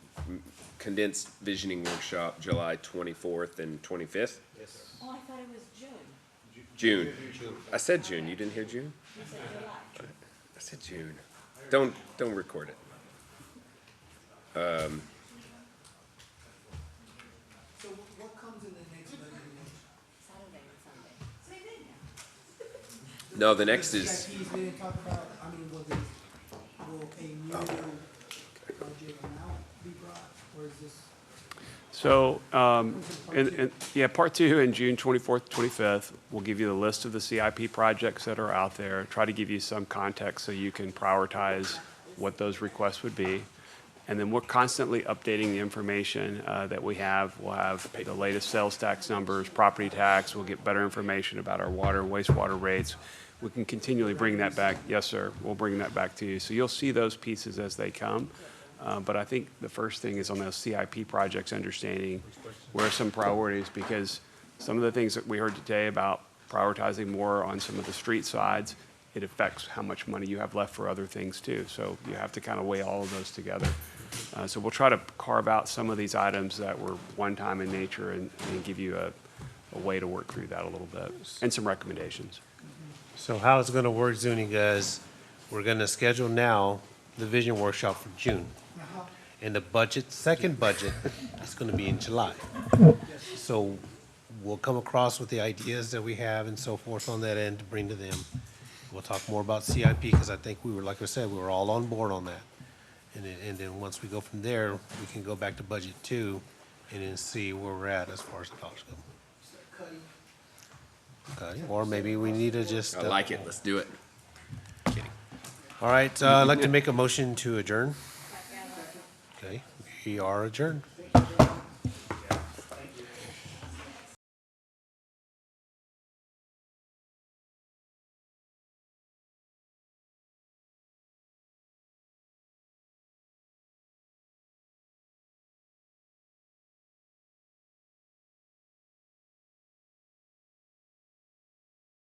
condensed visioning workshop July 24th and 25th. Oh, I thought it was June. June. I said June. You didn't hear June? You said July. I said June. Don't record it. So what comes in the next budget? Saturday and Sunday. No, the next is, CIPs we didn't talk about, I mean, will a new budget amount be brought, or is this? So, part two in June 24th, 25th, we'll give you the list of the CIP projects that are out there, try to give you some context so you can prioritize what those requests would be. And then we're constantly updating the information that we have. We'll have the latest sales tax numbers, property tax, we'll get better information about our water and wastewater rates. We can continually bring that back. Yes, sir, we'll bring that back to you. So you'll see those pieces as they come. But I think the first thing is on those CIP projects, understanding where are some priorities, because some of the things that we heard today about prioritizing more on some of the street sides, it affects how much money you have left for other things too. So you have to kind of weigh all of those together. So we'll try to carve out some of these items that were one-time in nature and give you a way to work through that a little bit, and some recommendations. So how it's gonna work, Zuniga, is we're gonna schedule now the vision workshop for June. And the budget, second budget, is gonna be in July. So we'll come across with the ideas that we have and so forth on that end to bring to them. We'll talk more about CIP, because I think we were, like I said, we were all on board on that. And then once we go from there, we can go back to budget two and then see where we're at as far as the dollars go. Okay, or maybe we need to just. I like it. Let's do it. All right, I'd like to make a motion to adjourn. Okay, we are adjourned.